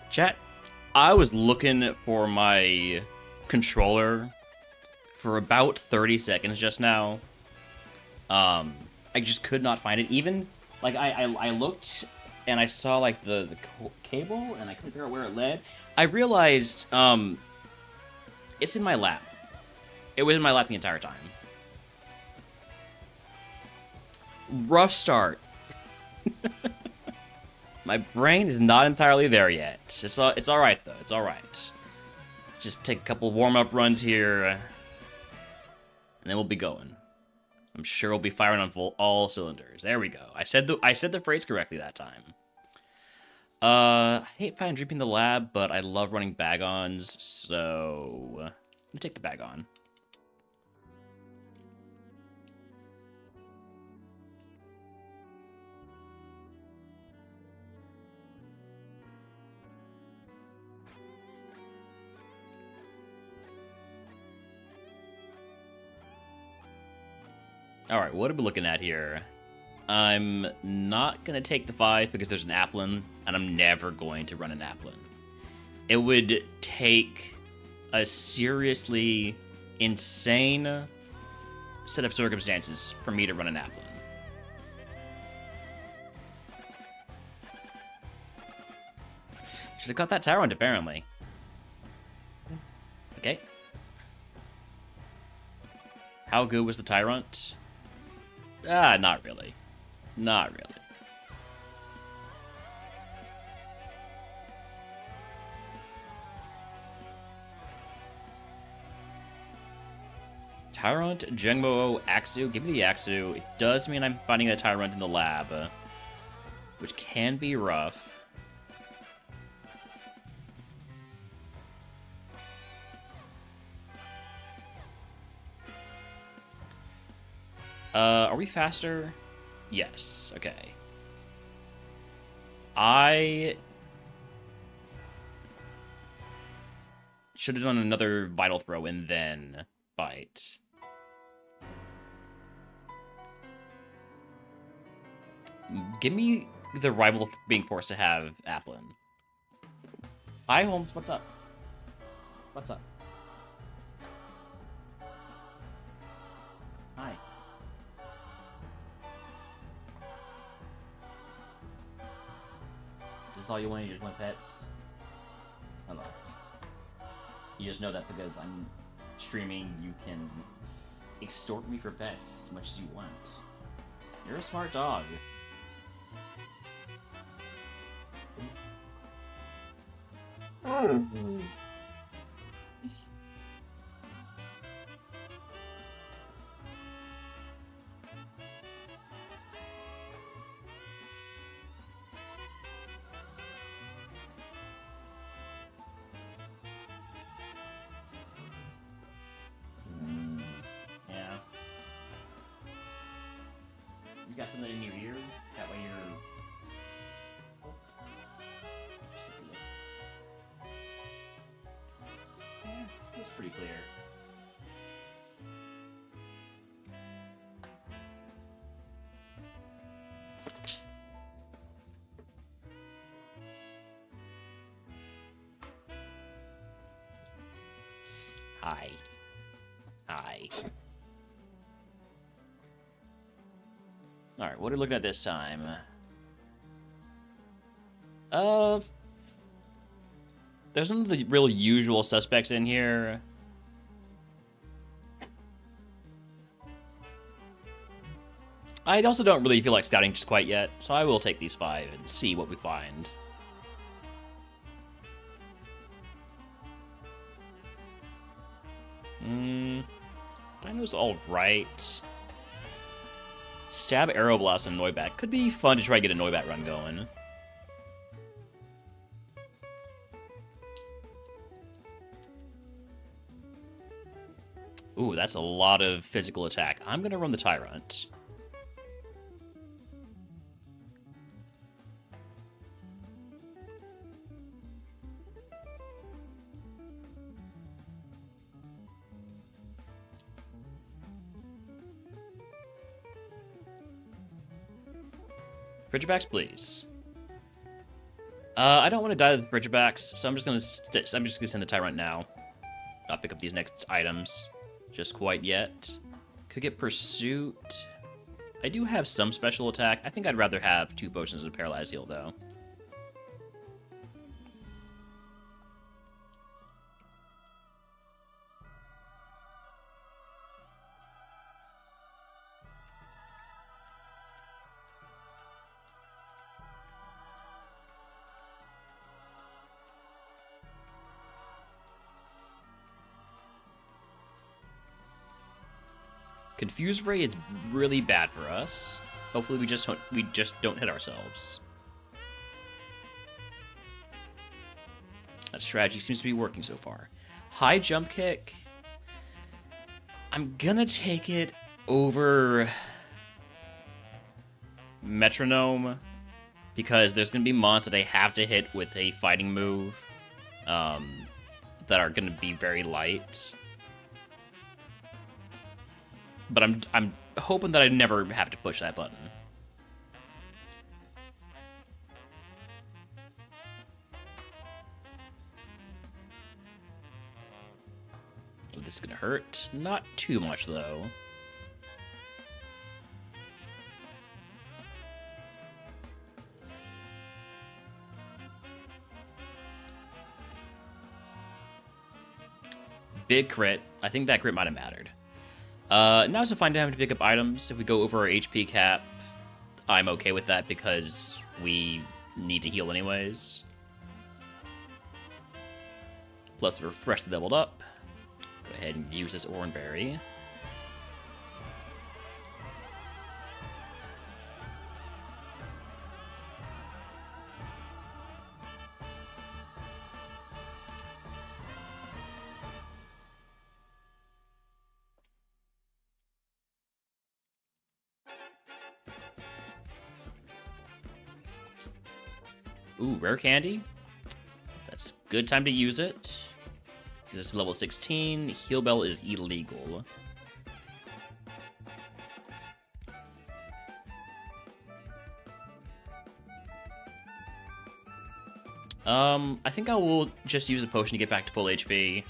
Chat, I was looking for my controller for about 30 seconds just now. I just could not find it. Even, like, I looked and I saw, like, the cable and I couldn't figure out where it led. I realized, it's in my lap. It was in my lap the entire time. Rough start. My brain is not entirely there yet. It's all right though. It's all right. Just take a couple warm-up runs here, and then we'll be going. I'm sure we'll be firing on all cylinders. There we go. I said the phrase correctly that time. I hate fighting Dreepy in the lab, but I love running bag-ons, so I'm gonna take the bag-on. Alright, what are we looking at here? I'm not going to take the 5 because there's an Applin, and I'm never going to run an Applin. It would take a seriously insane set of circumstances for me to run an Applin. Should have got that Tyrant, apparently. Okay. How good was the Tyrant? Not really. Not really. Tyrant, Jengmo, Axu. Give me the Axu. It does mean I'm finding a Tyrant in the lab, which can be rough. Are we faster? Yes. Okay. I should have done another Vital Throw and then Bite. Give me the rival of being forced to have Applin. Hi, Holmes. What's up? What's up? Hi. Is this all you want? You just want pets? Hello. You just know that because I'm streaming, you can extort me for pets as much as you want. You're a smart dog. Yeah. He's got something in your ear? That way you're... Oh. Yeah, it's pretty clear. Hi. Hi. Alright, what are we looking at this time? There's none of the real usual suspects in here. I also don't really feel like scouting just quite yet, so I will take these 5 and see what we find. Dino's alright. Stab Aeroblast and Noibat. Could be fun to try to get a Noibat run going. Ooh, that's a lot of physical attack. I'm gonna run the Tyrant. Bridgebacks, please. I don't want to die to the Ridgebacks, so I'm just gonna send the Tyrant now. Not pick up these next items just quite yet. Could get Pursuit. I do have some special attack. I think I'd rather have 2 potions of Paralyze Heal, though. Confuse Ray is really bad for us. Hopefully we just don't hit ourselves. That strategy seems to be working so far. High jump kick. I'm gonna take it over Metronome because there's gonna be mons that I have to hit with a fighting move that are gonna be very light. But I'm hoping that I never have to push that button. Oh, this is gonna hurt. Not too much though. Big crit. I think that crit might have mattered. Now it's a fine time to pick up items. If we go over our HP cap, I'm okay with that because we need to heal anyways. Plus, we're freshly leveled up. Go ahead and use this Oranberry. Ooh, rare candy. That's a good time to use it. This is level 16. Heal Bell is illegal. I think I will just use a potion to get back to full HP.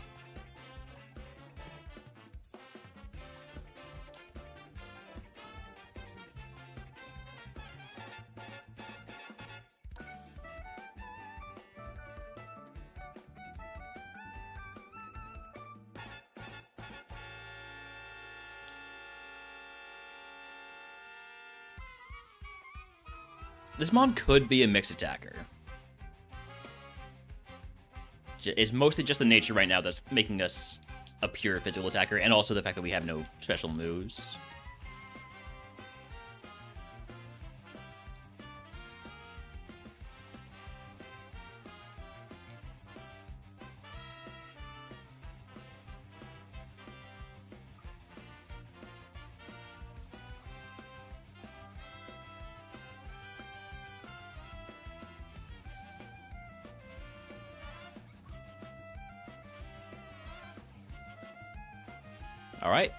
This mon could be a mixed attacker. It's mostly just the nature right now that's making us a pure physical attacker, and also the fact that we have no special moves. Alright.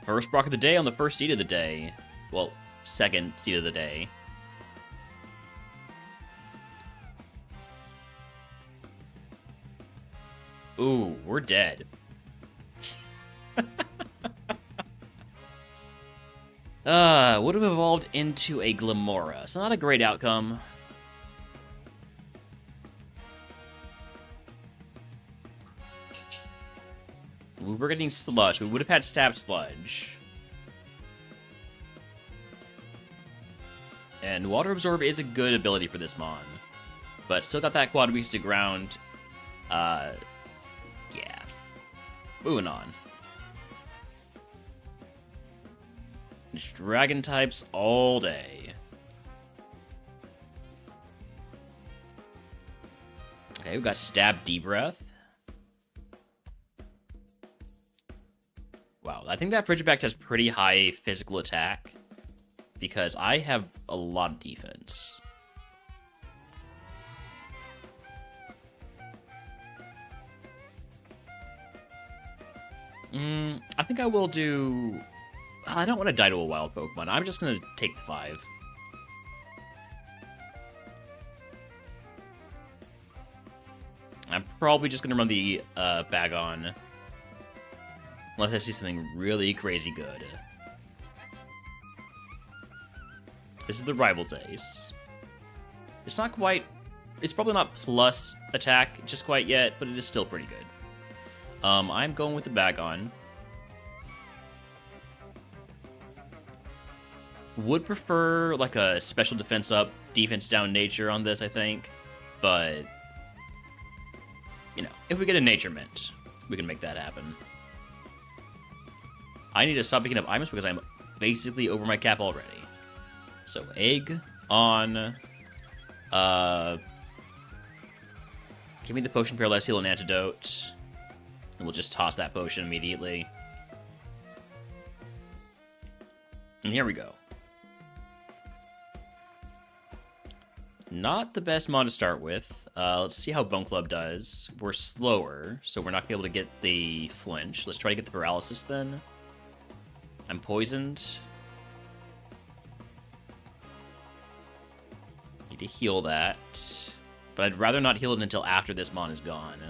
First Brock of the day on the first seed of the day. Well, second seed of the day. Ooh, we're dead. Would have evolved into a Glamora, so not a great outcome. We were getting Sludge. We would have had Stab Sludge. And Water Absorb is a good ability for this mon. But still got that quad weakness to ground. Yeah. Moving on. Just dragon types all day. Okay, we've got Stab D-Breath. Wow, I think that Frigibax has pretty high physical attack because I have a lot of defense. I think I will do... I don't want to die to a wild Pokemon. I'm just going to take the 5. probably just gonna run the bag on. Unless I see something really crazy good. This is the Rival's Ace. It's not quite... It's probably not plus attack just quite yet, but it is still pretty good. I'm going with the bag on. Would prefer like a special defense up, defense down nature on this, I think. But, you know, if we get a nature mint, we can make that happen. I need to stop picking up items because I'm basically over my cap already. So, egg on... give me the potion, paralyzed heal, and antidote. And we'll just toss that potion immediately. And here we go. Not the best mod to start with. Let's see how Bone Club does. We're slower, so we're not going to be able to get the flinch. Let's try to get the paralysis then. I'm poisoned. Need to heal that. But I'd rather not heal it until after this mon is gone.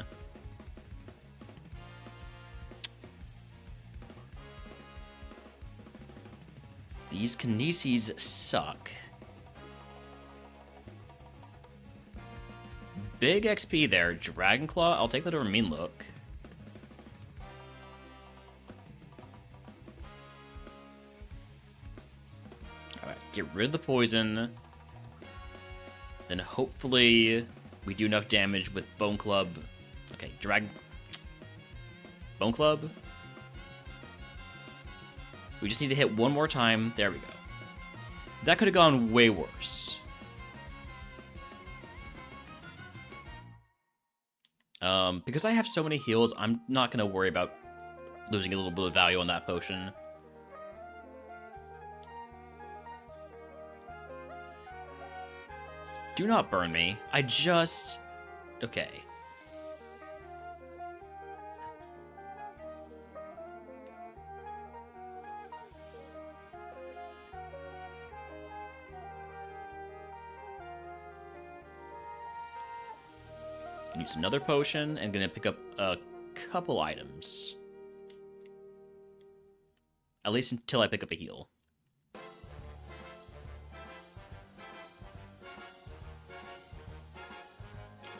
These Kineses suck. Big XP there. Dragon Claw, I'll take that over Mean Look. Alright, get rid of the poison. Then hopefully we do enough damage with Bone Club. Okay, Bone Club. We just need to hit one more time. There we go. That could have gone way worse. Because I have so many heals, I'm not going to worry about losing a little bit of value on that potion. Do not burn me. I just... Okay. Use another potion and gonna pick up a couple items. At least until I pick up a heal.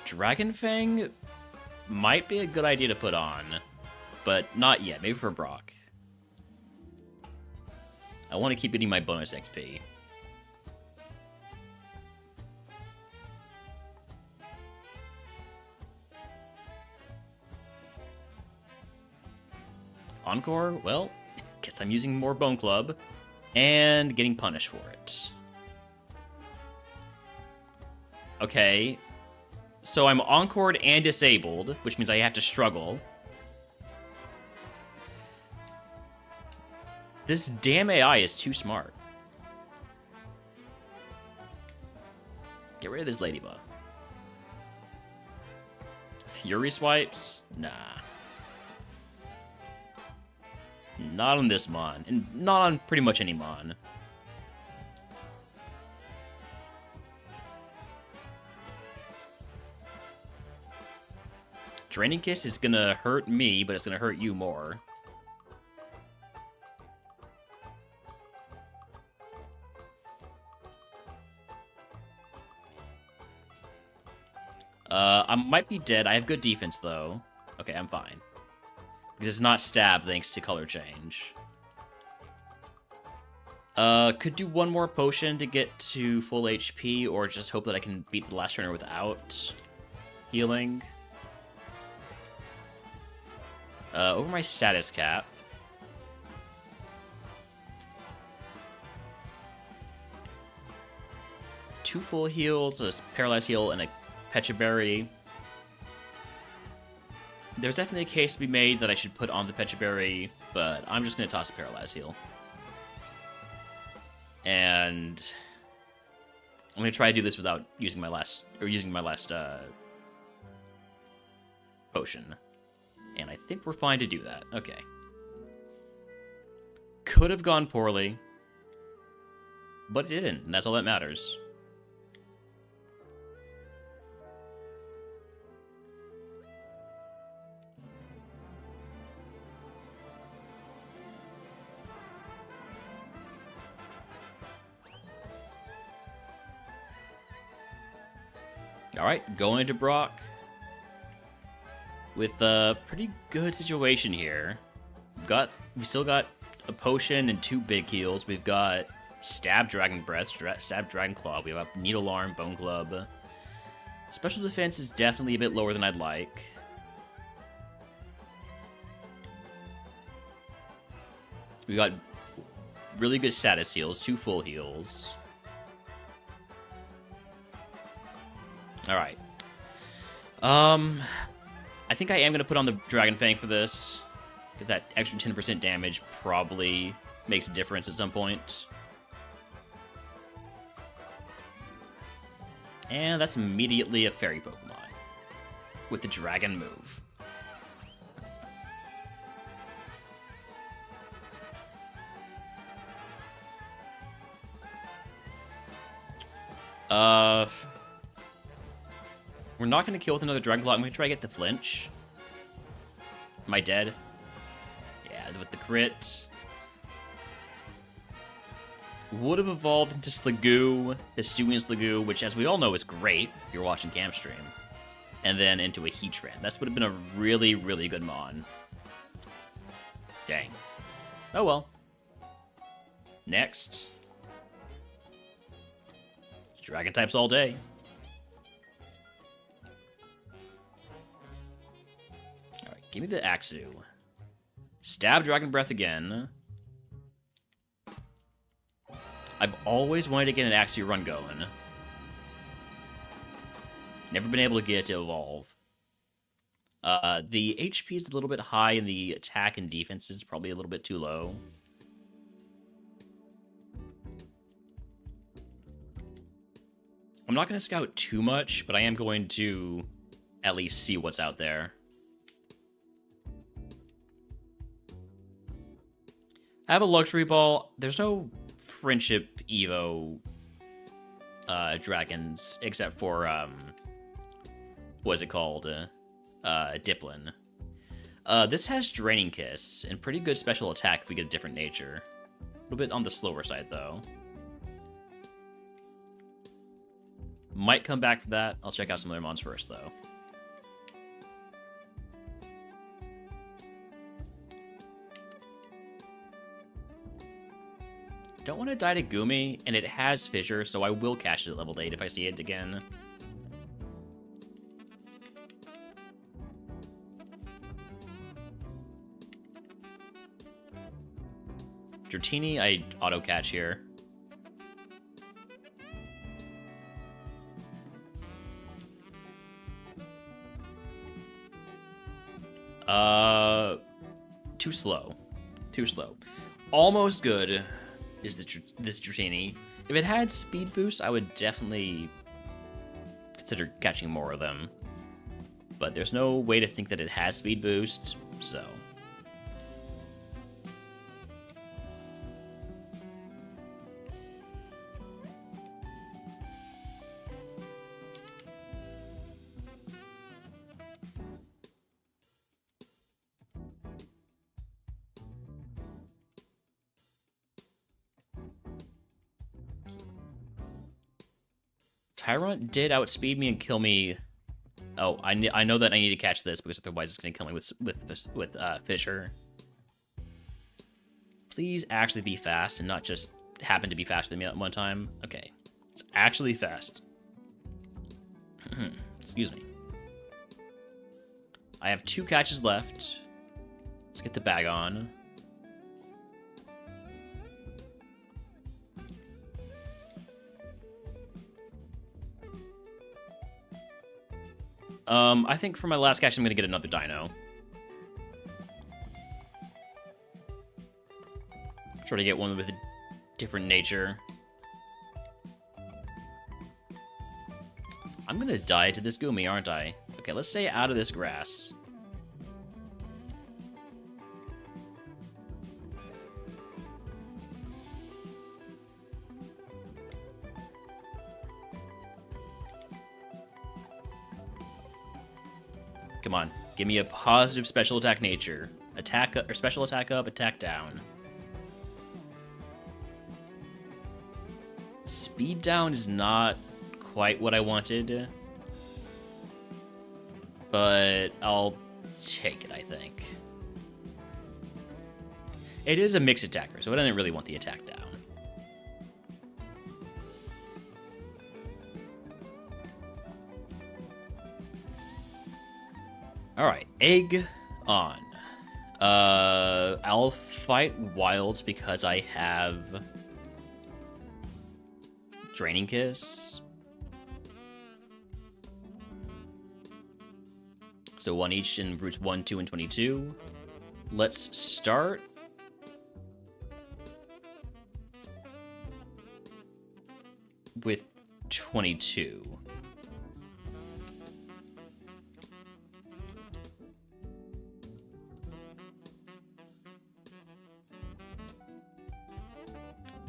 Dragon Fang might be a good idea to put on, but not yet. Maybe for Brock. I want to keep getting my bonus XP. Encore? Well, guess I'm using more Bone Club and getting punished for it. Okay. So I'm encored and disabled, which means I have to struggle. This damn AI is too smart. Get rid of this ladybug. Fury swipes? Nah. Not on this mon, and not on pretty much any mon. Draining Kiss is gonna hurt me, but it's gonna hurt you more. I might be dead. I have good defense, though. Okay, I'm fine. Because it's not stab thanks to color change. Could do one more potion to get to full HP, or just hope that I can beat the last trainer without healing. Over my status cap. Two full heals, a paralyzed heal, and a Pecha Berry. There's definitely a case to be made that I should put on the Pecha Berry, but I'm just going to toss a paralyzed heal. And I'm going to try to do this without using my last potion. And I think we're fine to do that. Okay. Could have gone poorly, but it didn't, and that's all that matters. Alright, going to Brock. With a pretty good situation here. We still got a potion and 2 big heals. We've got Stab Dragon Breath, Stab Dragon Claw. We have Needle Arm, Bone Club. Special defense is definitely a bit lower than I'd like. We got really good status heals, 2 full heals. Alright. I think I am going to put on the Dragon Fang for this. Get that extra 10% damage probably makes a difference at some point. And that's immediately a fairy Pokemon with the Dragon move. We're not going to kill with another Dragon Claw. I'm going to try to get the flinch. Am I dead? Yeah, with the crit. Would have evolved into Sliggoo, Hisuian Sliggoo, which, as we all know, is great if you're watching Cam Stream. And then into a Heatran. That would have been a really, really good Mon. Dang. Oh well. Next. Dragon types all day. Alright, give me the Axew. Stab Dragon Breath again. I've always wanted to get an Axew run going. Never been able to get it to evolve. The HP is a little bit high, and the attack and defense is probably a little bit too low. I'm not going to scout too much, but I am going to at least see what's out there. I have a Luxury Ball. There's no Friendship Evo dragons, except for, what is it called? Diplin. This has Draining Kiss, and pretty good special attack if we get a different nature. A little bit on the slower side, though. Might come back for that. I'll check out some other mons first, though. Don't want to die to Gumi, and it has Fissure, so I will catch it at level 8 if I see it again. Dratini, I auto-catch here. Too slow. Too slow. Almost good is this Dratini. If it had speed boost, I would definitely consider catching more of them. But there's no way to think that it has speed boost, so... Tyrant did outspeed me and kill me. Oh, I know that I need to catch this because otherwise it's going to kill me with Fissure. Please actually be fast and not just happen to be faster than me at one time. Okay, it's actually fast. Excuse me. I have 2 catches left. Let's get the bag on. I think for my last catch, I'm going to get another Dino. Try to get one with a different nature. I'm going to die to this Gumi, aren't I? Okay, let's stay out of this grass. Come on, give me a positive special attack nature. Attack or special attack up, attack down. Speed down is not quite what I wanted. but I'll take it, I think. It is a mixed attacker, so I didn't really want the attack down. Alright, egg on. I'll fight wilds because I have Draining Kiss. So one each in routes 1, 2, and 22. Let's start with 22.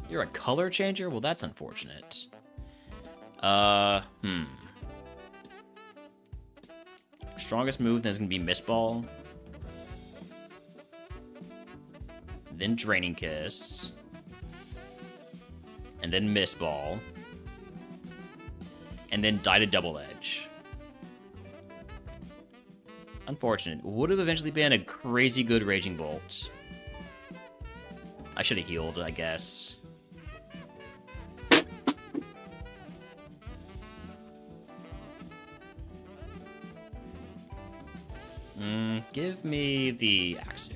You're a color changer? Well, that's unfortunate. Strongest move then is going to be Mist Ball. Then Draining Kiss. And then Mist Ball. And then Die to Double Edge. Unfortunate. Would have eventually been a crazy good Raging Bolt. I should have healed, I guess. Give me the Axu.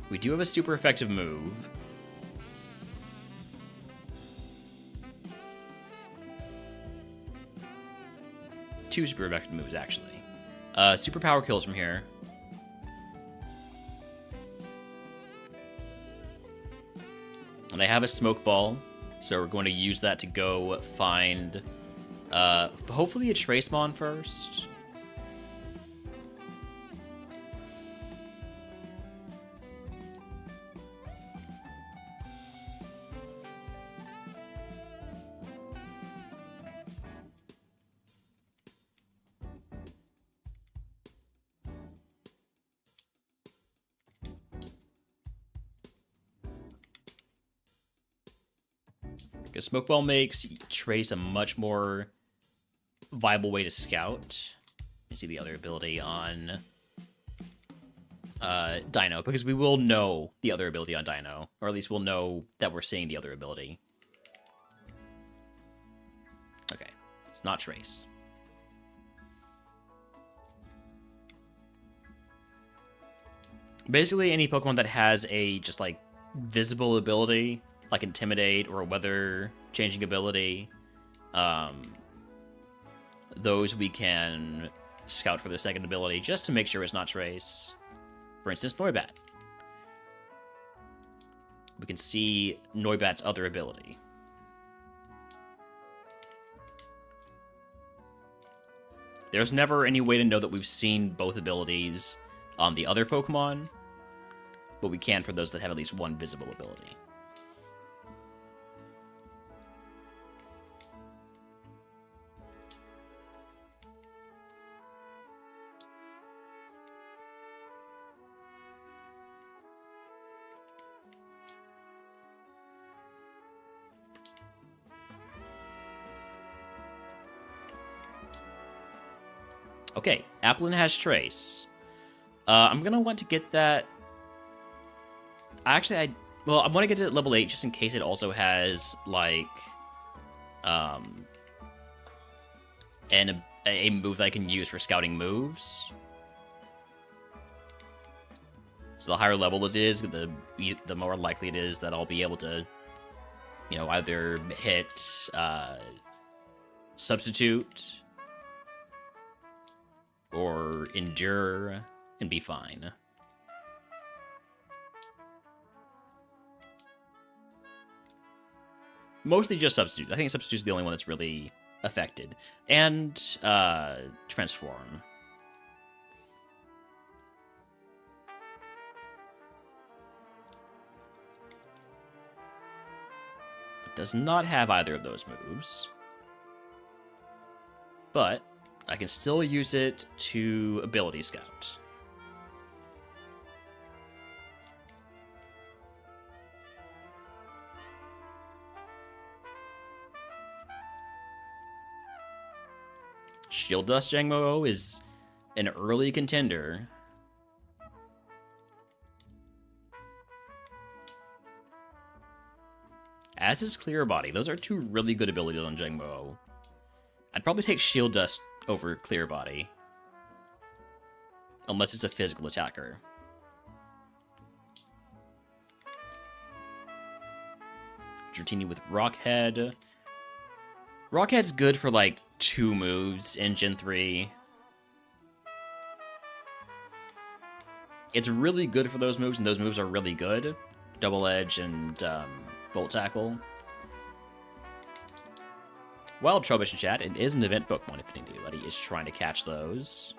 We do have a super effective move. Two super effective moves, actually. Super power kills from here. And I have a smoke ball, so we're going to use that to go find, hopefully a Tracemon first. Because Smoke Ball makes Trace a much more viable way to scout. You see the other ability on Dino, because we will know the other ability on Dino, or at least we'll know that we're seeing the other ability. Okay, it's not Trace. Basically, any Pokemon that has a just like visible ability, like Intimidate or a weather-changing ability, those we can scout for their second ability just to make sure it's not Trace. For instance, Noibat. We can see Noibat's other ability. There's never any way to know that we've seen both abilities on the other Pokemon, but we can for those that have at least one visible ability. Okay, Applin has Trace. I'm gonna want to get that. Actually, I want to get it at level 8 just in case it also has like a move that I can use for scouting moves. So the higher level it is, the more likely it is that I'll be able to, you know, either hit Substitute or Endure and be fine. Mostly just Substitute. I think Substitute is the only one that's really affected. And Transform. It does not have either of those moves. But I can still use it to Ability Scout. Shield Dust Jangmo is an early contender. As is Clear Body. Those are two really good abilities on Jangmo. I'd probably take Shield Dust over Clear Body. Unless it's a physical attacker. Dratini with Rockhead. Rockhead's good for like 2 moves in Gen 3. It's really good for those moves, and those moves are really good. Double Edge and Volt Tackle. Wild Trubbish in chat. It is an event Pokemon if anybody is trying to catch those.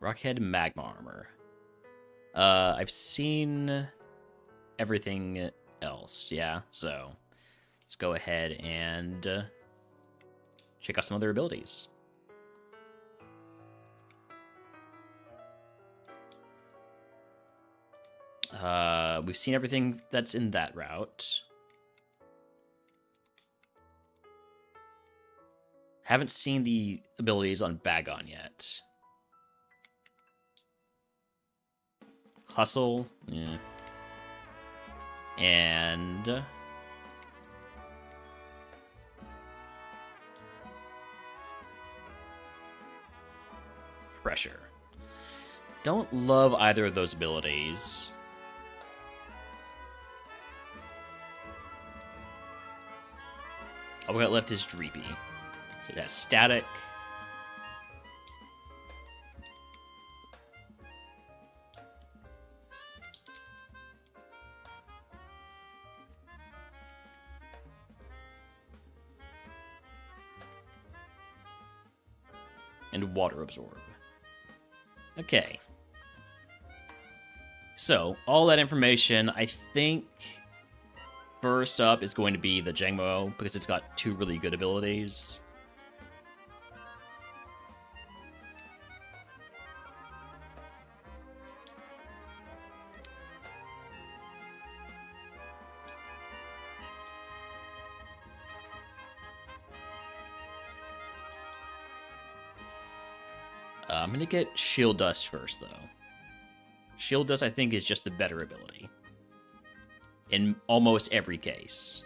Rockhead Magma Armor. I've seen everything else, yeah, so let's go ahead and check out some other abilities. We've seen everything that's in that route. Haven't seen the abilities on Bagon yet. Hustle, yeah. And Pressure. Don't love either of those abilities. All we got left is Dreepy. So it has Static. And Water Absorb. Okay. So, all that information, I think first up is going to be the Jangmo, because it's got 2 really good abilities. I'm going to get Shield Dust first, though. Shield Dust, I think, is just the better ability. In almost every case.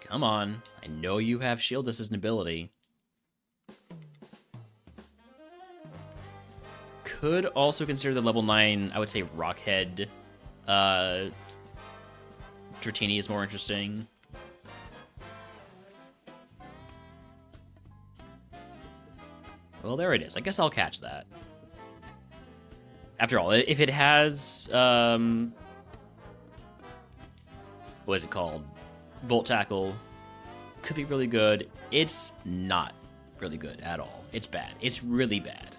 Come on. I know you have Shield Dust as an ability. Could also consider the level 9, I would say Rockhead. Dratini is more interesting. Well, there it is. I guess I'll catch that. After all, if it has... what is it called? Volt Tackle. Could be really good. It's not really good at all. It's bad. It's really bad.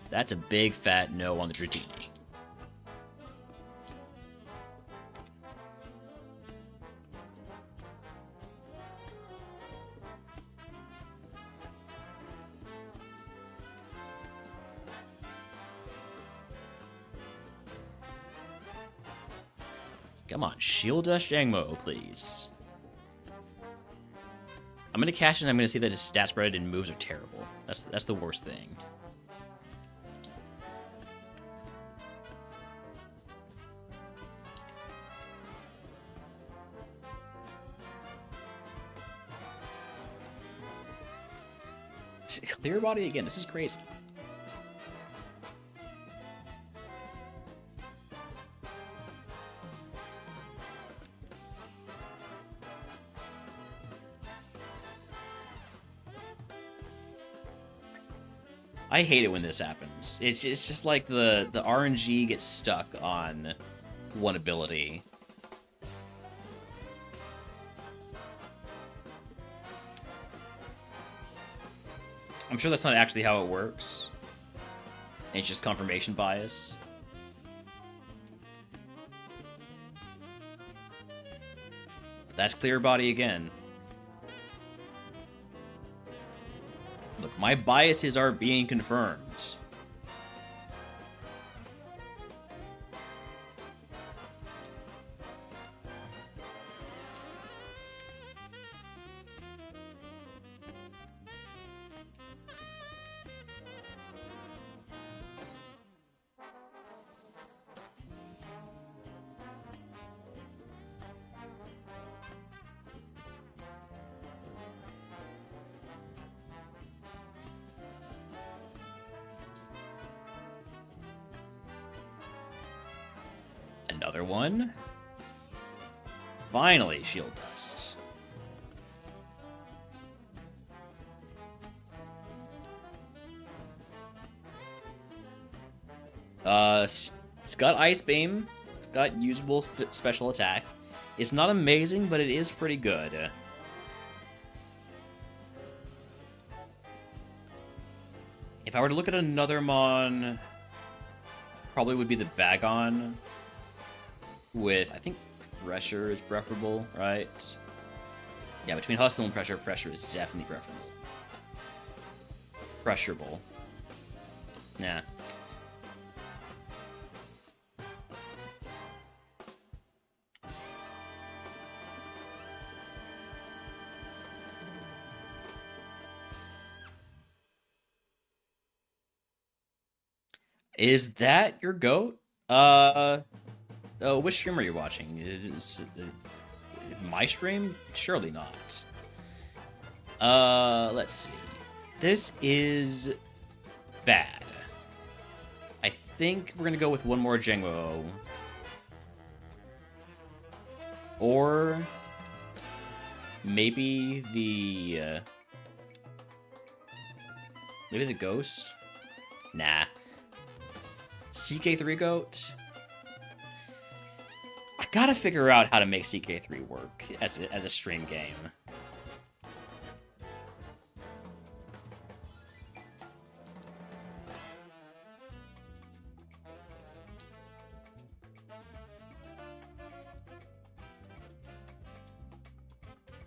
That's a big fat no on the Dratini. Come on, Shield Dust Jangmo, please. I'm gonna cash in. I'm gonna see that his stat spread and moves are terrible. That's the worst thing. Clear Body again. This is crazy. I hate it when this happens. It's just like the RNG gets stuck on one ability. I'm sure that's not actually how it works. And it's just confirmation bias. That's clear body again. Look, my biases are being confirmed. Another one. Finally, shield dust. It's got Ice Beam. It's got usable special attack. It's not amazing, but it is pretty good. If I were to look at another Mon, probably would be the Bagon. With, I think, pressure is preferable, right? Yeah, between hustle and pressure is definitely preferable. Pressurable. Nah. Is that your goat? Oh, which stream are you watching? Is it my stream? Surely not. Let's see. This is bad. I think we're gonna go with one more Jengo. Or maybe the ghost? Nah. CK3 goat? I gotta figure out how to make CK3 work as a stream game.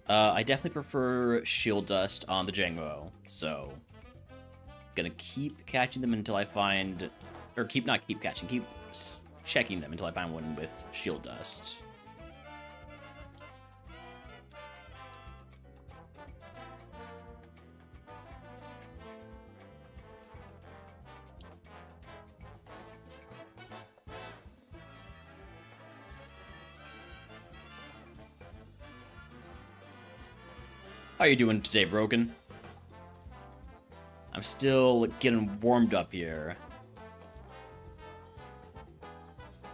I definitely prefer Shield Dust on the Jango, so gonna keep catching them until I find, or keep checking them until I find one with Shield Dust. How you doing today, Broken? I'm still getting warmed up here.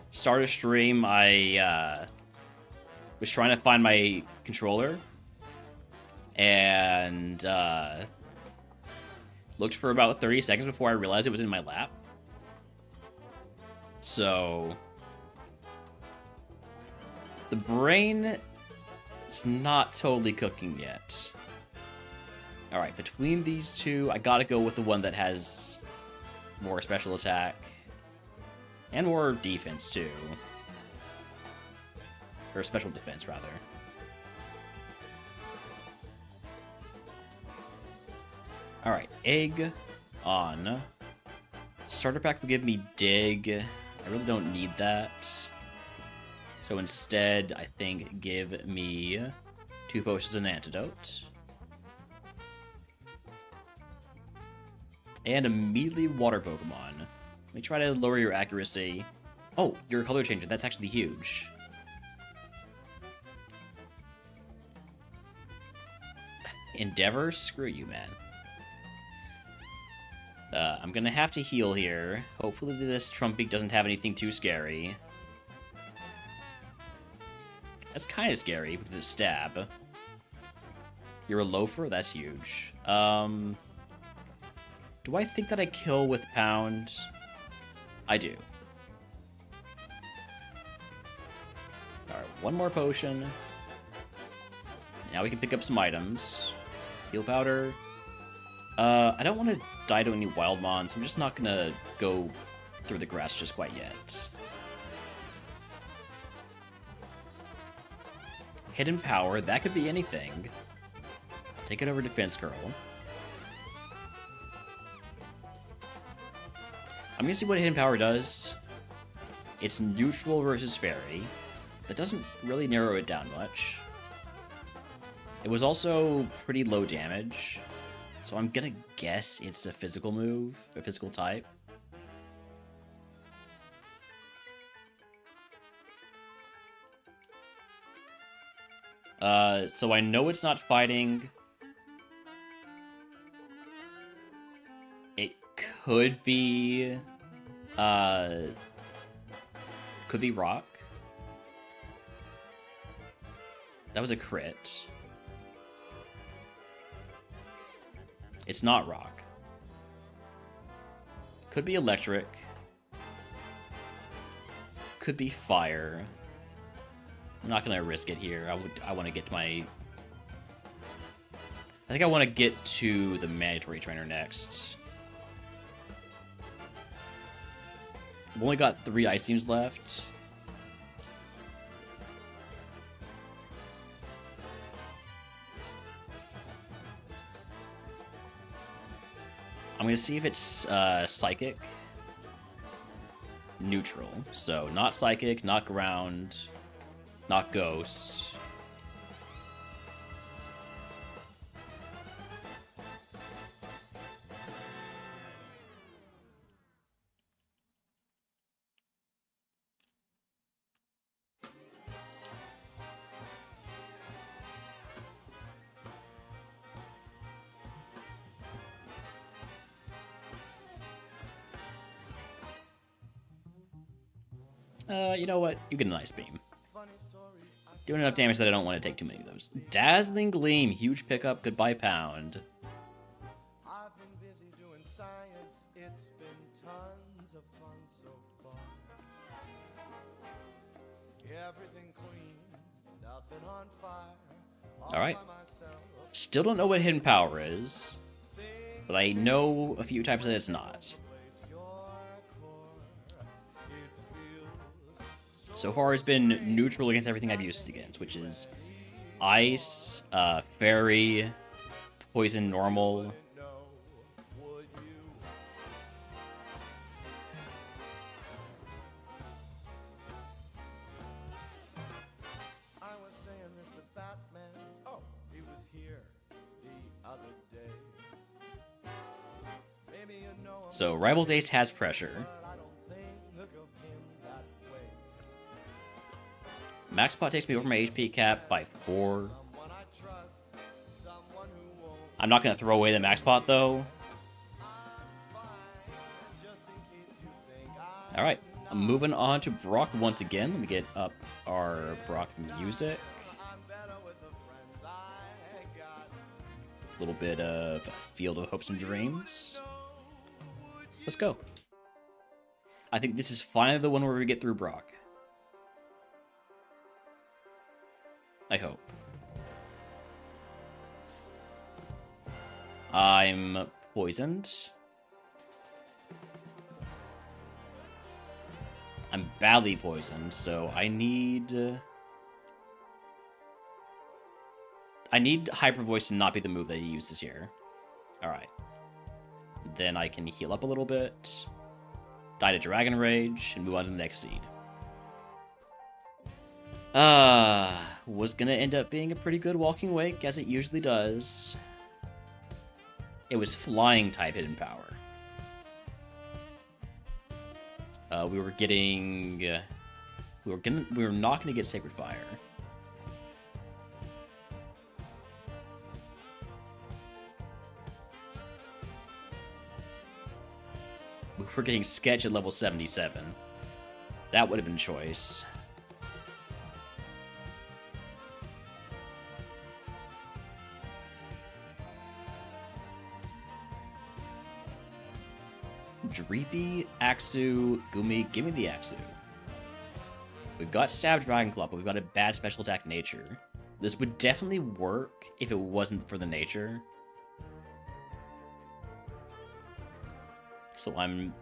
Start a stream, I was trying to find my controller and looked for about 30 seconds before I realized it was in my lap. So the brain is not totally cooking yet. All right, between these two, I gotta go with the one that has more special attack. And more defense, too. Or special defense, rather. Alright, egg on. Starter pack will give me dig. I really don't need that. So instead, I think give me 2 potions and antidote. And immediately water Pokemon. Let me try to lower your accuracy. Oh, you're a color changer. That's actually huge. Endeavor? Screw you, man. I'm gonna have to heal here. Hopefully this Trumpy doesn't have anything too scary. That's kind of scary because it's stab. You're a loafer? That's huge. Do I think that I kill with pound? I do. Alright, one more potion. Now we can pick up some items. Heal powder. I don't want to die to any wild mons, so I'm just not gonna go through the grass just quite yet. Hidden power, that could be anything. Take it over Defense Curl. I'm gonna see what Hidden Power does. It's neutral versus fairy. That doesn't really narrow it down much. It was also pretty low damage. So I'm gonna guess it's a physical move, a physical type. So I know it's not fighting. It could be rock. That was a crit. It's not rock. Could be electric. Could be fire. I'm not gonna risk it here. I want to get to my... I think I want to get to the mandatory trainer next. I've only got 3 ice beams left. I'm gonna see if it's psychic. Neutral. So not psychic, not ground, not ghost. You know what? You get an ice beam. Doing enough damage that I don't want to take too many of those. Dazzling Gleam, huge pickup, goodbye pound. I've been busy doing science, it's been tons of fun so far. Everything clean, nothing on fire. Alright. Still don't know what hidden power is, but I know a few types that it's not. So far, it's been neutral against everything I've used it against, which is ice, fairy, poison, normal. I was saying this to Batman. Oh, he was here the other day. Maybe you know him. So Rival's Ace has pressure. Max pot takes me over my HP cap by 4. I'm not going to throw away the max pot, though. Alright, I'm moving on to Brock once again. Let me get up our Brock music. A little bit of Field of Hopes and Dreams. Let's go. I think this is finally the one where we get through Brock. I hope. I'm poisoned. I'm badly poisoned, so I need Hyper Voice to not be the move that he uses here. Alright. Then I can heal up a little bit, die to Dragon Rage, and move on to the next seed. Was gonna end up being a pretty good Walking Wake, as it usually does. It was Flying type hidden power. We were not gonna get Sacred Fire. We were getting Sketch at level 77. That would have been choice. Dreepy, Axu, Gumi, give me the Axu. We've got Stab Dragon Claw, but we've got a bad special attack nature. This would definitely work if it wasn't for the nature. So I'm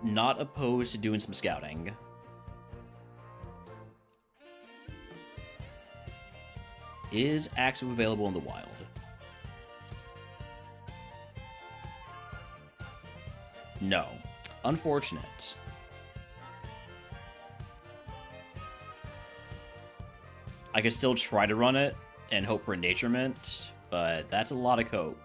not opposed to doing some scouting. Is Axu available in the wild? No. Unfortunate. I could still try to run it and hope for endangerment, but that's a lot of cope.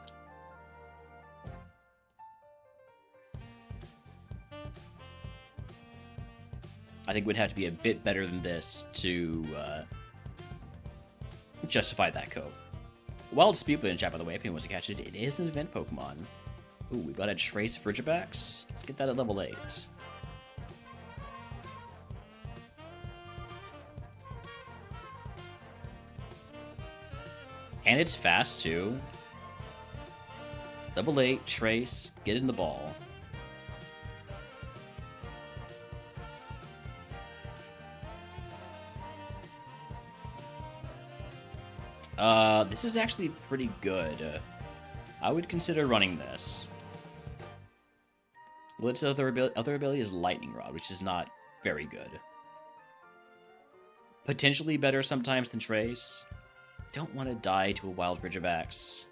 I think we'd have to be a bit better than this to justify that cope. Wild Speedbit in chat, by the way, if anyone wants to catch it. It is an event Pokemon. Ooh, we've got a Trace Frigibax. Let's get that at level 8. And it's fast, too. Level 8, Trace, get in the ball. This is actually pretty good. I would consider running this. Well, its other ability is Lightning Rod, which is not very good. Potentially better sometimes than Trace. Don't want to die to a wild Frigibax.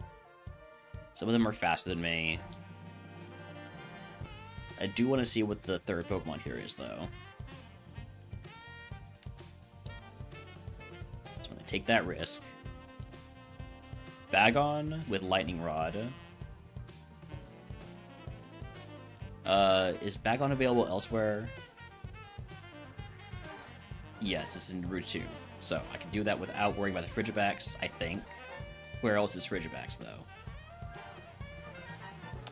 Some of them are faster than me. I do want to see what the third Pokemon here is, though. So I'm going to take that risk. Bagon with Lightning Rod. Is Bagon available elsewhere? Yes, it's in Route 2. So I can do that without worrying about the Frigibax, I think. Where else is Frigibax, though?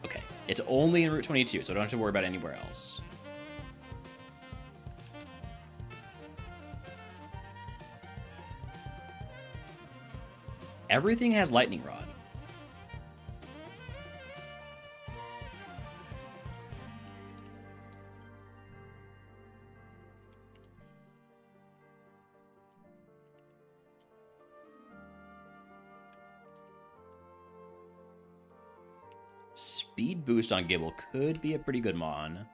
Okay, it's only in Route 22, so I don't have to worry about anywhere else. Everything has Lightning Rod. Speed boost on Gibble could be a pretty good mon.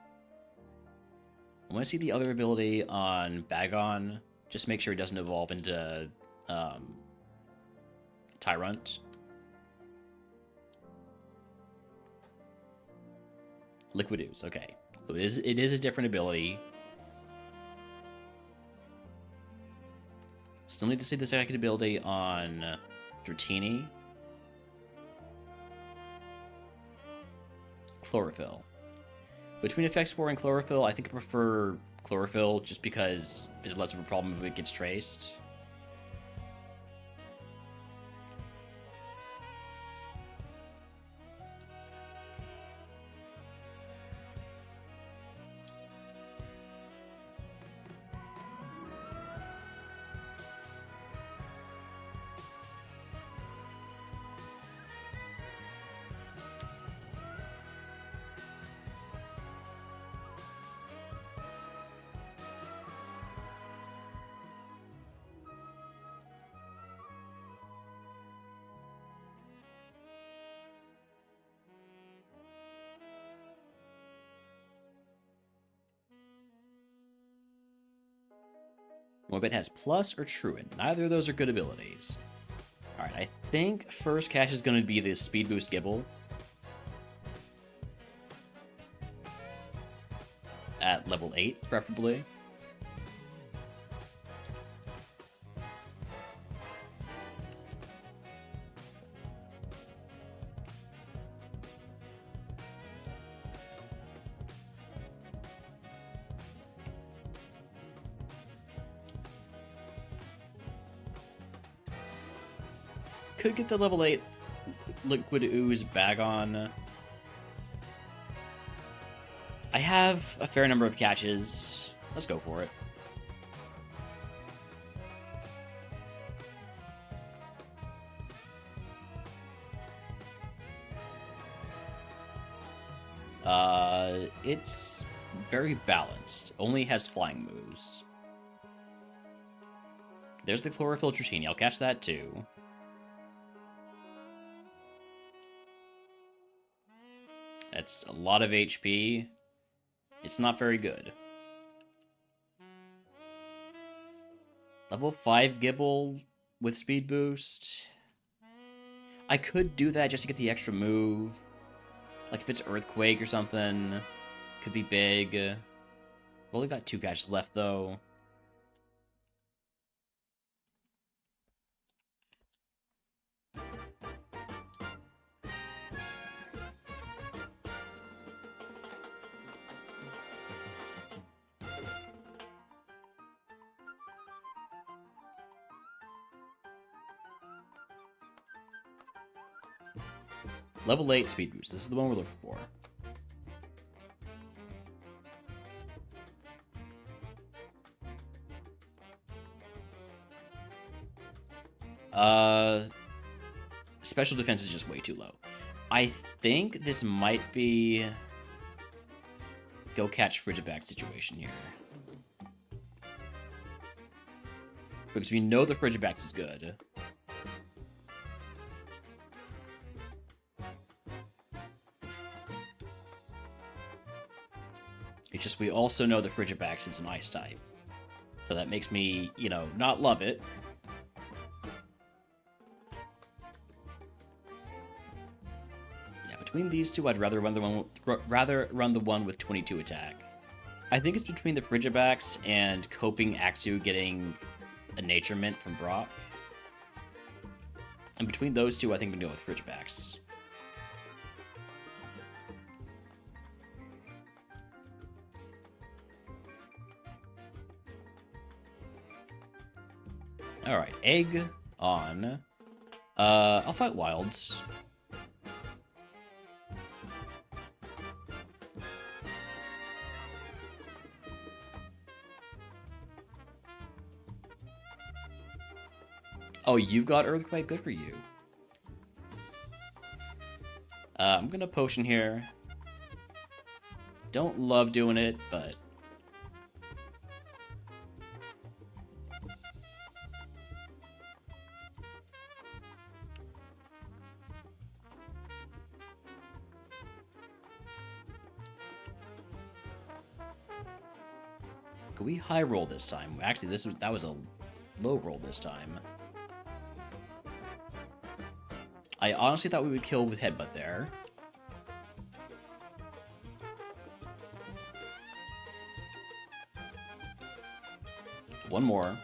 I want to see the other ability on Bagon. Just make sure it doesn't evolve into Tyrant. Liquid Ooze, okay. So it is a different ability. Still need to see the second ability on Dratini. Chlorophyll. Between Effect Spore and Chlorophyll, I think I prefer Chlorophyll just because it's less of a problem if it gets traced. Moabit has Plus or Truant. Neither of those are good abilities. Alright, I think first cache is going to be the Speed Boost Gibble. At level 8, preferably. Could get the level 8 Liquid Ooze Bagon. I have a fair number of catches. Let's go for it. It's very balanced. Only has flying moves. There's the Chlorophyll Dratini. I'll catch that too. That's a lot of HP. It's not very good. Level 5 Gibble with speed boost. I could do that just to get the extra move. Like if it's Earthquake or something. Could be big. We've only got 2 catches left though. Level 8 speed boost. This is the one we're looking for. Special defense is just way too low. I think this might be go catch Frigiback situation here. Because we know the Frigiback is good. It's just we also know the Frigiback is an ice type. So that makes me, you know, not love it. Yeah, between these two, I'd rather run the one with 22 attack. I think it's between the Frigibacks and coping Axu getting a Nature Mint from Brock. And between those two, I think I'm gonna go with Frigibacks. Alright, egg on. I'll fight wilds. Oh, you've got Earthquake? Good for you. I'm gonna potion here. Don't love doing it, but... Could we high roll this time? Actually, that was a low roll this time. I honestly thought we would kill with Headbutt there. One more.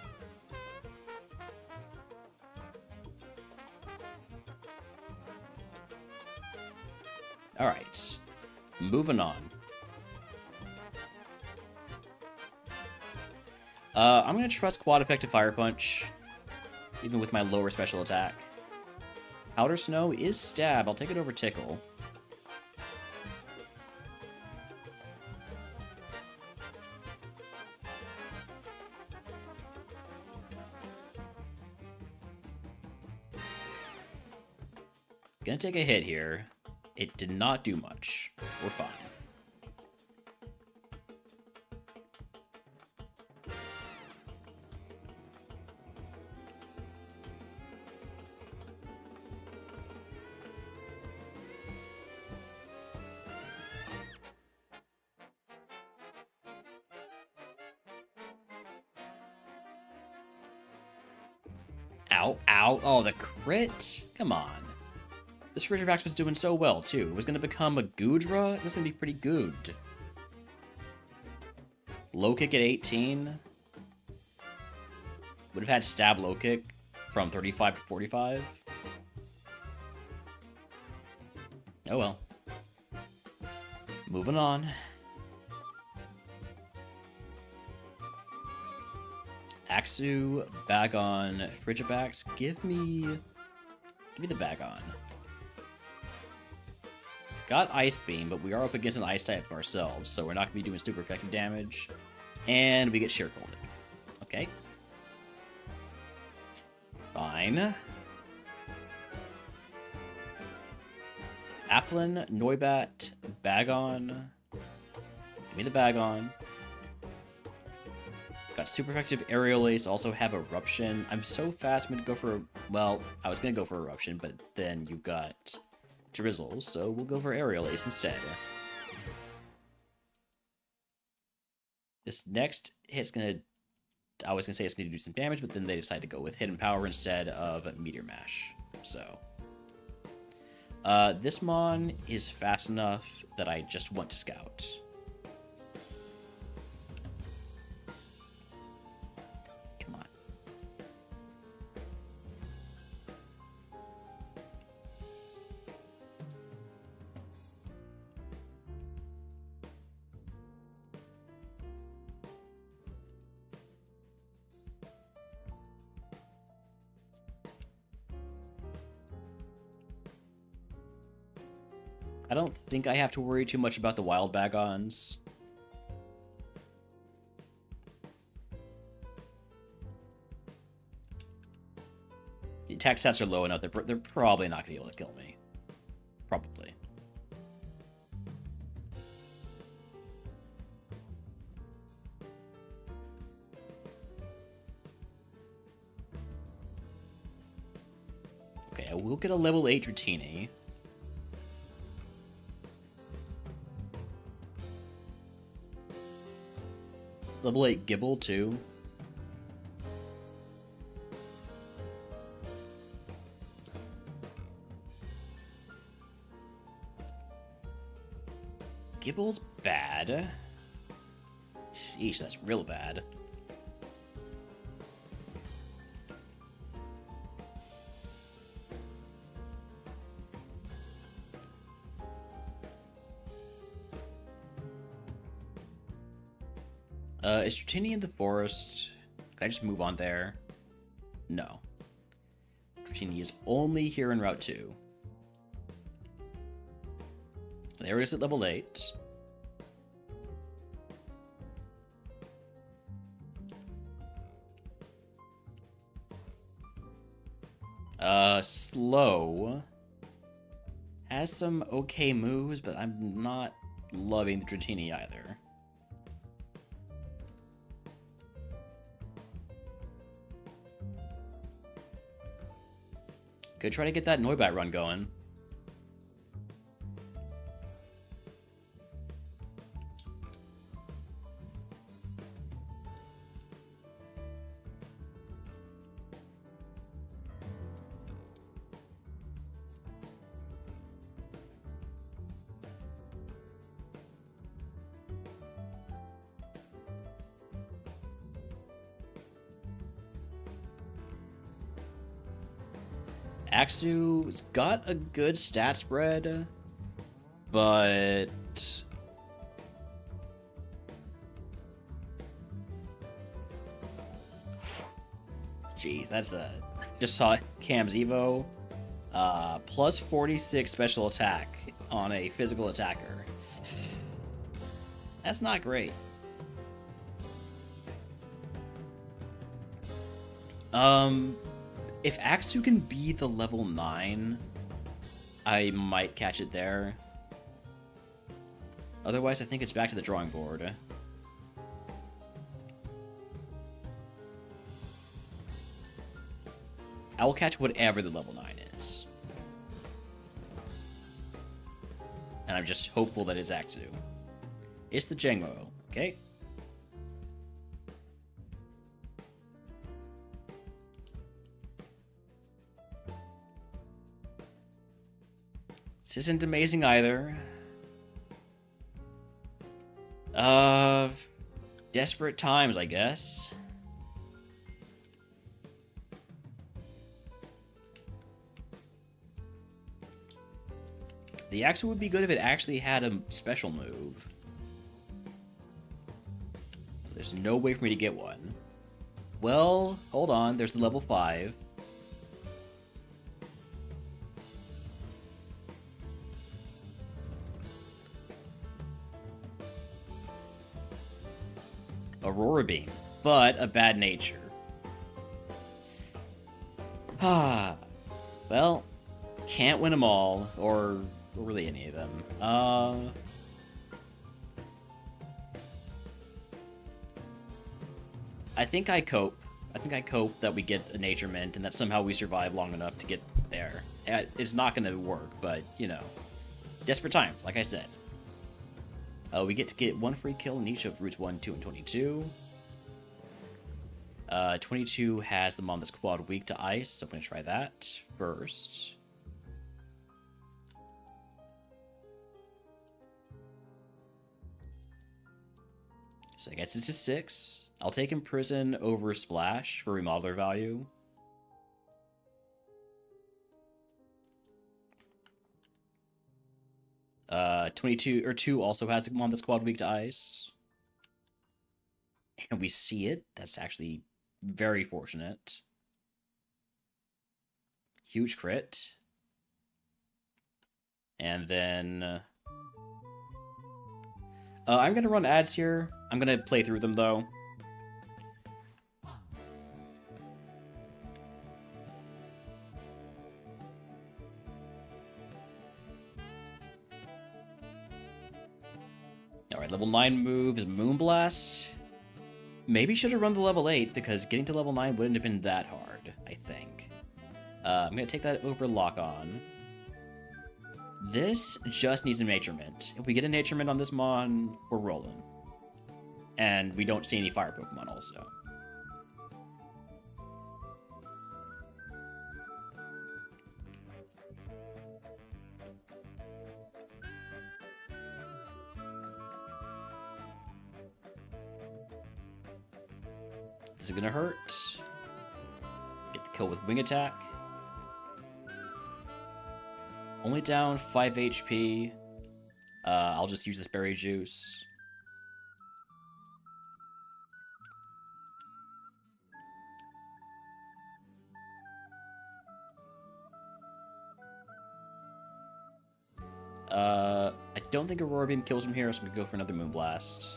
Alright. Moving on. I'm going to trust Quad Effective Fire Punch, even with my lower special attack. Outer Snow is Stab. I'll take it over Tickle. Gonna take a hit here. It did not do much. We're fine. Ow, ow. Oh, the crit? Come on. This Ridgeback was doing so well, too. It was going to become a Goodra. It was going to be pretty good. Low kick at 18. Would have had stab low kick from 35 to 45. Oh well. Moving on. Axu, Bagon, Frigibacks. Give me the Bagon. Got Ice Beam, but we are up against an Ice type ourselves, so we're not going to be doing super effective damage. And we get Sheer Colded. Okay. Fine. Applin, Noibat, Bagon. Give me the Bagon. Got super effective Aerial Ace, also have Eruption. I'm so fast, I'm going to go for... Well, I was going to go for Eruption, but then you've got Drizzle, so we'll go for Aerial Ace instead. This next hit's gonna... I was gonna say it's gonna do some damage, but then they decided to go with Hidden Power instead of Meteor Mash. So... this Mon is fast enough that I just want to scout. Come on. I don't think I have to worry too much about the Wild Bagons. The attack stats are low enough, they're probably not going to be able to kill me. Probably. Okay, I will get a level 8 Dratini. Level 8 Gibble, too. Gibble's bad. Sheesh, that's real bad. Is Dratini in the forest? Can I just move on there? No. Dratini is only here in Route 2. There it is at level 8. Slow. Has some okay moves, but I'm not loving the Dratini either. Could try to get that Noibat run going. Axu's got a good stat spread, but jeez, that's a just saw Cam's Evo. Plus 46 special attack on a physical attacker. That's not great. If Axu can be the level 9, I might catch it there. Otherwise, I think it's back to the drawing board. I will catch whatever the level 9 is. And I'm just hopeful that it's Axu. It's the Jengmo, okay? This isn't amazing either. Desperate times, I guess. The Axu would be good if it actually had a special move. There's no way for me to get one. Well, hold on, there's the level 5. Aurora Beam, but a bad nature. Well, can't win them all, or really any of them. I think I cope. I think I cope that we get a Nature Mint and that somehow we survive long enough to get out there. It's not going to work, but, you know, desperate times, like I said. We get to get 1 free kill in each of routes 1, 2, and 22. 22 has the Mon the Squad weak to ice, so I'm going to try that first. So I guess this is 6. I'll take Imprison over Splash for remodeler value. Uh, 2 also has the Mon the Squad weak to ice. And we see it. That's actually very fortunate. Huge crit. And then... I'm going to run ads here. I'm going to play through them, though. Alright, level 9 move is Moonblast. Maybe should have run the level 8, because getting to level 9 wouldn't have been that hard, I think. I'm going to take that over Lock-On. This just needs a Nature Mint. If we get a Nature Mint on this Mon, we're rolling. And we don't see any Fire Pokemon also. This is gonna hurt. Get the kill with Wing Attack. Only down 5 HP. I'll just use this Berry Juice. I don't think Aurora Beam kills from here, so I'm gonna go for another Moonblast.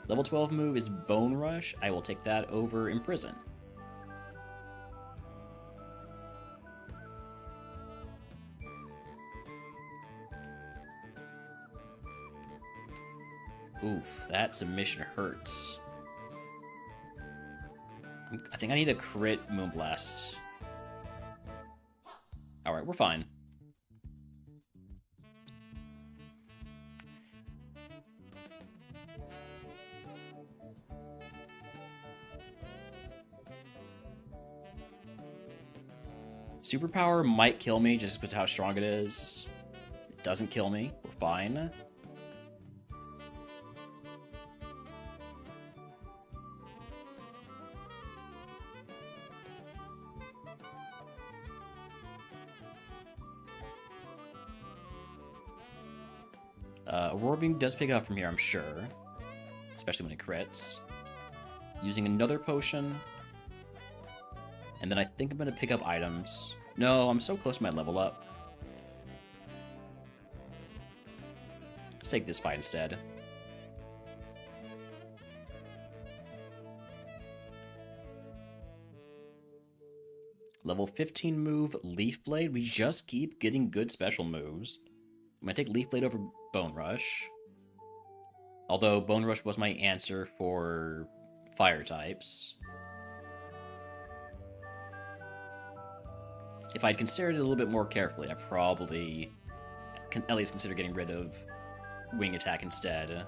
Level 12 move is Bone Rush. I will take that over Imprison. Oof, that submission hurts. I think I need a crit Moonblast. Alright, we're fine. Superpower might kill me just because of how strong it is. It doesn't kill me. We're fine. Aurora Beam does pick up from here, I'm sure. Especially when it crits. Using another potion. And then I think I'm going to pick up items. No, I'm so close to my level up. Let's take this fight instead. Level 15 move, Leaf Blade. We just keep getting good special moves. I'm going to take Leaf Blade over Bone Rush. Although Bone Rush was my answer for fire types. If I'd considered it a little bit more carefully, I probably can at least consider getting rid of Wing Attack instead.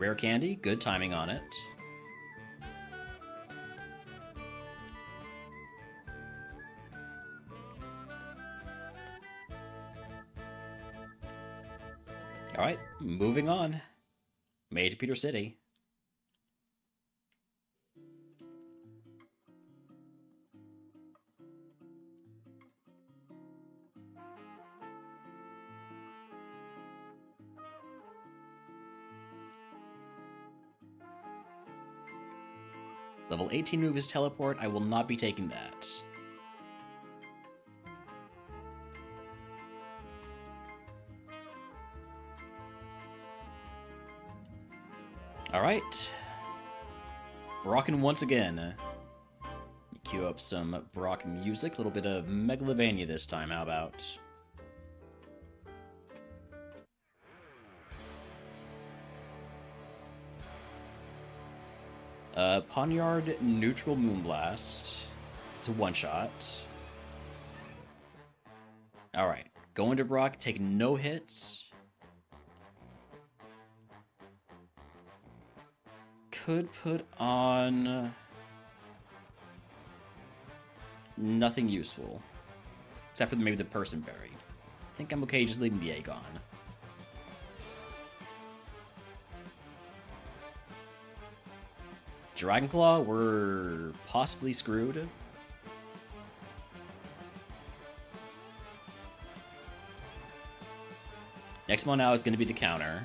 Rare Candy, good timing on it. Alright, moving on. Made to Peter City. Level 18 move is Teleport. I will not be taking that. Alright. Brockin once again. Cue up some Brock music. A little bit of Megalovania this time, how about? Poniard neutral Moonblast. It's a one-shot. Alright. Go into Brock, take no hits. Could put on... nothing useful. Except for maybe the Person Berry. I think I'm okay just leaving the Aegon. Dragonclaw, we're possibly screwed. Next one now is going to be the counter.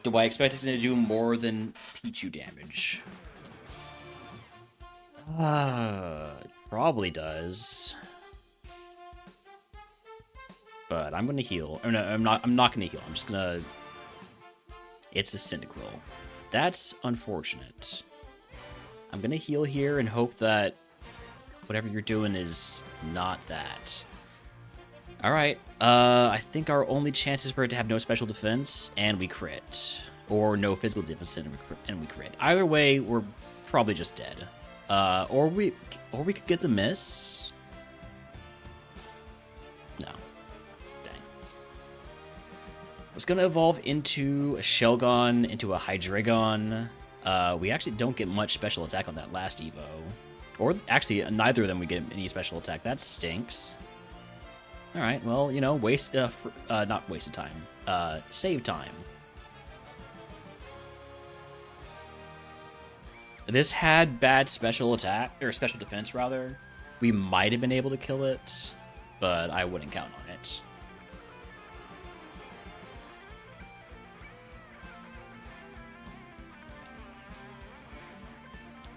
Do I expect it to do more than Pichu damage? It probably does. But I'm gonna heal. Oh no, I'm not gonna heal. I'm just gonna... It's a Cyndaquil. That's unfortunate. I'm gonna heal here and hope that whatever you're doing is not that. Alright, I think our only chance is for it to have no special defense, and we crit. Or no physical defense, and we crit. Either way, we're probably just dead. Or we could get the miss. No. Dang. It's gonna evolve into a Shelgon, into a Hydreigon. We actually don't get much special attack on that last Evo. Or actually, neither of them we get any special attack. That stinks. Alright, well, you know, not wasted time. Save time. This had bad special attack, or special defense, rather. We might have been able to kill it, but I wouldn't count on it.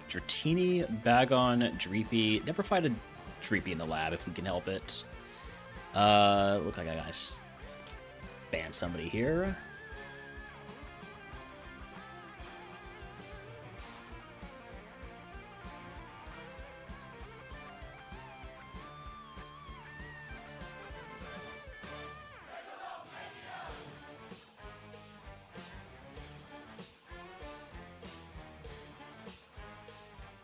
Dratini, Bagon, Dreepy. Never fight a Dreepy in the lab if we can help it. Look like I gotta ban somebody here.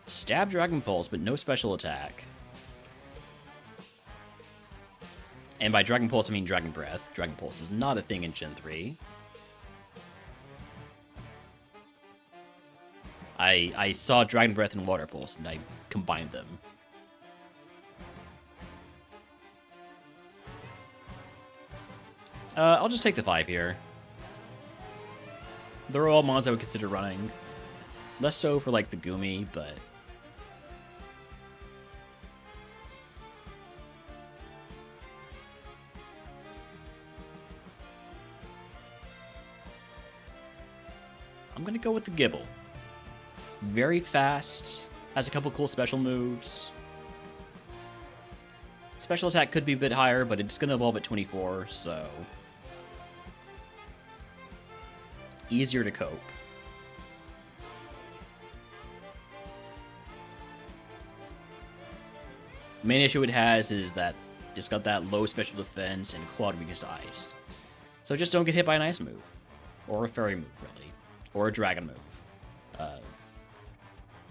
Stab Dragon Pulse, but no special attack. And by Dragon Pulse, I mean Dragon Breath. Dragon Pulse is not a thing in Gen 3. I saw Dragon Breath and Water Pulse, and I combined them. I'll just take the 5 here. They're all mons I would consider running. Less so for, like, the Gumi, but... I'm gonna go with the Gibble. Very fast, has a couple cool special moves. Special attack could be a bit higher, but it's gonna evolve at 24, so... easier to cope. Main issue it has is that it's got that low special defense and quad weakness to ice. So just don't get hit by an ice move. Or a fairy move, really. Or a dragon move.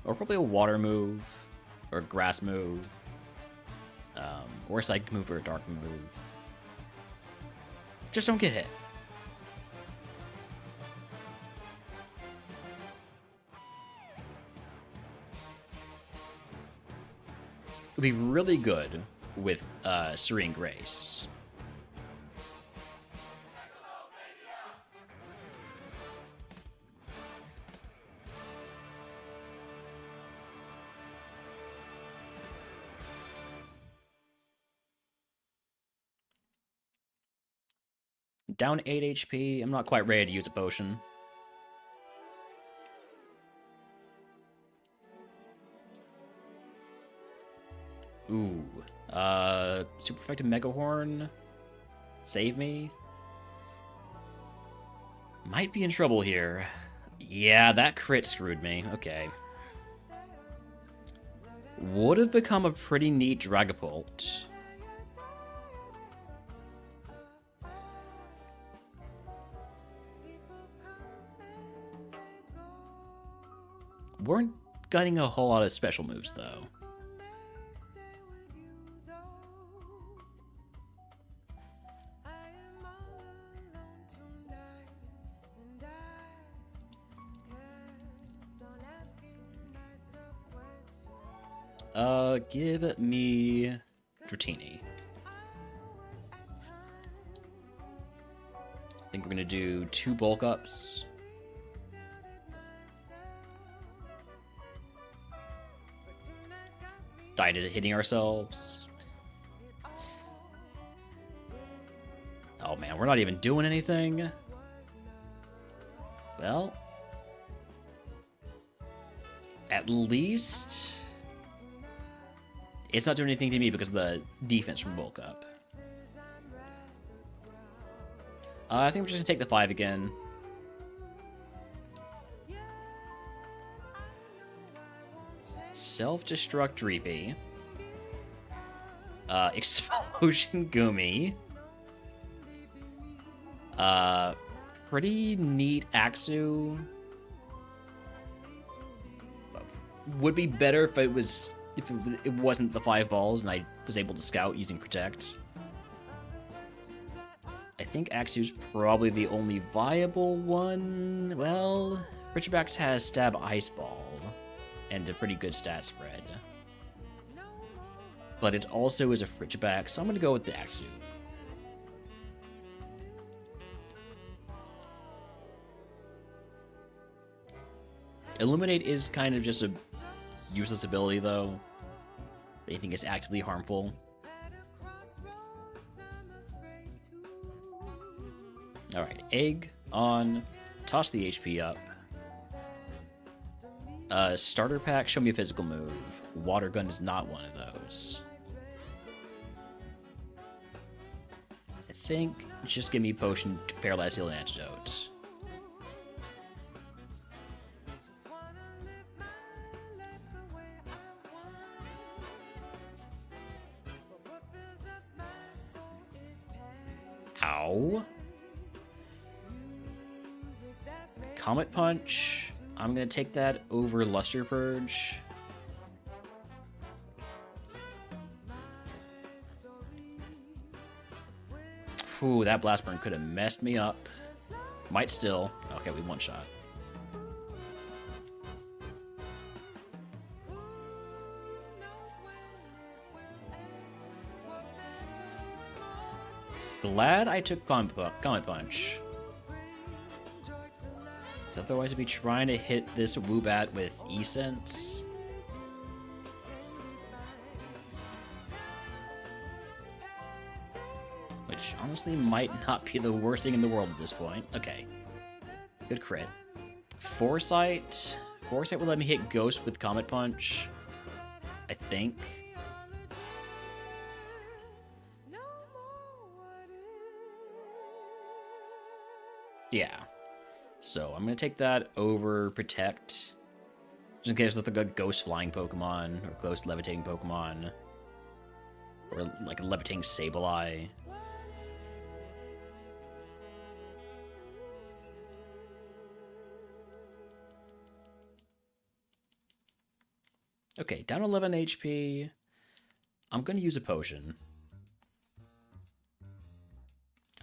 Or probably a water move. Or a grass move. Or a psychic move or a dark move. Just don't get hit. Would be really good with Serene Grace. Down 8 HP. I'm not quite ready to use a potion. Ooh. Super effective Mega Horn. Save me. Might be in trouble here. Yeah, that crit screwed me. Okay. Would have become a pretty neat Dragapult. Weren't getting a whole lot of special moves, though. Give me Dratini. I think we're gonna do 2 bulk ups. Died at hitting ourselves. Oh man, we're not even doing anything. Well, at least it's not doing anything to me because of the defense from bulk up. I think we're just gonna take the 5 again. Self-destruct Dreepy. Explosion Gumi. Pretty neat Axu. Would be better if it wasn't the 5 balls and I was able to scout using Protect. I think Axu's probably the only viable one. Well, Ridgebacks has Stab Ice Ball and a pretty good stat spread. But it also is a Ridgeback, so I'm going to go with the Axu. Illuminate is kind of just a useless ability, though. I think it's actively harmful. Alright, Egg on, toss the HP up. Starter pack, show me a physical move. Water gun is not one of those. I think just give me potion to paralyze, heal, and antidote. Ow. Comet Punch. I'm going to take that over Luster Purge. Ooh, that Blast Burn could have messed me up. Might still. Okay, we one shot. Glad I took Comet Punch. Otherwise, I'd be trying to hit this Woobat with E-Sense. Which honestly might not be the worst thing in the world at this point. Okay. Good crit. Foresight. Foresight will let me hit Ghost with Comet Punch. I think. Yeah. So I'm going to take that over Protect. Just in case there's like a Ghost Flying Pokemon, or Ghost Levitating Pokemon, or like a Levitating Sableye. Okay, down 11 HP. I'm going to use a potion.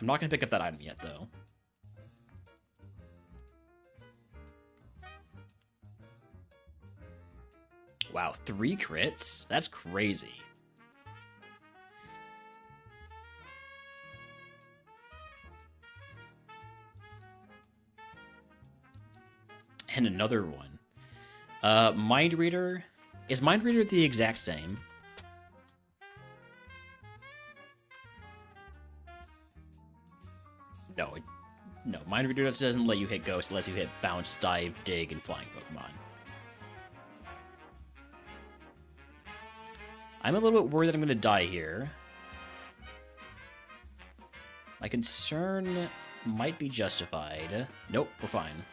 I'm not going to pick up that item yet, though. Wow, 3 crits? That's crazy. And another one. Mind Reader. Is Mind Reader the exact same? No, Mind Reader doesn't let you hit Ghost unless you hit Bounce, Dive, Dig, and Flying Pokemon. I'm a little bit worried that I'm going to die here. My concern might be justified. Nope, we're fine.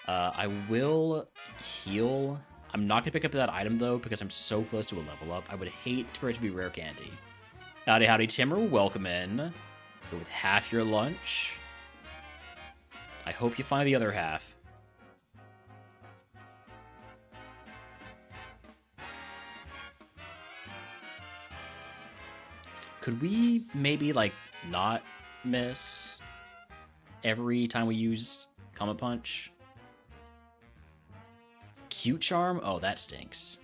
I will heal. I'm not going to pick up that item, though, because I'm so close to a level up. I would hate for it to be Rare Candy. Howdy, howdy, Timmer. Welcome in. With half your lunch. I hope you find the other half. Could we maybe, like, not miss every time we use Comet Punch? Cute Charm? Oh, that stinks.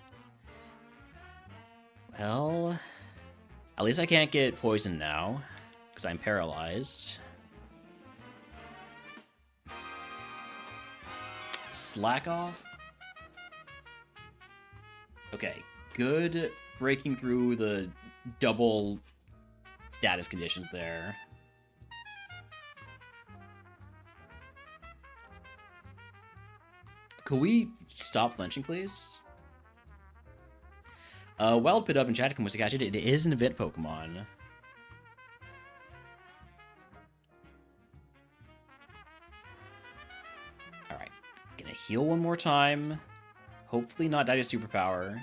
Well, at least I can't get poisoned now, because I'm paralyzed. Slack off? Okay, good breaking through the double status conditions there. Could we stop flinching, please? Wild Pit Up and Chat was catch it. It is an event Pokemon. Alright. Gonna heal one more time. Hopefully not die to superpower.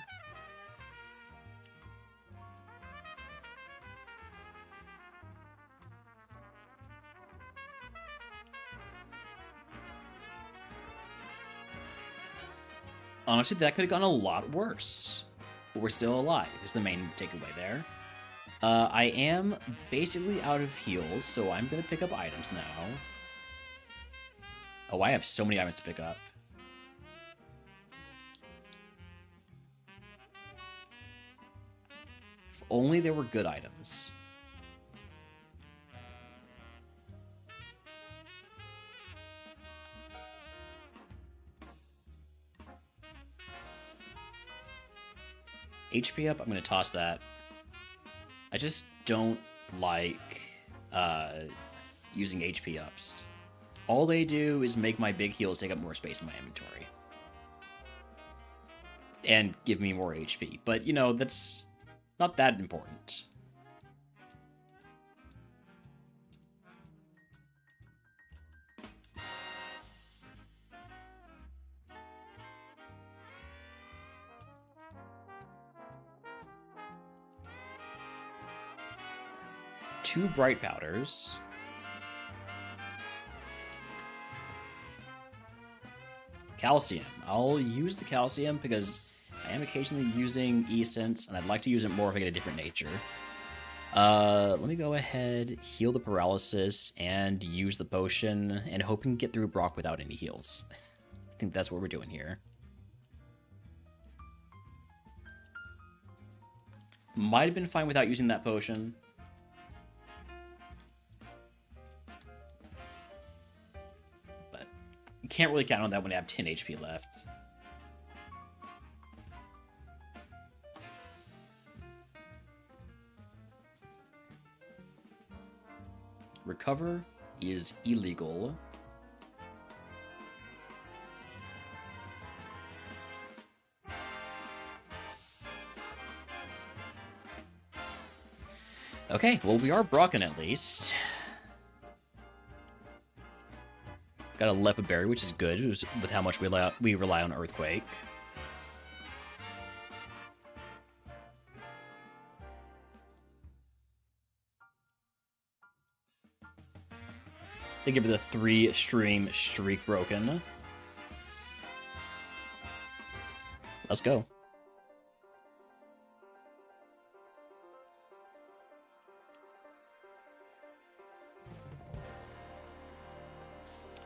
Honestly, that could have gone a lot worse. But we're still alive, is the main takeaway there. I am basically out of heals, so I'm going to pick up items now. Oh, I have so many items to pick up. If only there were good items. HP up, I'm going to toss that. I just don't like using HP ups. All they do is make my big heals take up more space in my inventory. And give me more HP. But, you know, that's not that important. Two bright powders. Calcium. I'll use the calcium because I am occasionally using E-Sense, and I'd like to use it more if I get a different nature. Let me go ahead, heal the paralysis, and use the potion, and hoping to get through Brock without any heals. I think that's what we're doing here. Might have been fine without using that potion. Can't really count on that when I have 10 HP left. Recover is illegal. Okay, well, we are broken at least. Got a Lepa Berry, which is good with how much we rely on Earthquake. They give it the 3-stream streak broken. Let's go.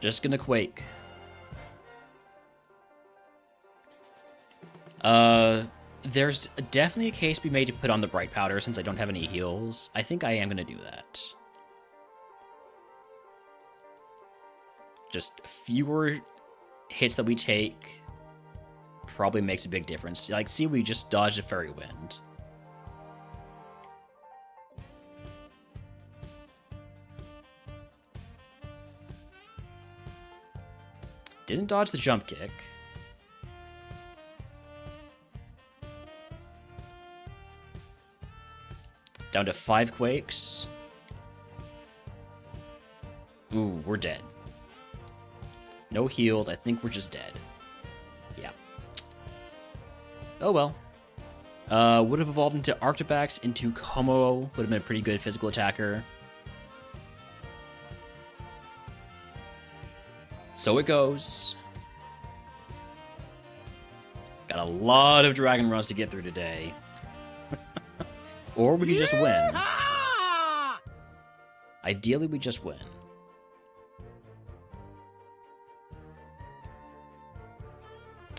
Just gonna Quake. There's definitely a case to be made to put on the Bright Powder since I don't have any heals. I think I am gonna do that. Just fewer hits that we take probably makes a big difference. Like, see, we just dodged a Fairy Wind. Didn't dodge the jump kick. Down to 5 Quakes. Ooh, we're dead. No heals. I think we're just dead. Yeah. Oh well. Would have evolved into Arctobax, into Como. Would have been a pretty good physical attacker. So it goes. Got a lot of dragon runs to get through today. Or we could just win. Ideally, we just win.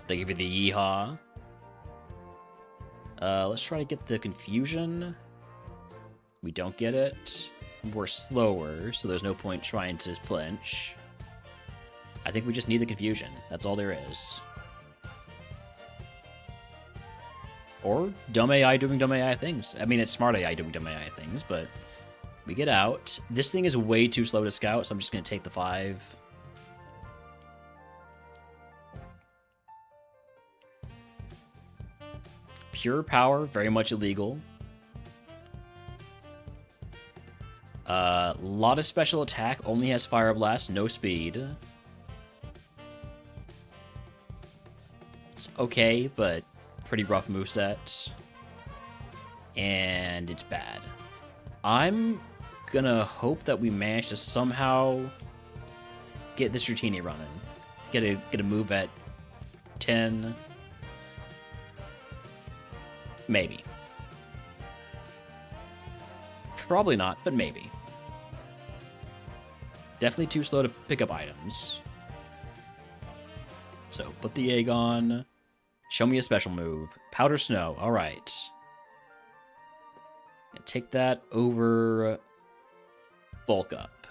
They give you the yeehaw. Let's try to get the confusion. We don't get it. We're slower, so there's no point trying to flinch. I think we just need the confusion. That's all there is. Or dumb AI doing dumb AI things. I mean, it's smart AI doing dumb AI things, but we get out. This thing is way too slow to scout, so I'm just going to take the 5. Pure power, very much illegal. Lot of special attack, only has fire blast, no speed. It's okay, but pretty rough moveset. And it's bad. I'm gonna hope that we manage to somehow get this Routini running. Get a move at 10. Maybe. Probably not, but maybe. Definitely too slow to pick up items. So, put the egg on. Show me a special move. Powder Snow, alright. And take that over Bulk Up,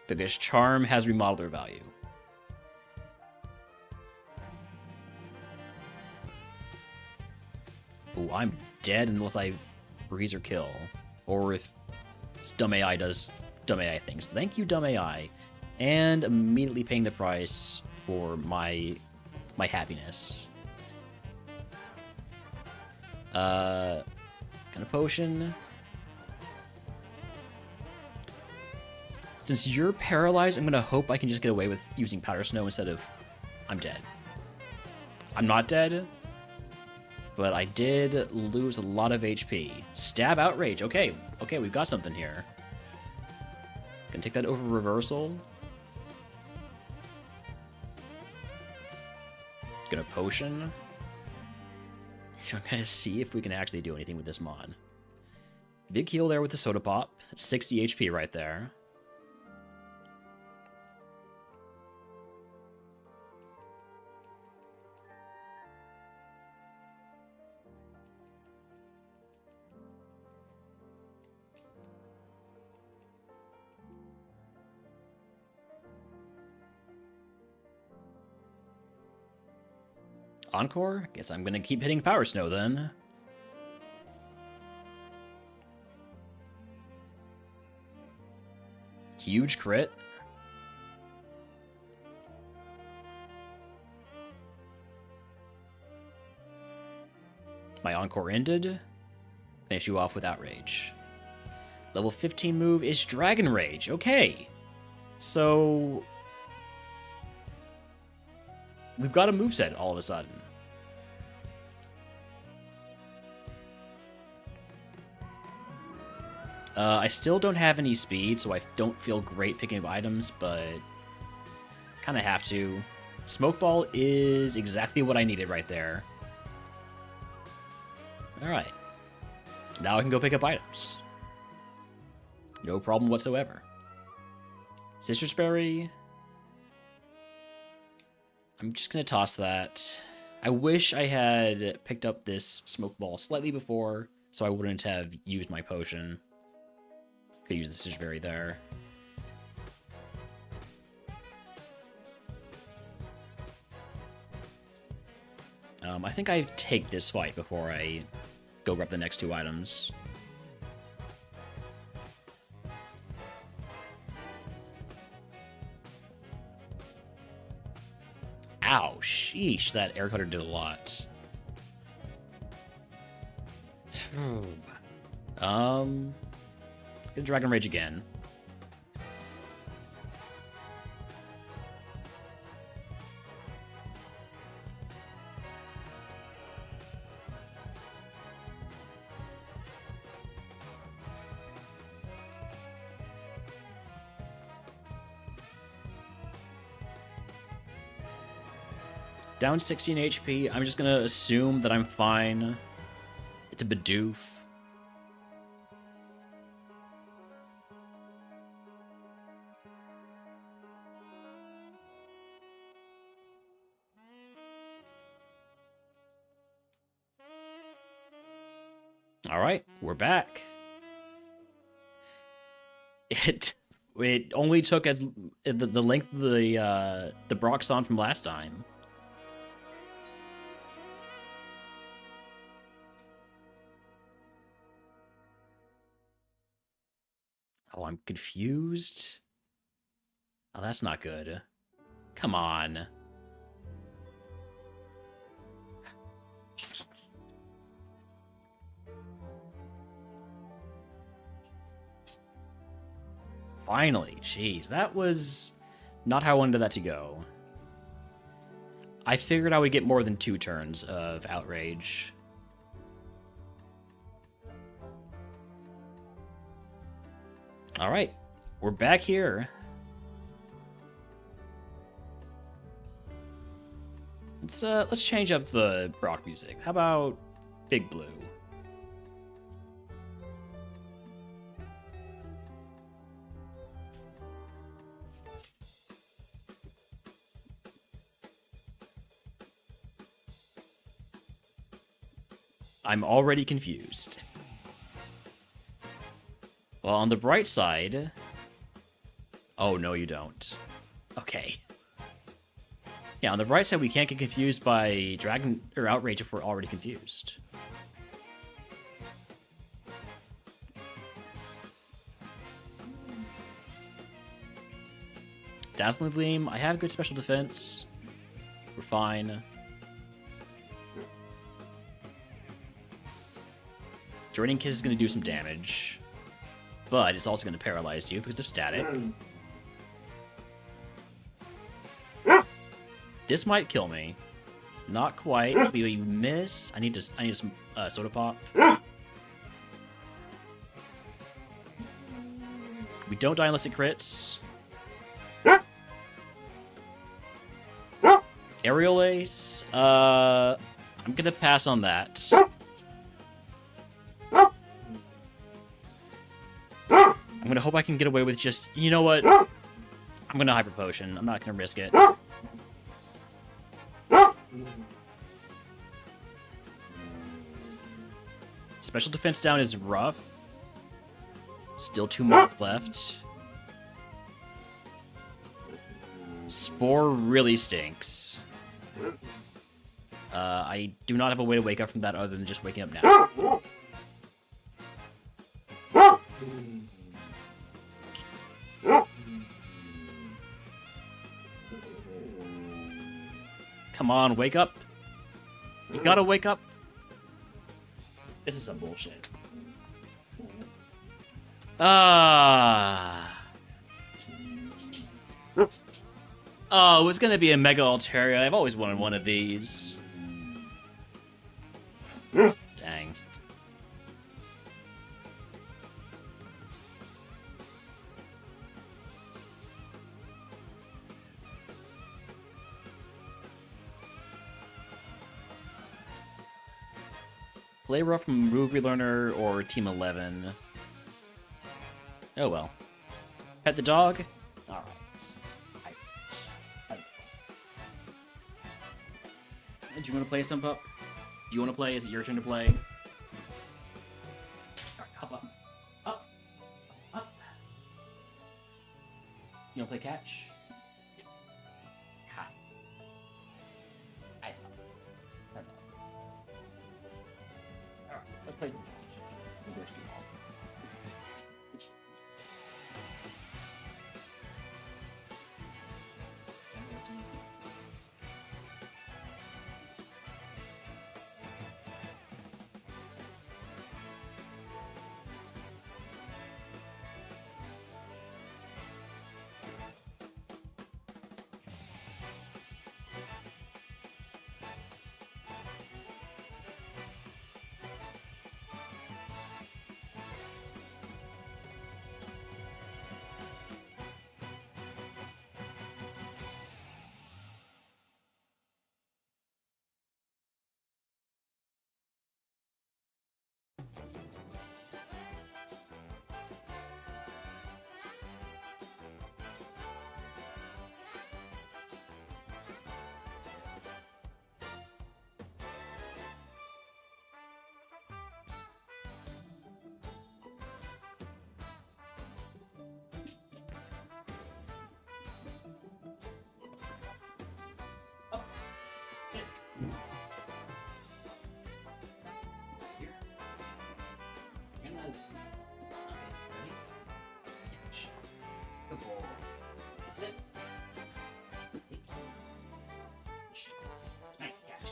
because Charm has Remodeler value. Ooh, I'm dead unless I freeze or kill. Or if dumb AI does dumb AI things. Thank you, dumb AI. And immediately paying the price for my happiness. Kind of potion. Since you're paralyzed, I'm gonna hope I can just get away with using Powder Snow instead of I'm dead. I'm not dead, but I did lose a lot of HP. Stab Outrage. Okay, we've got something here. Gonna take that over Reversal. Gonna Potion. I'm gonna see if we can actually do anything with this mod. Big heal there with the Soda Pop. That's 60 HP right there. Encore? Guess I'm gonna keep hitting Power Snow then. Huge crit. My Encore ended. Finish you off with Outrage. Level 15 move is Dragon Rage. Okay. So we've got a moveset all of a sudden. I still don't have any speed, so I don't feel great picking up items, but kind of have to. Smoke Ball is exactly what I needed right there. Alright. Now I can go pick up items. No problem whatsoever. Citrus Berry. I'm just going to toss that. I wish I had picked up this Smoke Ball slightly before, so I wouldn't have used my potion. Could use the Citrus Berry there. I think I take this fight before I go grab the next 2 items. Ow, sheesh, that air cutter did a lot. Get Dragon Rage again. Down 16 HP. I'm just gonna assume that I'm fine. It's a Bidoof. All right, we're back. It only took as the length of the Brock song from last time. Oh, I'm confused. Oh, that's not good. Come on. Finally, jeez, that was not how I wanted that to go. I figured I would get more than 2 turns of outrage. All right, we're back here. Let's change up the Brock music. How about Big Blue? I'm already confused. Well, on the bright side... Oh, no, you don't. Okay. Yeah, on the bright side, we can't get confused by Dragon or Outrage if we're already confused. Dazzling Gleam, I have good special defense. We're fine. Draining Kiss is going to do some damage. But it's also going to paralyze you because of static. This might kill me. Not quite. We miss. I need some soda pop. We don't die unless it crits. Aerial Ace. I'm gonna pass on that. I'm gonna hope I can get away with just. You know what? I'm gonna Hyper Potion. I'm not gonna risk it. Special defense down is rough. Still 2 months left. Spore really stinks. I do not have a way to wake up from that other than just waking up now. Come on, wake up. You gotta wake up. This is some bullshit. Oh, it was gonna be a Mega Altaria. I've always wanted one of these. Dang. Play rough from Ruby Learner or Team 11. Oh well. Pet the dog? Alright. Do you want to play some pup? Do you want to play? Is it your turn to play? Alright, hop up. Up. Up. You want to play catch? Ha. I know. Alright, let's play some catch. Maybe I should do all.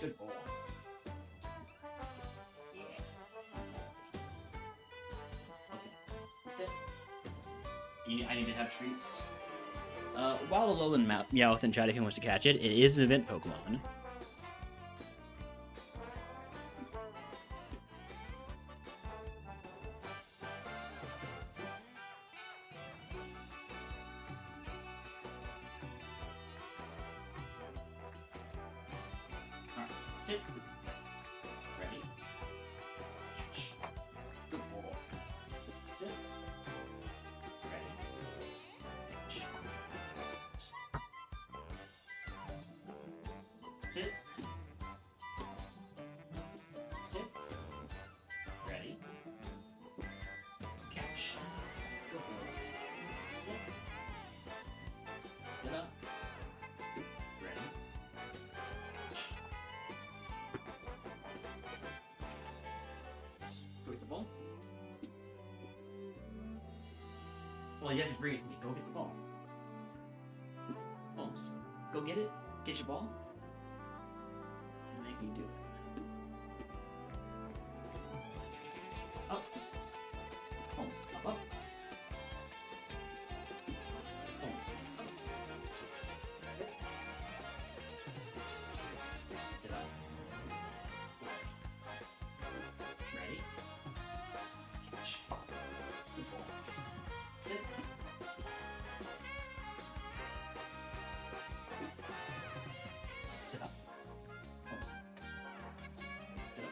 Good boy. Yeah. Okay. Sit. I need to have treats. While Alolan Meowth in chat if he wants to catch it, it is an event Pokemon. Alright, sit. Ready? Good boy. Sit. Ready? Sit. Sit. Ready. Catch. Good boy. Sit. Sit up. Ready. Go get the ball. Well, you have to bring it to me. Go get the ball. Holmes, go get it. Get your ball. Make me do it. Up. Holmes, up, up. Holmes, up. Sit. Sit up. Ready? Catch. Good ball. Sit. Sit up. Holmes. Sit up.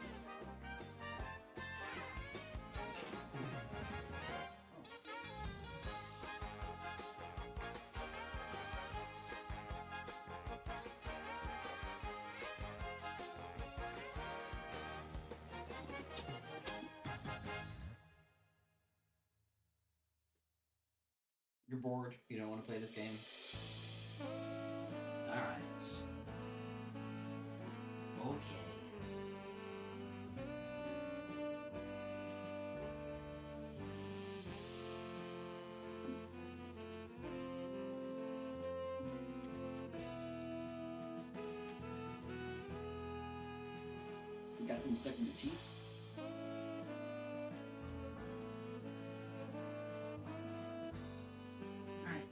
You're bored. You don't want to play this game. Alright. Okay. You got them stuck in your teeth? Alright.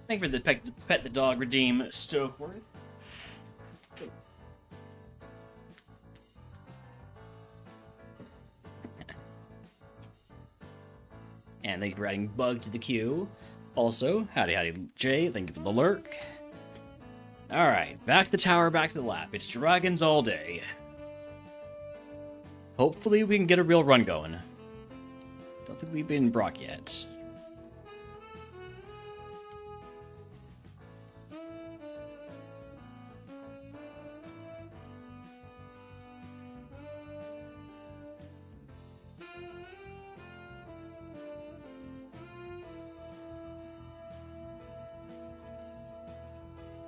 Thank you for the pet the dog redeem, Stokeworth. And thank you for adding Bug to the queue. Also, howdy Jay, thank you for the lurk. Alright, back to the tower, back to the lab. It's dragons all day. Hopefully we can get a real run going. Don't think we've been Brock yet.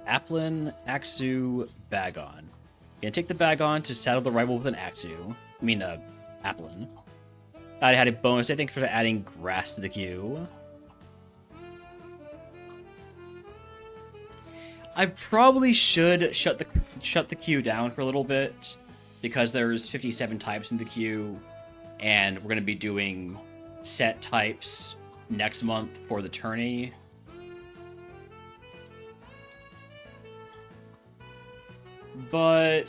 Applin, Axu, Bagon. Gonna take the Bagon to saddle the rival with an Axu. I mean, Applin. I had a bonus, I think, for adding grass to the queue. I probably should shut the queue down for a little bit, because there's 57 types in the queue, And we're going to be doing set types next month for the tourney. But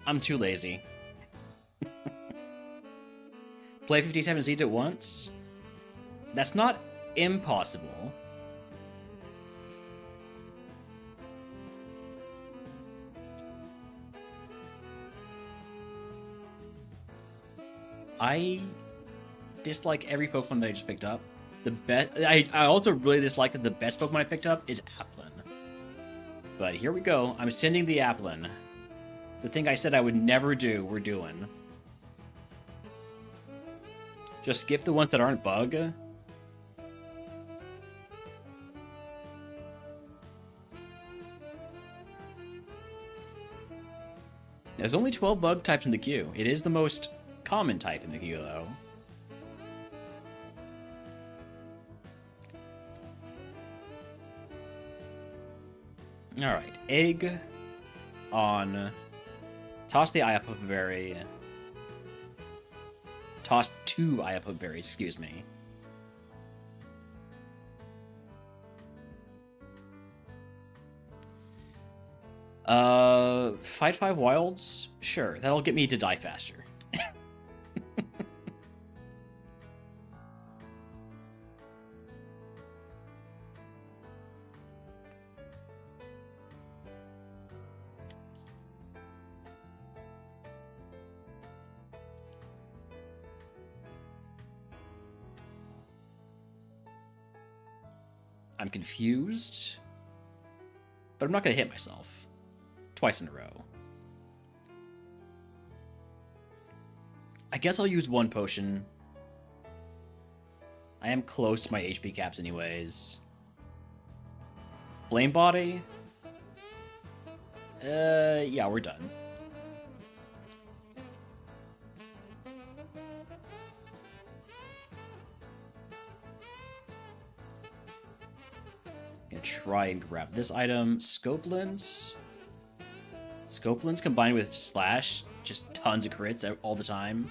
I'm too lazy. Play 57 seeds at once? That's not impossible. I dislike every Pokemon that I just picked up. I also really dislike that the best Pokemon I picked up is Applin. But here we go. I'm sending the Applin. The thing I said I would never do, we're doing. Just skip the ones that aren't bug. There's only 12 bug types in the queue. It is the most common type in the queue, though. Alright, egg on... Toss the Iapopa Berry. Toss 2 Iapopa Berries, excuse me. Fight 5 wilds? Sure, that'll get me to die faster. I'm confused, but I'm not going to hit myself twice in a row. I guess I'll use one potion. I am close to my HP caps anyways. Flame Body? Yeah, we're done. Gonna try and grab this item. Scope Lens. Scope Lens combined with Slash, just tons of crits all the time.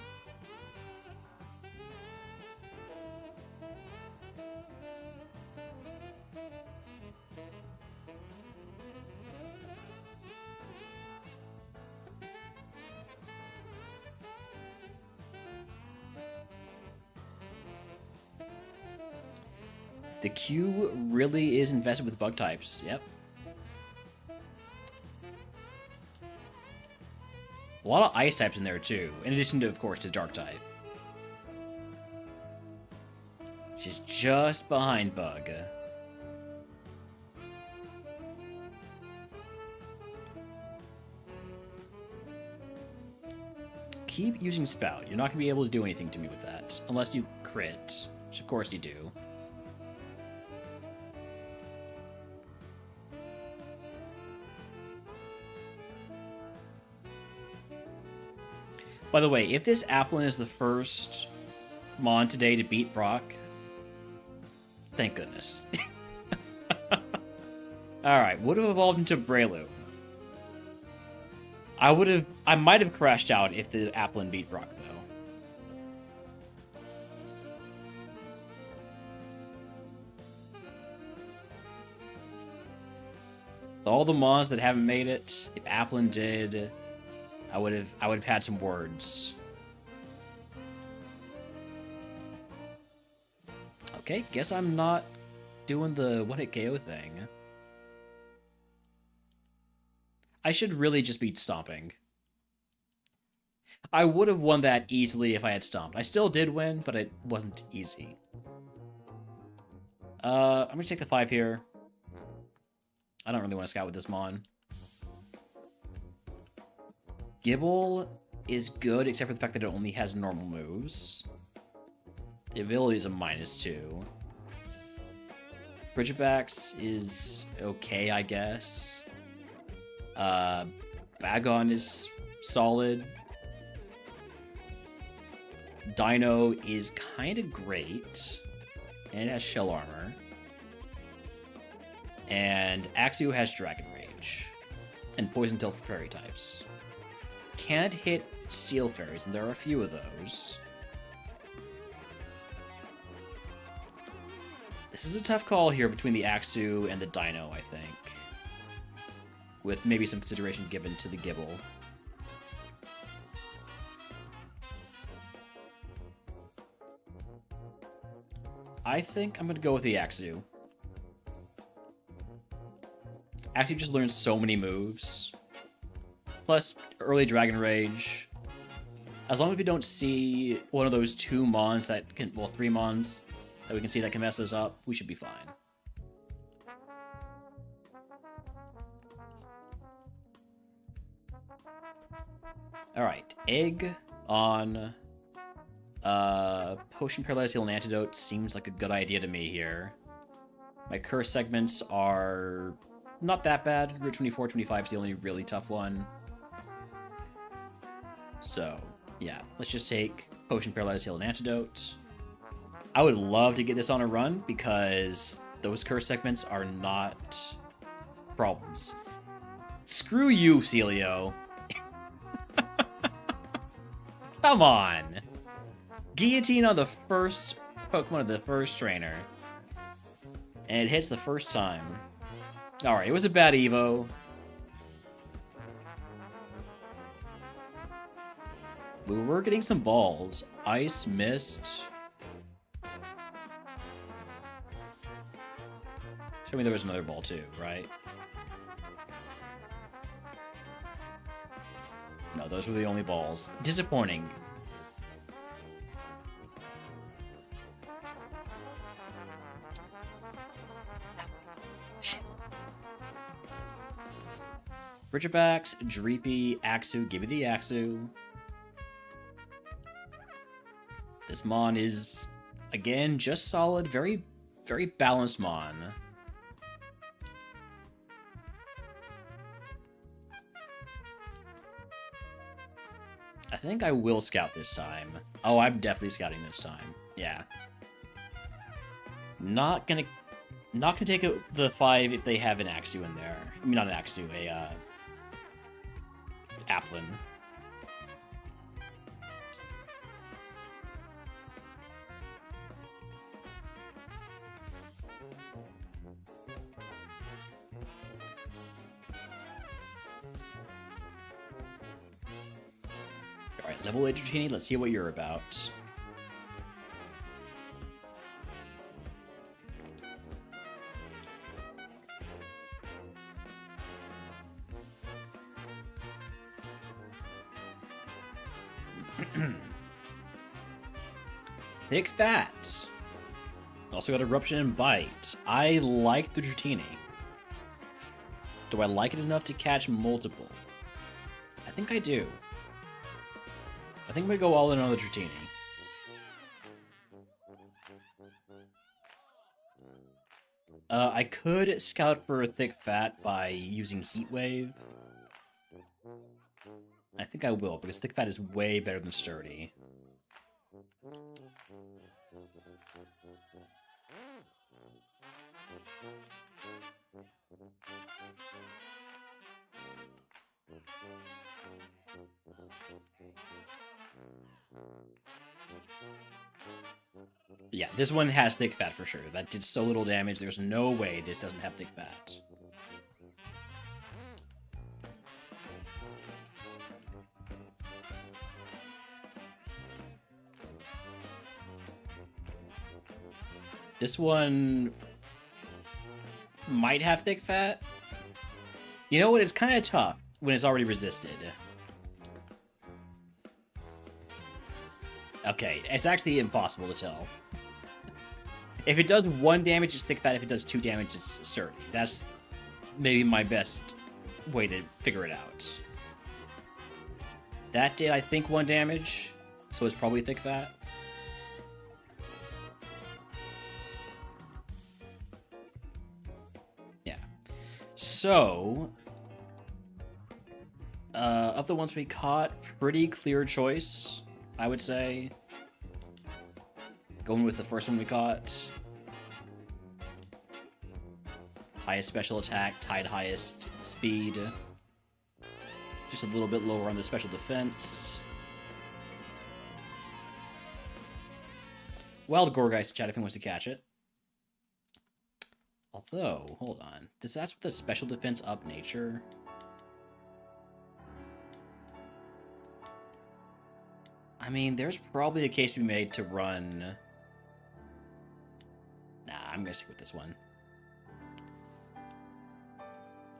The queue really is invested with bug types. Yep. A lot of ice types in there too, in addition to, of course, the dark type. She's just behind bug. Keep using Spout. You're not going to be able to do anything to me with that, unless you crit, which of course you do. By the way, if this Applin is the first Mon today to beat Brock, thank goodness. Alright, would have evolved into Breloom. I might have crashed out if the Applin beat Brock, though. All the Mons that haven't made it, if Applin did, I would have had some words. Okay, guess I'm not doing the one-hit KO thing. I should really just be stomping. I would have won that easily if I had stomped. I still did win, but it wasn't easy. I'm gonna take the 5 here. I don't really want to scout with this Mon. Gibble is good, except for the fact that it only has normal moves. The ability is a -2. Frigibax is okay, I guess. Bagon is solid. Dino is kind of great. And it has shell armor. And Axio has Dragon Rage. And Poison Tail for fairy types. Can't hit Steel Fairies, and there are a few of those. This is a tough call here between the Axu and the Dino, I think. With maybe some consideration given to the Gibble. I think I'm going to go with the Axu. Axu just learns so many moves. Plus, early Dragon Rage. As long as we don't see one of those 2 Mons that can... Well, 3 Mons that we can see that can mess us up, we should be fine. Alright, Egg on... Potion, Paralyzed Heal, and Antidote seems like a good idea to me here. My curse segments are not that bad. Route 24, 25 is the only really tough one. So, yeah, let's just take Potion, Paralyzed Heal, and Antidote. I would love to get this on a run because those curse segments are not problems. Screw you, Celio. Come on. Guillotine on the first Pokemon of the first trainer. And it hits the first time. Alright, it was a bad Evo. We were getting some balls. Ice, Mist. Show me there was another ball too, right? No, those were the only balls. Disappointing. Ridgebacks, Dreepy, Axu, give me the Axu. This Mon is, again, just solid, very, very balanced Mon. I think I will scout this time. Oh, I'm definitely scouting this time. Yeah. Not gonna take the 5 if they have an Axu in there. I mean, not an Axu, a Applin. Alright, level 8 Dratini, let's see what you're about. Thick Fat. Also got Eruption and Bite. I like the Dratini. Do I like it enough to catch multiple? I think I do. I think I'm gonna go all in on the Dratini. I could scout for a Thick Fat by using Heat Wave. I think I will, because Thick Fat is way better than Sturdy. Yeah, this one has Thick Fat for sure. That did so little damage, there's no way this doesn't have Thick Fat. This one might have Thick Fat. You know what? It's kind of tough when it's already resisted. Okay, it's actually impossible to tell. If it does 1 damage, it's Thick Fat. If it does 2 damage, it's Sturdy. That's maybe my best way to figure it out. That did, I think, 1 damage, so it's probably Thick Fat. Yeah. So, of the ones we caught, pretty clear choice, I would say. Going with the first one we caught. Highest special attack, tied highest speed. Just a little bit lower on the special defense. Wild Gorgeist chat if he wants to catch it. Although, hold on. That's with the special defense up nature. I mean, there's probably a case to be made to run... Nah, I'm gonna stick with this one.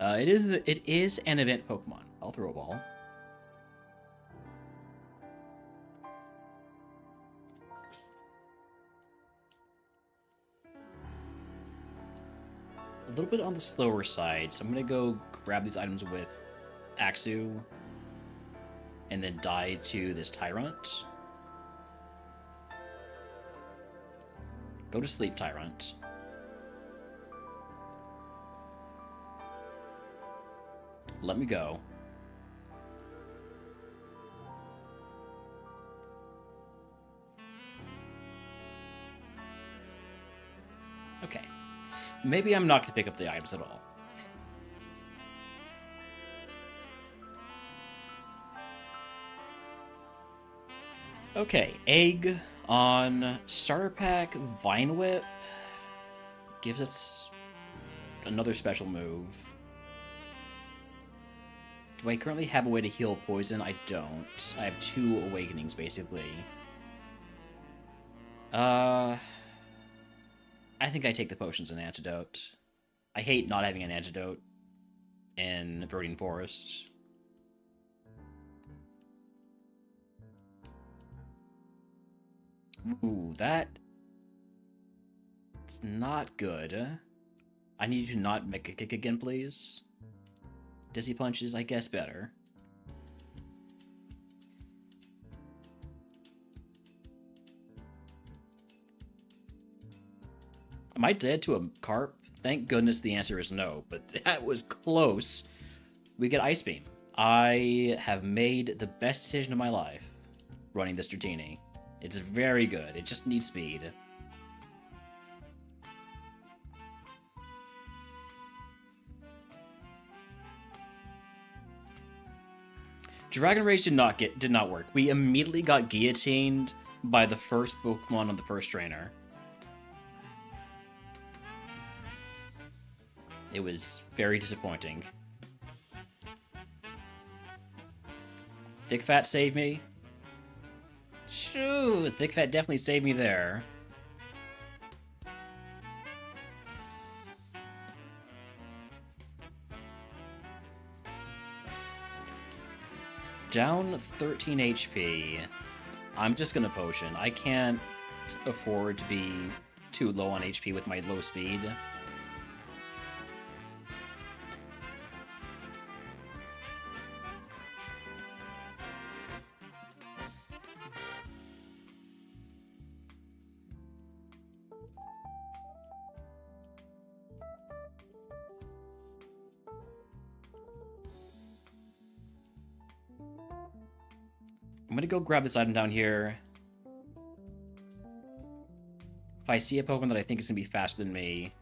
It is an event Pokemon. I'll throw a ball. A little bit on the slower side, so I'm gonna go grab these items with Axu, and then die to this Tyrant. Go to sleep, Tyrant. Let me go. Okay. Maybe I'm not going to pick up the items at all. Okay, egg on starter pack. Vine Whip gives us another special move. Do I currently have a way to heal poison? I don't. I have 2 awakenings, basically. I think I take the potions and antidote. I hate not having an antidote in Verdant Forest. Ooh, that's not good. I need you to not make a kick again, please. Dizzy Punches, I guess, better. Am I dead to a carp? Thank goodness the answer is no, but that was close. We get Ice Beam. I have made the best decision of my life running this Dratini. It's very good. It just needs speed. Dragon Rage did not work. We immediately got guillotined by the first Pokemon on the first trainer. It was very disappointing. Thick Fat saved me. Shoo, Thick Fat definitely saved me there. Down 13 HP. I'm just gonna potion. I can't afford to be too low on HP with my low speed. I'm gonna go grab this item down here. If I see a Pokemon that I think is gonna be faster than me,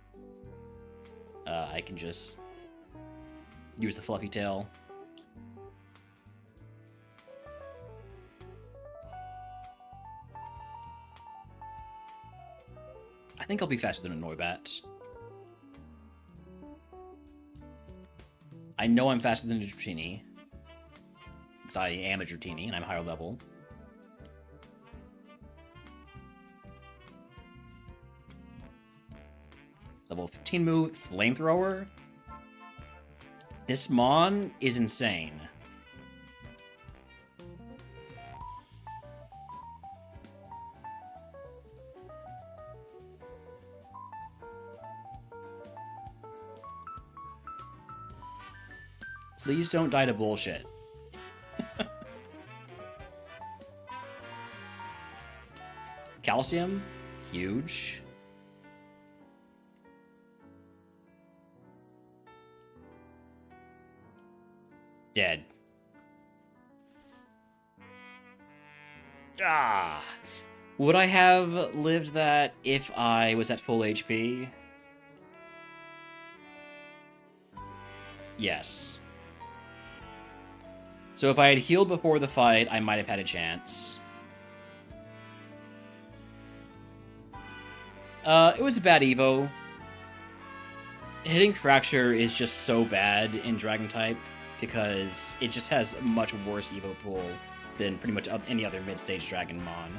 I can just use the Fluffy Tail. I think I'll be faster than a Noibat. I know I'm faster than a Dratini, because I am a Dratini and I'm higher level. Level 15 move, Flamethrower. This Mon is insane. Please don't die to bullshit. Calcium, huge. Dead. Ah. Would I have lived that if I was at full HP? Yes. So if I had healed before the fight, I might have had a chance. It was a bad Evo. Hitting Fracture is just so bad in Dragon type because it just has a much worse Evo pool than pretty much any other mid-stage Dragon Mon.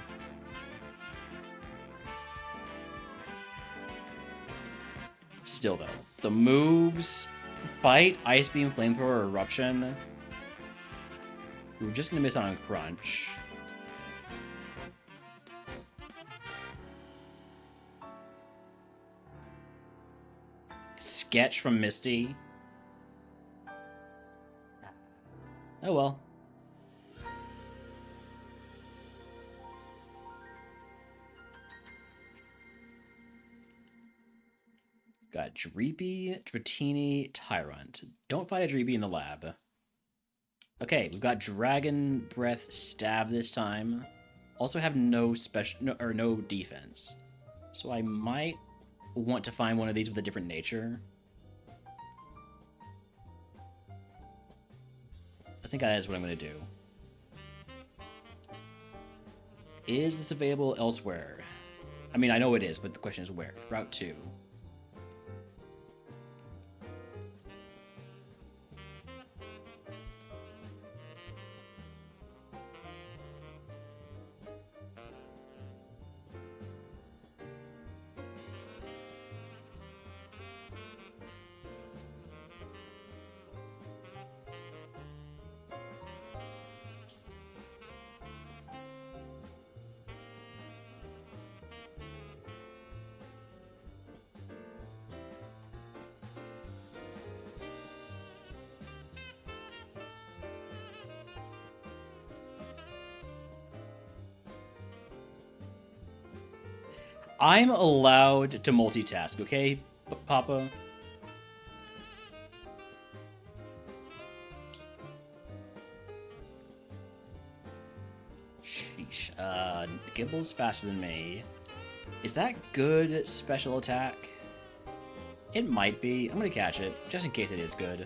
Still though, the moves, Bite, Ice Beam, Flamethrower, Eruption. We're just gonna miss out on Crunch. Sketch from Misty. Oh well. Got Dreepy, Dratini, Tyrant. Don't fight a Dreepy in the lab. Okay, we've got Dragon Breath Stab this time. Also have no defense. So I might want to find one of these with a different nature. I think that is what I'm going to do. Is this available elsewhere? I mean, I know it is, but the question is where? Route 2. I'm allowed to multitask, okay, Papa? Sheesh. Gimble's faster than me. Is that good special attack? It might be. I'm gonna catch it, just in case it is good.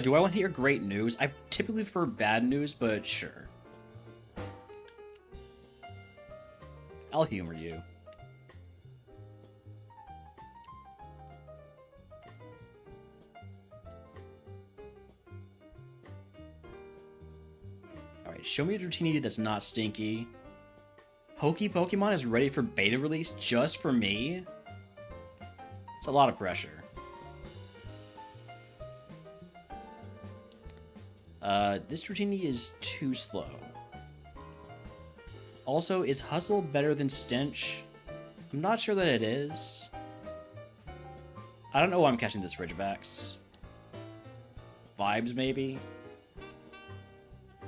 Do I want to hear great news? I typically prefer bad news, but sure. I'll humor you. Alright, show me a Dratini that's not stinky. Hokey Pokemon is ready for beta release just for me? It's a lot of pressure. This Dratini is too slow. Also, is Hustle better than Stench? I'm not sure that it is. I don't know why I'm catching this Ridgebacks. Vibes, maybe?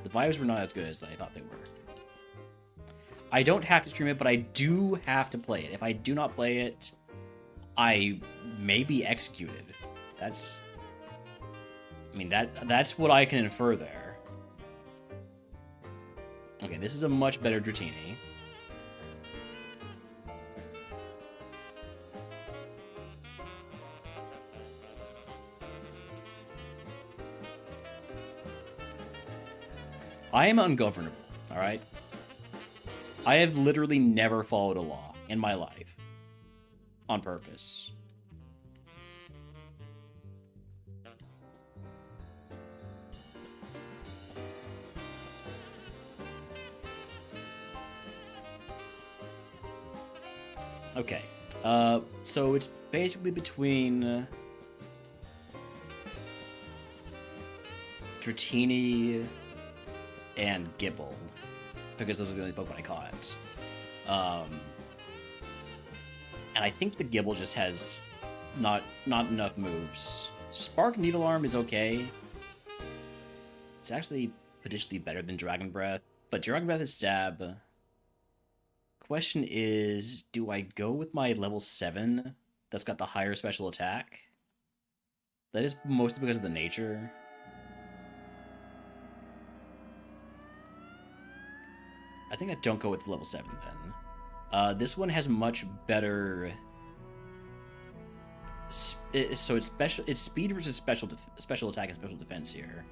The vibes were not as good as I thought they were. I don't have to stream it, but I do have to play it. If I do not play it, I may be executed. That's... I mean, that's what I can infer there. Okay, this is a much better Dratini. I am ungovernable, alright? I have literally never followed a law in my life. On purpose. Okay, so it's basically between Dratini and Gibble, because those are the only Pokemon I caught. And I think the Gibble just has not enough moves. Spark Needle Arm is okay. It's actually potentially better than Dragon Breath, but Dragon Breath is Stab. Question is, do I go with my level 7 that's got the higher special attack? That is mostly because of the nature. I think I don't go with level 7 then. This one has much better... so it's special. It's speed versus special attack and special defense here.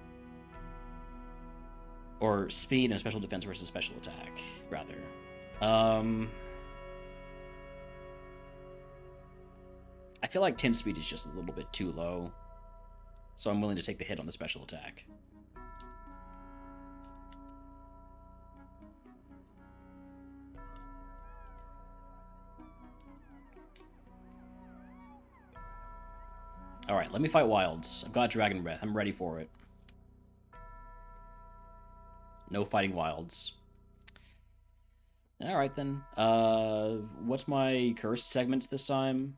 Or speed and special defense versus special attack, rather. I feel like 10 speed is just a little bit too low, so I'm willing to take the hit on the special attack. Alright, let me fight wilds. I've got Dragon Breath. I'm ready for it. No fighting wilds. Alright then. What's my cursed segments this time?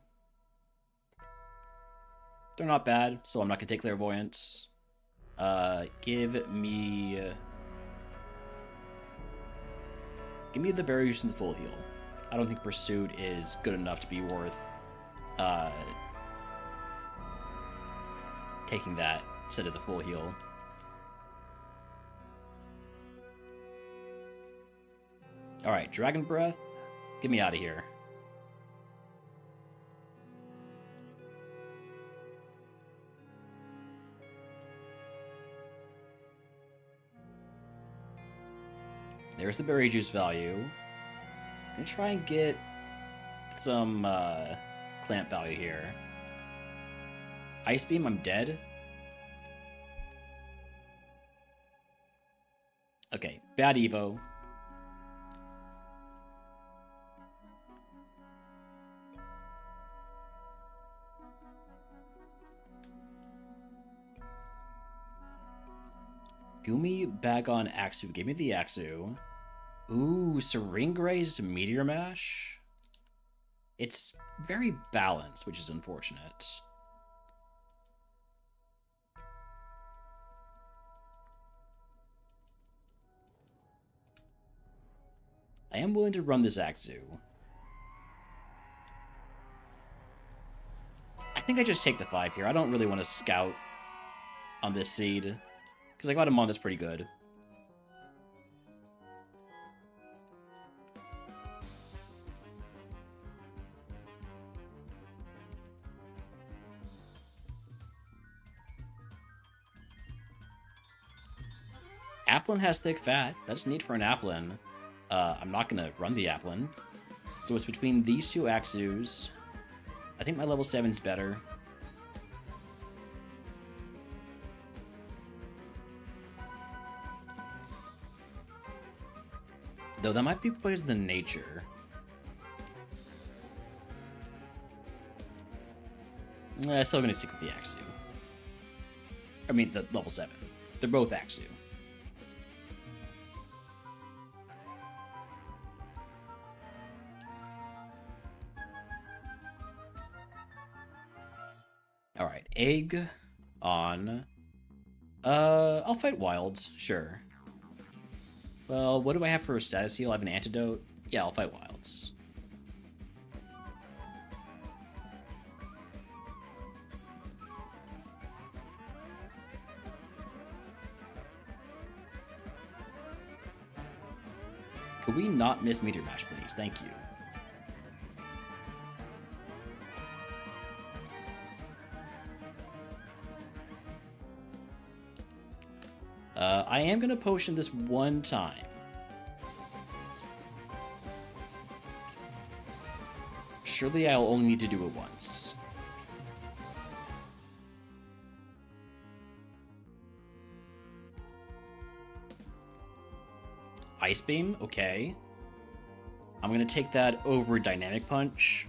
They're not bad, so I'm not going to take Clairvoyance. Give me the Berry Juice and the Full Heal. I don't think Pursuit is good enough to be worth taking that instead of the Full Heal. Alright, Dragon Breath. Get me out of here. There's the Berry Juice value. I'm gonna try and get some Clamp value here. Ice Beam, I'm dead. Okay, bad Evo. Gumi, Bagon, Axu. Give me the Axu. Ooh, Seringray's Meteor Mash. It's very balanced, which is unfortunate. I am willing to run this Axu. I think I just take the 5 here. I don't really want to scout on this seed, because I got him on that's pretty good. Applin has thick fat. That's neat for an Applin. I'm not going to run the Applin. So it's between these two Axus. I think my level 7's better. Though that might be because of the nature. Still going to stick with the Axu. I mean, the level 7. They're both Axu. Alright, egg on... I'll fight wilds, sure. Well, what do I have for a status heal? I have an antidote? Yeah, I'll fight wilds. Could we not miss Meteor Mash, please? Thank you. I am going to potion this one time. Surely I'll only need to do it once. Ice Beam? Okay. I'm going to take that over Dynamic Punch.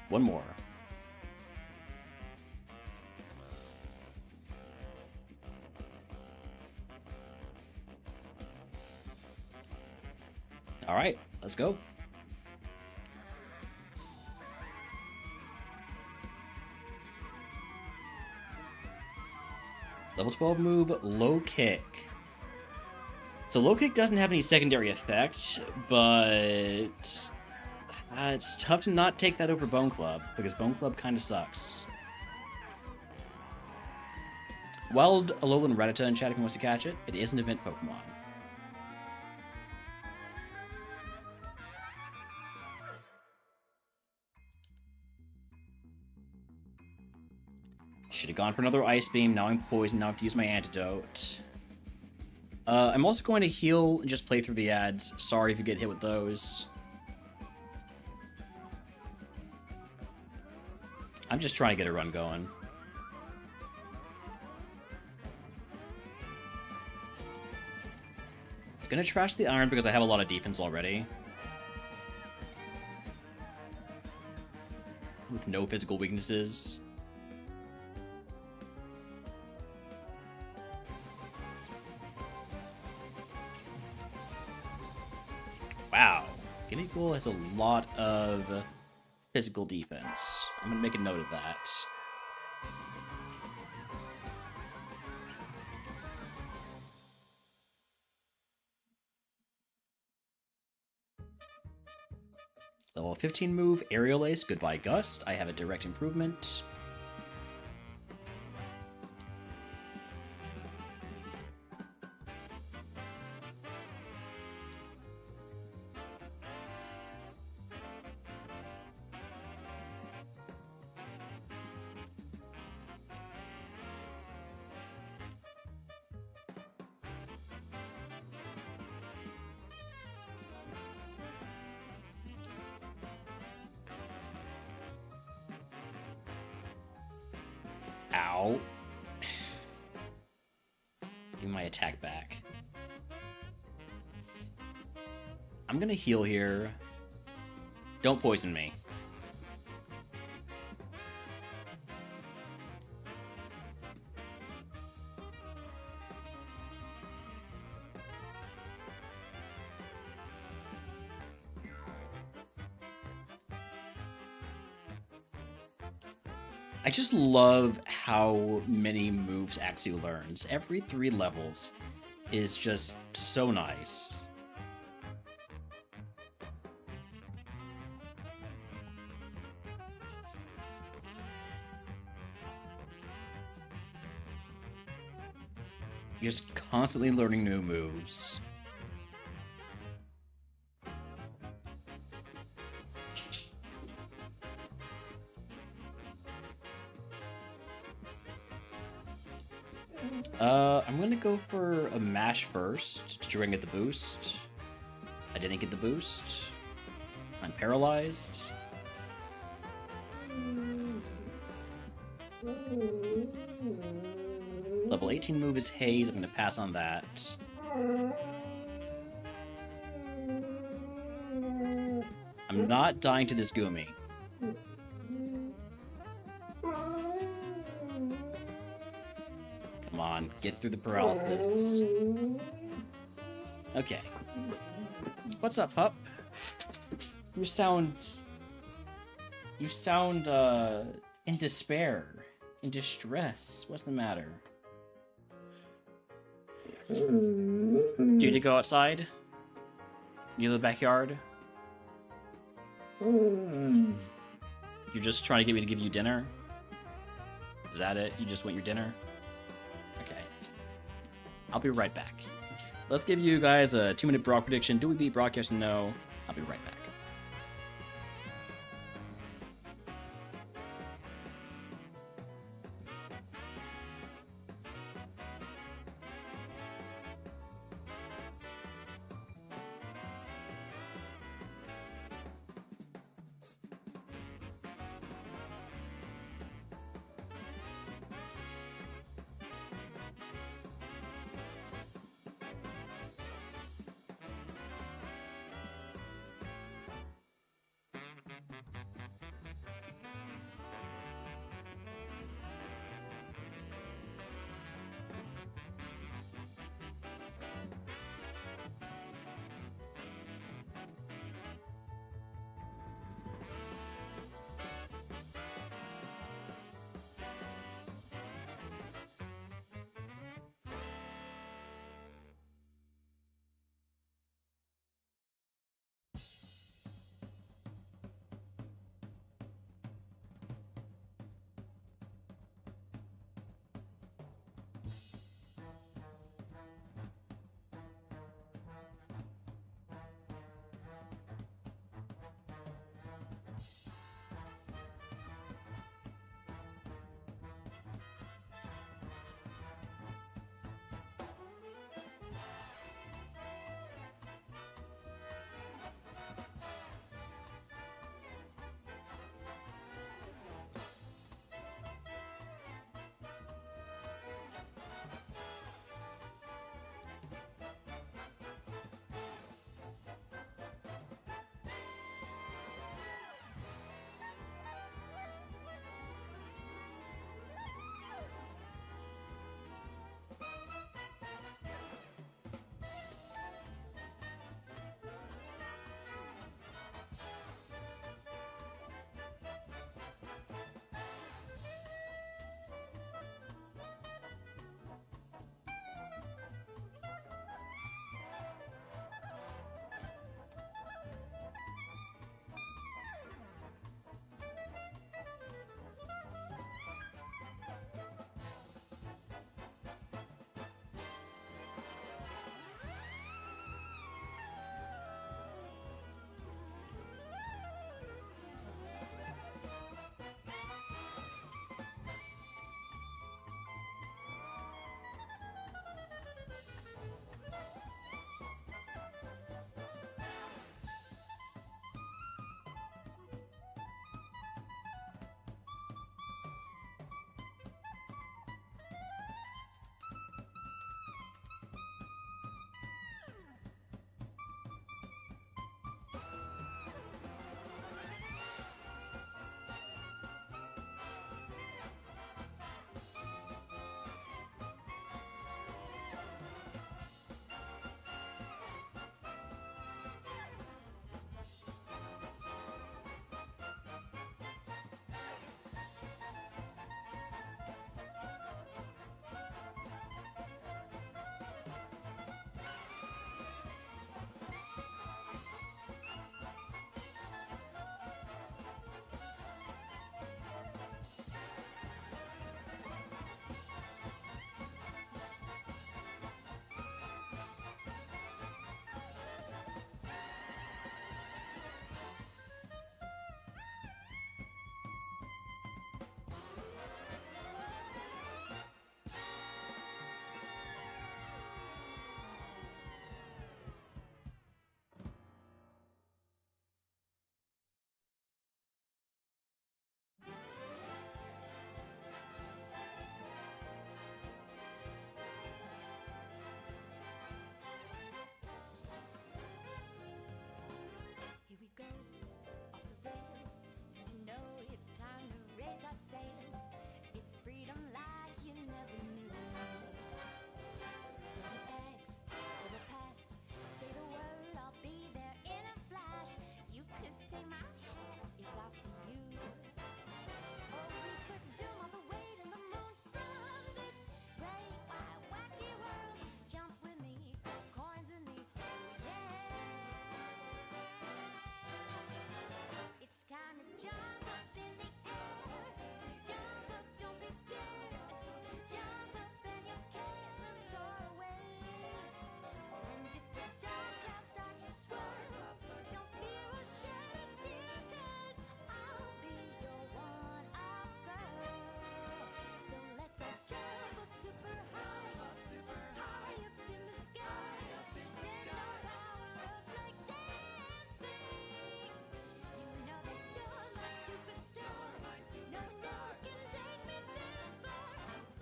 One more. All right, let's go. Level 12 move, Low Kick. So Low Kick doesn't have any secondary effect, but it's tough to not take that over Bone Club, because Bone Club kind of sucks. Wild Alolan Rattata in chat if he wants to catch it. It is an event Pokemon. should have gone for another Ice Beam. Now I'm poisoned. Now I have to use my antidote. I'm also going to heal and just play through the ads. Sorry if you get hit with those. I'm just trying to get a run going. I'm gonna trash the iron because I have a lot of defense already. With no physical weaknesses. Wow. Gimmighoul has a lot of physical defense. I'm gonna make a note of that. Level 15 move, Aerial Ace, goodbye Gust. I have a direct improvement. Ow. Give my attack back. I'm gonna heal here. Don't poison me. I just love how many moves Axio learns. Every 3 levels is just so nice. You're just constantly learning new moves. I'm gonna go for a mash first to try and get the boost. I didn't get the boost. I'm paralyzed. Level 18 move is Haze. I'm gonna pass on that. I'm not dying to this Gumi. Come on, get through the paralysis. Okay. What's up, pup? You sound in despair, in distress. What's the matter? Do you need to go outside? You in the backyard? You're just trying to get me to give you dinner? Is that it? You just want your dinner? Okay. I'll be right back. Let's give you guys a 2-minute Brock prediction. Do we beat Brock, yes or no? I'll be right back.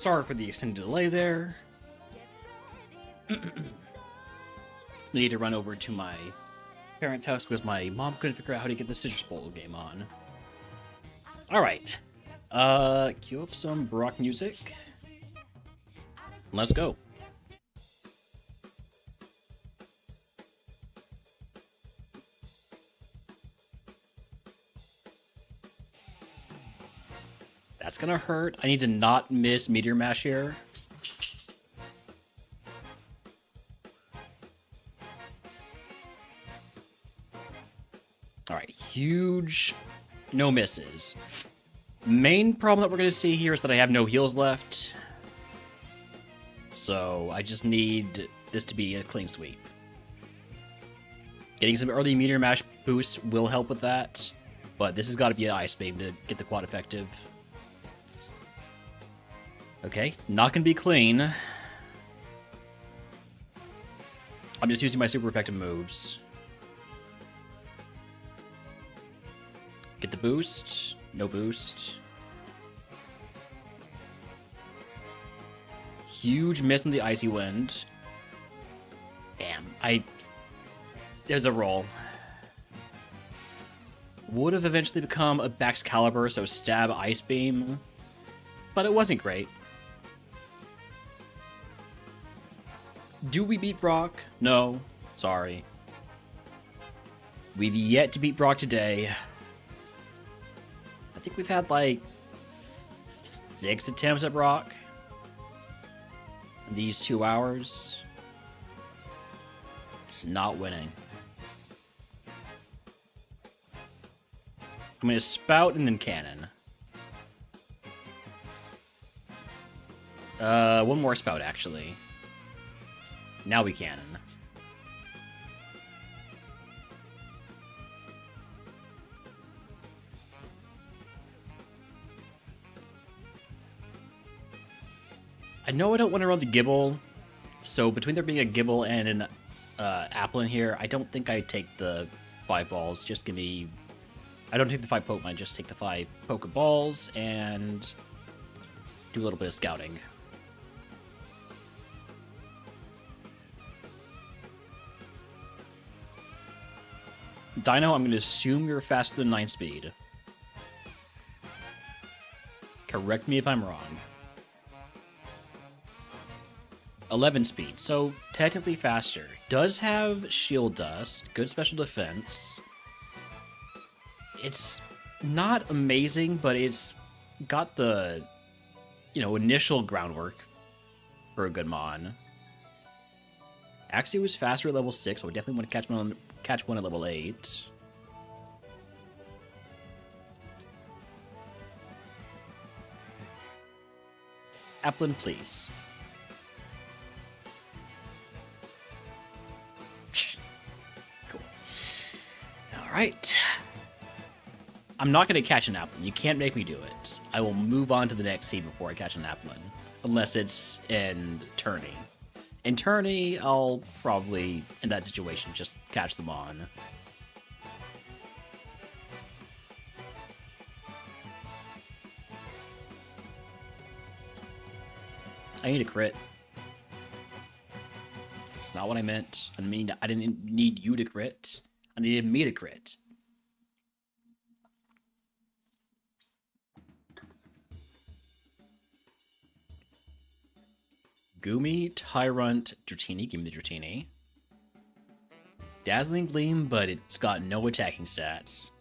Sorry for the extended delay there. Need to run over to my parents' house because my mom couldn't figure out how to get the Citrus Bowl game on. Alright. Cue up some rock music. Let's go. That's gonna hurt. I need to not miss Meteor Mash here. Alright, huge no misses. Main problem that we're gonna see here is that I have no heals left. So I just need this to be a clean sweep. Getting some early Meteor Mash boost will help with that, but this has got to be an Ice Beam to get the quad effective. Okay, not gonna be clean. I'm just using my super effective moves. Get the boost. No boost. Huge miss on the Icy Wind. Damn, there's a roll. Would have eventually become a Baxcalibur, so stab Ice Beam, but it wasn't great. Do we beat Brock? No. Sorry. We've yet to beat Brock today. I think we've had like 6 attempts at Brock in these 2 hours. Just not winning. I'm gonna spout and then cannon. One more spout actually. Now we cannon. I know I don't want to run the Gibble, so between there being a Gibble and an Applin here, I don't think I'd take the 5 balls. Just give me... I don't take the 5 Pokemon, just take the 5 Pokeballs and do a little bit of scouting. Dino, I'm going to assume you're faster than 9 speed. Correct me if I'm wrong. 11 speed, so technically faster. Does have Shield Dust, good special defense. It's not amazing, but it's got the, initial groundwork for a good Mon. Axie was faster at level 6, so I definitely want to catch one at level 8. Applin, please. Cool. Alright. I'm not going to catch an Applin. You can't make me do it. I will move on to the next team before I catch an Applin. Unless it's in Tourney. In Tourney, I'll probably, in that situation, just catch them on. I need a crit. That's not what I meant. I mean, I didn't need you to crit. I needed me to crit. Gumi, Tyrant, Dratini. Give me the Dratini. Dazzling Gleam, but it's got no attacking stats.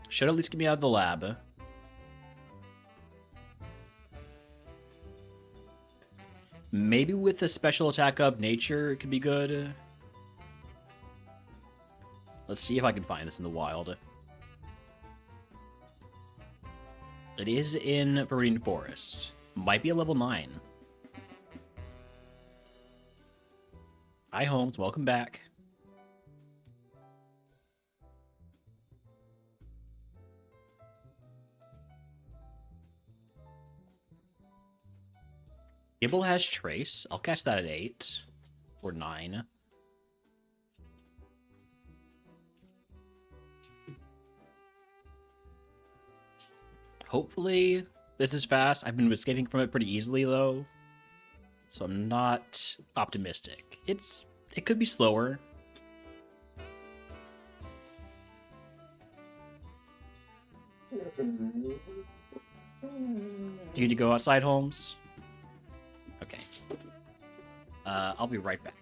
Should at least get me out of the lab. Maybe with a special attack up nature, it could be good. Let's see if I can find this in the wild. It is in Viridian Forest. Might be a level 9. Hi, Holmes. Welcome back. Gibble has Trace. I'll catch that at 8 or 9. Hopefully this is fast. I've been escaping from it pretty easily though, so I'm not optimistic. It could be slower. Do you need to go outside, Holmes? Okay. I'll be right back.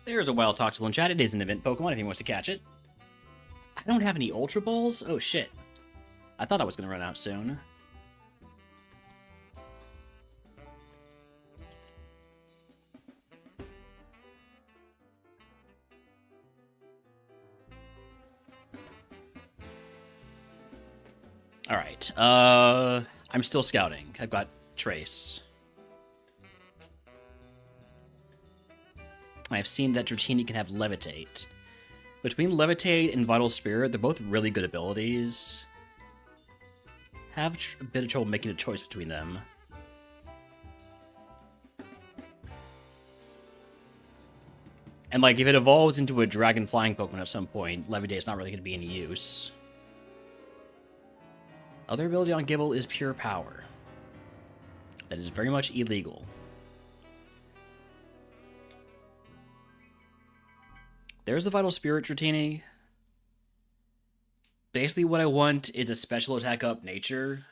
There's a wild Toxel in chat. It is an event Pokemon if he wants to catch it. I don't have any Ultra Balls? Oh shit. I thought I was going to run out soon. Alright, I'm still scouting. I've got Trace. I've seen that Dratini can have Levitate. Between Levitate and Vital Spirit, they're both really good abilities. Have a bit of trouble making a choice between them. And like, if it evolves into a Dragon Flying Pokemon at some point, Levitate's not really going to be any use. Other ability on Gible is Pure Power. That is very much illegal. There's the Vital Spirit Dratini. Basically what I want is a special attack up nature.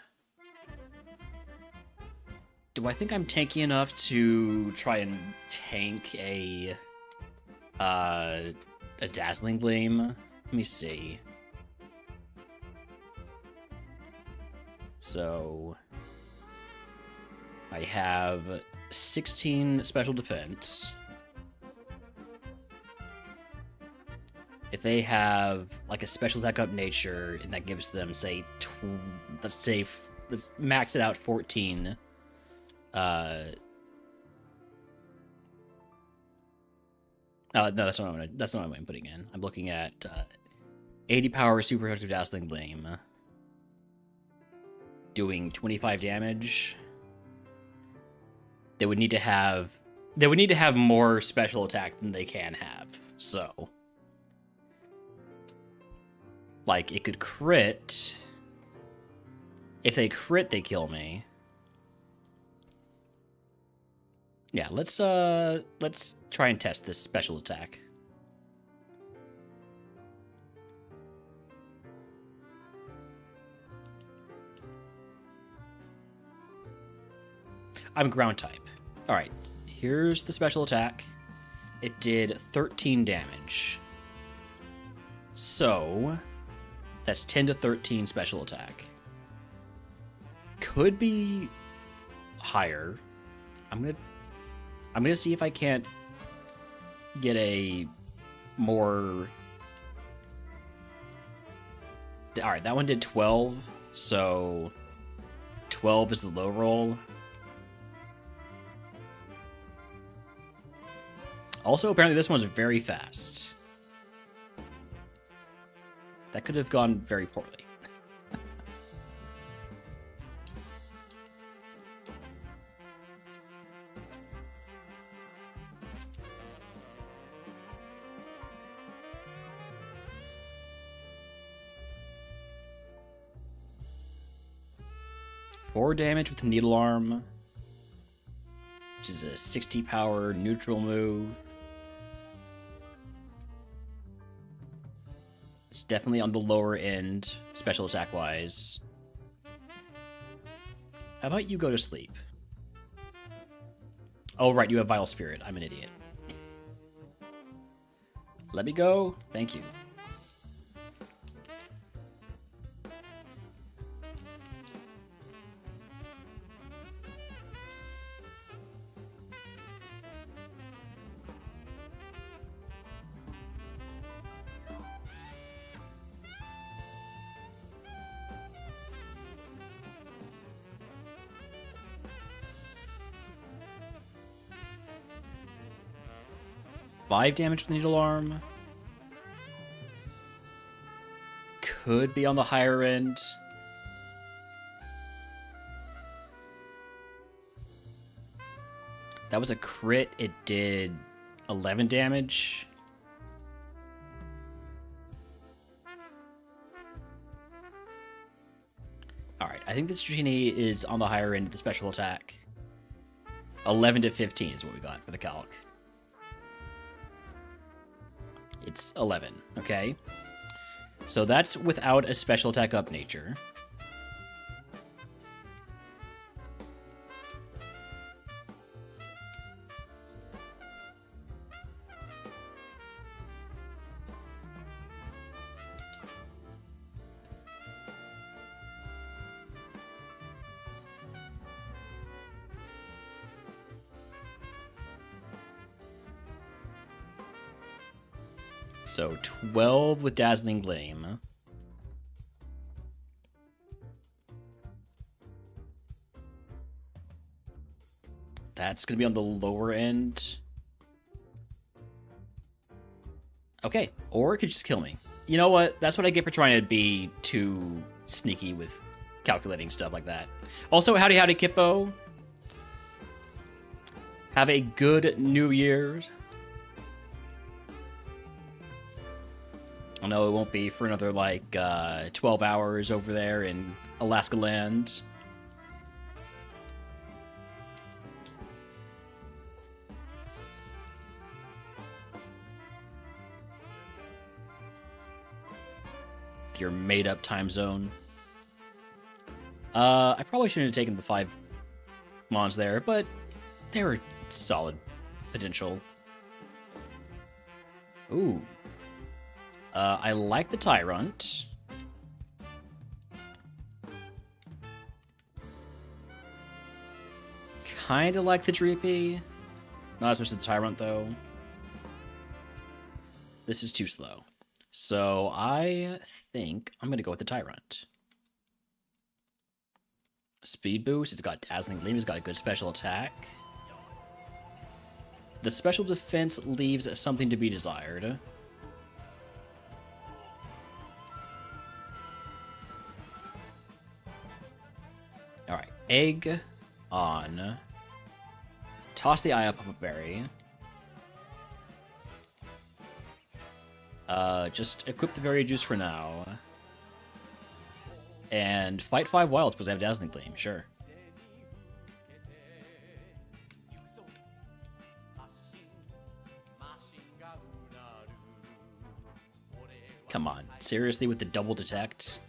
Do I think I'm tanky enough to try and tank a Dazzling Gleam? Let me see. So I have 16 special defense. If they have like a special attack up nature, and that gives them, say, let's max it out 14. No, that's not what I'm putting in. I'm looking at 80 power super effective Dazzling Gleam, doing 25 damage. They would need to have more special attack than they can have. So, like, it could crit. If they crit, they kill me. Yeah, let's try and test this special attack. I'm ground type. Alright, here's the special attack. It did 13 damage. So, that's 10 to 13 special attack. Could be higher. I'm gonna see if I can't get a more... Alright, that one did 12, so 12 is the low roll. Also, apparently this one's very fast. That could have gone very poorly. 4 damage with Needle Arm, which is a 60 power neutral move. It's definitely on the lower end, special attack wise. How about you go to sleep? Oh, right, you have Vital Spirit. I'm an idiot. Let me go. Thank you. Five damage with Needle Arm. Could be on the higher end. That was a crit. It did 11 damage. Alright, I think this Genie is on the higher end of the special attack. 11 to 15 is what we got for the calc. It's 11, okay? So that's without a special attack up nature. So 12 with Dazzling Gleam. That's going to be on the lower end. Okay, or it could just kill me. You know what? That's what I get for trying to be too sneaky with calculating stuff like that. Also, howdy howdy Kippo. Have a good New Year's. I know it won't be for another, like, 12 hours over there in Alaska land. Your made-up time zone. I probably shouldn't have taken the 5 mons there, but they were solid potential. Ooh. I like the Tyrant. Kinda like the Dreepy. Not as much as the Tyrant, though. This is too slow. So I think I'm gonna go with the Tyrant. Speed boost, it's got Dazzling Gleam, it's got a good special attack. The special defense leaves something to be desired. Alright, egg on. Toss the eye up a berry. Just equip the berry juice for now. And fight 5 wilds because I have Dazzling Gleam, sure. Come on, seriously with the double detect?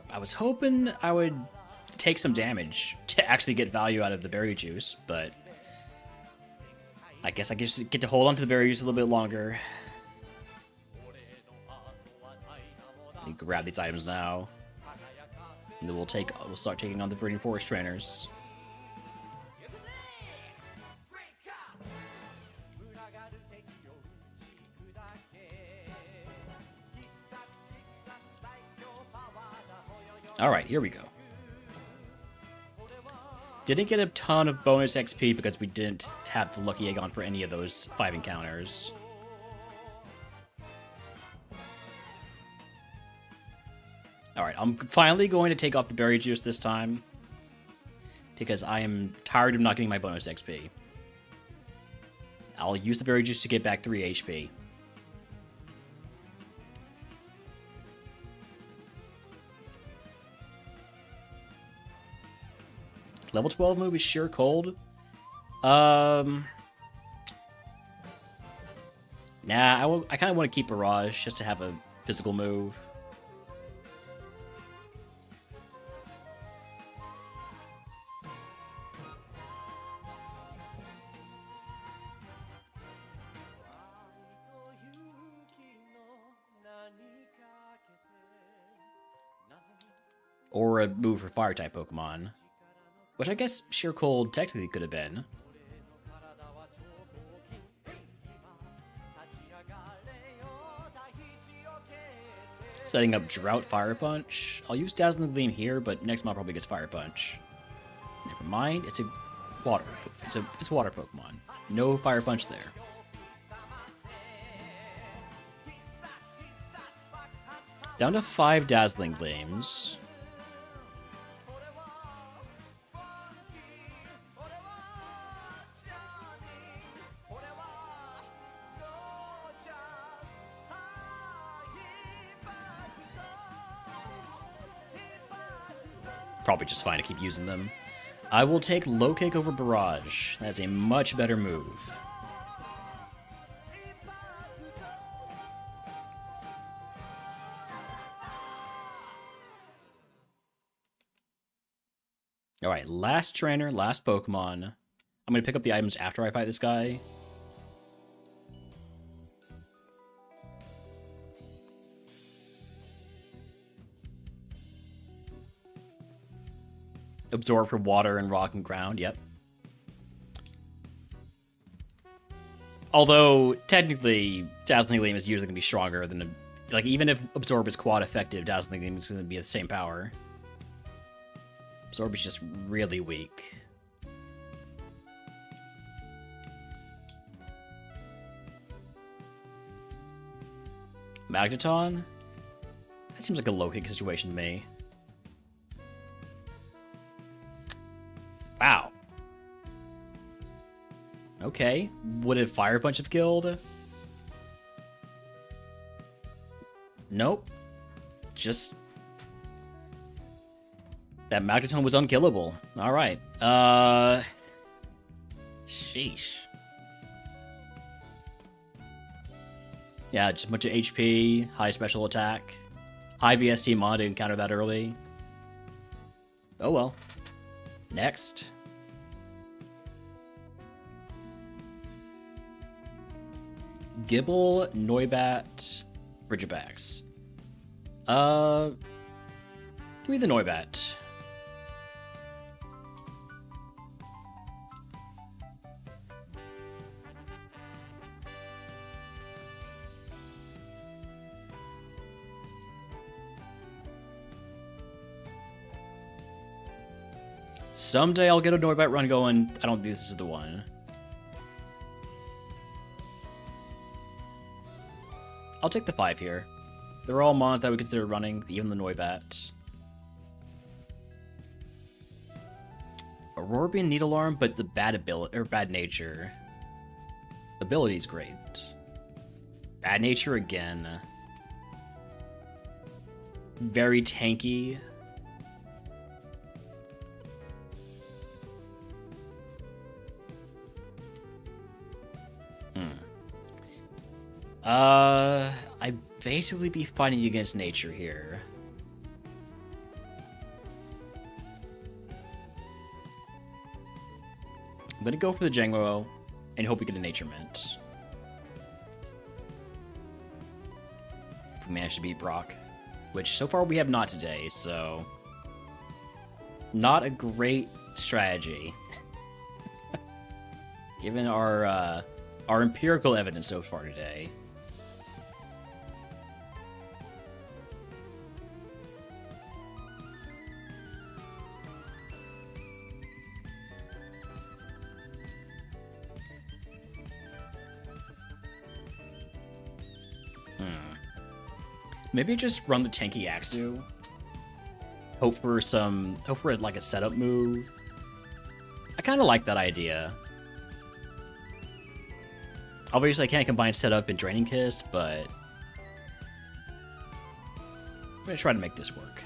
I was hoping I would take some damage to actually get value out of the berry juice, but I guess I just get to hold on to the berry juice a little bit longer. Let me grab these items now, and then we'll start taking on the Verdant Forest trainers. All right, here we go. Didn't get a ton of bonus XP because we didn't have the lucky egg on for any of those 5 encounters. Alright, I'm finally going to take off the berry juice this time, because I am tired of not getting my bonus XP. I'll use the berry juice to get back 3 HP. Level 12 move is sure cold. Nah, I kind of want to keep Barrage just to have a physical move. Or a move for Fire-type Pokemon. Which I guess Sheer Cold technically could have been. Setting up Drought Fire Punch. I'll use Dazzling Gleam here, but next mod probably gets Fire Punch. Never mind, it's a water. It's a water Pokemon. No Fire Punch there. Down to 5 Dazzling Gleams. Probably just fine to keep using them. I will take Low Kick over Barrage. That's a much better move. Alright, last trainer, last Pokemon. I'm going to pick up the items after I fight this guy. Absorb for water and rock and ground, yep. Although, technically, Dazzling Gleam is usually going to be stronger than... Like, even if Absorb is quad effective, Dazzling Gleam is going to be the same power. Absorb is just really weak. Magneton? That seems like a low-kick situation to me. Wow. Okay. Would a Fire Punch have killed? Nope. Just... That Magneton was unkillable. Alright. Sheesh. Yeah, just a bunch of HP, high special attack, high BST mod to encounter that early. Oh well. Next. Gibble, Noibat, Bridgebax. Give me the Noibat. Someday I'll get a Noibat run going. I don't think this is the one. I'll take the 5 here. They're all mons that we consider running, even the Noibat. Aurorbian Needlearm, but the bad ability or bad nature. Ability's great. Bad nature again. Very tanky. I'd basically be fighting against nature here. I'm gonna go for the Jangmo and hope we get a Nature Mint. If we manage to beat Brock, which so far we have not today, so not a great strategy. Given our empirical evidence so far today. Maybe just run the tanky Axu. Hope for like a setup move. I kind of like that idea. Obviously, I can't combine setup and Draining Kiss, but I'm gonna try to make this work.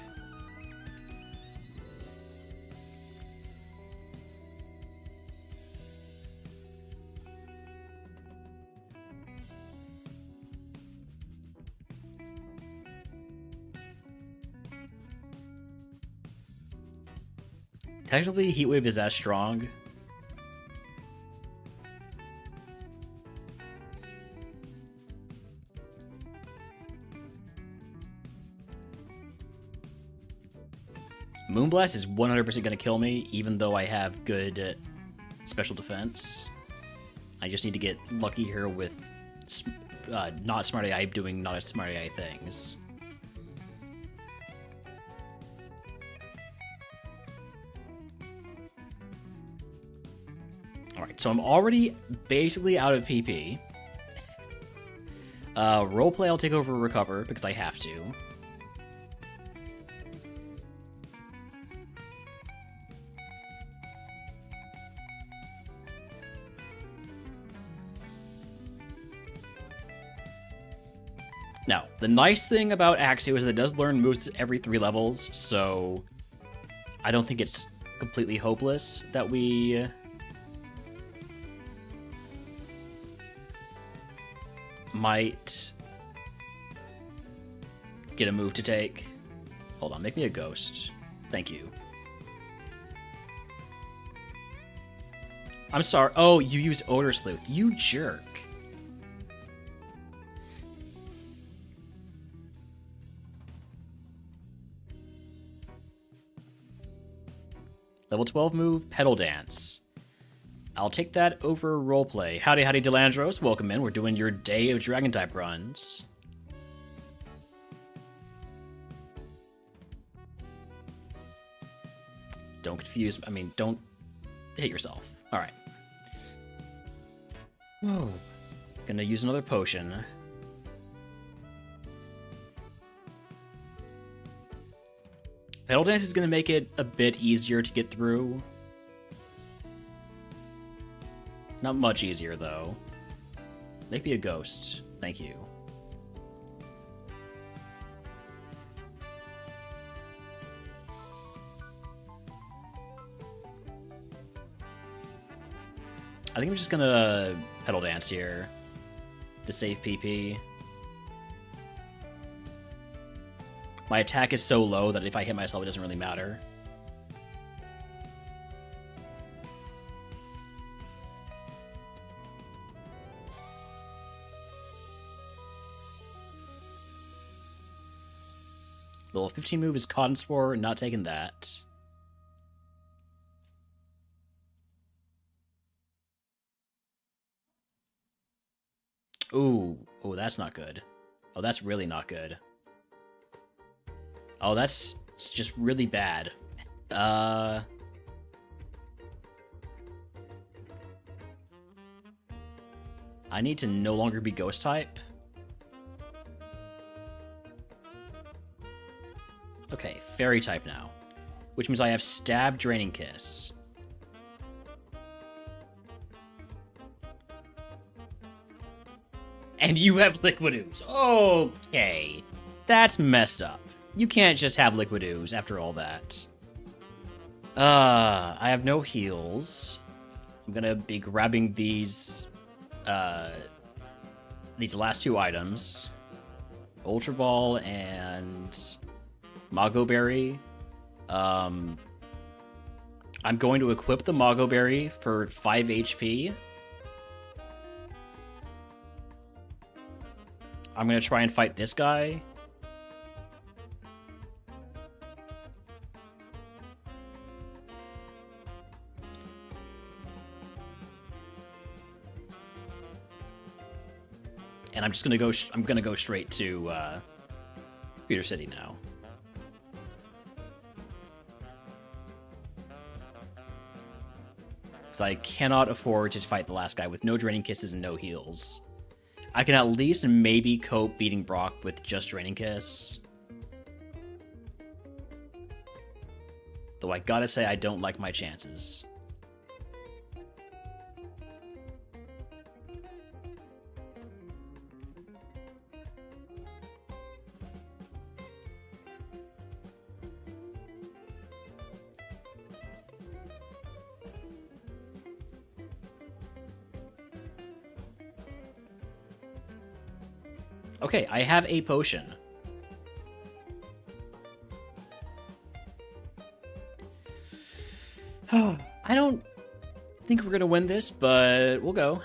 Technically, Heat Wave is as strong. Moonblast is 100% going to kill me, even though I have good special defense. I just need to get lucky here with not Smart AI doing not as Smart AI things. Alright, so I'm already basically out of PP. Roleplay, I'll take over Recover, because I have to. Now, the nice thing about Axio is that it does learn moves every 3 levels, so I don't think it's completely hopeless that we might get a move to take. Hold on, make me a ghost. Thank you. I'm sorry. Oh, you used Odor Sleuth. You jerk. Level 12 move, Pedal Dance. I'll take that over Roleplay. Howdy, howdy, Delandros. Welcome in. We're doing your day of Dragon-type runs. Don't confuse... I mean, don't hit yourself. Alright. Oh. Gonna use another potion. Pedal Dance is going to make it a bit easier to get through. Not much easier, though. Make me a ghost. Thank you. I think I'm just going to Pedal Dance here to save PP. My attack is so low that if I hit myself, it doesn't really matter. Level 15 move is Cotton's for, not taking that. Ooh, that's not good. Oh, that's really not good. Oh, that's just really bad. I need to no longer be Ghost type. Okay, Fairy type now. Which means I have Stab, Draining Kiss. And you have Liquid Ooze. Okay. That's messed up. You can't just have Liquid Ooze after all that. I have no heals. I'm gonna be grabbing these last 2 items. Ultra Ball and Mago Berry. I'm going to equip the Mago Berry for 5 HP. I'm gonna try and fight this guy. And I'm just gonna go. I'm gonna go straight to Peter City now. Because I cannot afford to fight the last guy with no Draining Kisses and no heals. I can at least maybe cope beating Brock with just Draining Kiss. Though I gotta say, I don't like my chances. Okay, I have a potion. I don't think we're gonna win this, but we'll go.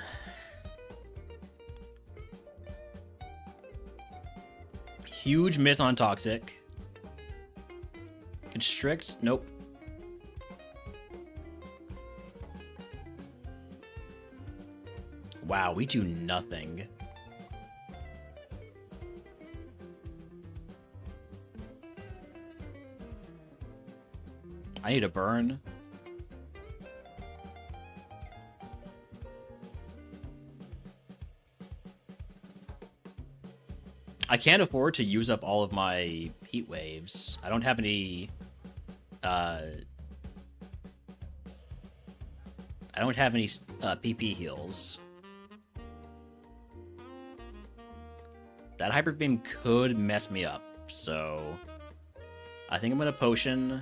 Huge miss on Toxic. Constrict? Nope. Wow, we do nothing. I need a burn. I can't afford to use up all of my heat waves. I don't have any PP heals. That Hyper Beam could mess me up, so I think I'm gonna potion.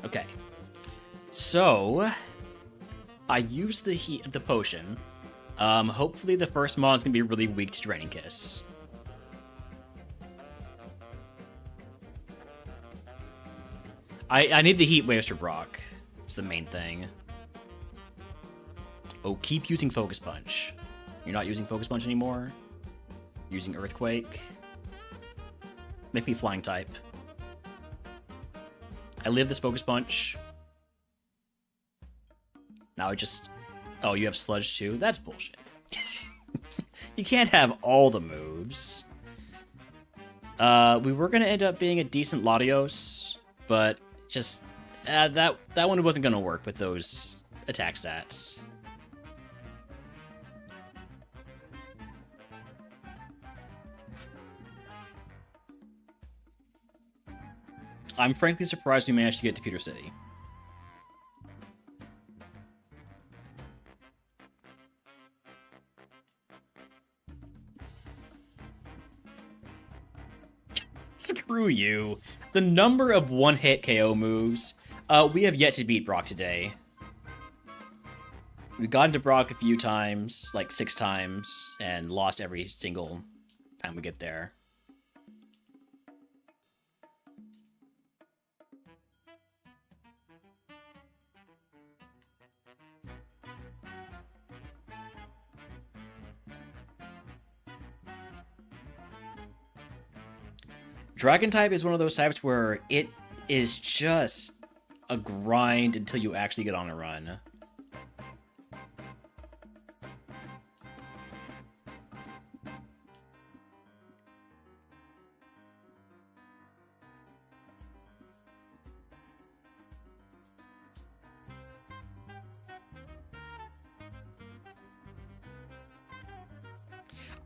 Okay, so I used the potion. Hopefully the first mon is gonna be really weak to Draining Kiss. I need the heat waves for Brock. It's the main thing. Oh, keep using Focus Punch. You're not using Focus Punch anymore. You're using Earthquake. Make me Flying type. I live this Focus Punch. Now I just... Oh, you have Sludge too? That's bullshit. You can't have all the moves. We were going to end up being a decent Latios, but just... that one wasn't going to work with those attack stats. I'm frankly surprised we managed to get to Pewter City. Screw you. The number of one-hit KO moves. We have yet to beat Brock today. We've gotten to Brock a few times, like 6 times, and lost every single time we get there. Dragon type is one of those types where it is just a grind until you actually get on a run.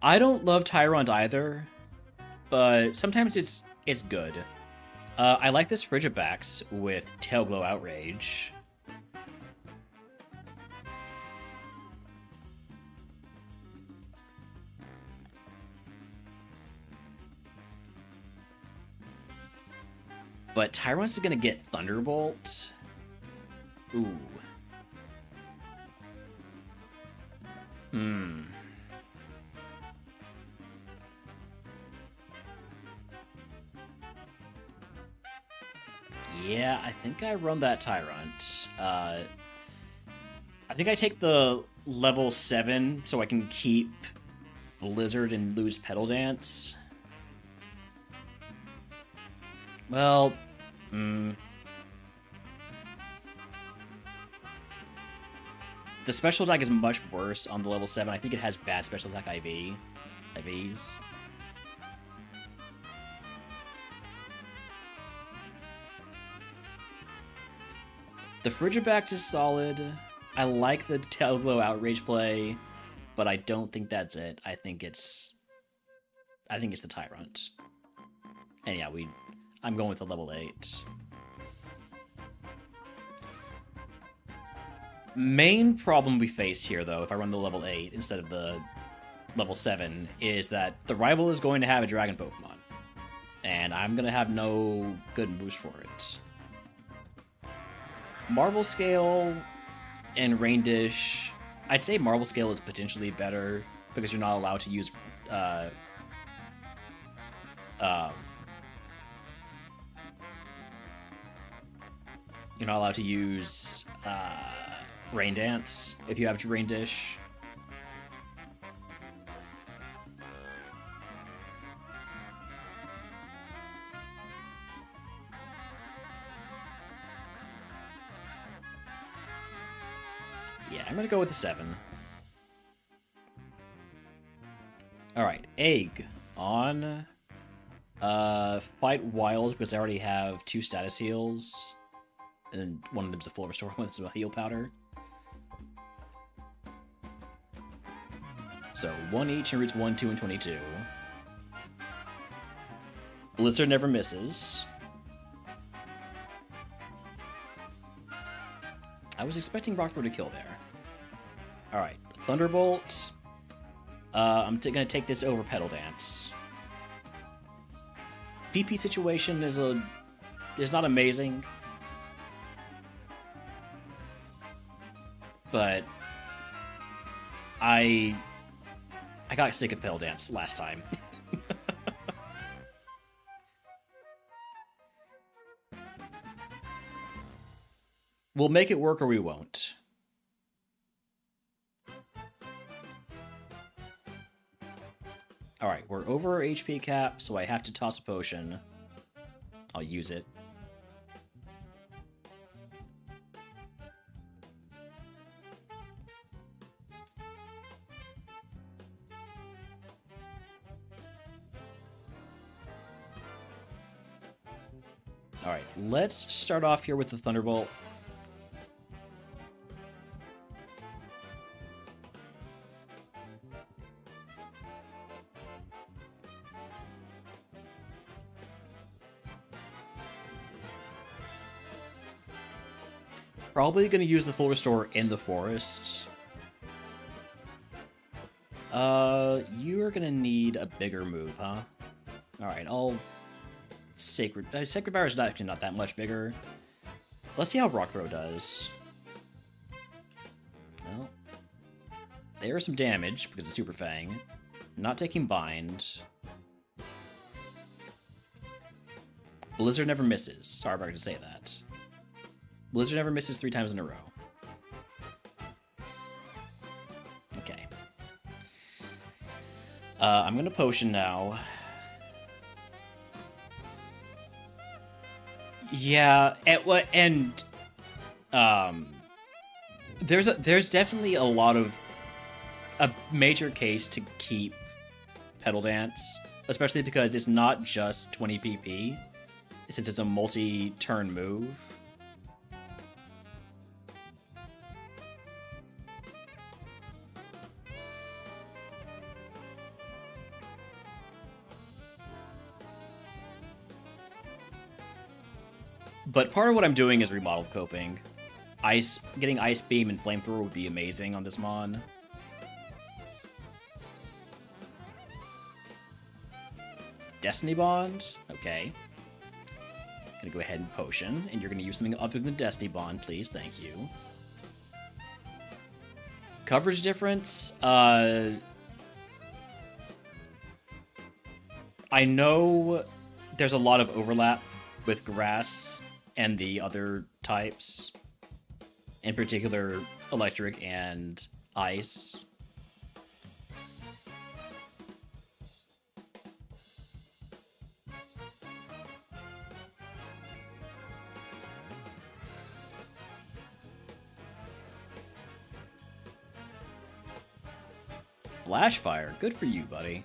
I don't love Tyrant either, but sometimes it's good. I like this Frigibax with Tailglow Outrage. But Tyrant's gonna get Thunderbolt. Ooh. Yeah, I think I run that Tyrant. I think I take the level 7 so I can keep Blizzard and lose Petal Dance. Well, the special attack is much worse on the level 7. I think it has bad special attack IVs. The Frigibax is solid. I like the Tailglow Outrage play, but I don't think that's it. I think it's the Tyrant. And yeah, I'm going with the level 8. Main problem we face here, though, if I run the level 8 instead of the level 7, is that the rival is going to have a Dragon Pokemon. And I'm going to have no good moves for it. Marvel Scale and Rain Dish, I'd say Marvel Scale is potentially better because you're not allowed to use you're not allowed to use Rain Dance if you have Rain Dish. Yeah, I'm gonna go with the 7. Alright, Egg on Fight Wild because I already have 2 status heals. And then one of them's a full restore, one of them's a heal powder. So 1 each in routes 1, 2, and 22. Blizzard never misses. I was expecting Rock Throw to kill there. Alright, Thunderbolt. I'm gonna take this over Petal Dance. PP situation is not amazing. But I got sick of Petal Dance last time. We'll make it work or we won't. Alright, we're over our HP cap, so I have to toss a potion. I'll use it. Alright, let's start off here with the Thunderbolt. Probably going to use the full restore in the forest. You're going to need a bigger move, huh? Alright, I'll... Sacred Fire is actually not that much bigger. Let's see how Rock Throw does. Well, there's some damage because of Super Fang. Not taking Bind. Blizzard never misses. Sorry if I could say that. Blizzard never misses 3 times in a row. Okay. I'm gonna Potion now. Yeah, there's definitely a major case to keep Petal Dance, especially because it's not just 20 PP, since it's a multi-turn move. But part of what I'm doing is remodeled coping. Getting Ice Beam and Flamethrower would be amazing on this Mon. Destiny Bond? Okay. Gonna go ahead and Potion, and you're gonna use something other than Destiny Bond, please, thank you. Coverage difference? I know there's a lot of overlap with Grass and the other types, in particular Electric and Ice. Flash Fire, good for you, buddy.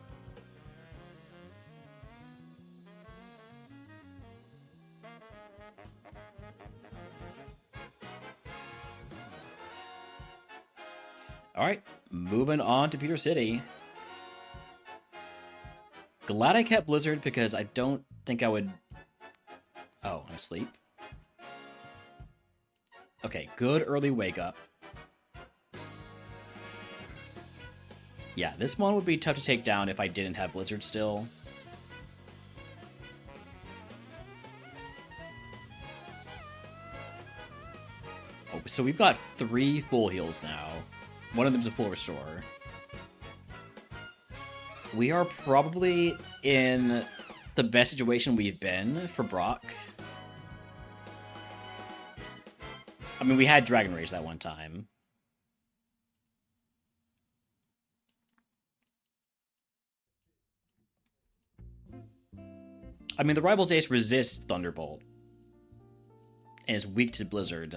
All right, moving on to Peter City. Glad I kept Blizzard because I don't think I would... Oh, I'm asleep. Okay, good early wake up. Yeah, this one would be tough to take down if I didn't have Blizzard still. Oh, so we've got 3 full heals now. One of them's a full restore. We are probably in the best situation we've been for Brock. I mean, we had Dragon Rage that one time. I mean, the Rival's Ace resists Thunderbolt. And is weak to Blizzard.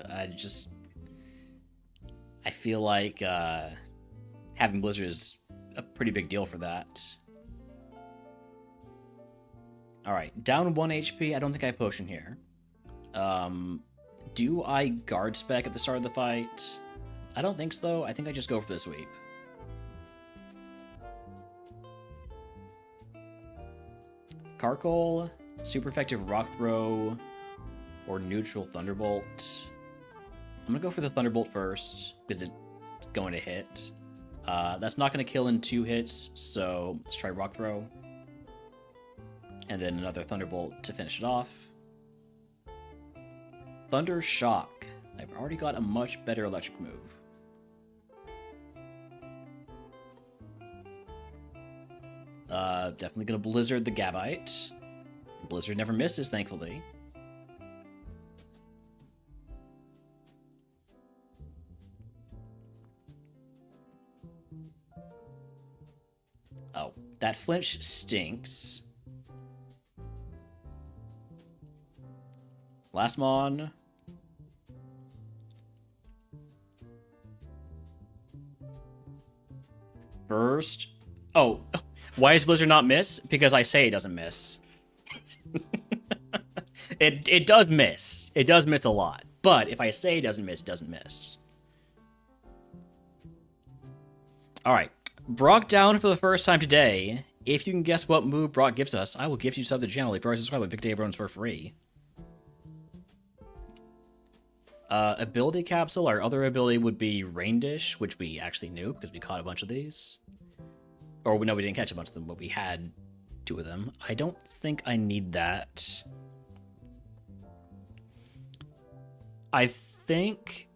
I feel like having Blizzard is a pretty big deal for that. Alright, down 1 HP. I don't think I have potion here. Do I guard spec at the start of the fight? I don't think so. I think I just go for the sweep. Carkol, super effective Rock Throw, or neutral Thunderbolt. I'm gonna go for the Thunderbolt first, because it's going to hit. That's not gonna kill in 2 hits, so let's try Rock Throw. And then another Thunderbolt to finish it off. Thunder Shock. I've already got a much better electric move. Definitely gonna Blizzard the Gabite. Blizzard never misses, thankfully. Oh, that flinch stinks. Last mon. First. Oh, why does Blizzard not miss? Because I say it doesn't miss. It does miss. It does miss a lot. But if I say it doesn't miss, it doesn't miss. Alright. Brock down for the first time today. If you can guess what move Brock gives us, I will give you sub to the channel. If you already subscribe, Big Day Everyone's for free. Ability Capsule, our other ability would be Rain Dish, which we actually knew because we caught a bunch of these. Or no, we didn't catch a bunch of them, but we had 2 of them. I don't think I need that. I think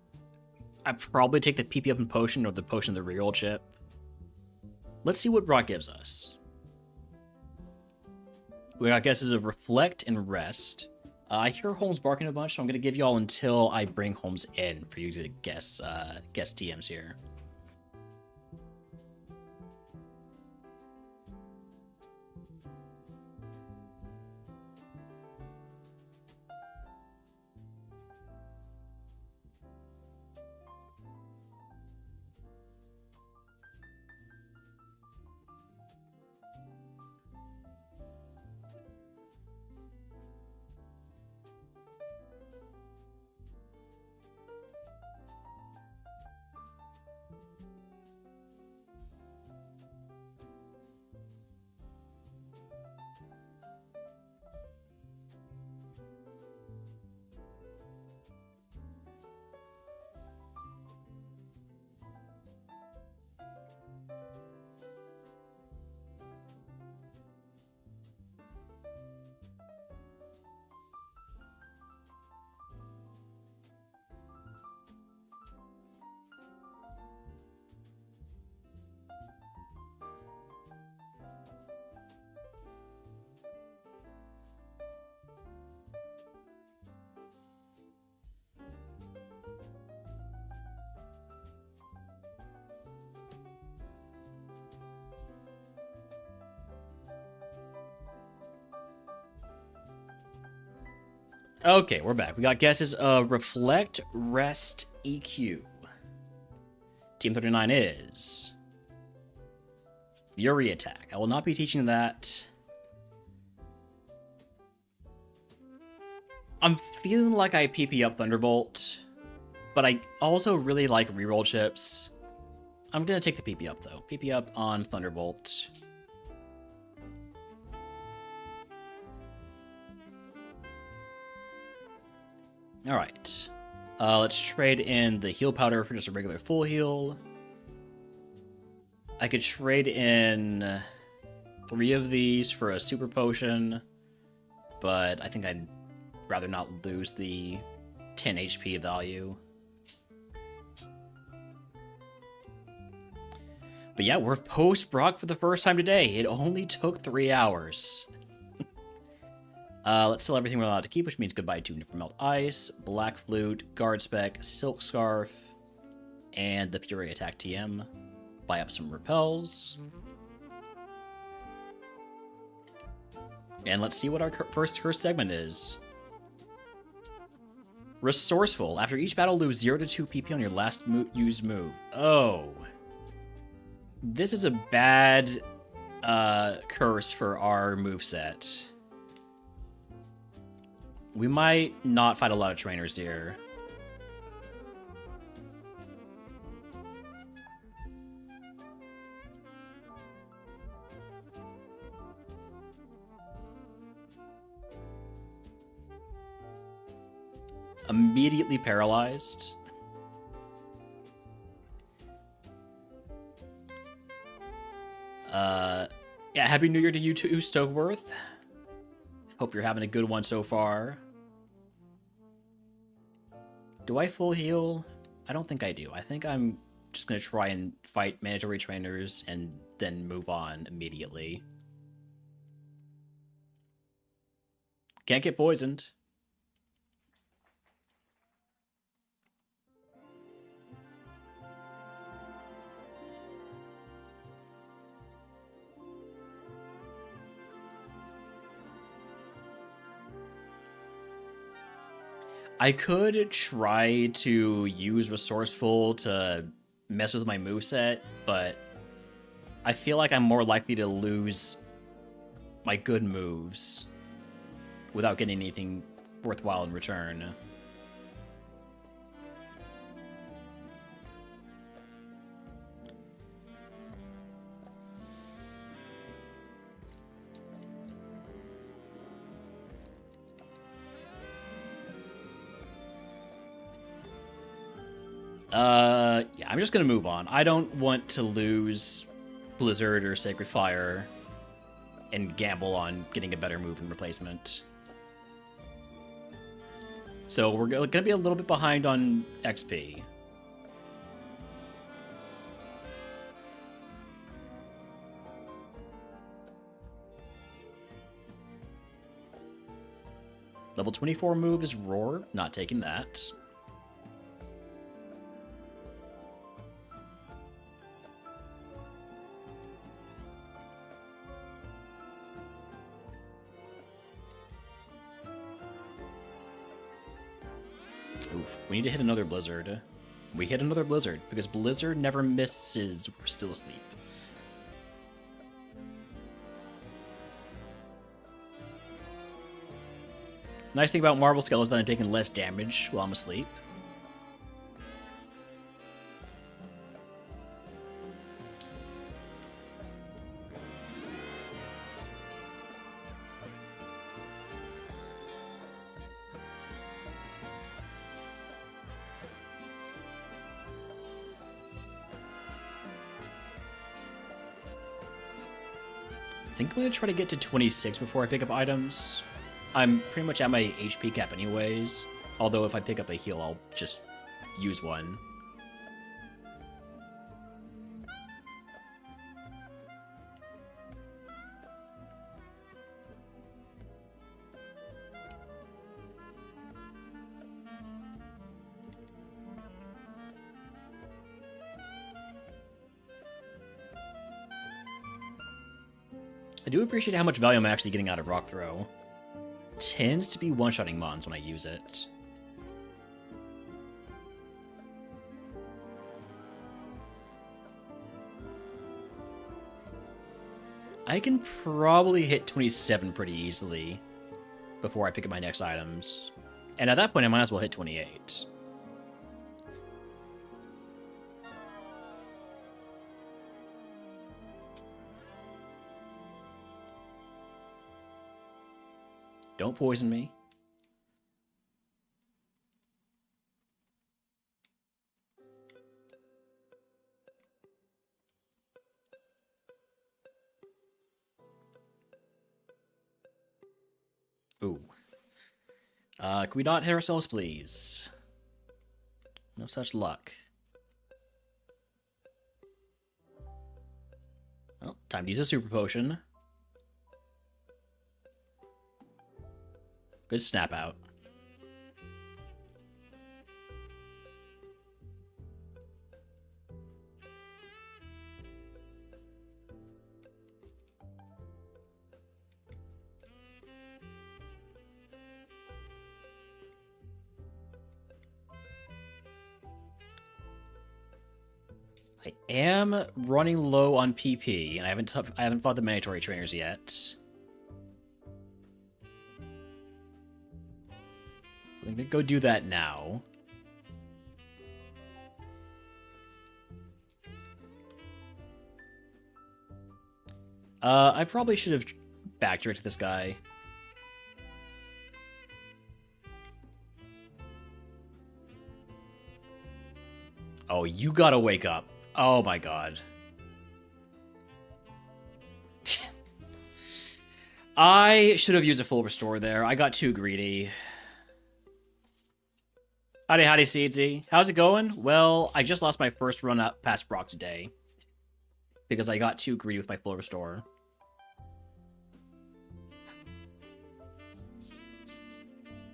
I'd probably take the PP Up and Potion or the Potion of the Reroll chip. Let's see what Brock gives us. We got guesses of Reflect and Rest. I hear Holmes barking a bunch, so I'm going to give you all until I bring Holmes in for you to guess TMs here. Okay, we're back. We got guesses of Reflect, Rest, EQ. Team 39 is Fury Attack. I will not be teaching that. I'm feeling like I PP up Thunderbolt, but I also really like reroll chips. I'm gonna take the PP up though. PP up on Thunderbolt. Alright. Let's trade in the heal powder for just a regular full heal. I could trade in 3 of these for a super potion, but I think I'd rather not lose the 10 HP value. But yeah, we're post-Brock for the first time today. It only took 3 hours. Let's sell everything we're allowed to keep, which means goodbye to Melt Ice, Black Flute, Guard Spec, Silk Scarf, and the Fury Attack TM. Buy up some repels. And let's see what our first curse segment is. Resourceful. After each battle, lose 0 to 2 PP on your last used move. Oh. This is a bad curse for our moveset. We might not fight a lot of trainers here. Immediately paralyzed. Yeah, Happy New Year to you too, Stokeworth. Hope you're having a good one so far. Do I full heal? I don't think I do. I think I'm just going to try and fight mandatory trainers and then move on immediately. Can't get poisoned. I could try to use Resourceful to mess with my moveset, but I feel like I'm more likely to lose my good moves without getting anything worthwhile in return. Yeah, I'm just gonna move on. I don't want to lose Blizzard or Sacred Fire and gamble on getting a better move in replacement. So we're gonna be a little bit behind on XP. Level 24 move is Roar, not taking that. Oof, we need to hit another Blizzard. We hit another Blizzard, because Blizzard never misses. We're still asleep. Nice thing about Marble Skull is that I'm taking less damage while I'm asleep. I think I'm going to try to get to 26 before I pick up items. I'm pretty much at my HP cap anyways, although if I pick up a heal, I'll just use one. I do appreciate how much value I'm actually getting out of Rock Throw. Tends to be one-shotting mons when I use it. I can probably hit 27 pretty easily before I pick up my next items. And at that point, I might as well hit 28. Don't poison me. Ooh. Can we not hit ourselves, please? No such luck. Well, time to use a super potion. Good snap out. I am running low on PP, and I haven't fought the mandatory trainers yet. So I'm gonna go do that now. I probably should have backtracked this guy. Oh, you gotta wake up. Oh my god. I should have used a full restore there. I got too greedy. Howdy, Seedsy. How's it going? Well, I just lost my first run up past Brock today. Because I got too greedy with my full restore.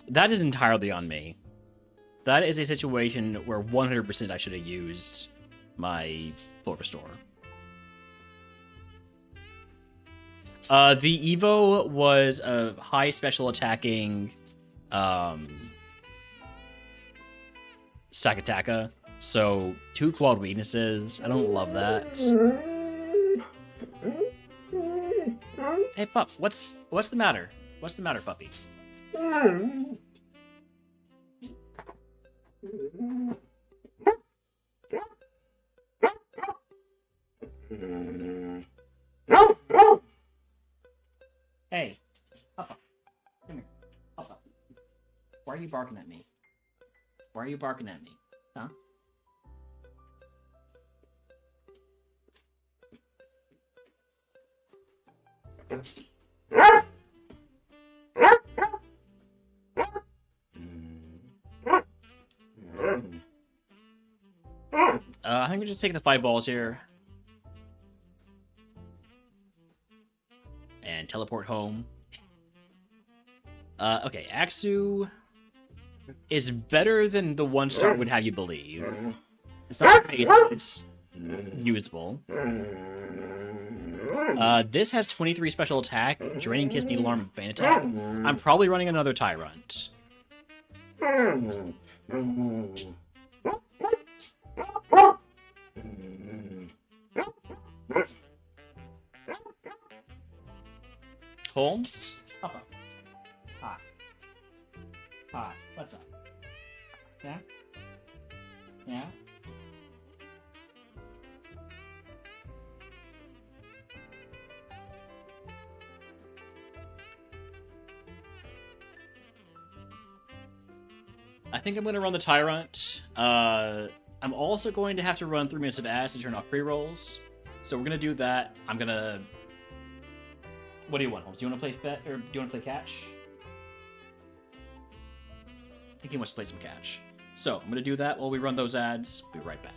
That is entirely on me. That is a situation where 100% I should have used my full restore. The Evo was a high special attacking Sakataka, so 2 quad weaknesses. I don't love that. Hey, pup, what's the matter? What's the matter, puppy? Hey, Papa, come here. Papa, why are you barking at me? Why are you barking at me? Huh? I think we're just taking the 5 balls here. And teleport home. Okay, Axu is better than the 1-star would have you believe. It's not amazing, but it's usable. This has 23 special attack, Draining Kiss, Need Alarm, Vain Attack. I'm probably running another Tyrant. Holmes? Papa. Hi. Hi. What's up? Yeah? Yeah? I think I'm going to run the Tyrant. I'm also going to have to run 3 minutes of ads to turn off pre-rolls. So we're going to do that. I'm going to... What do you want, Holmes? Do you want to play bet or do you want to play catch? I think he wants to play some catch. So I'm going to do that while we run those ads. Be right back.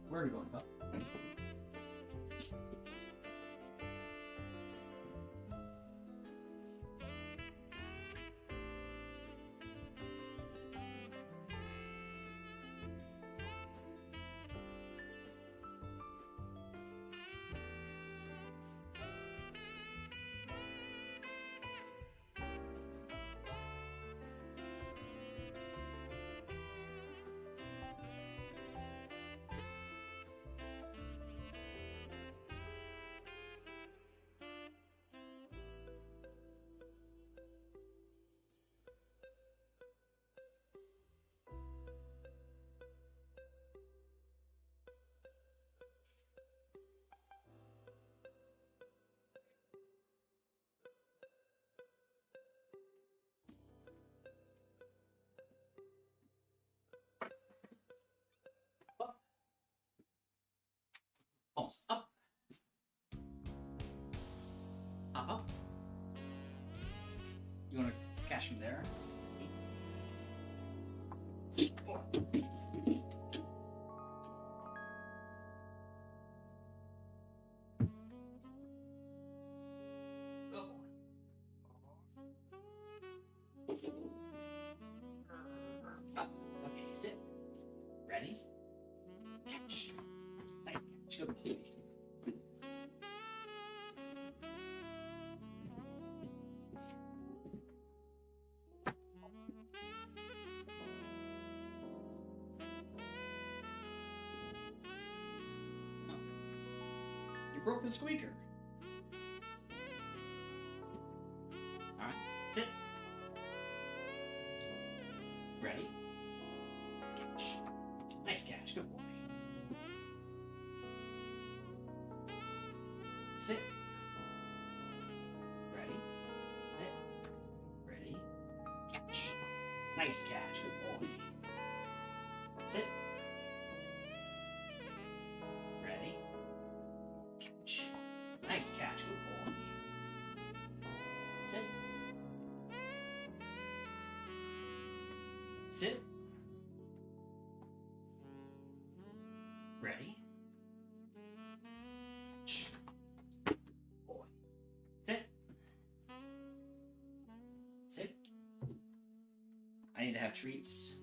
Where are you going, pup? Almost up. Up. You want to cash from there? Okay, sit. Ready? Catch. Nice catch. Good boy. You broke the squeaker. Alright, sit. Ready? Catch. Nice catch, good boy. Sit. Ready? Sit. Ready? Catch. Nice catch, good boy. Sit. Ready? Catch. Nice catch, good boy. Sit. Sit. Ready? Catch. Boy. Sit. Sit. I need to have treats.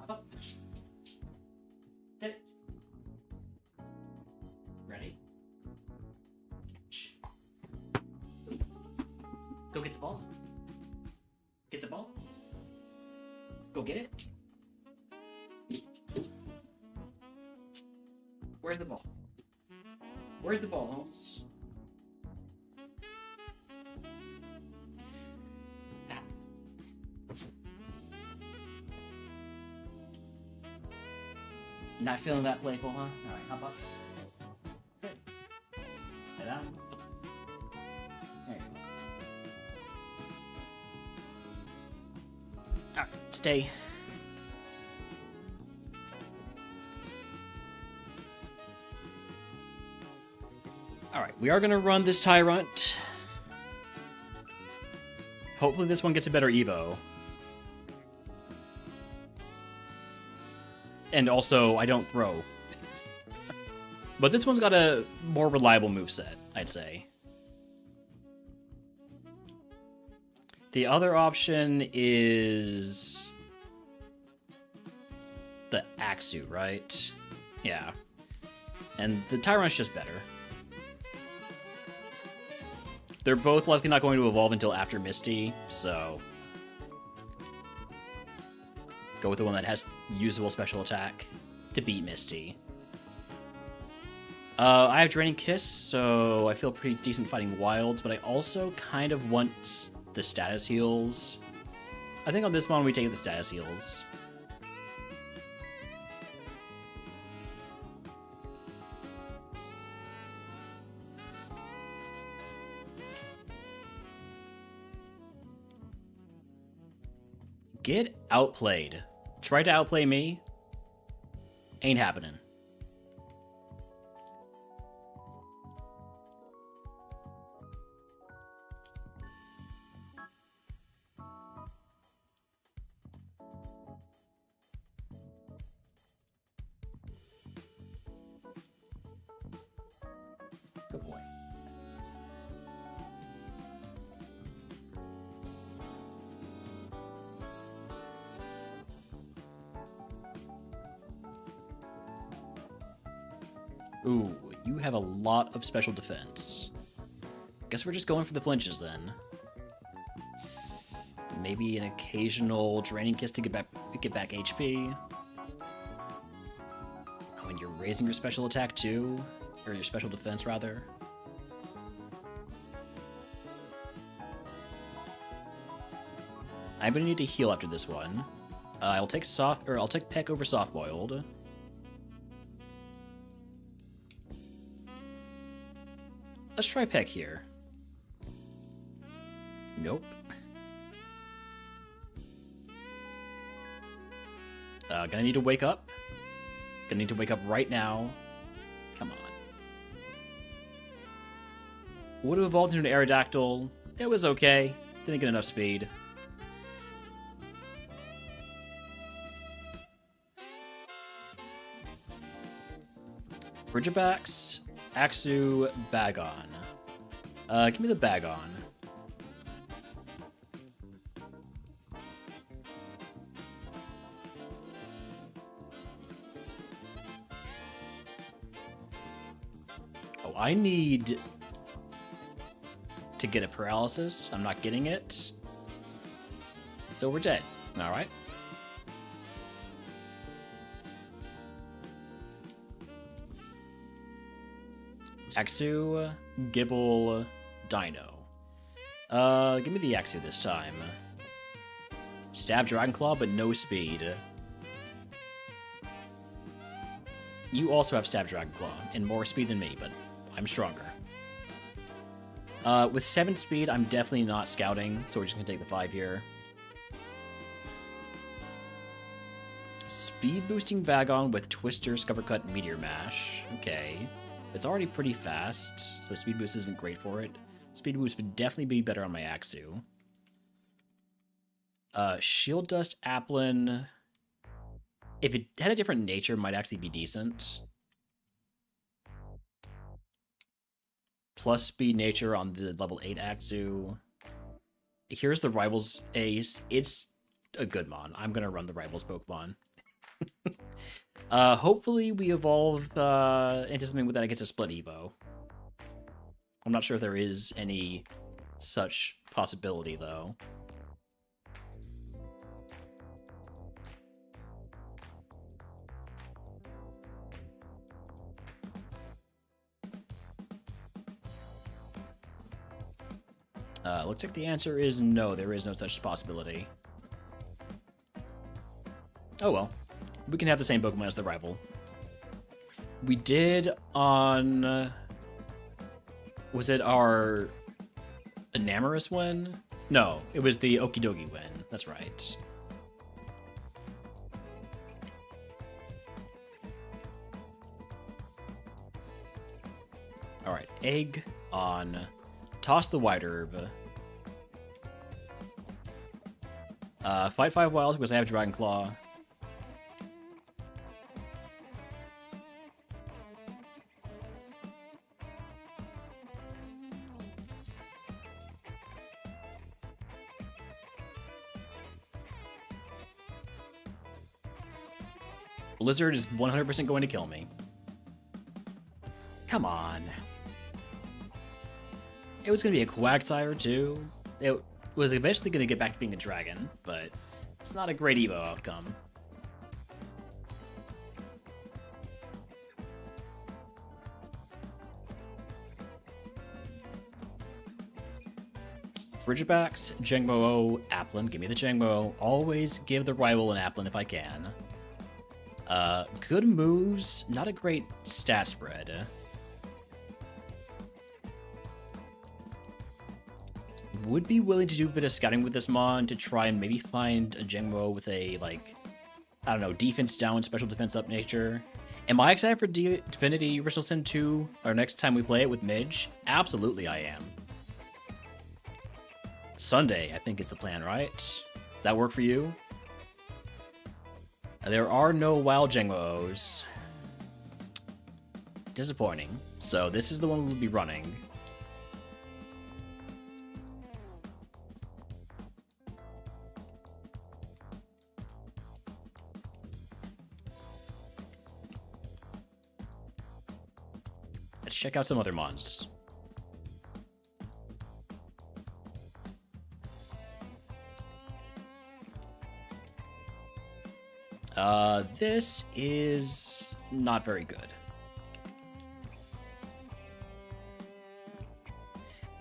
Up. Sit. Ready? Catch. Go get the ball. Get the ball. Go get it. Where's the ball? Where's the ball, Holmes? Ah. Not feeling that playful, huh? Alright, hop up. Good. Head down. There you go. Alright, stay. Alright, we are gonna run this Tyrant. Hopefully this one gets a better Evo. And also, I don't throw. But this one's got a more reliable moveset, I'd say. The other option is the Axu, right? Yeah. And the Tyrant's just better. They're both likely not going to evolve until after Misty, so go with the one that has usable special attack to beat Misty. I have Draining Kiss, so I feel pretty decent fighting Wilds, but I also kind of want the status heals. I think on this one we take the status heals. Get outplayed. Try to outplay me. Ain't happening. Good boy. Ooh, you have a lot of special defense. Guess we're just going for the flinches then. Maybe an occasional Draining Kiss to get back HP. Oh, and you're raising your special attack too? Or your special defense, rather. I'm gonna need to heal after this one. I'll take Peck over Soft Boiled. Let's try Peck here. Nope. Gonna need to wake up. Gonna need to wake up right now. Come on. Would have evolved into an Aerodactyl. It was okay. Didn't get enough speed. Ridgebacks, Axu, Bagon. Give me the Bagon. Oh, I need to get a paralysis. I'm not getting it. So we're dead. Alright. Axu, Gibble, Dino. Give me the Axu this time. Stab Dragonclaw, but no speed. You also have Stab Dragonclaw, and more speed than me, but I'm stronger. With 7 speed, I'm definitely not scouting, so we're just gonna take the 5 here. Speed boosting Bagon with Twister, Scuppercut, and Meteor Mash. Okay. It's already pretty fast, so speed boost isn't great for it. Speed boost would definitely be better on my Axu. Shield Dust, Applin. If it had a different nature, it might actually be decent. Plus speed nature on the level 8 Axu. Here's the Rivals Ace. It's a good mon. I'm gonna run the Rivals Pokemon. Hopefully we evolve into something that gets a split Evo. I'm not sure if there is any such possibility, though. Looks like the answer is no, there is no such possibility. Oh well. We can have the same Pokemon as the rival. We did on... was it our Enamorous win? No, it was the Okidogi win. That's right. Alright, Egg on Toss the White Herb. Fight 5 Wild because I have Dragon Claw. Blizzard is 100% going to kill me. Come on. It was going to be a Quagsire too. It was eventually going to get back to being a dragon, but it's not a great Evo outcome. Frigibacks, Jangmo-O, Applin. Give me the Jangmo-O. Always give the rival an Applin if I can. Good moves, not a great stat spread. Would be willing to do a bit of scouting with this mon to try and maybe find a Jangmo with a, like, I don't know, defense down, special defense up nature. Am I excited for Divinity Original Sin 2, or next time we play it with Midge? Absolutely I am. Sunday, I think is the plan, right? Does that work for you? There are no wild Jangmo-Os. Disappointing. So this is the one we'll be running. Let's check out some other mons. This is not very good.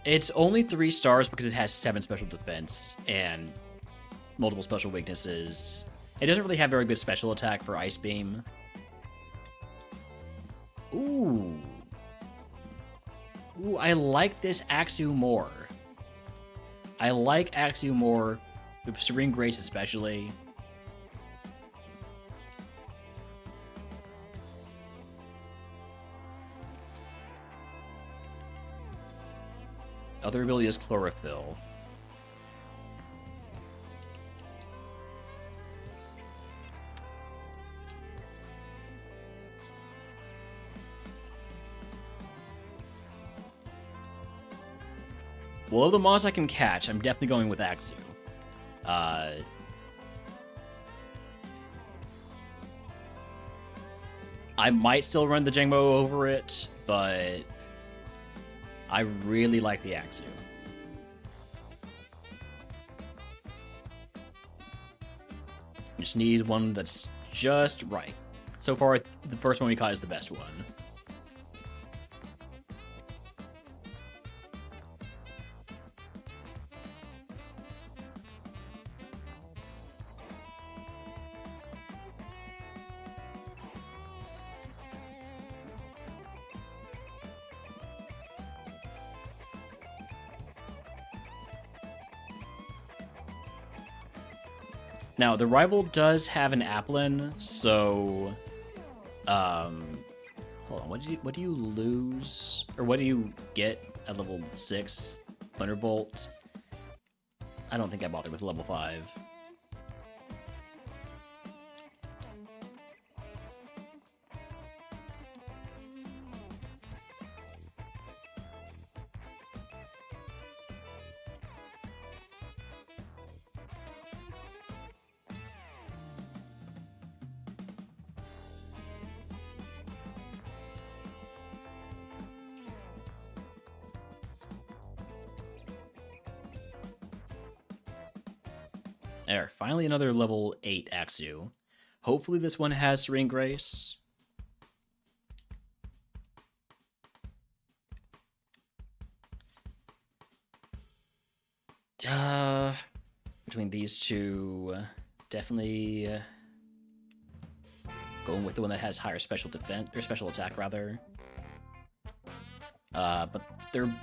It's only 3 stars because it has 7 special defense and multiple special weaknesses. It doesn't really have very good special attack for Ice Beam. Ooh. Ooh, I like this Axu more. I like Axu more, with Serene Grace especially. Other ability is Chlorophyll. Well, of the mods I can catch, I'm definitely going with Axu. I might still run the Jangmo over it, but I really like the Axu. Just need one that's just right. So far, the first one we caught is the best one. Now, the rival does have an Applin, so hold on, what do you lose, or what do you get at level 6? Thunderbolt? I don't think I bothered with level 5. There, finally another level 8 Axu. Hopefully this one has Serene Grace. Between these two, definitely going with the one that has higher special defense, or special attack rather. But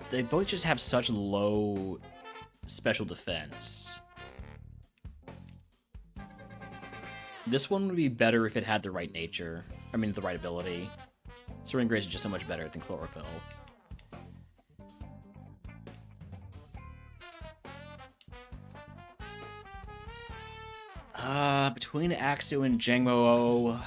they both just have such low special defense. This one would be better if it had the right nature. I mean, the right ability. Serene Grace is just so much better than Chlorophyll. Between Axu and Jangmo-O...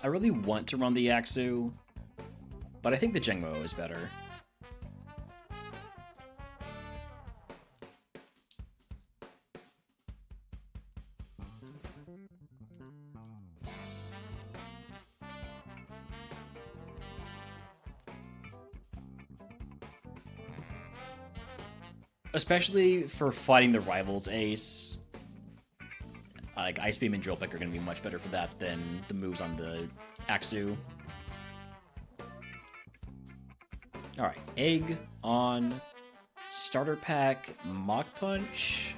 I really want to run the Axu, but I think the Jangmo-O is better. Especially for fighting the rivals ace. Like, Ice Beam and Drill Peck are going to be much better for that than the moves on the Axu. Alright, Egg on Starter Pack, Mach Punch.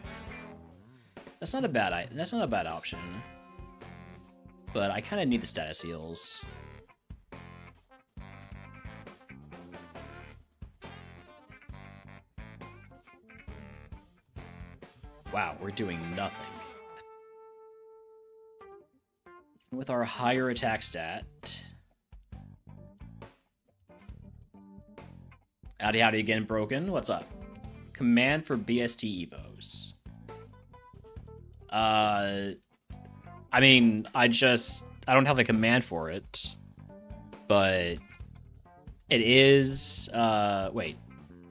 That's not a bad option. But I kind of need the status heals. Wow, we're doing nothing. With our higher attack stat. Howdy howdy again, Broken. What's up? Command for BST Evos. I mean, I don't have a command for it. But it is, wait.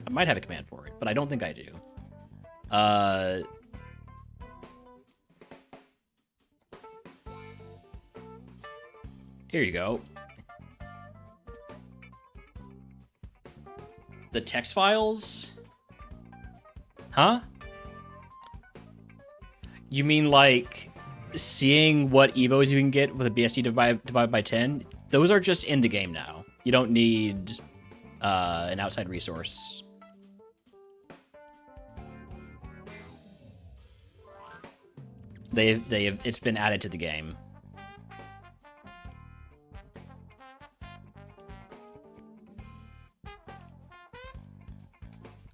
I might have a command for it, but I don't think I do. Here you go. The text files? Huh? You mean like seeing what evos you can get with a BSD divided by 10? Those are just in the game now. You don't need an outside resource. It's been added to the game.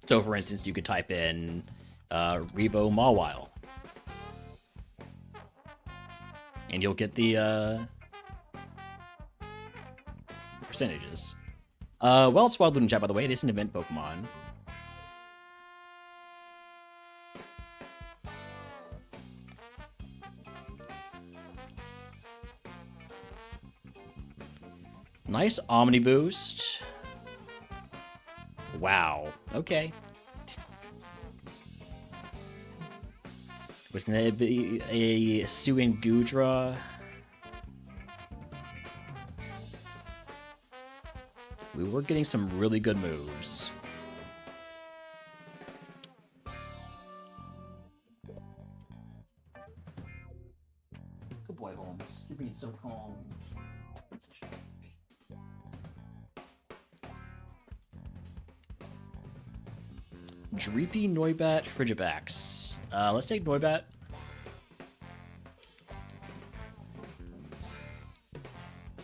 So, for instance, you could type in Rebo Mawile, and you'll get the percentages. Well, it's Wild Loot in chat, by the way. It is an event Pokemon. Nice Omni Boost. Wow. Okay. Was gonna be a Suin Gudra. We were getting some really good moves. Good boy, Holmes. You're being so calm. Dreepy, Noibat, Frigibax. Let's take Noibat.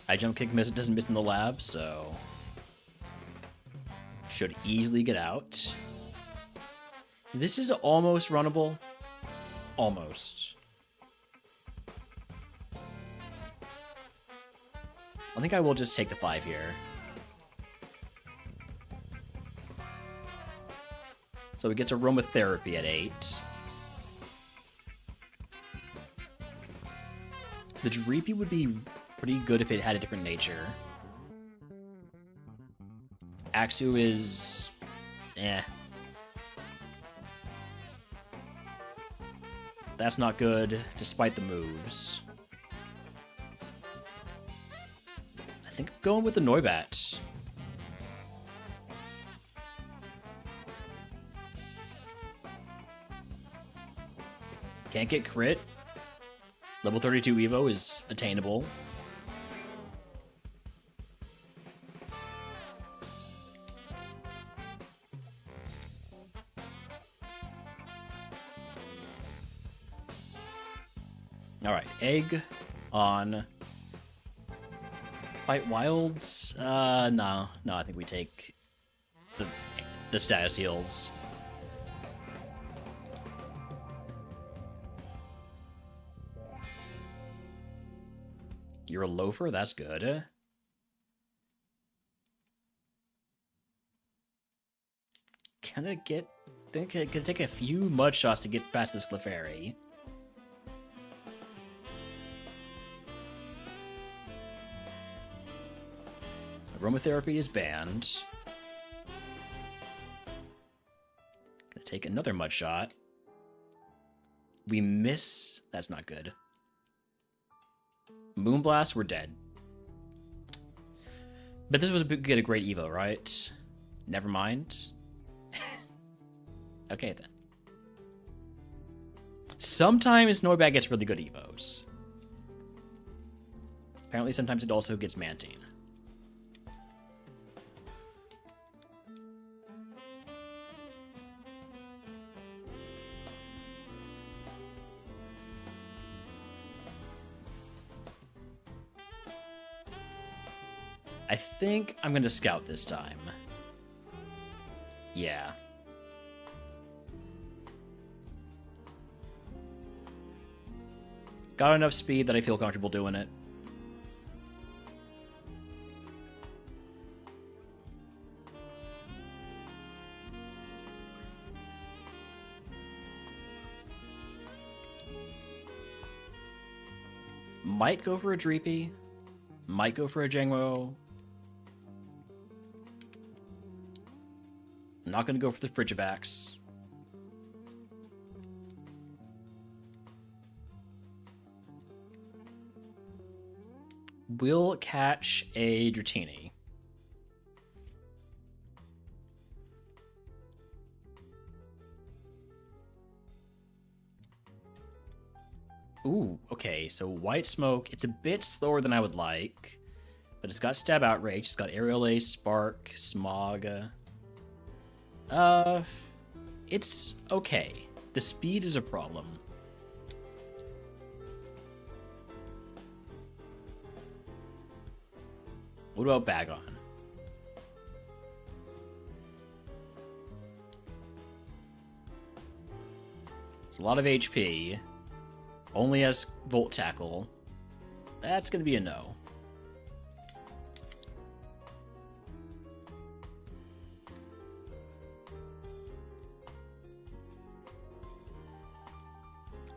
High jump kick doesn't miss in the lab, so should easily get out. This is almost runnable. Almost. I think I will just take the 5 here. So it gets Aromatherapy at 8. The Dreepy would be pretty good if it had a different nature. Axu is... eh. That's not good, despite the moves. I think I'm going with the Noibat. Can't get crit. Level 32 Evo is attainable. Alright, Egg on Fight Wilds. No, I think we take the status heals. You're a loafer? That's good. Gonna take a few mud shots to get past this Clefairy. Aromatherapy is banned. Gonna take another mud shot. We miss. That's not good. Moonblast, we're dead. But this was get a great Evo, right? Never mind. Okay, then. Sometimes Noibat gets really good Evos. Apparently, sometimes it also gets Mantine. I think I'm going to scout this time. Yeah. Got enough speed that I feel comfortable doing it. Might go for a Dreepy. Might go for a Jangmo. Not going to go for the Frigibax. We'll catch a Dratini. Ooh, okay, so White Smoke, it's a bit slower than I would like, but it's got Stab Outrage, it's got Aerial Ace, Spark, Smog. It's okay. The speed is a problem. What about Bagon? It's a lot of HP. Only has Volt Tackle. That's going to be a no.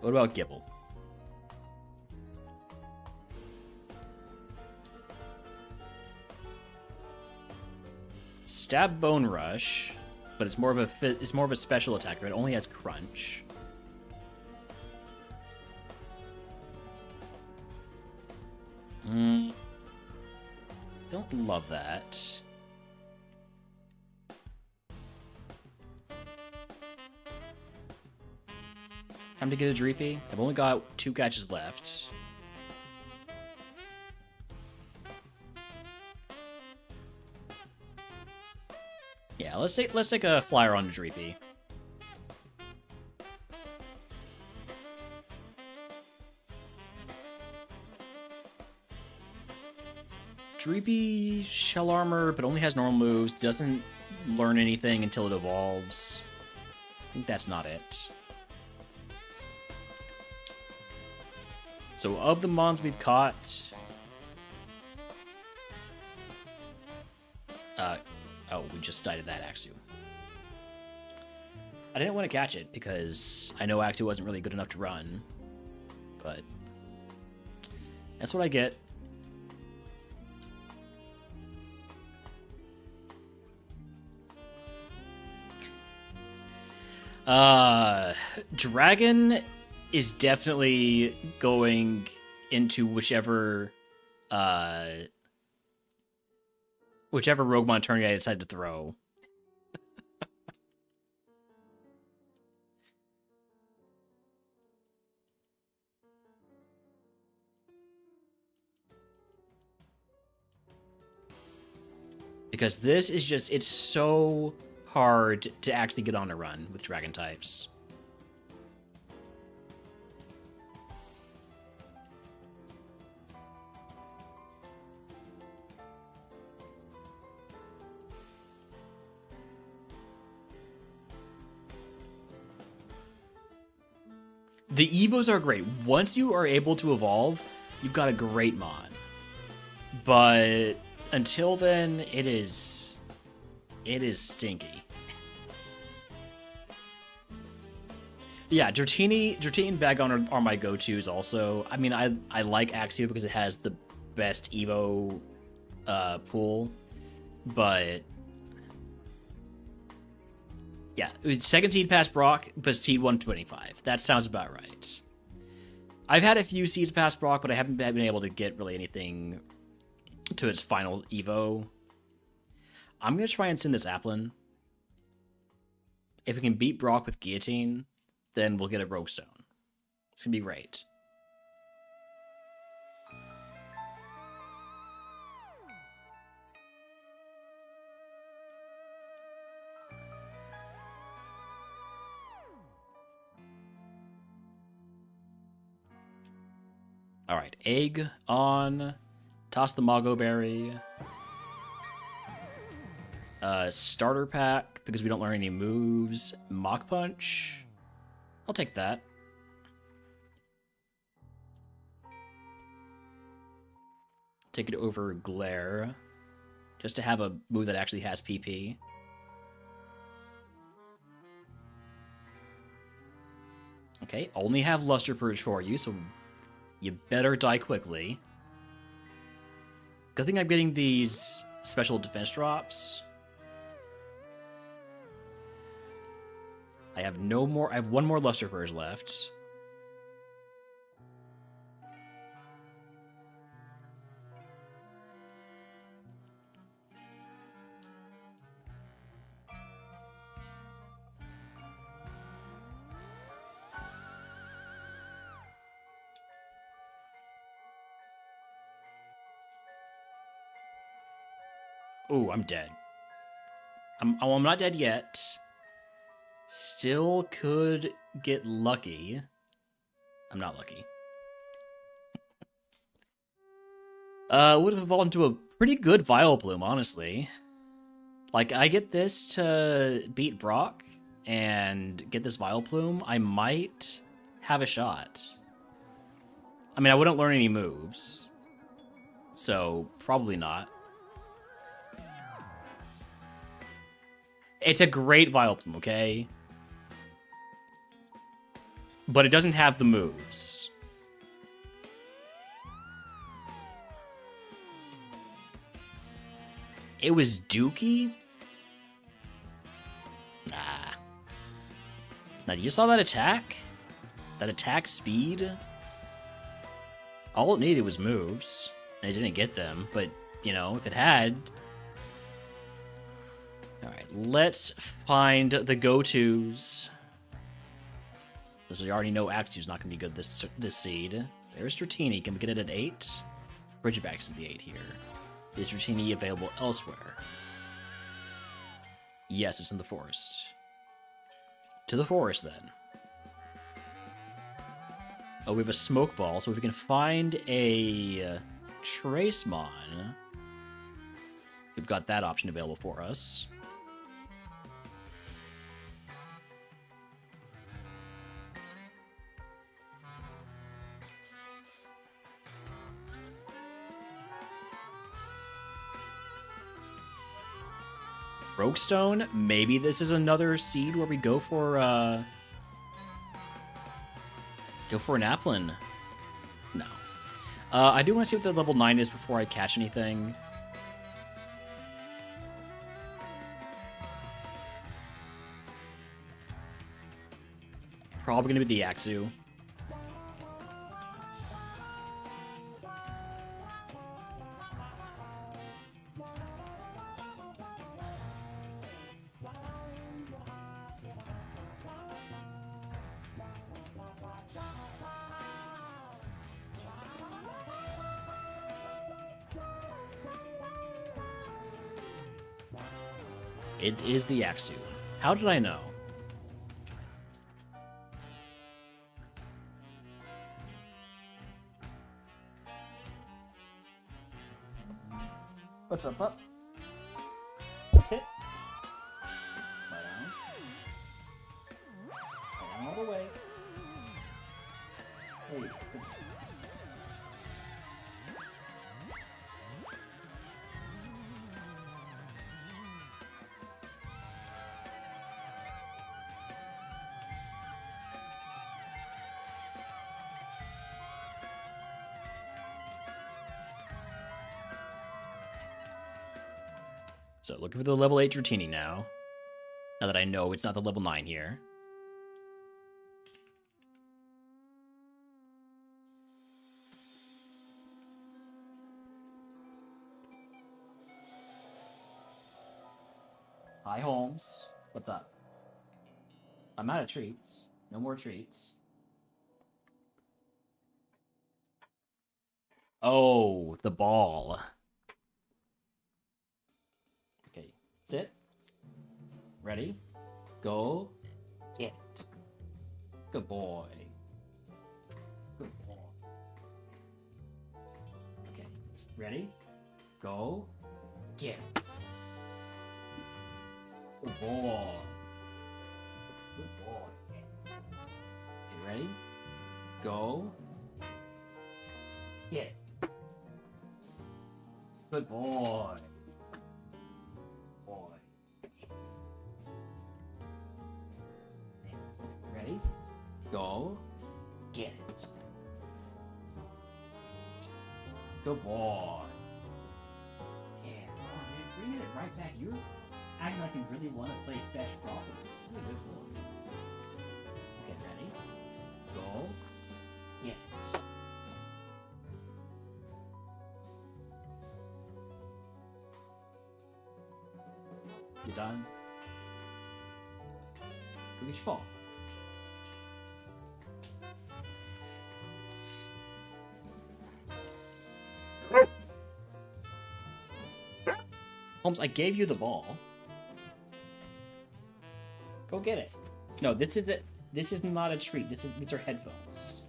What about Gibble? Stab Bone Rush, but it's more of a special attacker. It only has Crunch. Don't love that. Time to get a Dreepy. I've only got 2 catches left. Yeah, let's take a flyer on a Dreepy. Dreepy Shell Armor, but only has normal moves. Doesn't learn anything until it evolves. I think that's not it. So of the mons we've caught... oh, we just died at that Axu. I didn't want to catch it because I know Axu wasn't really good enough to run. But that's what I get. Dragon is definitely going into whichever RogueMon tourney I decide to throw. Because this is just, it's so hard to actually get on a run with dragon types. The Evos are great. Once you are able to evolve, you've got a great mon. But until then, it is stinky. Yeah, Dratini and Bagon are my go-tos also. I mean, I like Axio because it has the best Evo pool, but yeah, second seed past Brock, but seed 125. That sounds about right. I've had a few seeds past Brock, but I haven't been able to get really anything to its final Evo. I'm going to try and send this Applin. If we can beat Brock with Guillotine, then we'll get a Rogue Stone. It's going to be great. Alright, egg on. Toss the Mago Berry. Starter pack, because we don't learn any moves. Mach Punch. I'll take that. Take it over Glare. Just to have a move that actually has PP. Okay, only have Luster Purge for you, so you better die quickly. Good thing I'm getting these special defense drops. I have no more. I have one more Luster Purge left. Ooh, I'm dead. I'm not dead yet. Still could get lucky. I'm not lucky. Would have evolved into a Pretty good Vileplume, honestly. Like, I get this to beat Brock and get this Vileplume, I might have a shot. I mean, I wouldn't learn any moves, so probably not. It's a great Vileplume, okay? But it doesn't have the moves. It was Dookie? Nah. Now, you saw that attack? That attack speed? All it needed was moves, and it didn't get them, but, you know, if it had... Alright, let's find the go-tos. Because we already know Axew's not going to be good this seed. There's Dratini. Can we get it at 8? Ridgebacks is the 8 here. Is Dratini available elsewhere? Yes, it's in the forest. To the forest, then. Oh, we have a smoke ball, so if we can find a Tracemon, we've got that option available for us. Roguestone, maybe this is another seed where we go for an Applin. No. I do want to see what the level 9 is before I catch anything. Probably going to be the Axew. It is the Axew. How did I know? What's up, pup? Sit. Lie down. Lie down all the way. Hey. So, looking for the level 8 Dratini now. Now that I know it's not the level 9 here. Hi, Holmes. What's up? I'm out of treats. No more treats. Oh, the ball. Okay, sit. Ready? Go. Get. Good boy. Good boy. Okay, ready? Go. Get. Good boy. Good boy. Okay, ready? Go. Get. Good boy. Boy. Ready? Go. Get it. Good boy. Yeah, come on, man. Bring it right back. You're acting like you really want to play fetch properly. Really good boy. Okay, ready? Go. Get it. You done? Cookie fall. Holmes, I gave you the ball. Go get it. No, this is it. This is not a treat. These are headphones.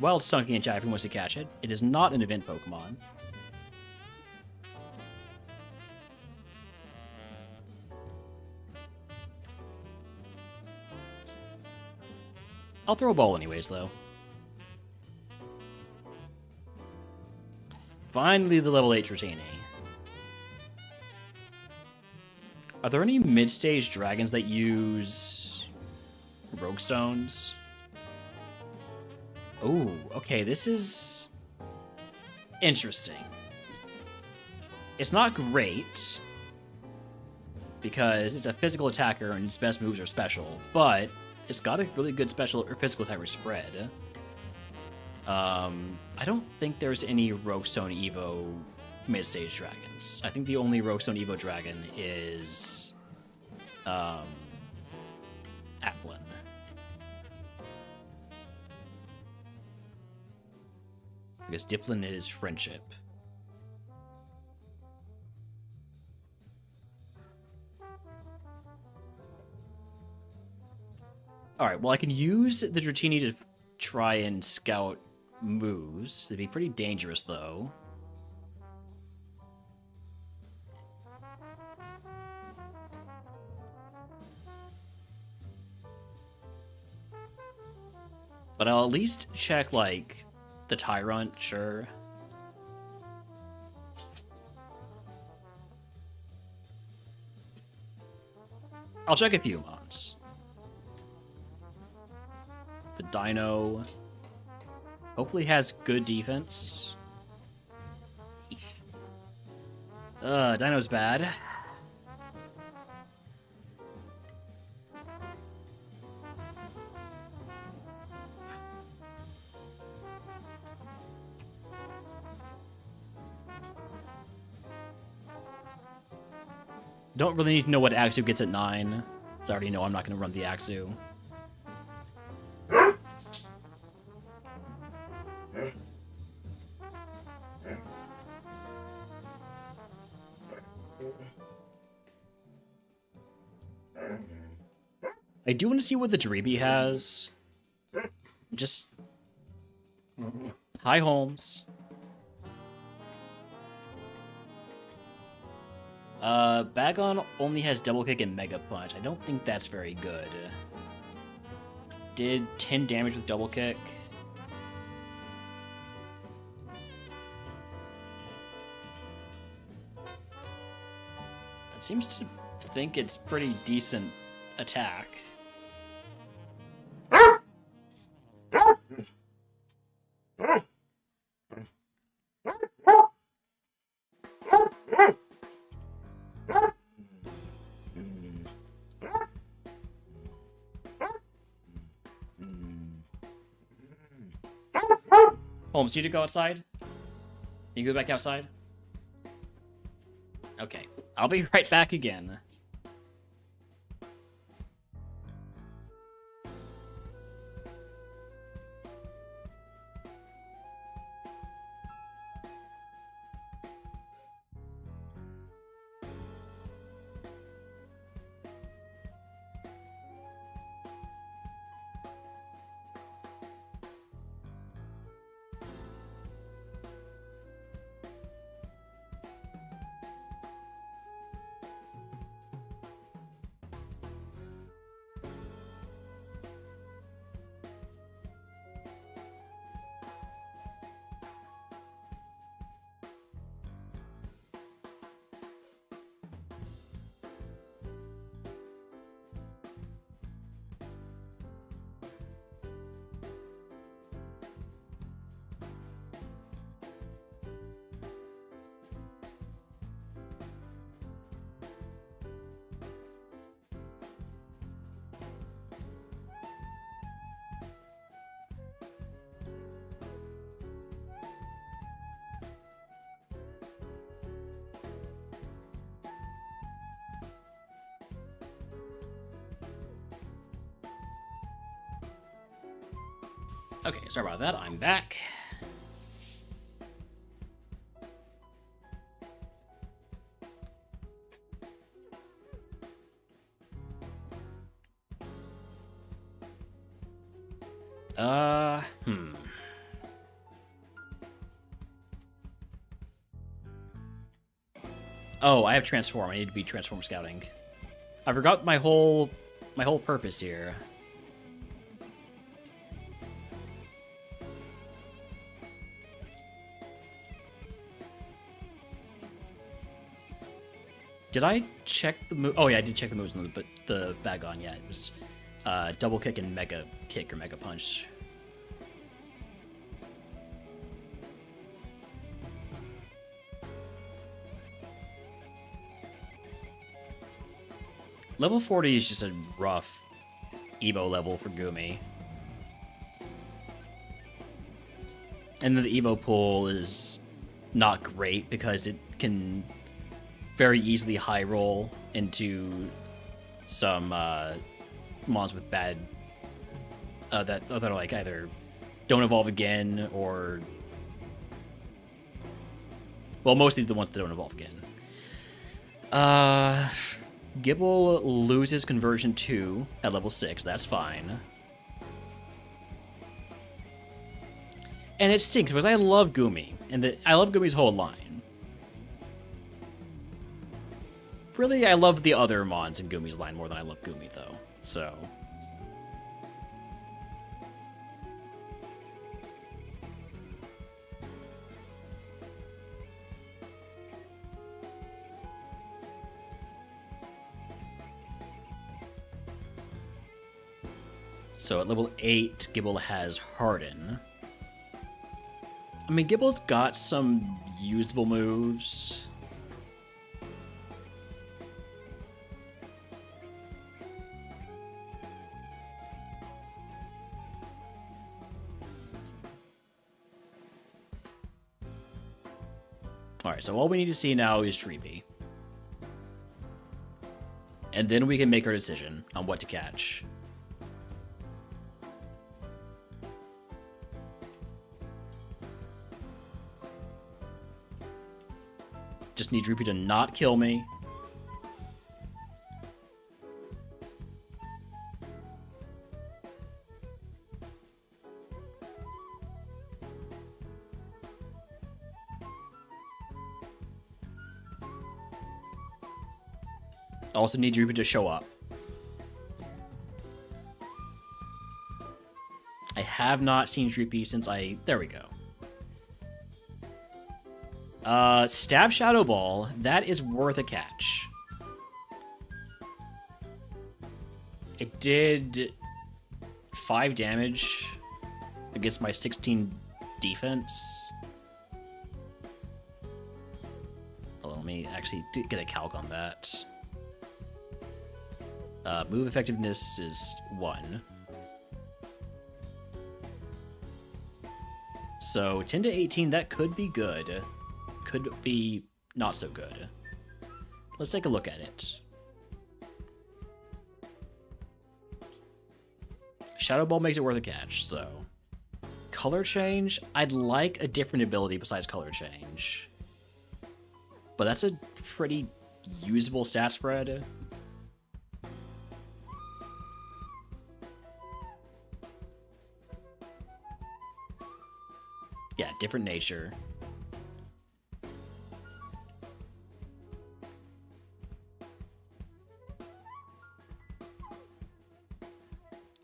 Wild Stunky in chat if he wants to catch it. It is not an event Pokemon. I'll throw a ball anyways, though. Finally, the level 8 Dratini. Are there any mid-stage dragons that use Rogue Stones? Oh, okay, this is interesting. It's not great, because it's a physical attacker and its best moves are special, but it's got a really good special or physical attacker spread. I don't think there's any Rogue Stone Evo mid-stage dragons. I think the only Rogue Stone Evo dragon is Applin. Because Diplin is friendship. Alright, well I can use the Dratini to try and scout moves. It'd be pretty dangerous though. But I'll at least check, like, the Tyrant, sure. I'll check a few mons. The Dino hopefully has good defense. Dino's bad. Don't really need to know what Axu gets at 9. It's already know I'm not going to run the Axu. I do want to see what the Dreeby has. Just... Hi, Holmes. Bagon only has Double Kick and Mega Punch. I don't think that's very good. Did 10 damage with Double Kick. That seems to think it's pretty decent attack. Holmes, you need to go outside? You go back outside? Okay. I'll be right back again. Okay, sorry about that. I'm back. Oh, I have transform. I need to be transform scouting. I forgot my whole purpose here. Did I check the move? Oh yeah, I did check the moves on the bag on. Yeah, it was double kick and mega kick or mega punch. Level 40 is just a rough Evo level for Gumi. And then the Evo pool is not great because it can very easily high roll into some mons with bad that are like either don't evolve again or, well, mostly the ones that don't evolve again. Gibble loses conversion 2 at level 6. That's fine. And it stinks because I love Gumi, and I love Gumi's whole line. Really, I love the other mons in Gumi's line more than I love Gumi, though. So at level 8, Gibble has Harden. I mean, Gibble's got some usable moves. Alright, so all we need to see now is Treepy. And then we can make our decision on what to catch. Just need Droopy to not kill me. Also need Droopy to show up. I have not seen Droopy since there we go. Stab Shadow Ball, that is worth a catch. It did 5 damage against my 16 defense. Hold on, let me actually get a calc on that. Move effectiveness is 1. So 10 to 18, that could be good. Could be not so good. Let's take a look at it. Shadow Ball makes it worth a catch, so. Color Change? I'd like a different ability besides Color Change. But that's a pretty usable stat spread. Yeah, different nature.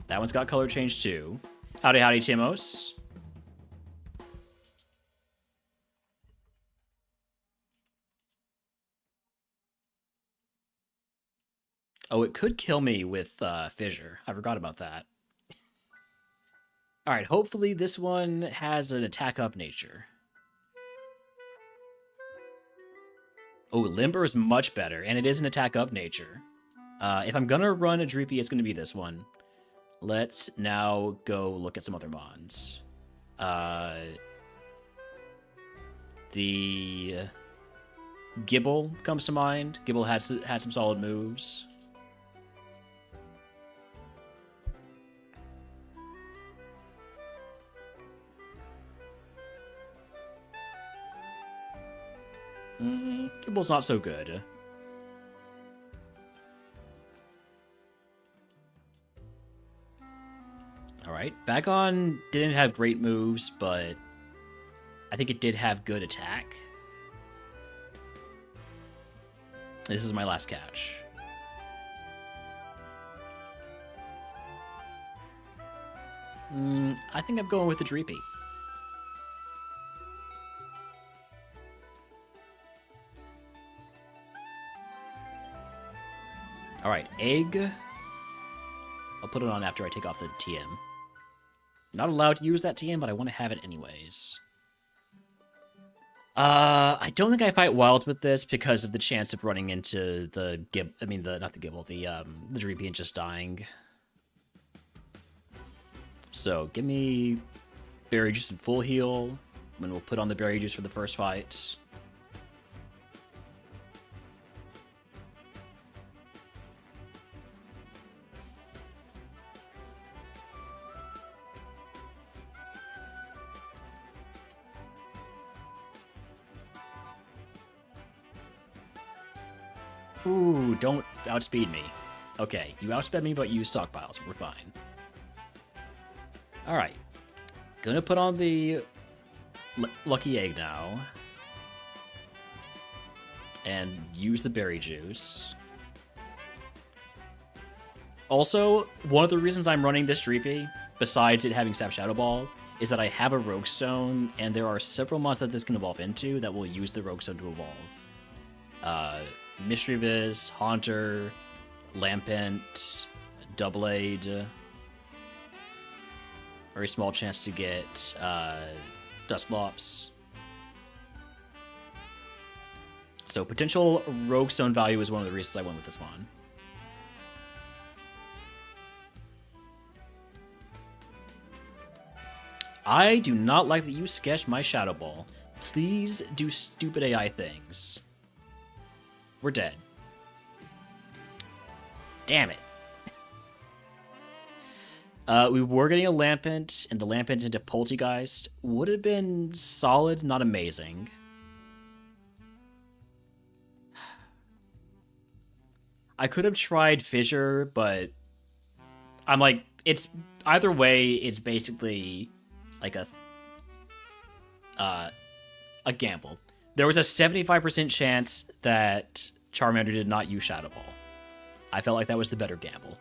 That one's got color change too. Howdy, howdy, Timos. Oh, it could kill me with Fissure. I forgot about that. Alright, hopefully this one has an attack up nature. Oh, Limber is much better, and it is an attack up nature. If I'm gonna run a Droopy, it's gonna be this one. Let's now go look at some other mons. The Gibble comes to mind. Gibble had some solid moves. Gibble's not so good. Alright, Bagon didn't have great moves, but I think it did have good attack. This is my last catch. I think I'm going with the Dreepy. Alright, egg. I'll put it on after I take off the TM. Not allowed to use that TM, but I want to have it anyways. I don't think I fight wilds with this because of the chance of running into the not the Gibble, the Dreepy and just dying. So give me berry juice and full heal, and we'll put on the berry juice for the first fight. Ooh, don't outspeed me. Okay, you outsped me, but you use stockpiles. We're fine. Alright. Gonna put on the lucky egg now. And use the berry juice. Also, one of the reasons I'm running this Dreepy, besides it having Stab Shadow Ball, is that I have a Rogue Stone, and there are several mods that this can evolve into that will use the Rogue Stone to evolve. Mischievous, Haunter, Lampent, Doublade. Very small chance to get Dusklops. So potential Rogue Stone value is one of the reasons I went with this one. I do not like that you sketched my Shadow Ball. Please do stupid AI things. We're dead. Damn it. We were getting a Lampent, and the Lampent into Poltergeist would have been solid, not amazing. I could have tried Fissure, but I'm like, it's either way, it's basically like a gamble. There was a 75% chance that Charmander did not use Shadow Ball. I felt like that was the better gamble.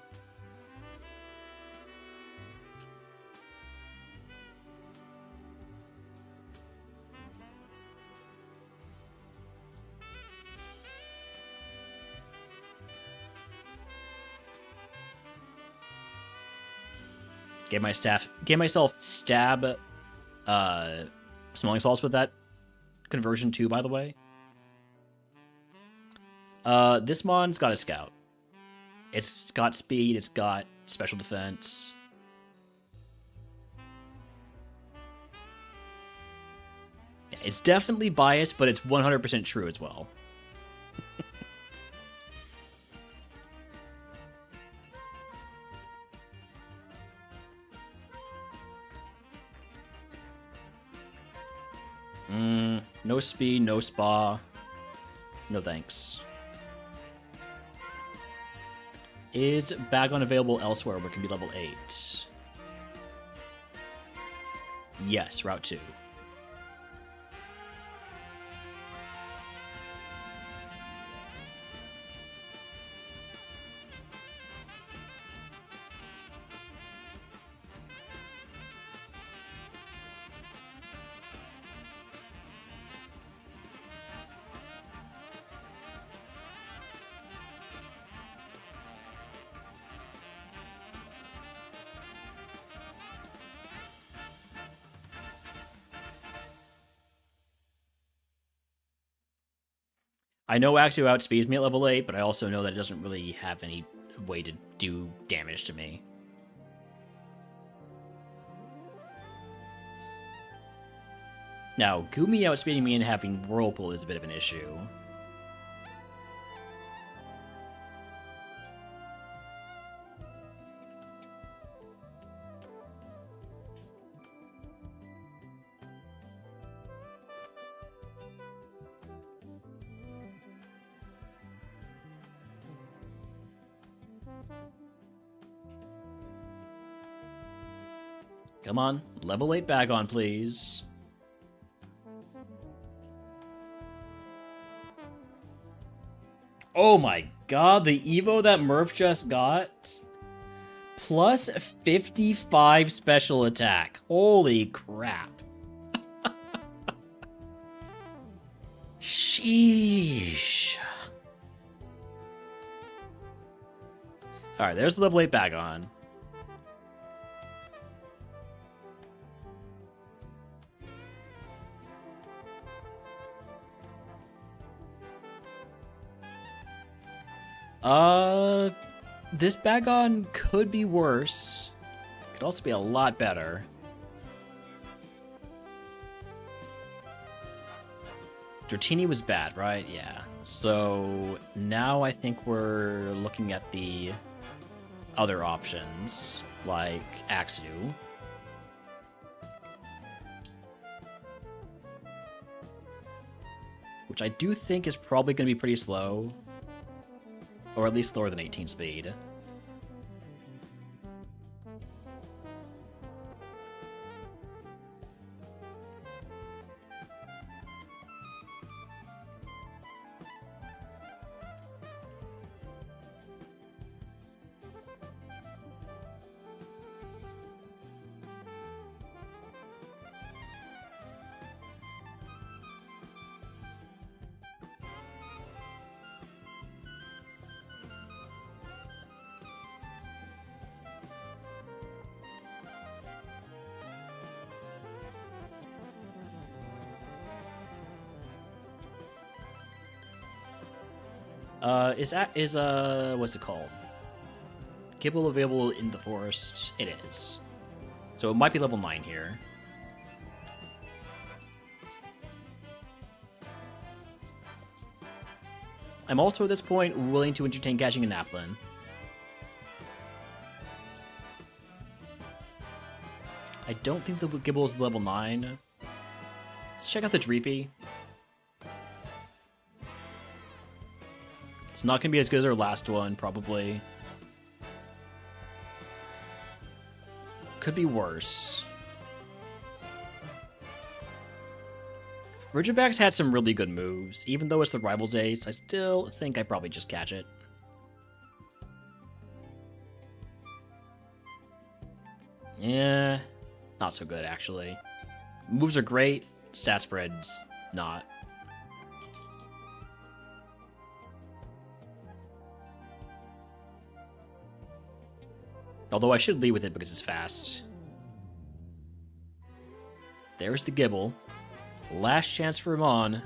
Gave myself stab smelling salts with that conversion too, by the way. This mon's got a scout. It's got speed, it's got special defense. Yeah, it's definitely biased, but it's 100% true as well. No speed, no spa. No thanks. Is Bagon available elsewhere where it can be level 8? Yes, Route 2. I know Axio outspeeds me at level 8, but I also know that it doesn't really have any way to do damage to me. Now, Gumi outspeeding me and having Whirlpool is a bit of an issue. Come on, level 8 Bagon, please. Oh my god, the Evo that Murph just got? Plus 55 special attack. Holy crap. Sheesh. Alright, there's the level 8 Bagon. This Bagon could be worse. Could also be a lot better. Dratini was bad, right? Yeah. So now I think we're looking at the other options, like Axew. Which I do think is probably going to be pretty slow. Or at least slower than 18 speed. What's it called? Kibble available in the forest? It is. So it might be level 9 here. I'm also at this point willing to entertain catching a Naplin. I don't think the Gibble is level 9. Let's check out the Dreepy. It's not going to be as good as our last one, probably. Could be worse. Ridgeback's had some really good moves. Even though it's the Rival's Ace, I still think I probably just catch it. Yeah, not so good, actually. Moves are great, stat spread's not. Although I should lead with it because it's fast. There's the Gibble. Last chance for him on.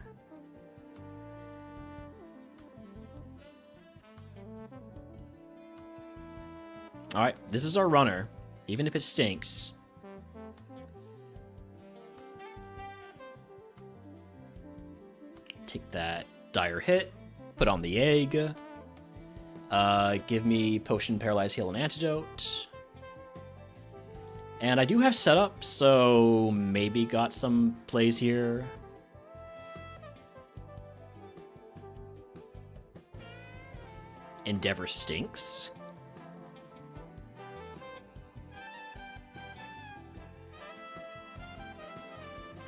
Alright, this is our runner. Even if it stinks. Take that dire hit. Put on the egg. Give me Potion, Paralyze, Heal, and Antidote. And I do have setup, so maybe got some plays here. Endeavor stinks.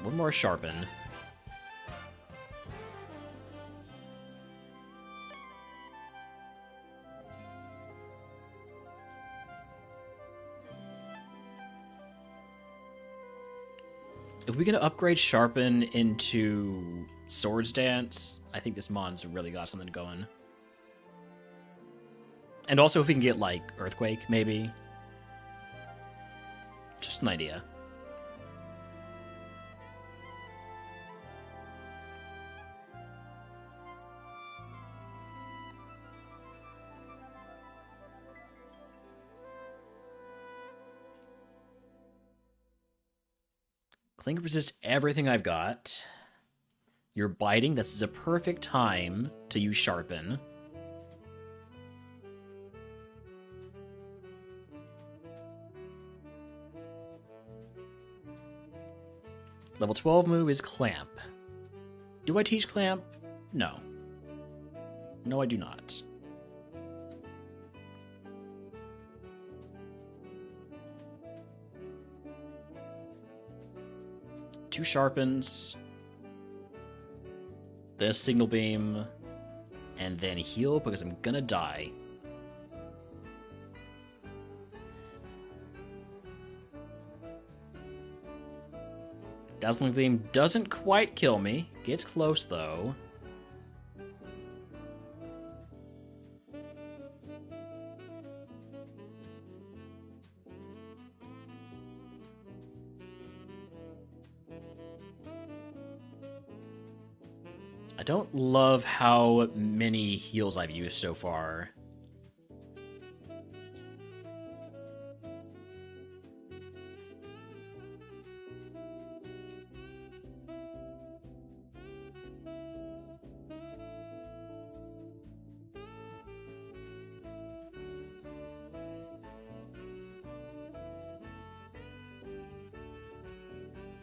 One more Sharpen. If we're going to upgrade Sharpen into Swords Dance, I think this mon's really got something going. And also if we can get, like, Earthquake, maybe. Just an idea. Clink resists everything I've got. You're biting. This is a perfect time to use Sharpen. Level 12 move is Clamp. Do I teach Clamp? No. No, I do not. Two Sharpens. This Signal Beam. and then heal because I'm gonna die. Dazzling Gleam doesn't quite kill me. Gets close, though. I don't love how many heals I've used so far.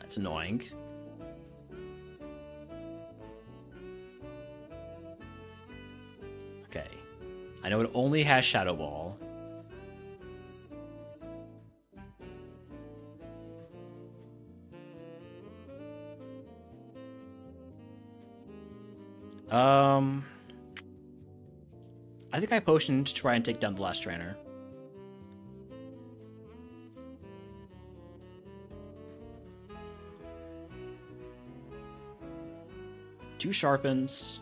That's annoying. Okay. I know it only has Shadow Ball. I think I potioned to try and take down the last trainer. Two sharpens.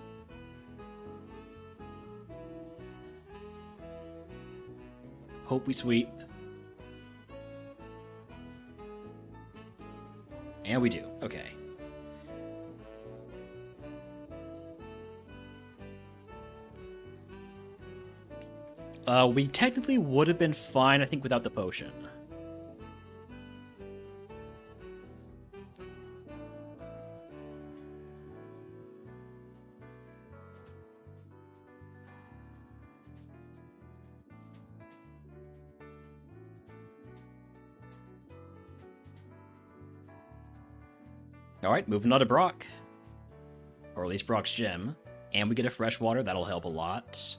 Hope we sweep. And we do. Okay. We technically would have been fine, I think, without the potion. Alright, moving on to Brock. Or at least Brock's gym. And we get a fresh water, that'll help a lot.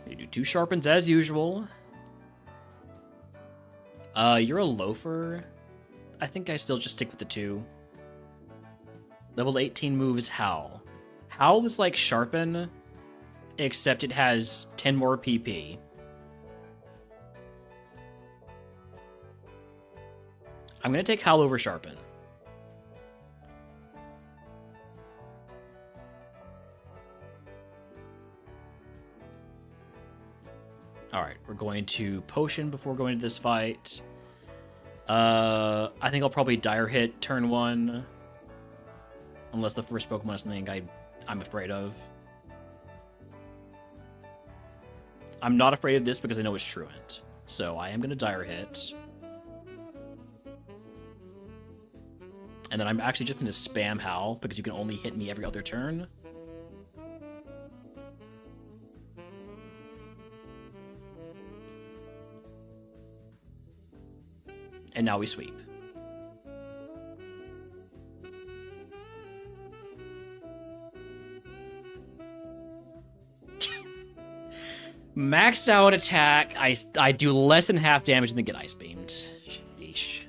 You do two sharpens as usual. You're a loafer. I think I still just stick with the two. Level 18 move is Howl. Howl is like Sharpen, except it has 10 more PP. I'm gonna take Howl over Sharpen. Alright, we're going to Potion before going to this fight. I think I'll probably Dire Hit turn 1. Unless the first Pokemon is something I'm afraid of. I'm not afraid of this because I know it's Truant. So I am going to Dire Hit. And then I'm actually just going to spam Howl because you can only hit me every other turn. And now we sweep. Maxed out attack. I do less than half damage and then get ice beamed. Sheesh.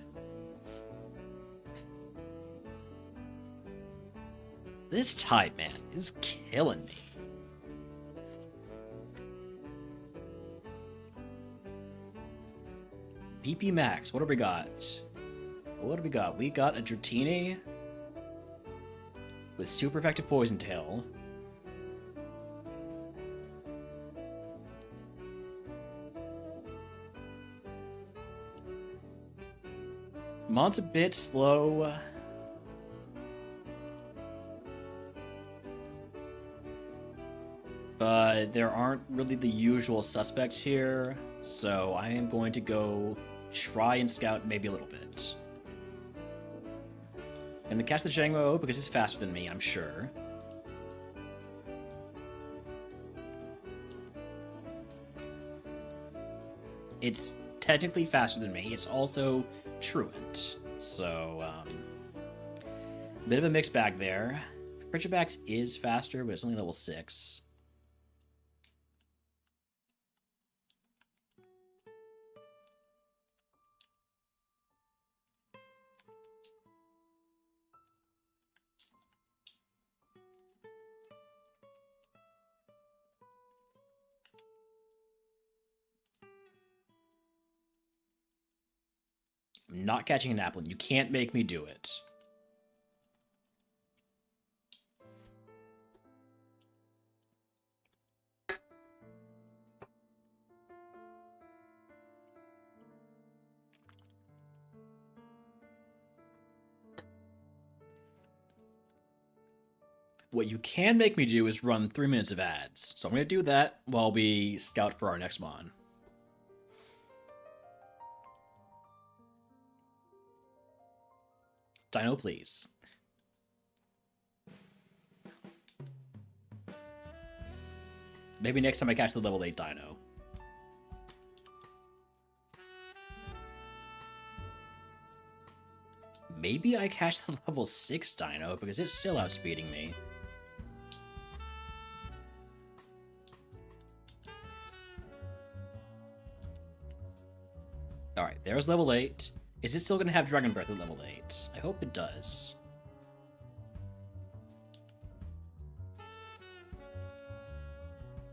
This type, man, is killing me. BP max. What do we got? What do we got? We got a Dratini with super effective Poison Tail. Mon's a bit slow. But there aren't really the usual suspects here, so I am going to go try and scout maybe a little bit. I'm gonna catch the Shangmo because it's faster than me, I'm sure. It's technically faster than me. It's also Truant. So, bit of a mixed bag there. Frigibax is faster, but it's only level 6. I'm not catching an apple. You can't make me do it. What you can make me do is run 3 minutes of ads. So I'm going to do that while we scout for our next mon. Dino, please. Maybe next time I catch the level 8 Dino. Maybe I catch the level 6 Dino because it's still outspeeding me. Alright, there's level 8. Is it still going to have Dragon Breath at level 8? I hope it does.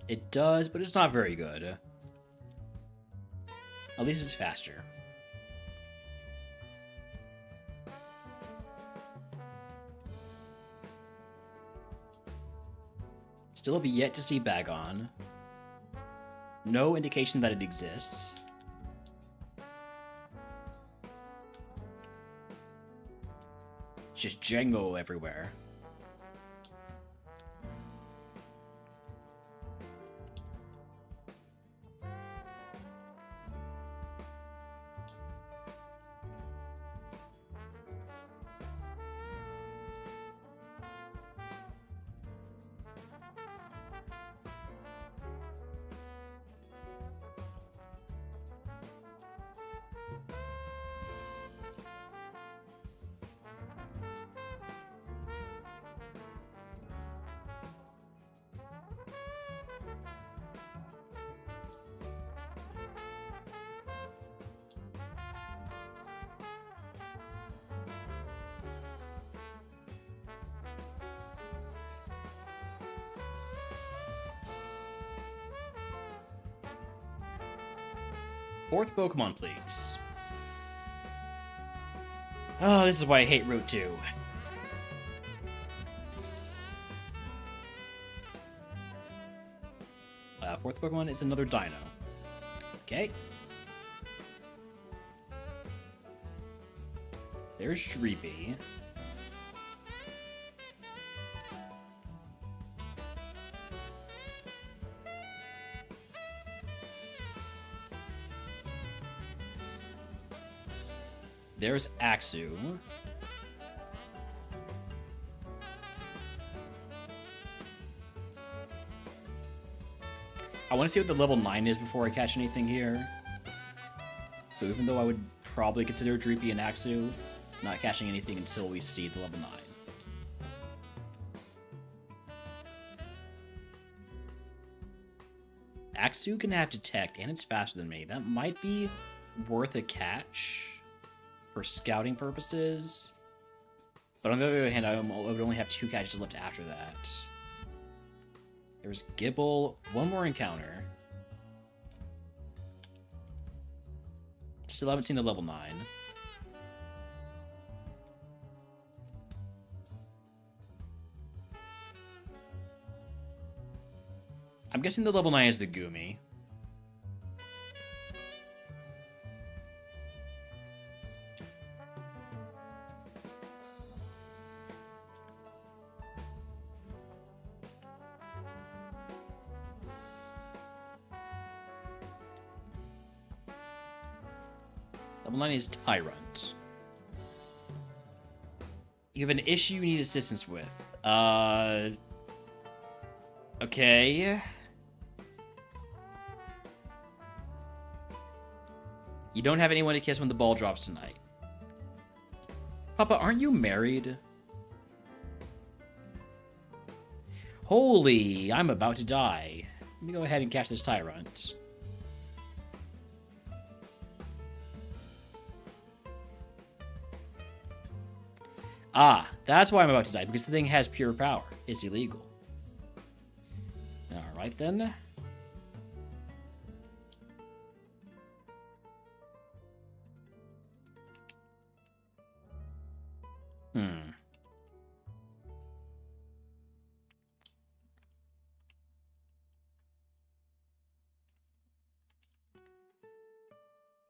It does, but it's not very good. At least it's faster. Still have yet to see Bagon. No indication that it exists. Just Django everywhere. Fourth Pokemon, please. Oh, this is why I hate Route 2. Fourth Pokemon is another Dino. Okay. There's Shreepy. There's Axu. I want to see what the level 9 is before I catch anything here. So even though I would probably consider Dreepy and Axu, not catching anything until we see the level 9. Axu can have Detect, and it's faster than me. That might be worth a catch for scouting purposes. But on the other hand, I would only have 2 catches left after that. There's Gibble, one more encounter. Still haven't seen the level 9. I'm guessing the level 9 is the Gumi. Level 9 is Tyrant. You have an issue you need assistance with. Okay. You don't have anyone to kiss when the ball drops tonight. Papa, aren't you married? Holy, I'm about to die. Let me go ahead and catch this Tyrant. Ah, that's why I'm about to die, because the thing has pure power. It's illegal. Alright then.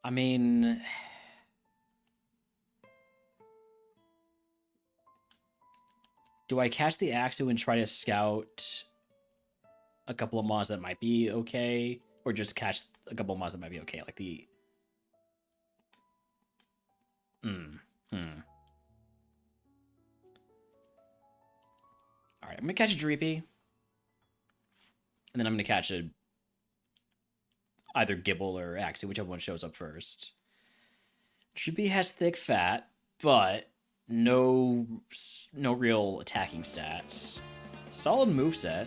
I mean, do I catch the Axu and try to scout a couple of mons that might be okay? Or just catch a couple of mons that might be okay? Like the... Alright, I'm gonna catch a Dreepy. And then I'm gonna catch a... either Gibble or Axu, whichever one shows up first. Dreepy has thick fat, but no real attacking stats. Solid moveset.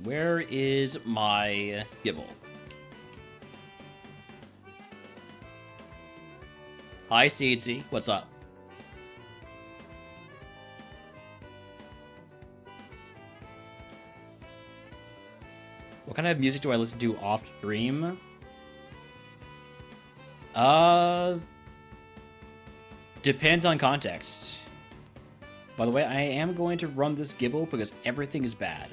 Where is my Gibble? Hi, Seedsy. What's up? What kind of music do I listen to off stream? Depends on context. By the way, I am going to run this Gibble because everything is bad.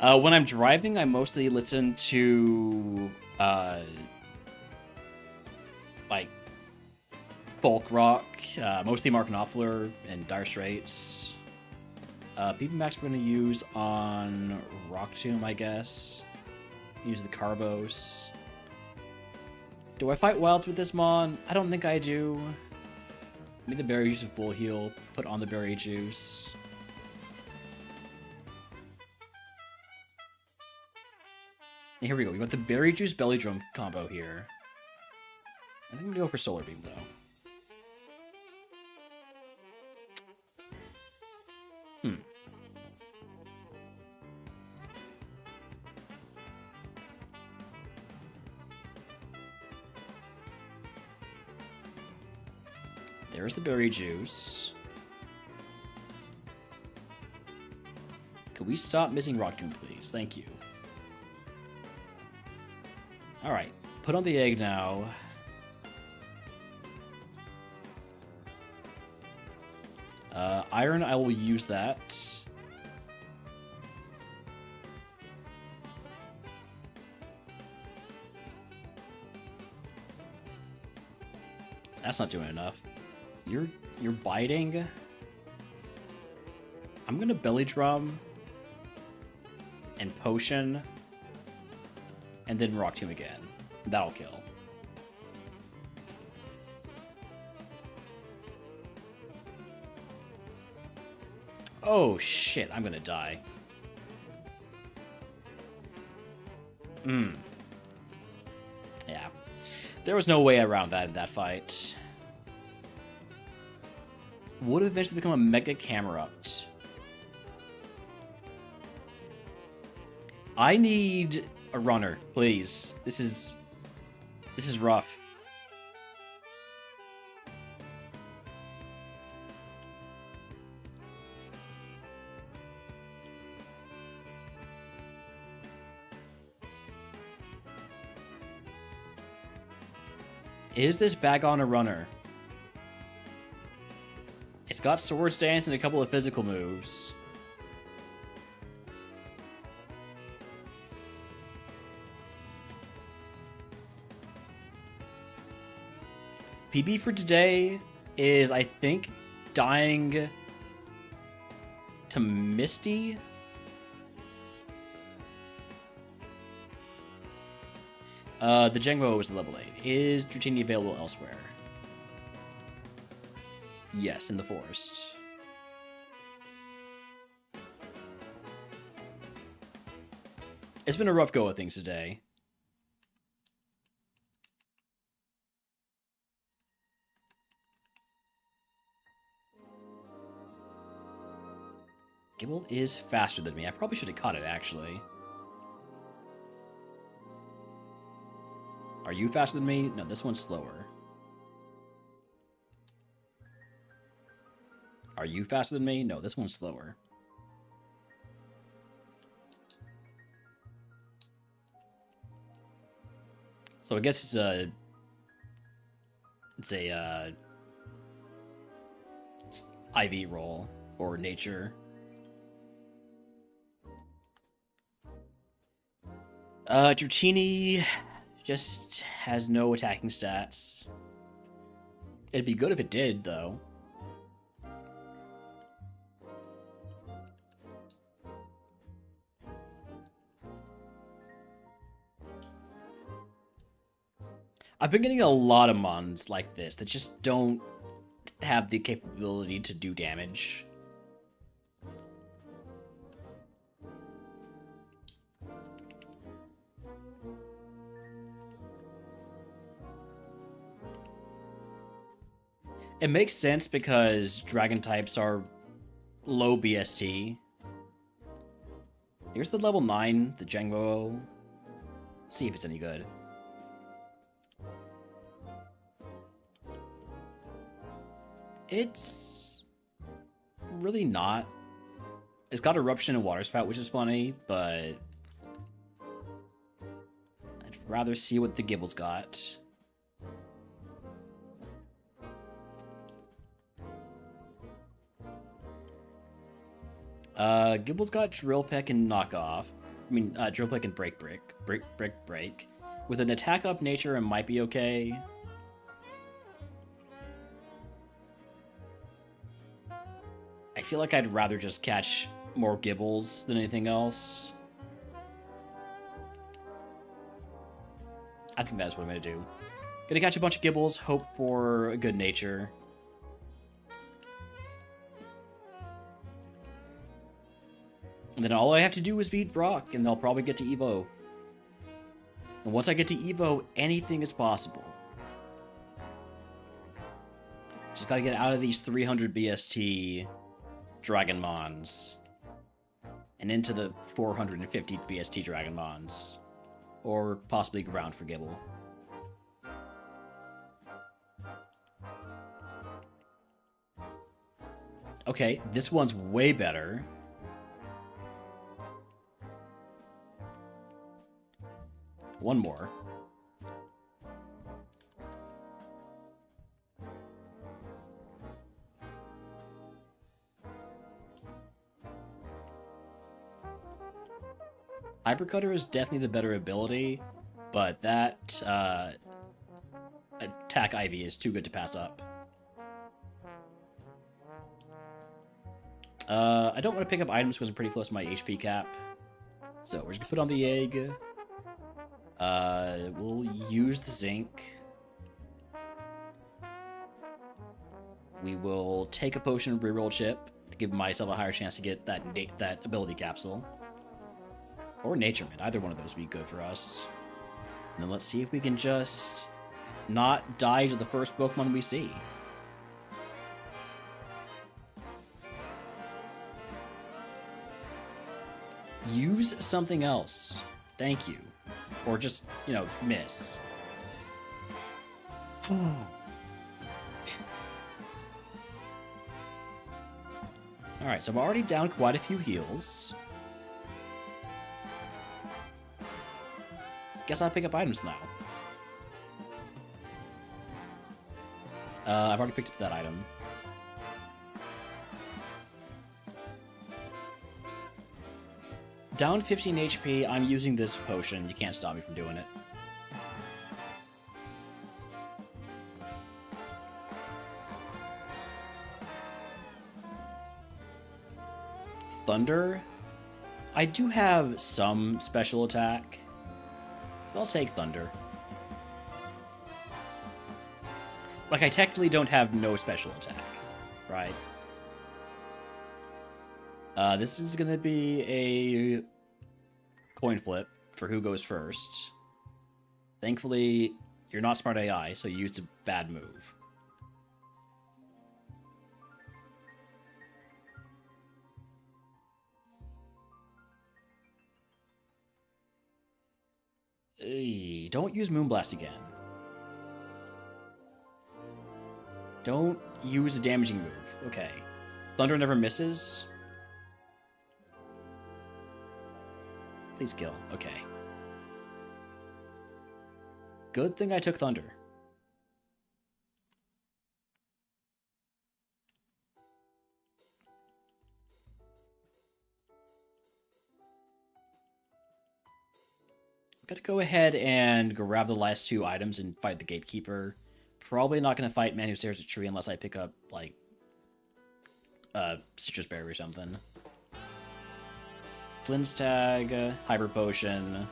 When I'm driving, I mostly listen to, like, folk rock, mostly Mark Knopfler and Dire Straits. BB Max we're going to use on Rock Tomb, I guess. Use the Carbos. Do I fight wilds with this mon? I don't think I do. Make the berry juice a full heal, put on the berry juice. And here we go. We got the berry juice belly drum combo here. I think I'm gonna go for solar beam though. There's the berry juice. Could we stop missing Rock Tomb, please? Thank you. Alright, put on the egg now. Iron, I will use that. That's not doing enough. You're biting. I'm gonna belly drum and potion and then Rock Tomb again. That'll kill. Oh shit, I'm gonna die. Yeah. There was no way around that in that fight. Would eventually become a Mega Camerupt. I need a runner, please. This is rough. Is this Bagon a runner? It's got Sword Stance and a couple of physical moves. PB for today is, I think, dying to Misty. The Jengwo was level 8. Is Dratini available elsewhere? Yes, in the forest. It's been a rough go of things today. Gibble is faster than me. I probably should have caught it, actually. Are you faster than me? No, this one's slower. Are you faster than me? No, this one's slower. So I guess it's it's IV roll or nature. Dratini just has no attacking stats. It'd be good if it did, though. I've been getting a lot of mons like this that just don't have the capability to do damage. It makes sense because dragon types are low BST. Here's the level 9, the Jengwo. See if it's any good. It's really not. It's got Eruption and Water Spout, which is funny, but I'd rather see what the Gibble's got. Gibble's got Drill Peck and Knock Off. Drill Peck and Break. With an attack up nature, it might be okay. I feel like I'd rather just catch more Gibbles than anything else. I think that's what I'm gonna do. Gonna catch a bunch of Gibbles, hope for a good nature. And then all I have to do is beat Brock, and they'll probably get to Evo. And once I get to Evo, anything is possible. Just gotta get out of these 300 BST Dragon Mons and into the 450 BST Dragon Mons, or possibly ground for Gibble. Okay, this one's way better. One more. Hypercutter is definitely the better ability, but that attack Ivy is too good to pass up. I don't want to pick up items because I'm pretty close to my HP cap. So we're just going to put on the egg. We'll use the zinc. We will take a potion of reroll chip to give myself a higher chance to get that ability capsule. Or Nature Mint. Either one of those would be good for us. And then let's see if we can just not die to the first Pokemon we see. Use something else. Thank you. Or just, miss. Alright, so I'm already down quite a few heals. Guess I'll pick up items now. I've already picked up that item. Down 15 HP, I'm using this potion. You can't stop me from doing it. Thunder? I do have some special attack. So I'll take Thunder. Like, I technically don't have no special attack, right? This is gonna be a coin flip for who goes first. Thankfully, you're not smart AI, so you used a bad move. Don't use Moonblast again. Don't use a damaging move. Okay. Thunder never misses. Please kill. Okay. Good thing I took Thunder. I'm gonna go ahead and grab the last 2 items and fight the Gatekeeper. Probably not gonna fight Man Who Stares at Tree unless I pick up, like, Citrus Berry or something. Cleanse Tag, Hyper Potion.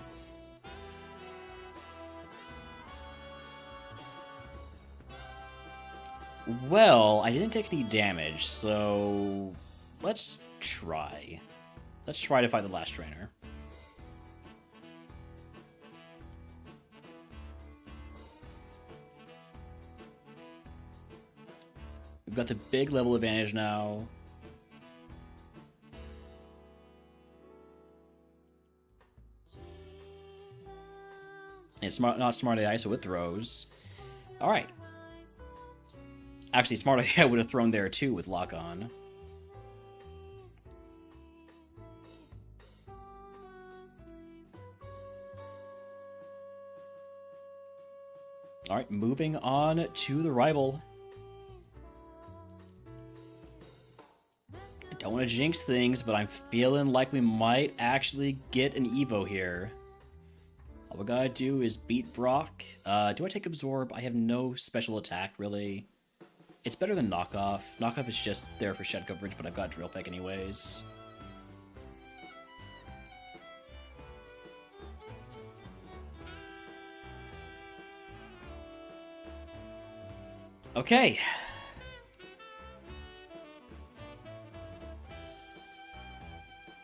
Well, I didn't take any damage, so let's try. Let's try to fight the last trainer. We've got the big level advantage now. It's not Smart AI, so it throws. Alright. Actually, Smart AI would have thrown there too with Lock On. Alright, moving on to the rival. I don't want to jinx things, but I'm feeling like we might actually get an Evo here. All we gotta do is beat Brock. Do I take Absorb? I have no special attack, really. It's better than Knockoff. Knockoff is just there for shed coverage, but I've got Drill Peck anyways. Okay.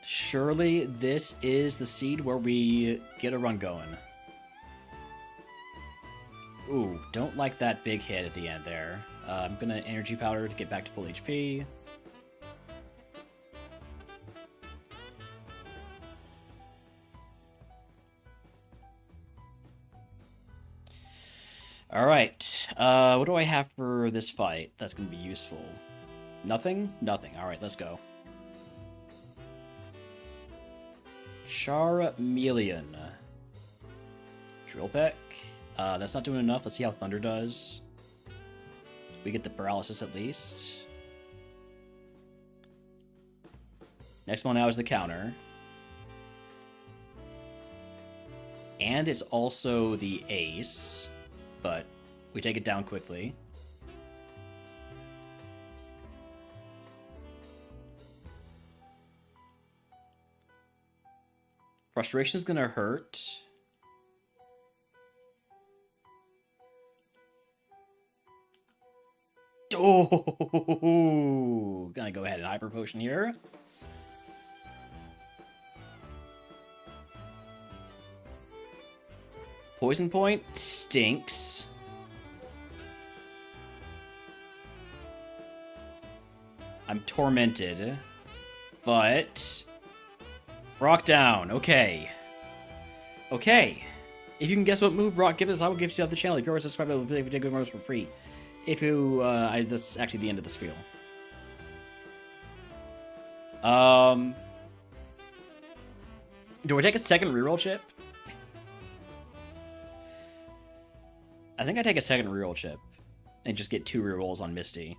Surely this is the seed where we get a run going. Ooh, don't like that big hit at the end there. I'm gonna Energy Powder to get back to full HP. Alright, what do I have for this fight that's gonna be useful? Nothing? Nothing. Alright, let's go. Charmeleon. Drill Peck. That's not doing enough. Let's see how Thunder does. We get the Paralysis at least. Next one now is the counter. And it's also the Ace, but we take it down quickly. Frustration is gonna hurt. Oh, gonna go ahead and Hyper Potion here. Poison Point stinks. I'm tormented, but Brock down. Okay. Okay. If you can guess what move Brock gives us, I will give you off the channel. If you're already subscribed, I will play GameGrooves for free. If you, that's actually the end of the spiel. Do I take a second reroll chip? I think I take a second reroll chip and just get 2 rerolls on Misty.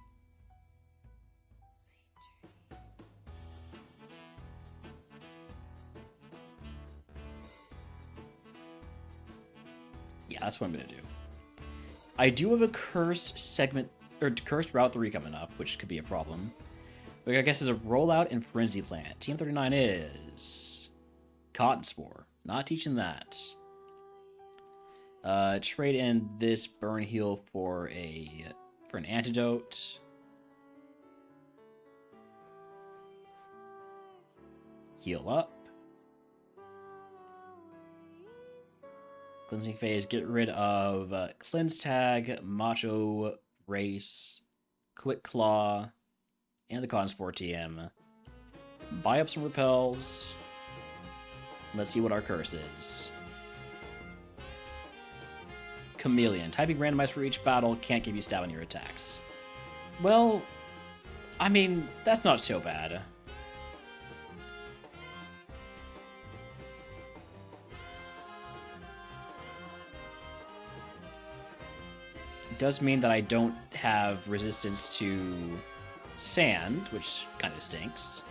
Yeah, that's what I'm gonna do. I do have a cursed segment, or cursed Route 3 coming up, which could be a problem. Which I guess is a rollout and Frenzy Plant. Team 39 is Cotton Spore. Not teaching that. Trade in this Burn Heal for an antidote. Heal up. Cleansing Phase, get rid of Cleanse Tag, Macho Race, Quick Claw, and the Cotton Spore TM. Buy up some repels. Let's see what our curse is. Chameleon. Typing randomized for each battle can't give you stab on your attacks. Well, I mean, that's not so bad. It does mean that I don't have resistance to sand, which kind of stinks.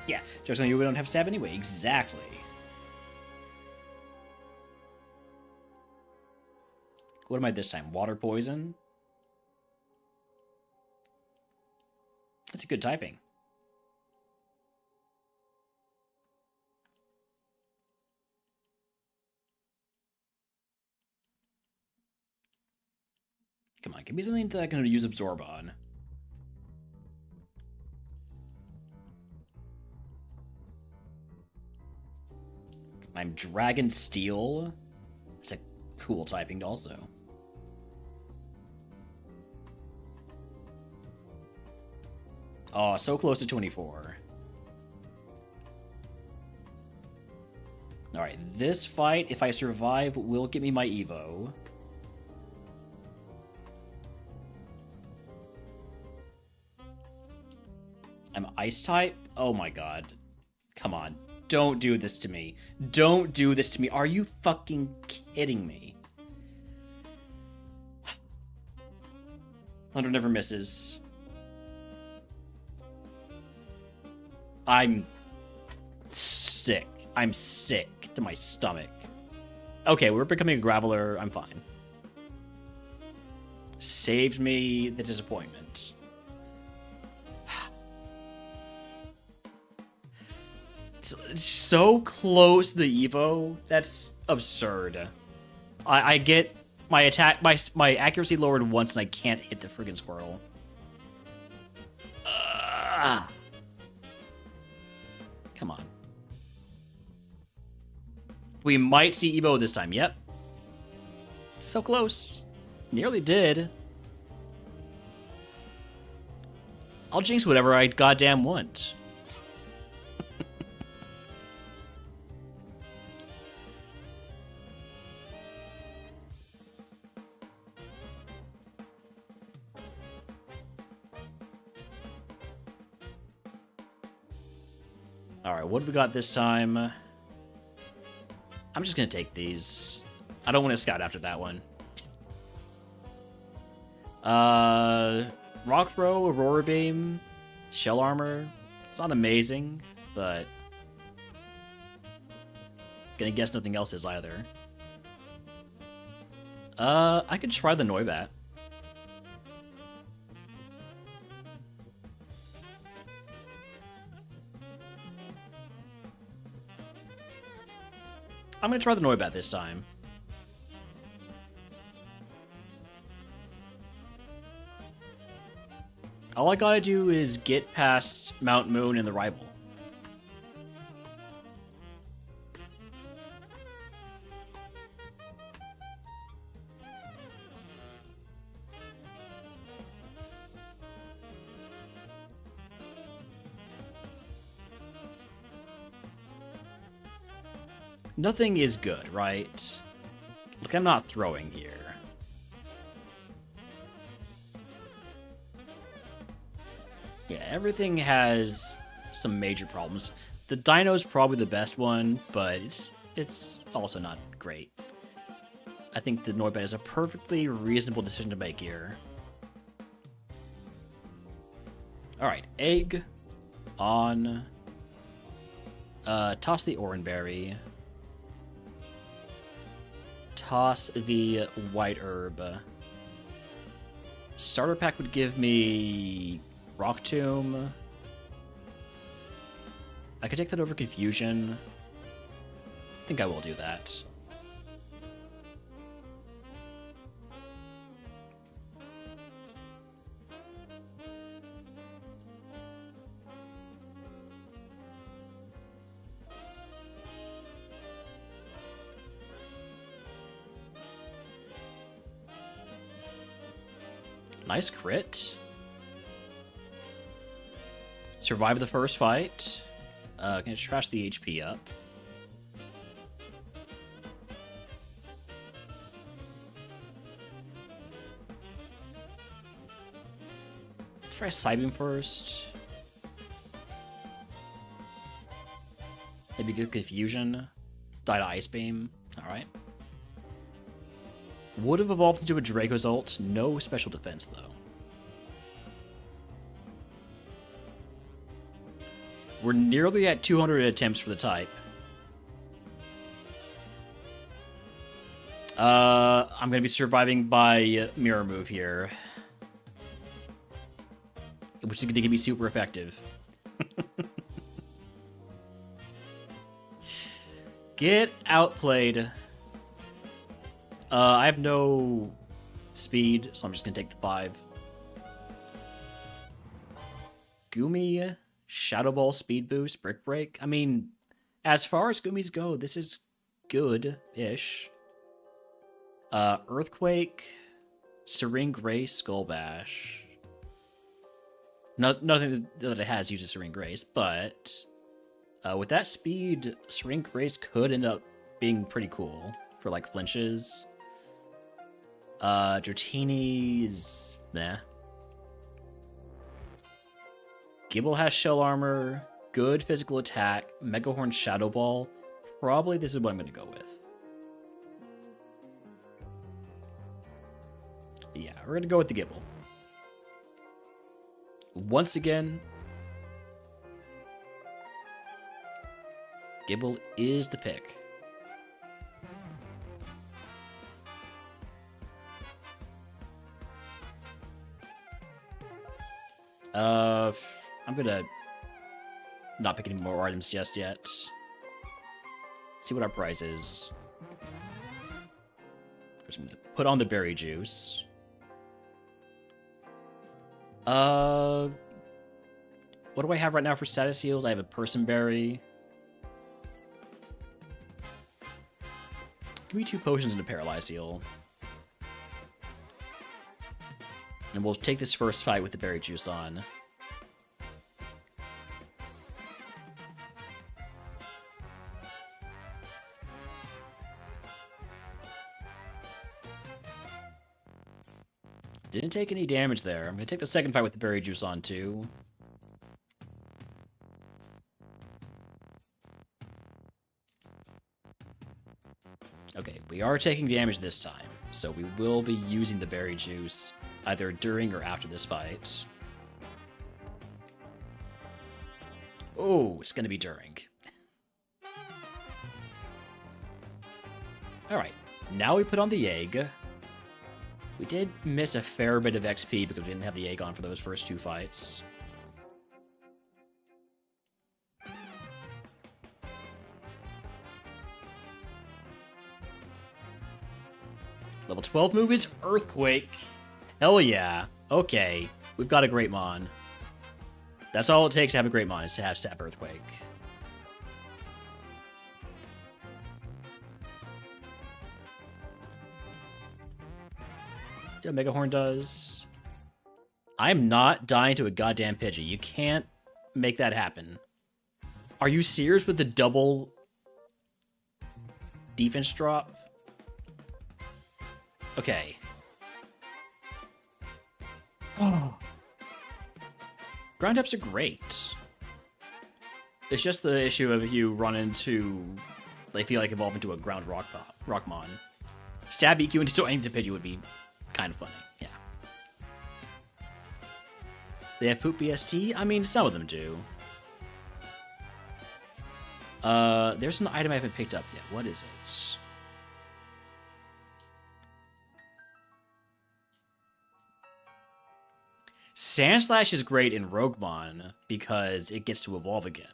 Yeah, just so you don't have stab anyway. Exactly. What am I this time? Water poison? That's a good typing. Come on, give me something that I can use absorb on. I'm Dragon Steel. It's a cool typing also. Oh, so close to 24. Alright, this fight, if I survive, will get me my Evo. I'm Ice type? Oh my god. Come on. Don't do this to me. Don't do this to me. Are you fucking kidding me? Thunder never misses. I'm sick. I'm sick to my stomach. Okay, we're becoming a Graveler. I'm fine. Saved me the disappointment. So close to the Evo. That's absurd. I get my attack, my accuracy lowered once, and I can't hit the friggin' squirrel. Come on. We might see Evo this time. Yep. So close. Nearly did. I'll jinx whatever I goddamn want. Alright, what do we got this time? I'm just gonna take these. I don't want to scout after that one. Rock Throw, Aurora Beam, Shell Armor. It's not amazing, but gonna guess nothing else is either. I could try the Noibat. I'm gonna try the Noibat this time. All I gotta do is get past Mount Moon and the rival. Nothing is good, right? Look, I'm not throwing here. Yeah, everything has some major problems. The Dino's probably the best one, but it's also not great. I think the Noibat is a perfectly reasonable decision to make here. Alright, egg on. Toss the Oranberry. Toss the white herb. Starter pack would give me Rock Tomb. I could take that over Confusion. I think I will do that. Nice crit. Survive the first fight. Can trash the HP up. Let's try Psybeam first. Maybe good Confusion. Die to Ice Beam. Alright. Would have evolved into a Draco's ult. No special defense, though. We're nearly at 200 attempts for the type. I'm going to be surviving by Mirror Move here. Which is going to be super effective. Get outplayed. I have no speed, so I'm just going to take the 5. Gumi, Shadow Ball, Speed Boost, Brick Break. I mean, as far as Gumis go, this is good-ish. Earthquake, Serene Grace, Skull Bash. Nothing that it has uses Serene Grace, but with that speed, Serene Grace could end up being pretty cool for like flinches. Dratini's nah. Gibble has shell armor, good physical attack, Megahorn Shadow Ball. Probably this is what I'm going to go with. Yeah, we're going to go with the Gibble. Once again, Gibble is the pick. I'm gonna not pick any more items just yet. See what our price is. First, I'm gonna put on the berry juice. What do I have right now for status heals? I have a person berry. Give me 2 potions and a paralyze heal. And we'll take this first fight with the berry juice on. Didn't take any damage there. I'm going to take the second fight with the berry juice on, too. Okay, we are taking damage this time, so we will be using the berry juice either during or after this fight. Oh, it's going to be during. Alright, now we put on the egg. We did miss a fair bit of XP because we didn't have the egg on for those first 2 fights. Level 12 move is Earthquake. Hell yeah. Okay, we've got a Great Mon. That's all it takes to have a Great Mon, is to have Stab Earthquake. See what Megahorn does. I'm not dying to a goddamn Pidgey. You can't make that happen. Are you serious with the double defense drop? Okay. Oh. Ground ups are great. It's just the issue of if you run into, they feel like evolve into a ground Rockmon. Stab EQ into Pidgey would be kind of funny, yeah. They have Poop BST? I mean, some of them do. There's an item I haven't picked up yet. What is it? Sandslash is great in RogueMon because it gets to evolve again.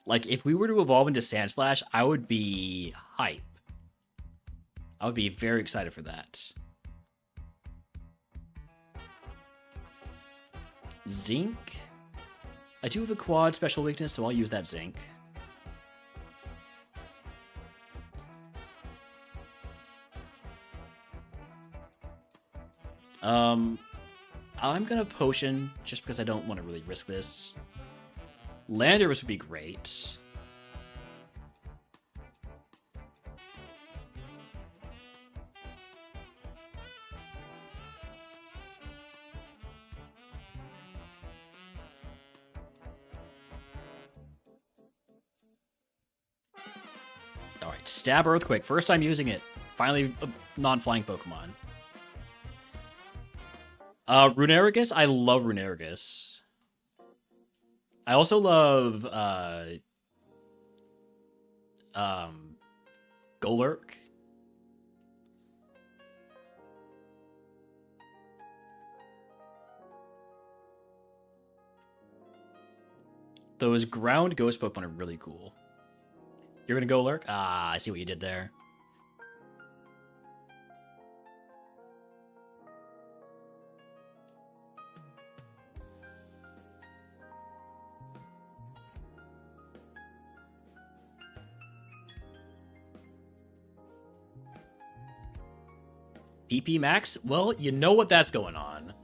Like, if we were to evolve into Sandslash, I would be hype. I would be very excited for that. Zinc. I do have a quad special weakness, so I'll use that Zinc. I'm gonna potion just because I don't want to really risk this. Landers would be great. Alright, Stab Earthquake. First time using it. Finally, a non-flying Pokemon. Runerigus? I love Runerigus. I also love, Golurk. Those ground ghost Pokemon are really cool. You're gonna go Lurk? Ah, I see what you did there. PP Max? Well, you know what that's going on.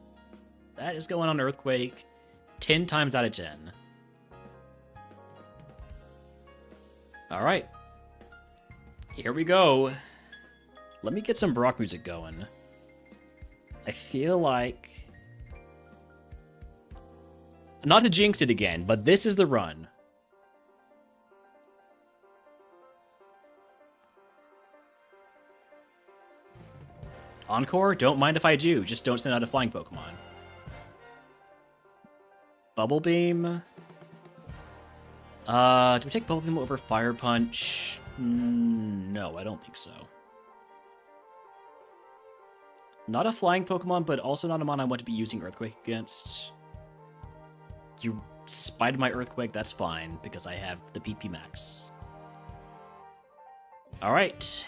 That is going on Earthquake 10 times out of 10. Alright. Here we go. Let me get some Brock music going. I feel like... Not to jinx it again, but this is the run. Encore? Don't mind if I do, just don't send out a flying Pokemon. Bubble Beam? Do we take Bubble Beam over Fire Punch? No, I don't think so. Not a flying Pokemon, but also not a mon I want to be using Earthquake against. You spited my Earthquake, that's fine, because I have the PP Max. Alright.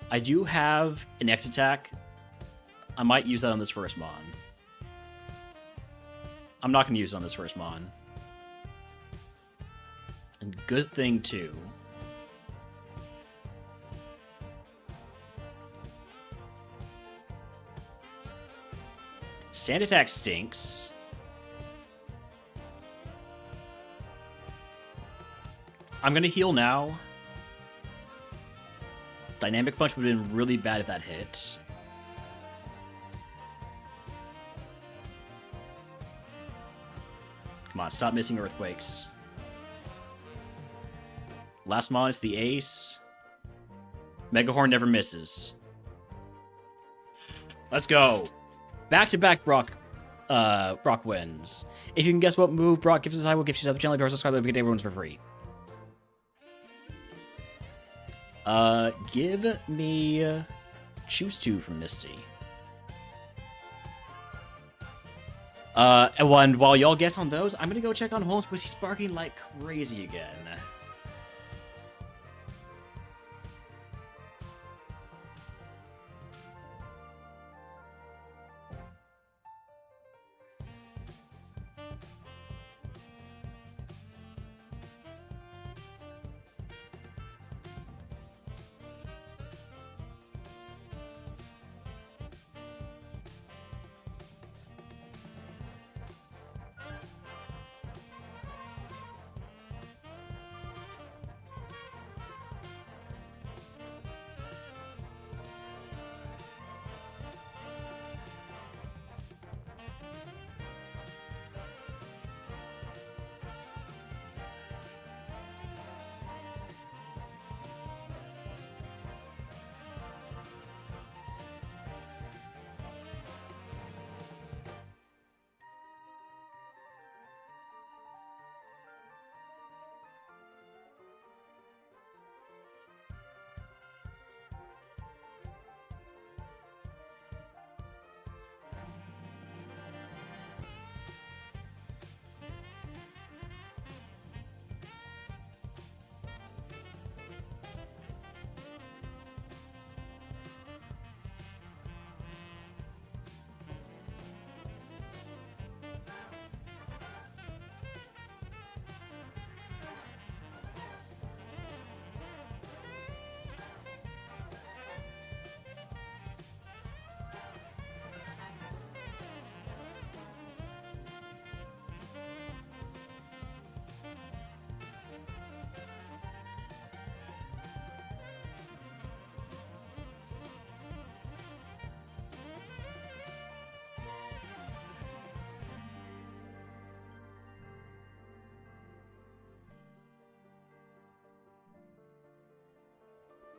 I do have an X attack. I might use that on this first mon. I'm not going to use it on this first mon. And good thing, too. Sand Attack stinks. I'm going to heal now. Dynamic Punch would have been really bad if that hit. Come on, stop missing Earthquakes. Last mon, it's the Ace. Megahorn never misses. Let's go. Back-to-back Brock wins. If you can guess what move Brock gives us, I will give you the channel. If you're subscribed, we get everyone's for free. Give me Choose 2 from Misty. And while y'all guess on those, I'm gonna go check on Holmes because he's barking like crazy again.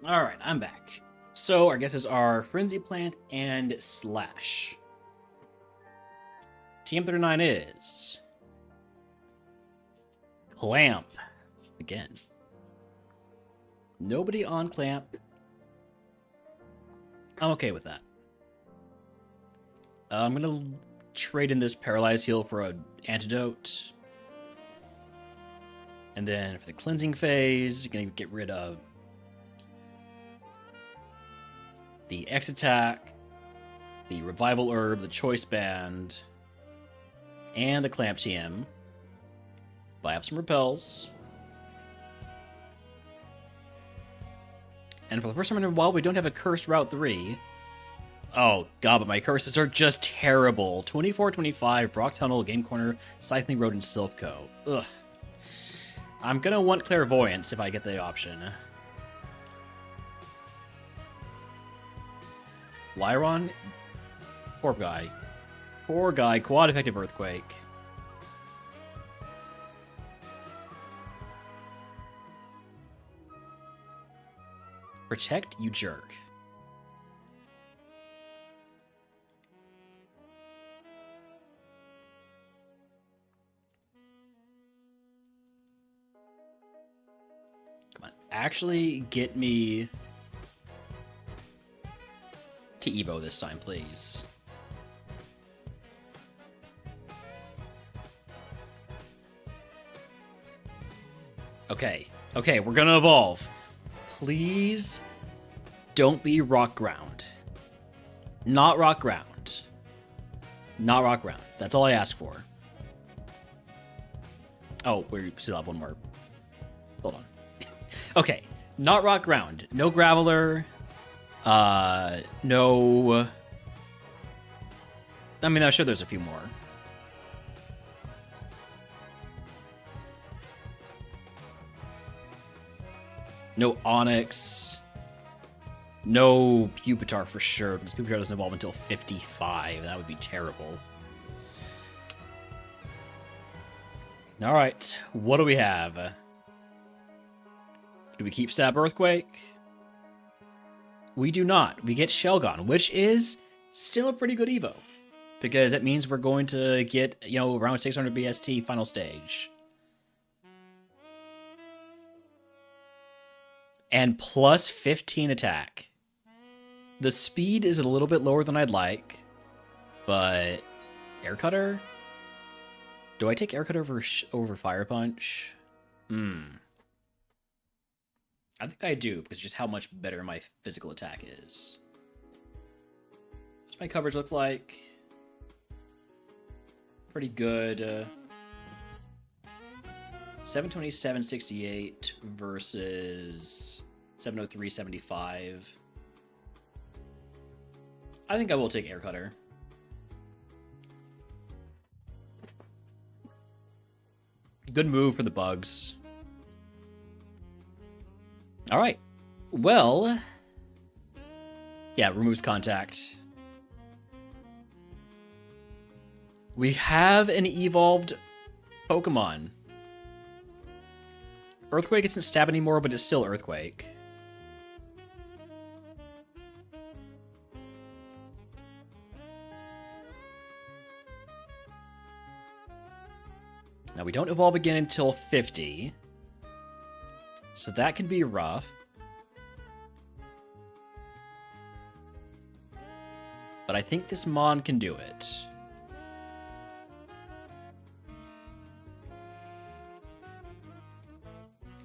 Alright, I'm back. So, our guesses are Frenzy Plant and Slash. TM39 is... Clamp. Again. Nobody on Clamp. I'm okay with that. I'm gonna trade in this Paralyze Heal for an Antidote. And then for the Cleansing phase, you're gonna get rid of the X Attack, the Revival Herb, the Choice Band, and the Clamp TM. Buy up some Repels. And for the first time in a while, we don't have a Cursed Route 3. Oh god, but my curses are just terrible. 24-25, Rock Tunnel, Game Corner, Cycling Road, and Silphco. Ugh. I'm gonna want Clairvoyance if I get the option. Lyron? Poor guy. Poor guy. Quad effective Earthquake. Protect, you jerk. Come on. Actually get me to Evo this time, please. Okay. Okay, we're gonna evolve. Please don't be Rock Ground. Not Rock Ground. Not Rock Ground. That's all I ask for. Oh, we still have one more. Hold on. Okay, not Rock Ground. No Graveler. No... I mean, I'm sure there's a few more. No Onyx. No Pupitar for sure, because Pupitar doesn't evolve until 55. That would be terrible. Alright, what do we have? Do we keep Stab Earthquake? We do not. We get Shelgon, which is still a pretty good Evo. Because that means we're going to get, you know, around 600 BST final stage. And plus 15 attack. The speed is a little bit lower than I'd like, but Air Cutter? Do I take Air Cutter over Fire Punch? I think I do, because just how much better my physical attack is. What's my coverage look like? Pretty good. 727.68 versus 703.75. I think I will take Air Cutter. Good move for the bugs. All right. Well, yeah, removes contact. We have an evolved Pokemon. Earthquake isn't stab anymore, but it's still Earthquake. Now, we don't evolve again until 50. So that can be rough. But I think this Mon can do it.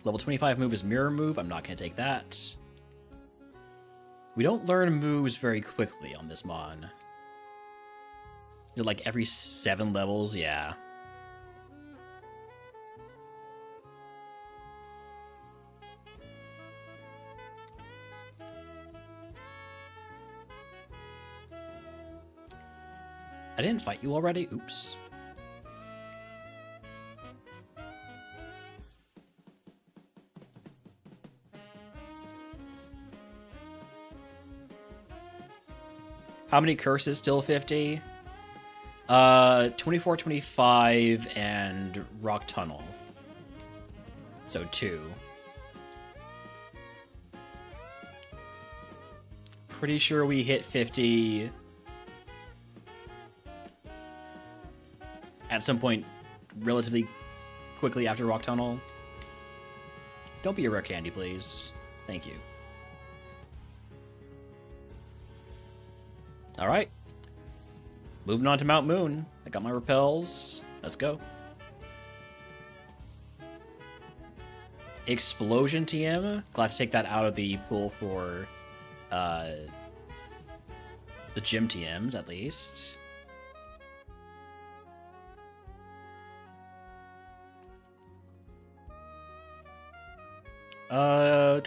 Level 25 move is Mirror Move. I'm not going to take that. We don't learn moves very quickly on this Mon. Is it like every 7 levels? Yeah. I didn't fight you already? Oops. How many curses still 50? 24, 25, and Rock Tunnel. So 2. pretty sure we hit 50 at some point relatively quickly after Rock Tunnel. Don't be a rare candy, please. Thank you. Alright. Moving on to Mount Moon. I got my repels. Let's go. Explosion TM. Glad to take that out of the pool for the gym TMs, at least. Do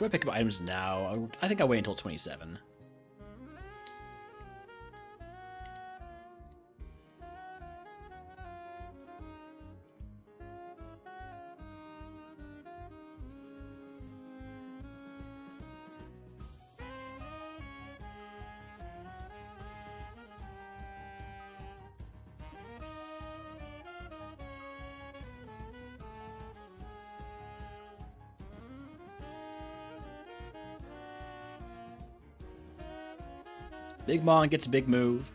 I pick up items now? I think I'll wait until 27. Big Mon gets a big move.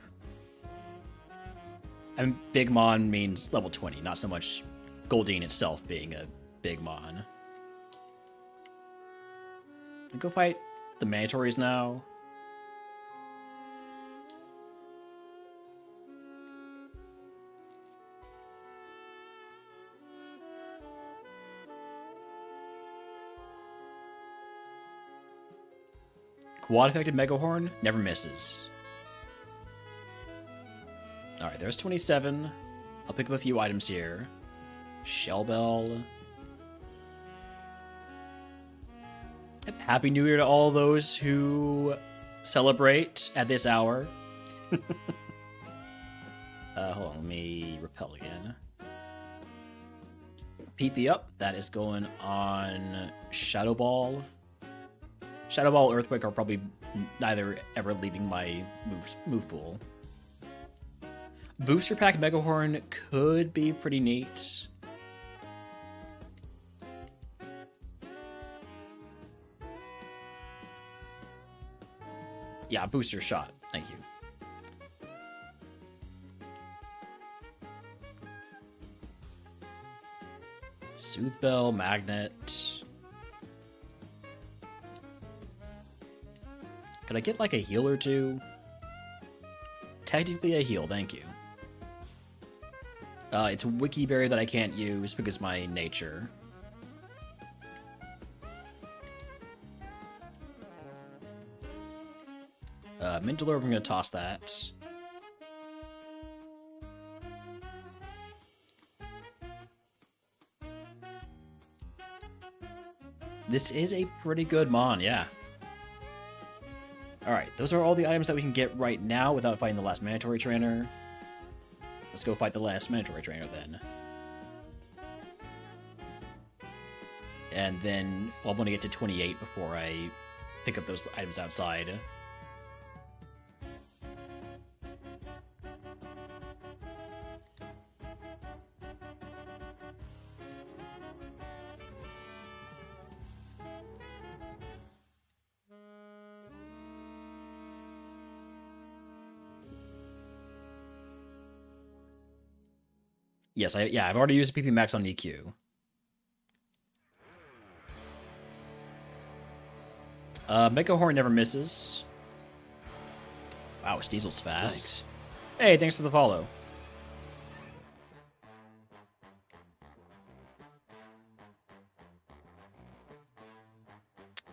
I mean, Big Mon means level 20, not so much Goldeen itself being a Big Mon. Go fight the Mandatories now. Quad affected Megahorn never misses. Alright, there's 27. I'll pick up a few items here. Shell Bell. And Happy New Year to all those who celebrate at this hour. Hold on, let me repel again. PP up. That is going on Shadow Ball. Shadow Ball, Earthquake are probably neither ever leaving my move pool. Booster Pack Megahorn could be pretty neat. Yeah, booster shot. Thank you. Soothe Bell, Magnet. Could I get like a heal or two? Technically a heal, thank you. It's a Wiki Berry that I can't use because of my nature. Mintalore, I'm gonna toss that. This is a pretty good Mon, yeah. Alright, those are all the items that we can get right now without fighting the last Mandatory Trainer. Let's go fight the last Mandatory Trainer then. And then I'll want to get to 28 before I pick up those items outside. Yes, I've already used PP Max on EQ. Megahorn never misses. Wow, Steezel's fast. Thanks. Hey, thanks for the follow.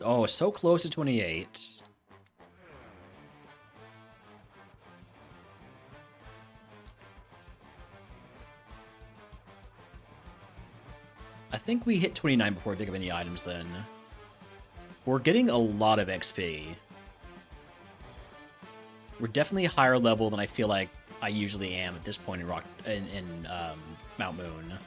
Oh, so close to 28. I think we hit 29 before we pick up any items then. We're getting a lot of XP. We're definitely higher level than I feel like I usually am at this point in Mount Moon.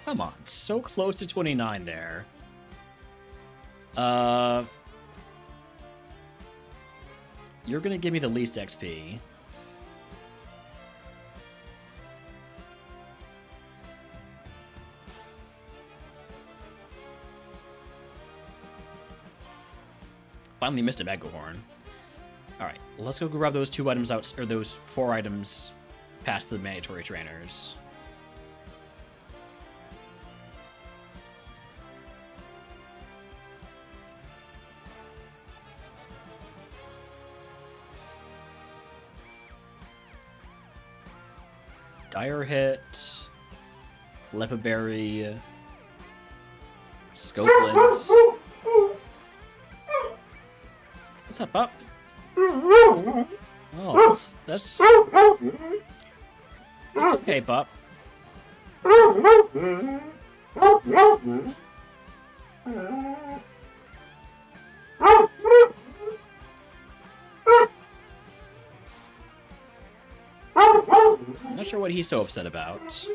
Come on, so close to 29 there. You're gonna give me the least XP. Finally missed a Mega Horn. Alright, let's go grab those 2 items out, or those 4 items past the mandatory trainers. Dire Hit, Lepaberry, Scopelands. What's up, pup? Oh, that's okay, pup. Not sure what he's so upset about.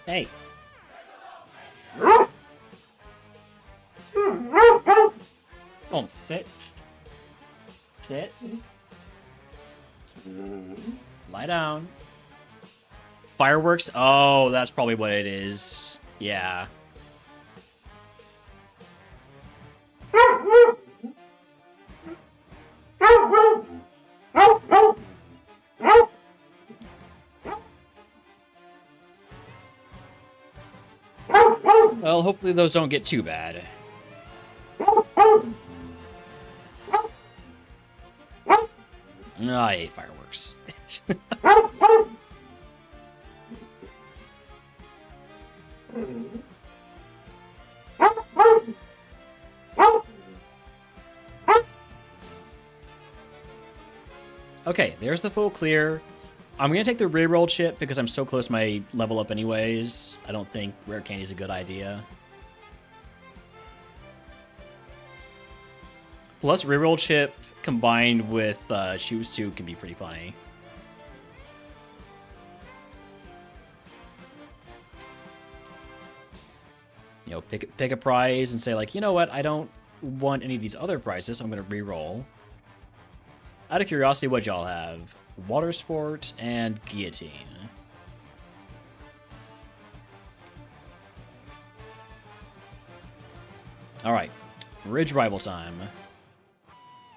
Hey. Oh, sit. Sit. Lie down. Fireworks? Oh, that's probably what it is. Yeah. Well, hopefully those don't get too bad. Oh, I hate fireworks. Okay, there's the full clear. I'm going to take the reroll chip because I'm so close to my level up anyways. I don't think rare candy is a good idea. Plus, reroll chip combined with shoes 2 can be pretty funny. You know, pick a prize and say like, you know what, I don't want any of these other prizes. I'm going to reroll. Out of curiosity, what y'all have? Water Sport and Guillotine. Alright, Ridge Rival time.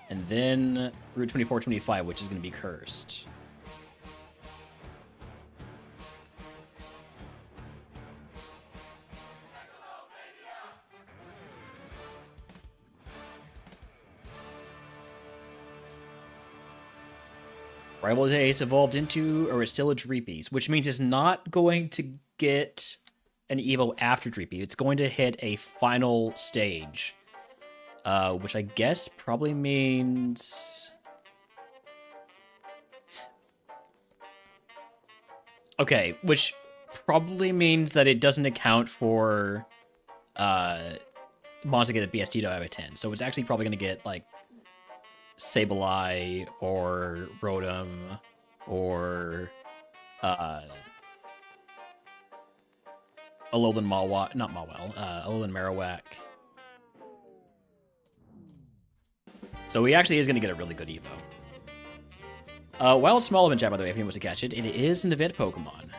And then Route 2425, which is going to be cursed. Rival Ace evolved into, or it's still a Dreepies, which means it's not going to get an Evo after Dreepy. It's going to hit a final stage, which I guess probably means... Okay, which probably means that it doesn't account for monsters that get a BST to have a 10. So it's actually probably going to get, like, Sableye or Rotom or Alolan Mawile, not Mawile, Alolan Marowak. So he actually is going to get a really good Evo. Wild Small event chat, by the way, if anyone wants to catch it. It is an event Pokemon.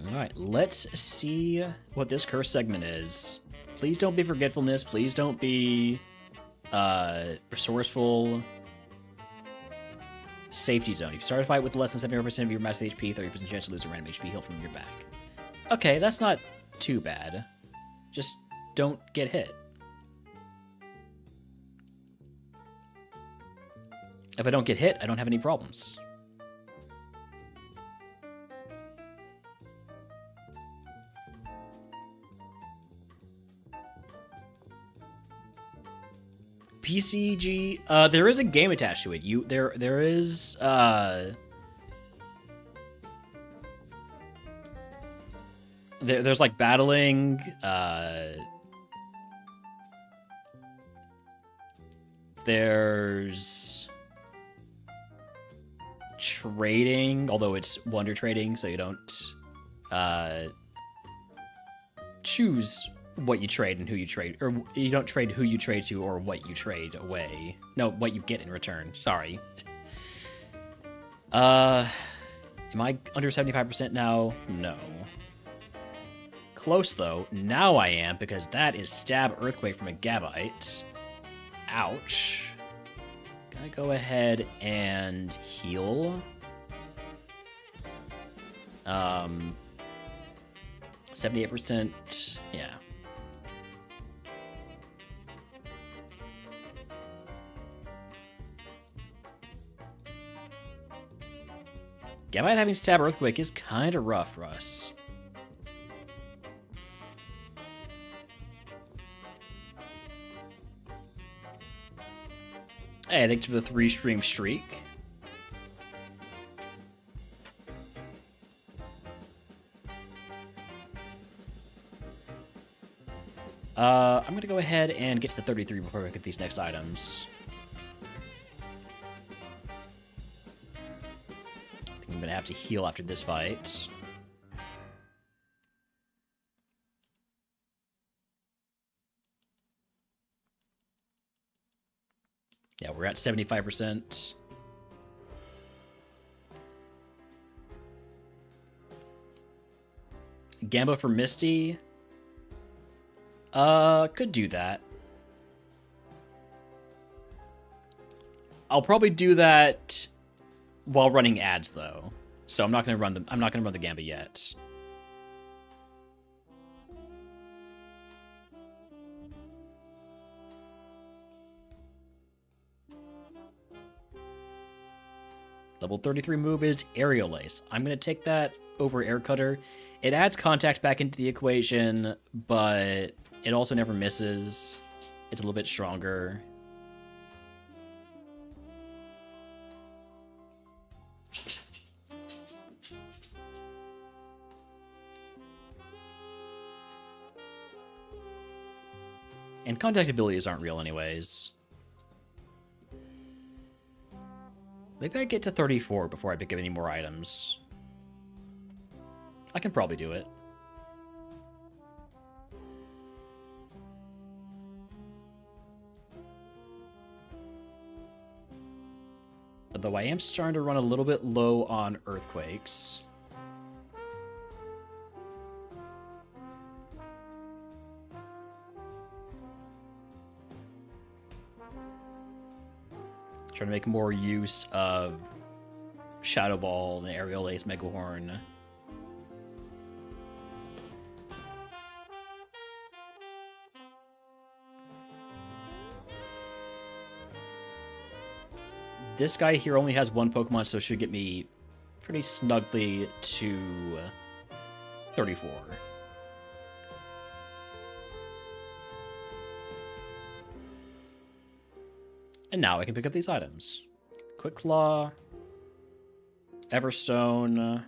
Alright, let's see what this curse segment is. Please don't be Forgetfulness. Please don't be Resourceful. Safety Zone. If you start a fight with less than 75% of your max HP, 30% chance to lose a random HP heal from your back. Okay, that's not too bad. Just don't get hit. If I don't get hit, I don't have any problems. PCG, there is a game attached to it. There is there's like battling, there's trading, although it's wonder trading, so you don't choose what you trade and who you trade, or you don't trade who you trade to or what you trade away. No, what you get in return. Sorry. Am I under 75% now? No. Close, though. Now I am, because that is Stab Earthquake from a Gabite. Ouch. Gonna go ahead and heal. 78%, yeah. Gabite having Stab Earthquake is kind of rough for us. Hey, thanks for the 3-stream streak. I'm gonna go ahead and get to 33 before we get these next items. I think I'm gonna have to heal after this fight. Yeah, we're at 75%. Gamba for Misty. Could do that. I'll probably do that while running ads though. So I'm not gonna run the Gamba yet. Level 33 move is Aerial Ace. I'm going to take that over Air Cutter. It adds contact back into the equation, but it also never misses. It's a little bit stronger. And contact abilities aren't real anyways. Maybe I get to 34 before I pick up any more items. I can probably do it. Although I am starting to run a little bit low on earthquakes. Trying to make more use of Shadow Ball and Aerial Ace Megahorn. This guy here only has one Pokemon, so it should get me pretty snugly to 34. And now I can pick up these items. Quick Claw, Everstone,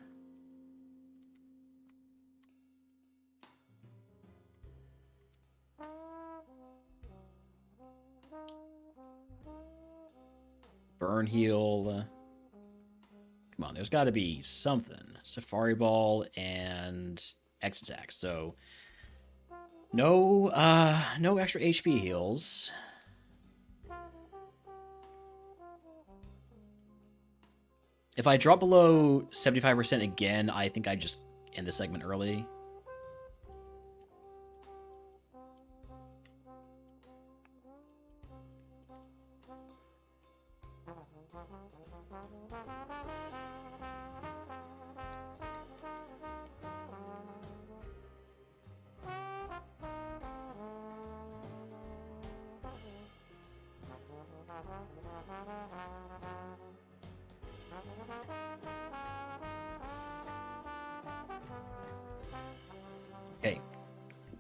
Burn Heal. Come on, there's got to be something. Safari Ball and X Attack. So no extra HP heals. If I drop below 75% again, I think I just end the segment early. Okay,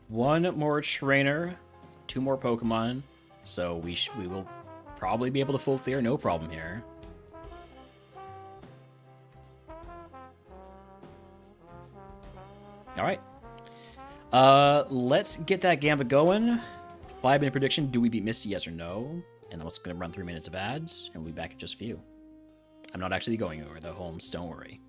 one more trainer, 2 more Pokemon, so we will probably be able to full clear, no problem here. All right, let's get that Gamba going. 5-minute prediction: do we beat Misty? Yes or no? And I'm also going to run 3 minutes of ads, and we'll be back in just a few. I'm not actually going anywhere though, Holmes. Don't worry.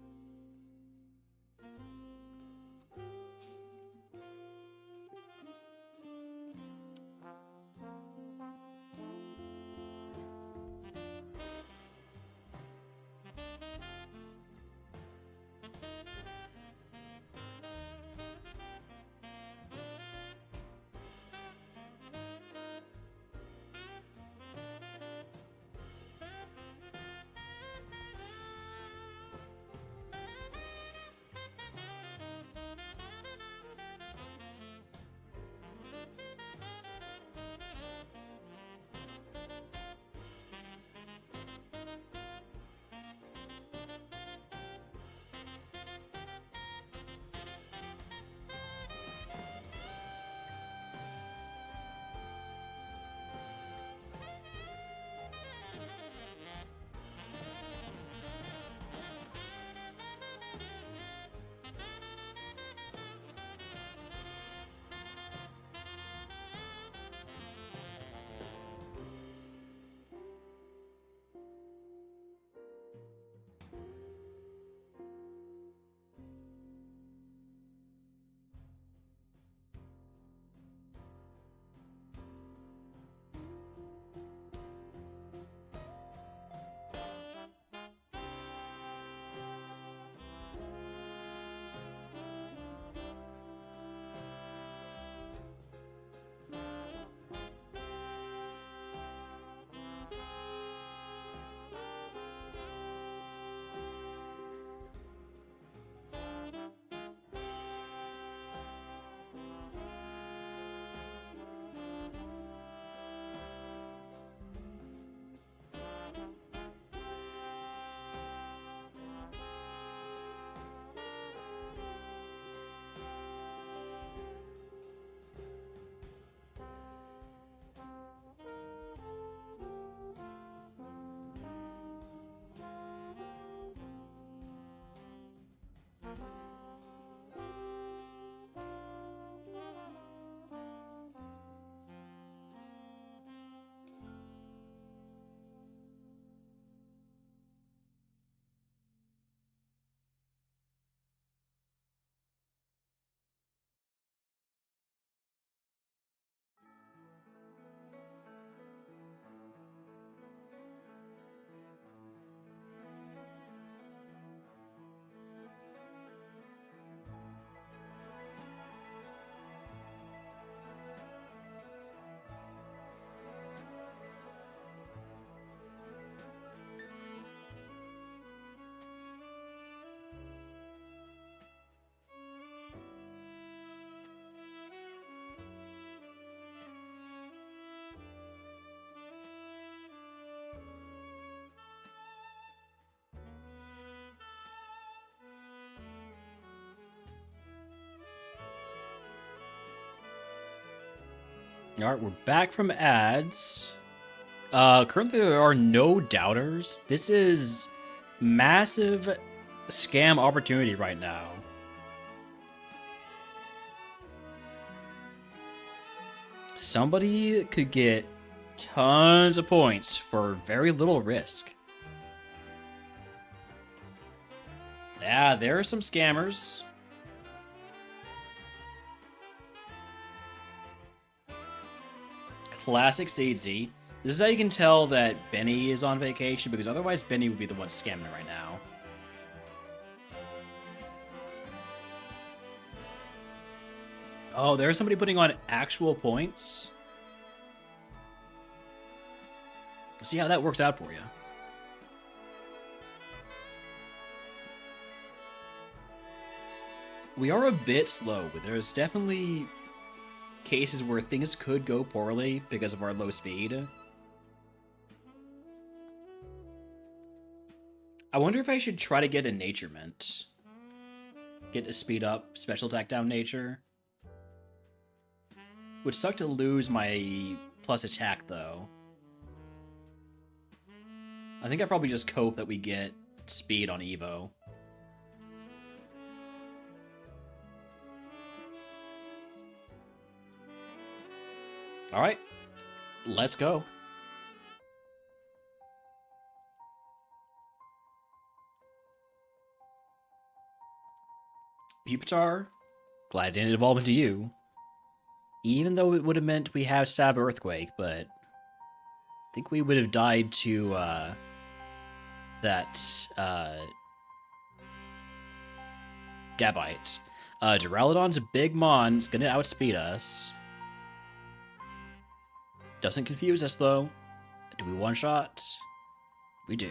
All right, we're back from ads. Currently there are no doubters. This is massive scam opportunity right now. Somebody could get tons of points for very little risk. Yeah, there are some scammers. Classic Seedsy. This is how you can tell that Benny is on vacation, because otherwise Benny would be the one scamming right now. Oh, there's somebody putting on actual points? We'll see how that works out for you. We are a bit slow, but there's definitely cases where things could go poorly because of our low speed. I wonder if I should try to get a Nature Mint. Get a speed up special attack down nature. Would suck to lose my plus attack though. I think I probably just hope that we get speed on Evo. Alright, let's go. Pupitar, glad it didn't evolve into you. Even though it would have meant we have Stab Earthquake, but I think we would have died to that Gabite. Duraludon's a big mon. It's gonna outspeed us. Doesn't confuse us though. Do we one shot? We do.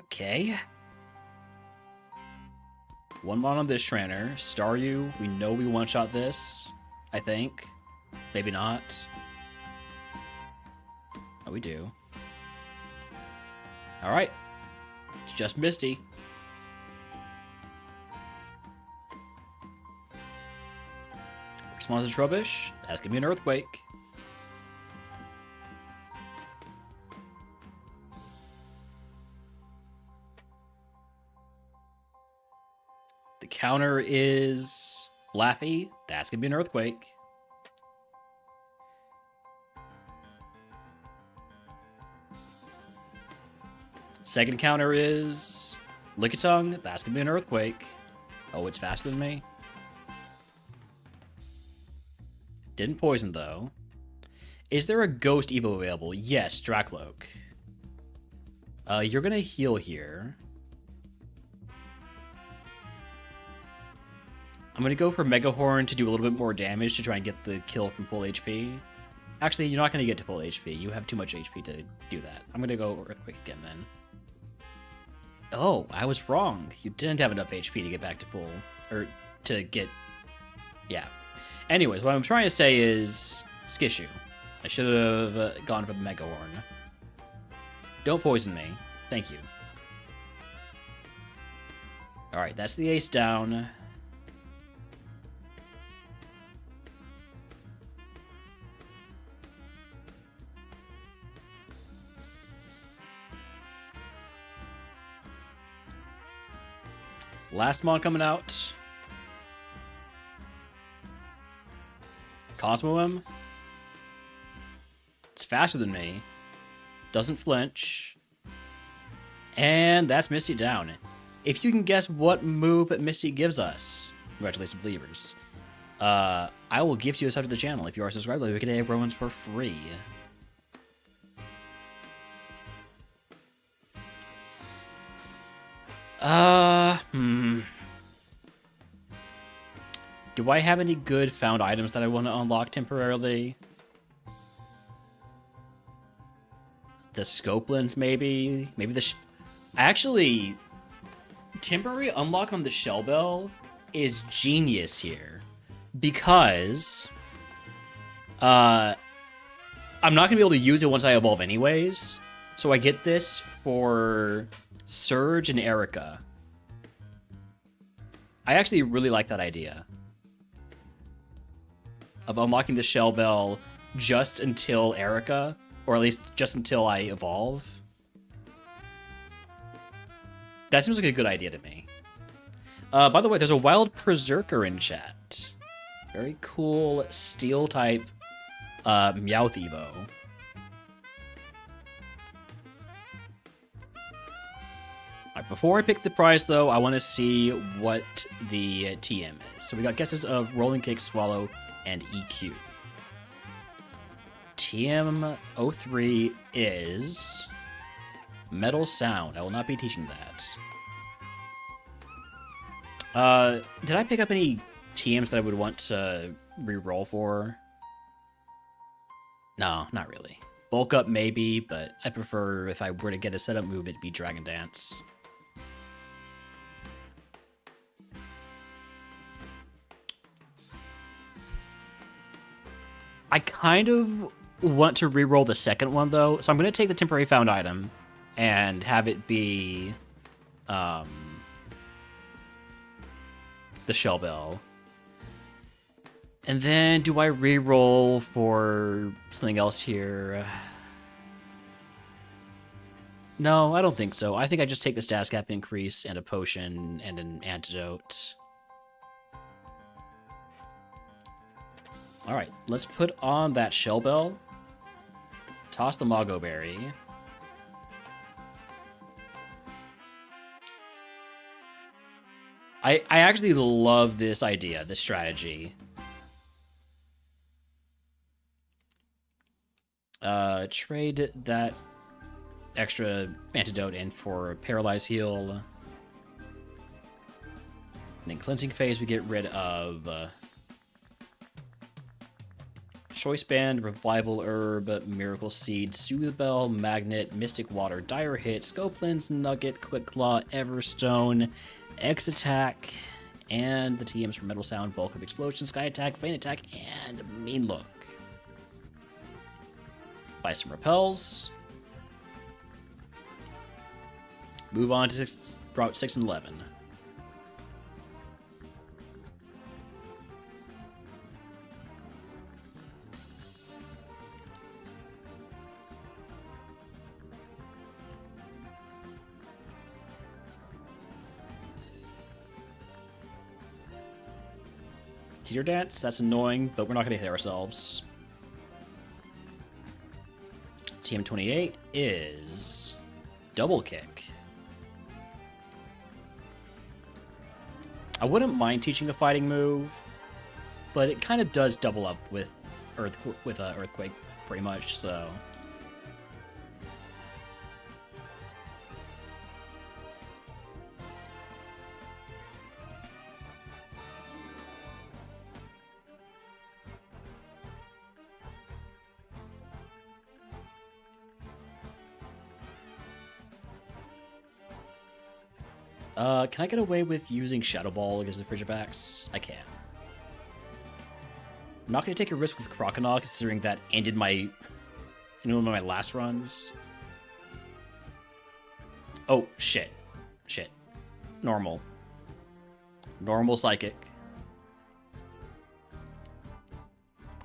Okay. One mon on this trainer. Staryu, we know we one shot this. I think. Maybe not. Oh, we do. Alright. It's just Misty. Responds to Trubbish. That's gonna be an Earthquake. The counter is Laffy. That's gonna be an Earthquake. Second counter is Lickitung. That's gonna be an Earthquake. Oh, it's faster than me. Didn't poison, though. Is there a Ghost Evo available? Yes, Dracloak. You're gonna heal here. I'm gonna go for Mega Horn to do a little bit more damage to try and get the kill from full HP. Actually, you're not gonna get to full HP. You have too much HP to do that. I'm gonna go Earthquake again, then. Oh, I was wrong. You didn't have enough HP to get back to full... Or, to get... Yeah. Anyways, what I'm trying to say is... Skishu. I should have gone for the Mega Horn. Don't poison me. Thank you. Alright, that's the ace down. Last mon coming out. Cosmo him. It's faster than me. Doesn't flinch. And that's Misty down. If you can guess what move Misty gives us, congratulations, believers. I will give you a sub to the channel. If you are subscribed, we can have Romans for free. Do I have any good found items that I want to unlock temporarily? The scope lens, maybe? Maybe the... Actually, temporary unlock on the Shell Bell is genius here. Because... I'm not going to be able to use it once I evolve anyways. So I get this for Surge and Erica. I actually really like that idea. Of unlocking the Shell Bell just until Erica, or at least just until I evolve. That seems like a good idea to me. By the way, there's a Wild Berserker in chat. Very cool Steel-type Meowth Evo. Alright, before I pick the prize, though, I want to see what the TM is. So we got guesses of Rolling Kick, Swallow, and EQ. TM03 is Metal Sound. I will not be teaching that. Did I pick up any TMs that I would want to re-roll for? No, not really. Bulk Up maybe, but I prefer if I were to get a setup move, it'd be Dragon Dance. I kind of want to re-roll the second one, though, so I'm going to take the temporary found item and have it be the Shell Bell. And then, do I re-roll for something else here? No, I don't think so. I think I just take the stats cap increase and a potion and an antidote. Alright, let's put on that Shell Bell. Toss the Mago Berry. I actually love this idea, this strategy. Trade that extra antidote in for Paralyze Heal. And then Cleansing Phase, we get rid of Choice Band, Revival Herb, Miracle Seed, Soothe Bell, Magnet, Mystic Water, Dire Hit, Scope Lens, Nugget, Quick Claw, Everstone, X Attack, and the TMs for Metal Sound, Bulk of Explosion, Sky Attack, Feint Attack, and Mean Look. Buy some repels. Move on to Route 6 and 11. Teeter Dance, that's annoying, but we're not going to hit ourselves. TM28 is Double Kick. I wouldn't mind teaching a fighting move, but it kind of does double up with Earthquake pretty much, so... Can I get away with using Shadow Ball against the Frigibacks? I can. I'm not going to take a risk with Croconaw, considering that ended one of my last runs. Oh, shit. Shit. Normal. Normal Psychic.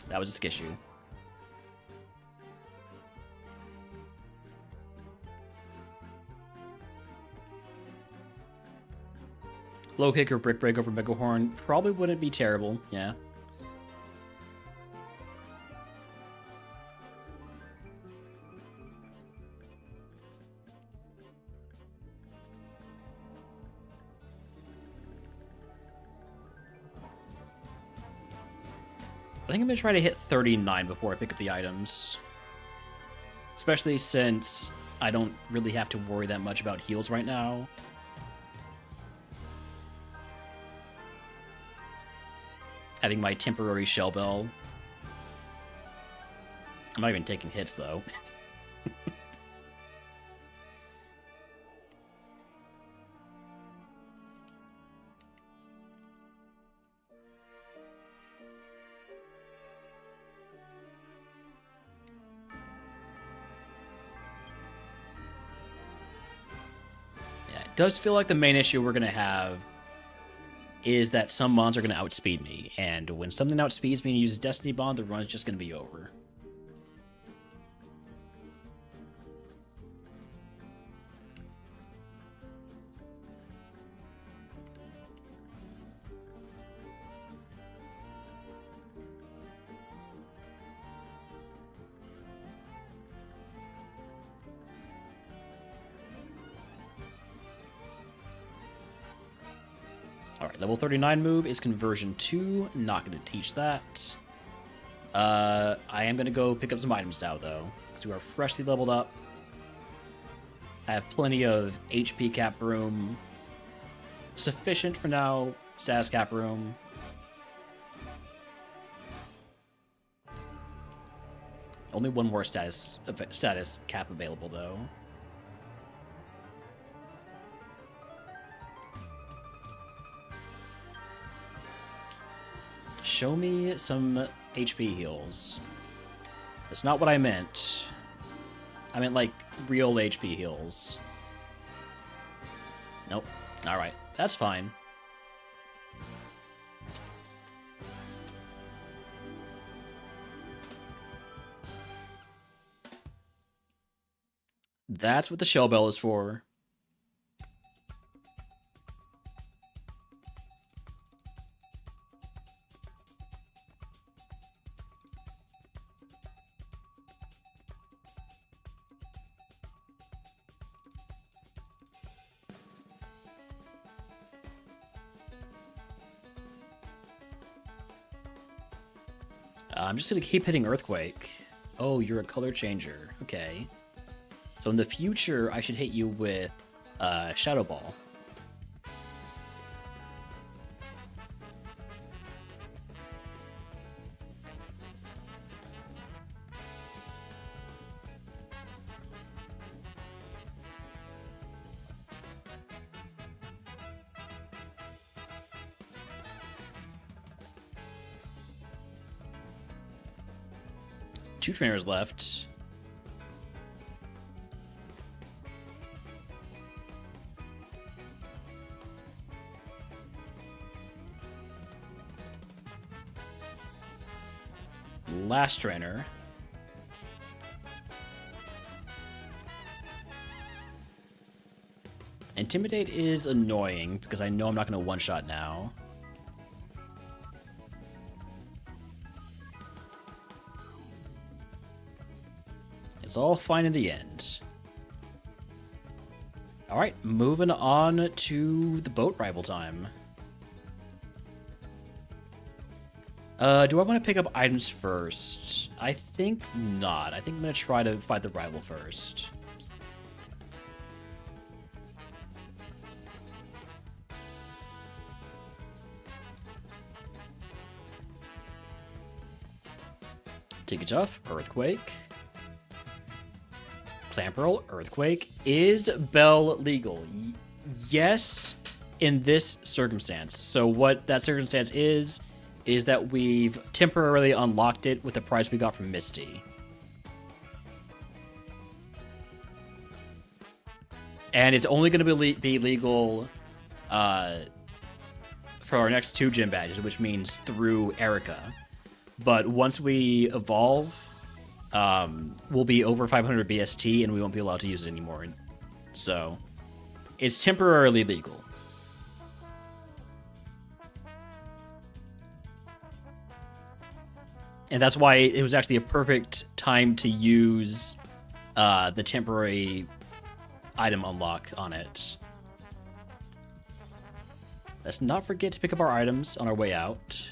That was a Skishu. Low Kick or Brick Break over Mega Horn probably wouldn't be terrible, yeah. I think I'm going to try to hit 39 before I pick up the items. Especially since I don't really have to worry that much about heals right now. Having my temporary Shell Bell. I'm not even taking hits, though. Yeah, it does feel like the main issue we're going to have is that some mons are going to outspeed me, and when something outspeeds me and uses Destiny Bond, the run's just going to be over. Alright, level 39 move is Conversion 2. Not going to teach that. I am going to go pick up some items now, though, because we are freshly leveled up. I have plenty of HP cap room. Sufficient for now. Status cap room. Only one more status cap available, though. Show me some HP heals. That's not what I meant. I meant, like, real HP heals. Nope. Alright. That's fine. That's what the Shell Bell is for. I'm just gonna keep hitting Earthquake. Oh, you're a color changer. Okay. So in the future, I should hit you with Shadow Ball. Two trainers left. Last trainer. Intimidate is annoying because I know I'm not going to one-shot now. It's all fine in the end. Alright, moving on to the boat rival time. Do I want to pick up items first? I think not. I think I'm going to try to fight the rival first. Take it off. Earthquake. Clamperl, Earthquake. Is Bell legal? Yes, in this circumstance. So what that circumstance is that we've temporarily unlocked it with the prize we got from Misty. And it's only going to be legal for our next 2 gym badges, which means through Erica. But once we evolve, we'll be over 500 BST and we won't be allowed to use it anymore. So it's temporarily legal. And that's why it was actually a perfect time to use the temporary item unlock on it. Let's not forget to pick up our items on our way out.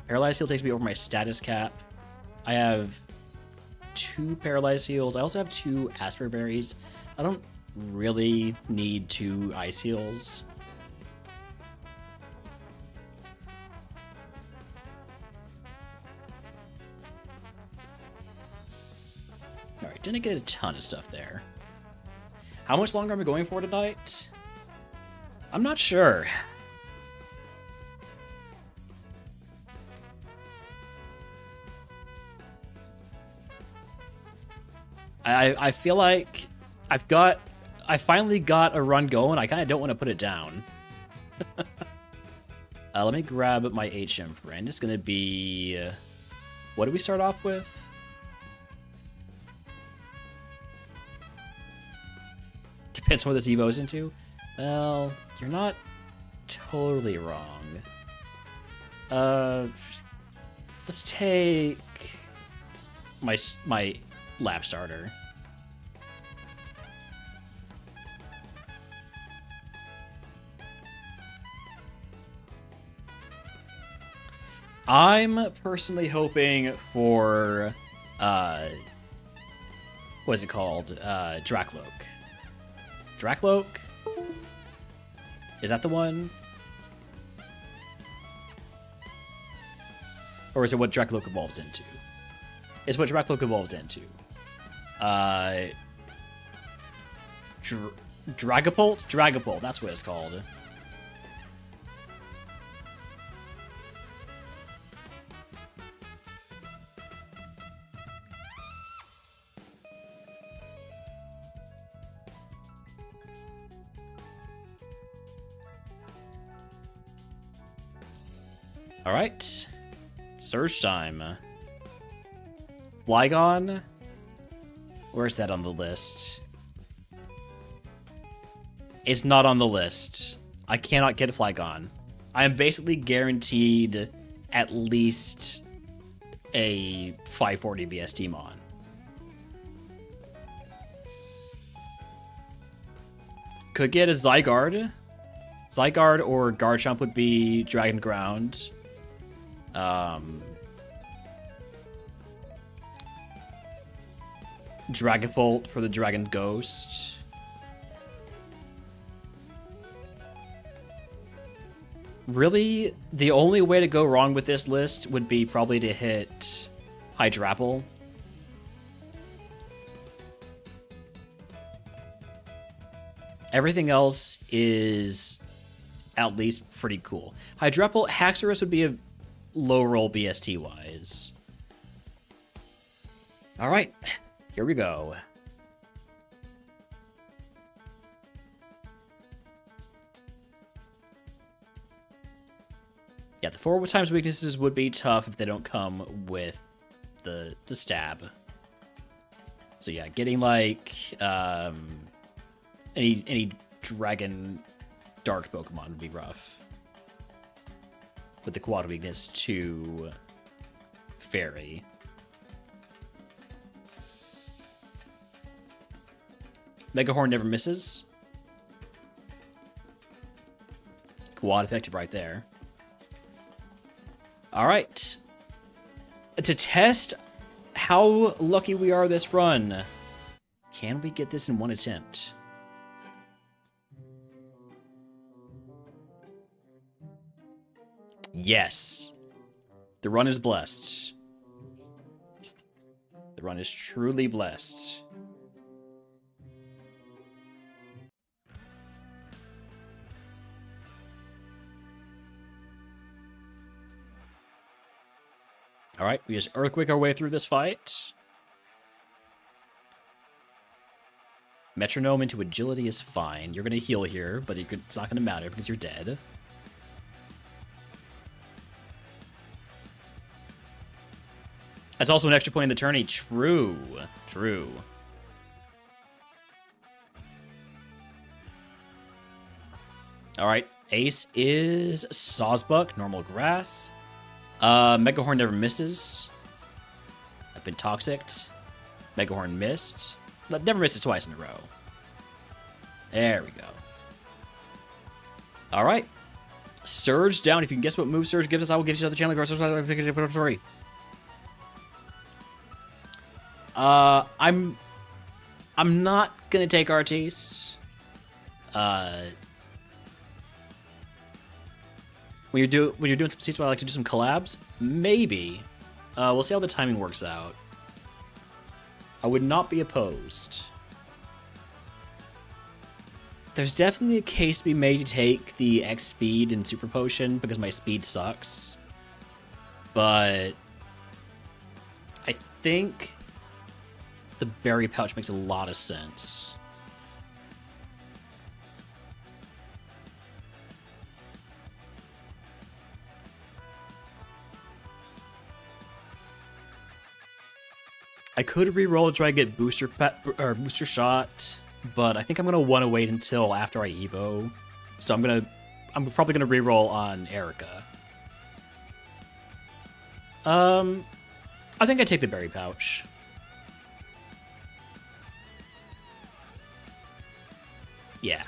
Paralyzed Heal takes me over my status cap. I have 2 Paralyzed Heals. I also have 2 Asper Berries. I don't really need 2 Ice Heals. Alright, didn't get a ton of stuff there. How much longer am I going for tonight? I'm not sure. I feel like I finally got a run going. I kind of don't want to put it down. Let me grab my HM friend. It's going to be... what do we start off with? Depends on what this Evo's into. Well, you're not totally wrong. Let's take my lap starter. I'm personally hoping for what is it called? Dracloak. Dracloak? Is that the one? Or is it what Dracloak evolves into? It's what Dracloak evolves into. Dragapult? Dragapult, that's what it's called. Alright. Surge time. Flygon? Where's that on the list? It's not on the list. I cannot get Flygon. I am basically guaranteed at least a 540 BST mon. Could get a Zygarde. Zygarde or Garchomp would be Dragon Ground. Dragonbolt for the Dragon Ghost. Really, the only way to go wrong with this list would be probably to hit Hydrapple. Everything else is at least pretty cool. Hydrapple, Haxorus would be a low roll BST-wise. Alright, here we go. Yeah, the 4 times weaknesses would be tough if they don't come with the stab. So yeah, getting like any dragon dark Pokemon would be rough. With the quad weakness to Fairy. Megahorn never misses. Quad effective right there. Alright. To test how lucky we are this run, can we get this in one attempt? Yes. The run is blessed. The run is truly blessed. Alright, we just Earthquake our way through this fight. Metronome into Agility is fine. You're going to heal here, but it's not going to matter because you're dead. That's also an extra point in the tourney. True. True. Alright, Ace is Sawsbuck, normal grass. Megahorn never misses. I've been toxicked. Megahorn missed. But never misses twice in a row. There we go. Alright. Surge down. If you can guess what move Surge gives us, I will give you another channel. Sorry. I'm not gonna take Artiste. When you're doing some seasons, I like to do some collabs. Maybe. We'll see how the timing works out. I would not be opposed. There's definitely a case to be made to take the X speed and Super Potion because my speed sucks. But I think the Berry Pouch makes a lot of sense. I could reroll to try to get booster shot, but I think I'm gonna want to wait until after I Evo. So I'm probably gonna reroll on Erica. I think I take the Berry Pouch. Yeah.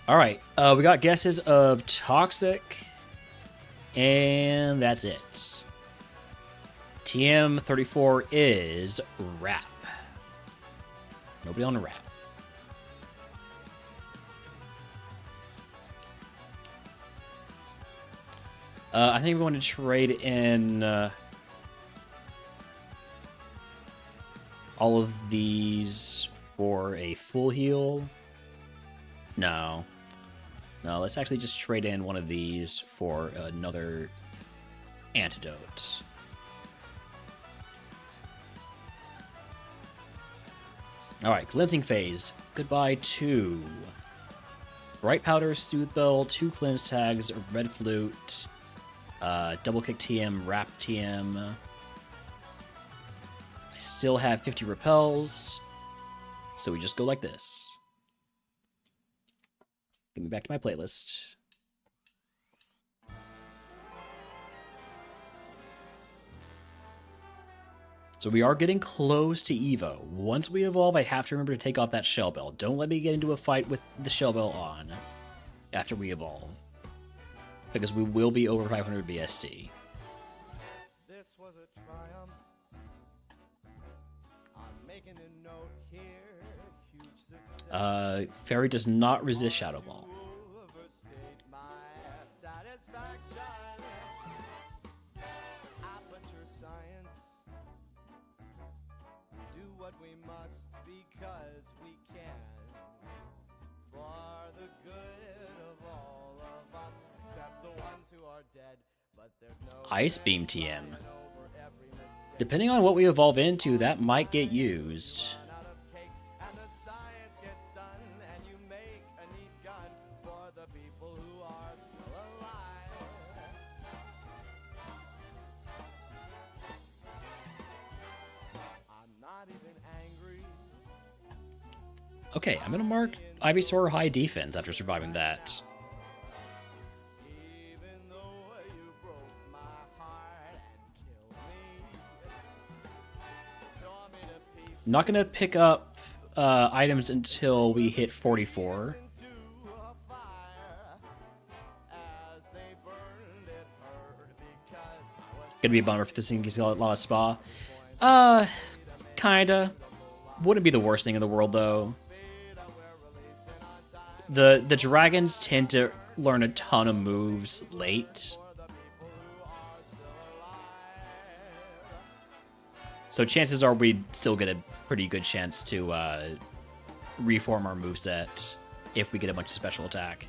All right. We got guesses of Toxic, and that's it. TM34 is Rap. Nobody on the Rap. I think we're going to trade in all of these for a full heal. No. No, let's actually just trade in one of these for another antidote. Alright, Cleansing Phase. Goodbye to Bright Powder, Soothe Bell, 2 Cleanse Tags, Red Flute, Double Kick TM, Wrap TM. I still have 50 Repels, so we just go like this. Get me back to my playlist. So we are getting close to Evo. Once we evolve, I have to remember to take off that Shell Bell. Don't let me get into a fight with the Shell Bell on after we evolve, because we will be over 500 BST. This was a triumph making a note here. Huge success. Fairy does not resist Shadow Ball. Overstate my satisfaction. Aperture science. Do what we must because we can. For the good of all of us, except the ones who are dead. But there's no Ice Beam TM. over every mistake. Depending on what we evolve into, that might get used. Run out of cake, and the science gets done, and you make a neat gun for the people who are still alive. I'm not even angry. Okay, I'm gonna mark Ivysaur high defense after surviving that. Even though you broke my heart and killed me, tore me to pieces Not gonna pick up items until we hit 44. into a fire. As they burned, it hurt because I was Gonna be a bummer if this thing gets a lot of spa. Kinda. Wouldn't be the worst thing in the world though. The dragons tend to learn a ton of moves late. So chances are we'd still get a pretty good chance to reform our moveset if we get a bunch of special attack.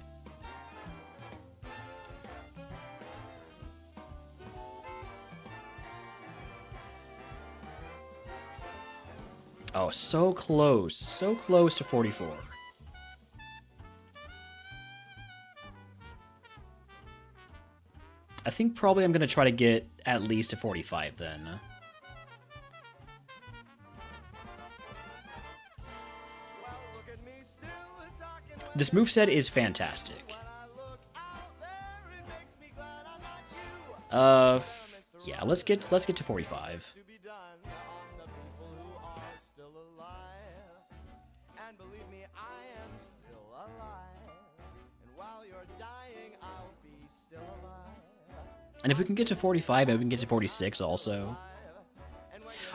Oh, so close to 44. I think probably I'm going to try to get at least a 45 then. well, look at me still talking. This moveset is fantastic. I look out there, it makes me glad I'm not you. Yeah, let's get to 45. To be done on the people who are still alive. And believe me, I am still alive. And while you're dying, I'll be still alive. And if we can get to 45, maybe we can get to 46 also.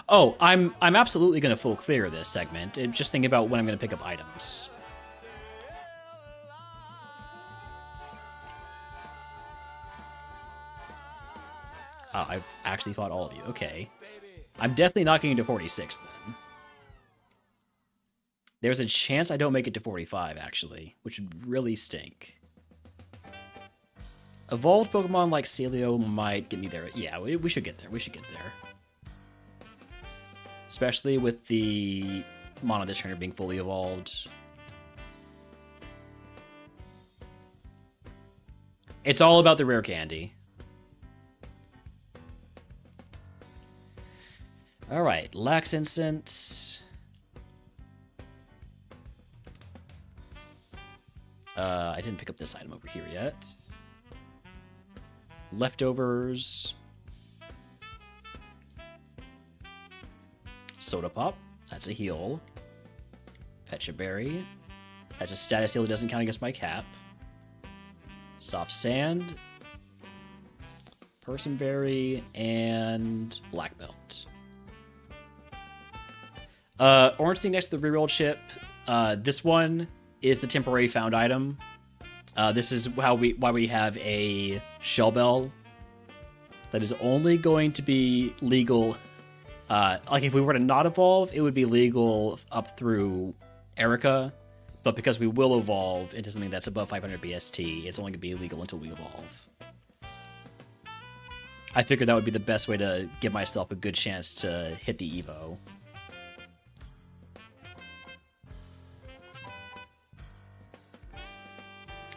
Oh, I'm absolutely going to full clear this segment. Just thinking about when I'm going to pick up items. Oh, I've actually fought all of you. Okay. I'm definitely not getting to 46 then. There's a chance I don't make it to 45, actually, which would really stink. Evolved Pokemon like Celio might get me there. Yeah, we should get there. We should get there. Especially with the Monolith Trainer being fully evolved. It's all about the rare candy. Alright, Lax Incense. I didn't pick up this item over here yet. Leftovers. Soda Pop. That's a heal. Pecha Berry. That's a status heal that doesn't count against my cap. Soft Sand. Person Berry. And Black Belt. Orange thing next to the reroll chip. This one is the temporary found item. This is why we have a Shell Bell that is only going to be legal. Like if we were to not evolve, it would be legal up through Erica, but because we will evolve into something that's above 500 BST, it's only going to be illegal until we evolve. I figured that would be the best way to give myself a good chance to hit the Evo.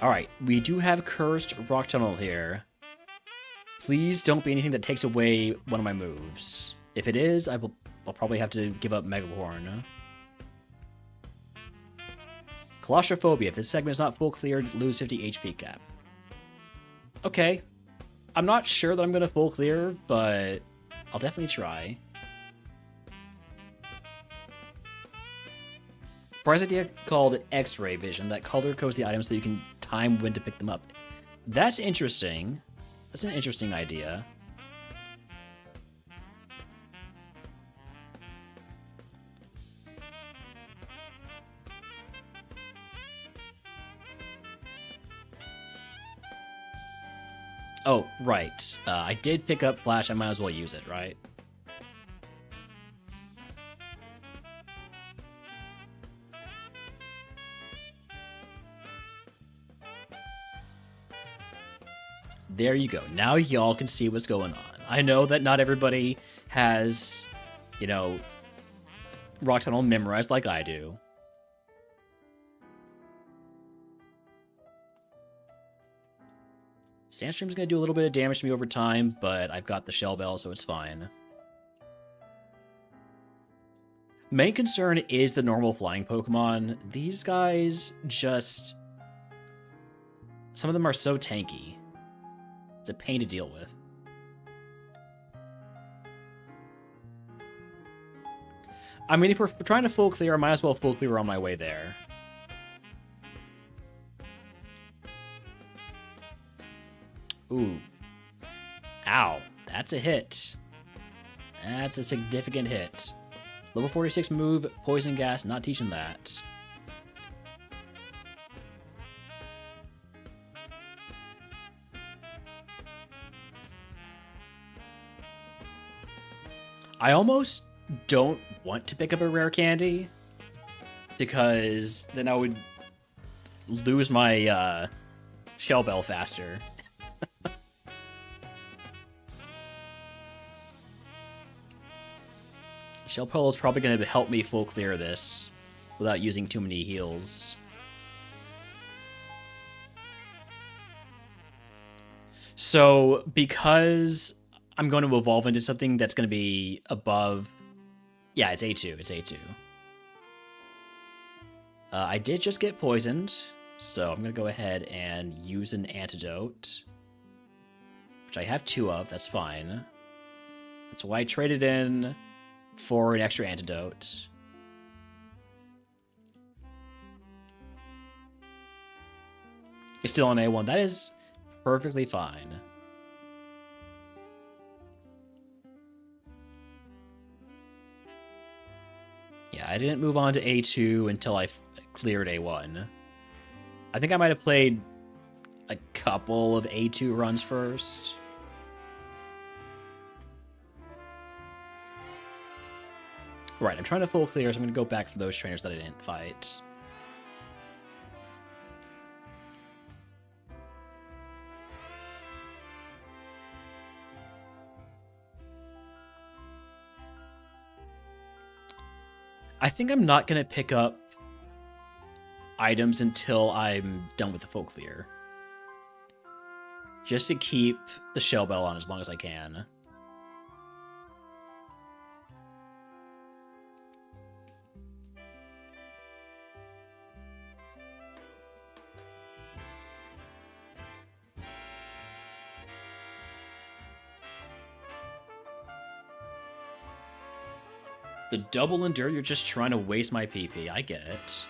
Alright, we do have Cursed Rock Tunnel here. Please don't be anything that takes away one of my moves. If it is, I'll probably have to give up Megahorn. Claustrophobia. If this segment is not full cleared, lose 50 HP cap. Okay. I'm not sure that I'm going to full clear, but I'll definitely try. Surprise idea called X-Ray Vision that color codes the items so you can time when to pick them up. That's interesting. That's an interesting idea. Oh, right. I did pick up Flash. I might as well use it, right? There you go. Now y'all can see what's going on. I know that not everybody has, you know, Rock Tunnel memorized like I do. Sandstream's going to do a little bit of damage to me over time, but I've got the Shell Bell, so it's fine. Main concern is the normal flying Pokemon. These guys just... Some of them are so tanky. It's a pain to deal with. I mean, if we're trying to full clear, I might as well full clear on my way there. Ooh. Ow. That's a hit. That's a significant hit. Level 46 move, Poison Gas, not teaching that. I almost don't want to pick up a rare candy, because then I would lose my Shell Bell faster. Shell Bell is probably going to help me full clear this without using too many heals. So, because I'm going to evolve into something that's going to be above... Yeah, it's A2. It's A2. I did just get poisoned, so I'm going to go ahead and use an antidote, which I have 2 of. That's fine. That's why I traded in for an extra antidote. It's still on A1. That is perfectly fine. Yeah, I didn't move on to A2 until I cleared A1. I think I might have played a couple of A2 runs first. Right, I'm trying to full clear, so I'm going to go back for those trainers that I didn't fight. I think I'm not going to pick up items until I'm done with the full clear. Just to keep the Shell Bell on as long as I can. The double endure, you're just trying to waste my PP. I get it.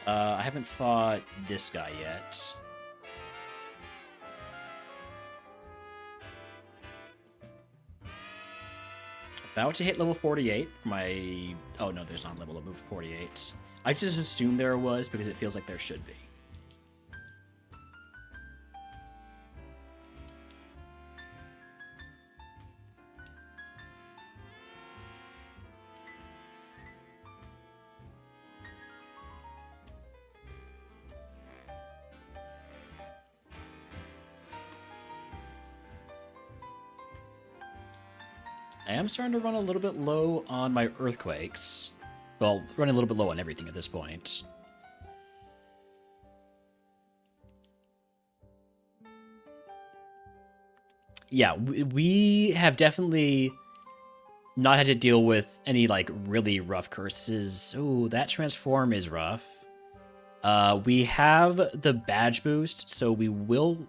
I haven't fought this guy yet. About to hit level 48 for my... Oh, no, there's not level of 48. I just assumed there was because it feels like there should be. I am starting to run a little bit low on my earthquakes. Well, running a little bit low on everything at this point. Yeah, we have definitely not had to deal with any, like, really rough curses. Oh, that transform is rough. We have the badge boost, so we will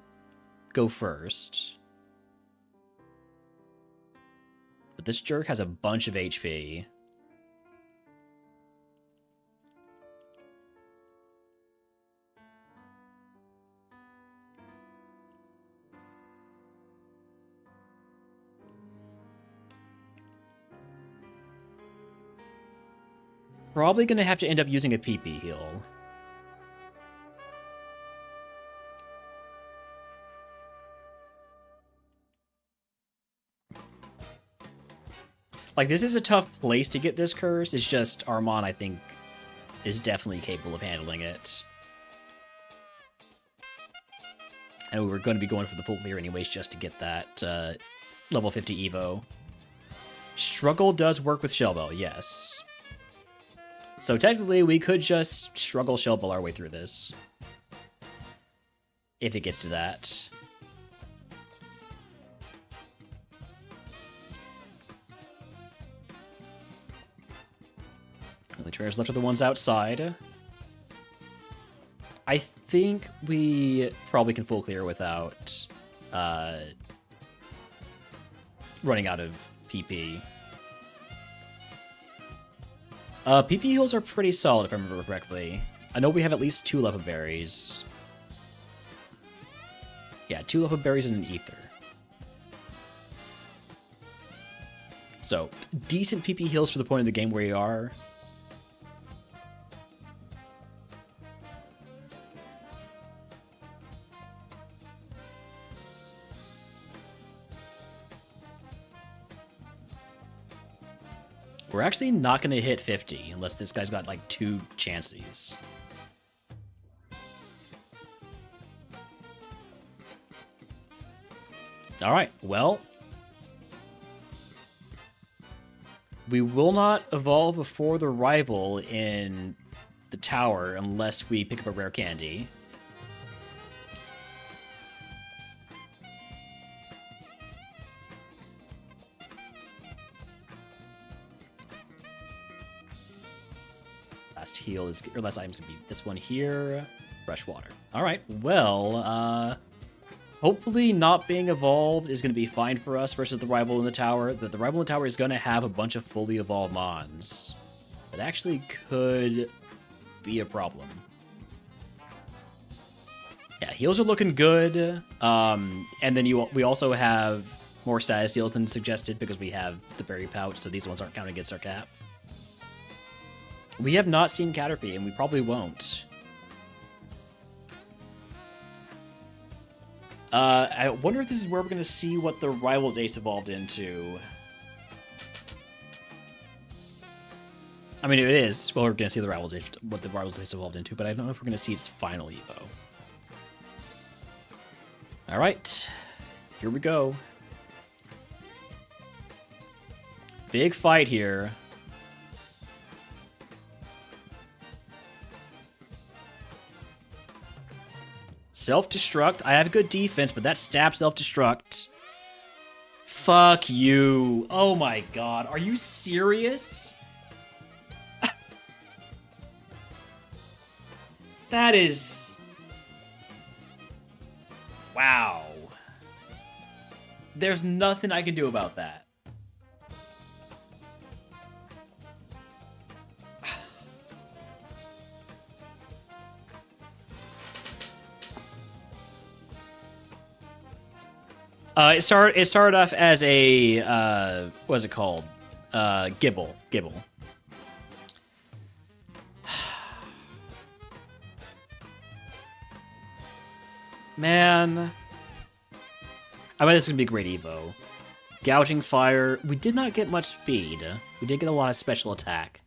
go first. But this jerk has a bunch of HP. Probably gonna have to end up using a PP heal. Like, this is a tough place to get this curse. It's just RogueMon, I think, is definitely capable of handling it. And we were going to be going for the full clear anyways just to get that level 50 Evo. Struggle does work with Shellbell, yes. So technically, we could just struggle Shellbell our way through this. If it gets to that. The trainers left are the ones outside. I think we probably can full clear without running out of PP. PP heals are pretty solid, if I remember correctly. I know we have at least 2 Leopard Berries. Yeah, 2 Leopard Berries and an Ether. So, decent PP heals for the point of the game where you are. We're actually not going to hit 50 unless this guy's got like 2 chances. Alright, well. We will not evolve before the rival in the tower unless we pick up a rare candy. Last heal is, or last item's gonna be this one here. Fresh water. Alright, well, hopefully not being evolved is gonna be fine for us versus the rival in the tower. The rival in the tower is gonna have a bunch of fully evolved mons. That actually could be a problem. Yeah, heals are looking good. And then we also have more status heals than suggested because we have the berry pouch, so these ones aren't counted against our cap. We have not seen Caterpie, and we probably won't. I wonder if this is where we're going to see what the Rival's Ace evolved into. I mean, it is. Well, we're going to see the Rival's Ace, what the Rival's Ace evolved into, but I don't know if we're going to see its final Evo. All right. Here we go. Big fight here. Self-destruct. I have good defense, but that stab self-destruct. Fuck you. Oh my god. Are you serious? That is... Wow. There's nothing I can do about that. It started off as a what is it called? Gibble. Man, I bet this is gonna be a great Evo. Gouging fire. We did not get much speed. We did get a lot of special attack.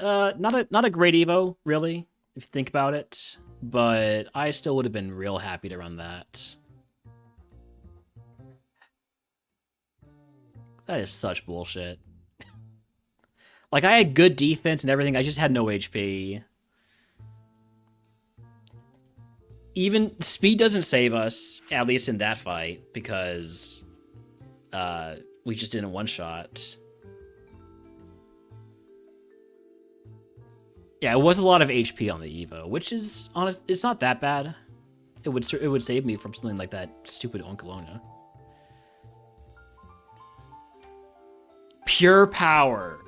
Not a great Evo, really, if you think about it. But I still would have been real happy to run that. That is such bullshit. Like, I had good defense and everything, I just had no HP. Even speed doesn't save us, at least in that fight, because we just didn't one-shot. Yeah, it was a lot of HP on the Evo, which is honest. It's not that bad. It would save me from something like that stupid Onkelona. Pure power.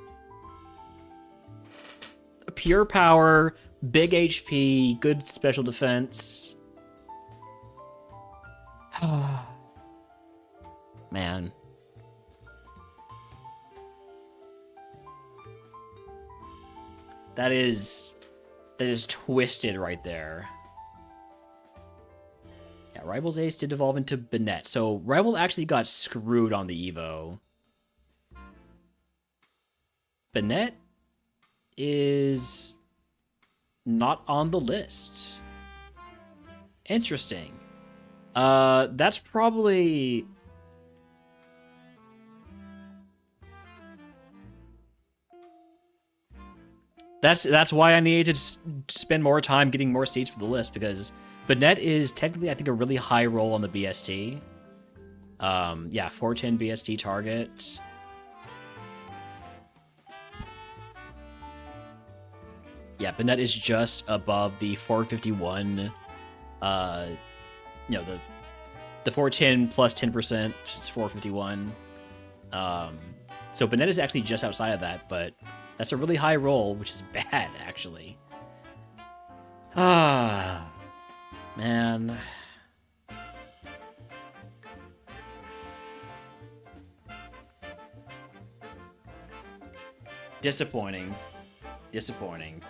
Pure power, big HP, good special defense. Man. That is twisted right there. Yeah, Rival's Ace did evolve into Bennett. So Rival actually got screwed on the Evo. Bennett is not on the list. Interesting. That's probably... That's why I needed to spend more time getting more seats for the list, because Bennett is technically, I think, a really high roll on the BST. Yeah, 410 BST target. Yeah, Bennett is just above the 451, you know, the 410 plus 10%, which is 451. So Bennett is actually just outside of that, but that's a really high roll, which is bad, actually. Ah, man. Disappointing. Disappointing.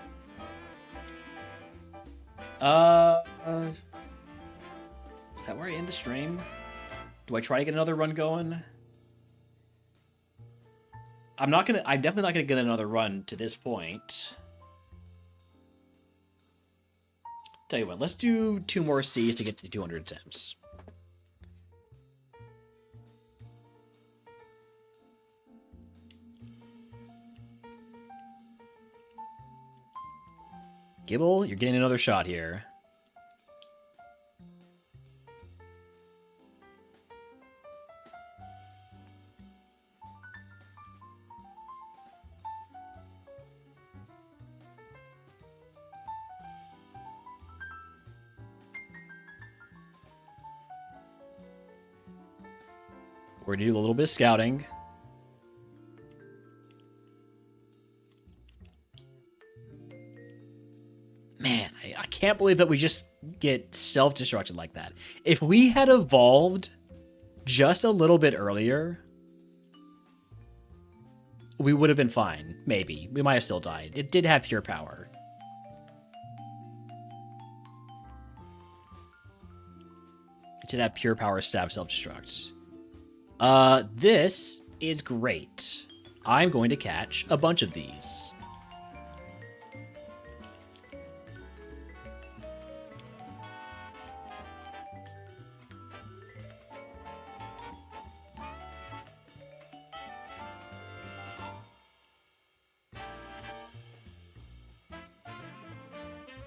Is that where I end the stream? Do I try to get another run going? I'm definitely not gonna get another run to this point. Tell you what, let's do 2 more C's to get to 200 attempts. Gibble, you're getting another shot here. We're gonna do a little bit of scouting. Man, I can't believe that we just get self-destructed like that. If we had evolved just a little bit earlier, we would have been fine. Maybe. We might have still died. It did have pure power. It did have pure power stab self-destruct. This is great. I'm going to catch a bunch of these.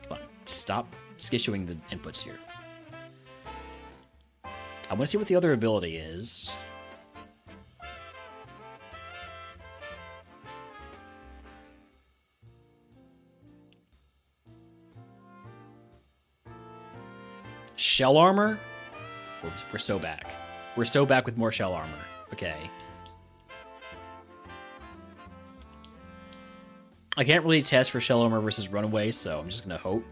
Come on, stop skissuing the inputs here. I want to see what the other ability is. Shell armor? We're so back. We're so back with more shell armor. Okay. I can't really test for shell armor versus runaway, so I'm just gonna hope.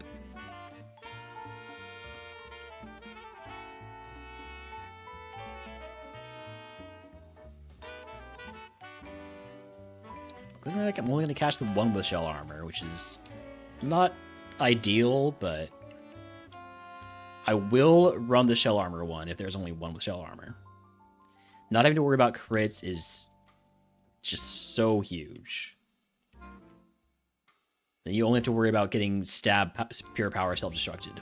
Looking like I'm only gonna catch the one with shell armor, which is not ideal, but I will run the shell armor one if there's only one with shell armor. Not having to worry about crits is just so huge. Then you only have to worry about getting stab pure power self-destructed.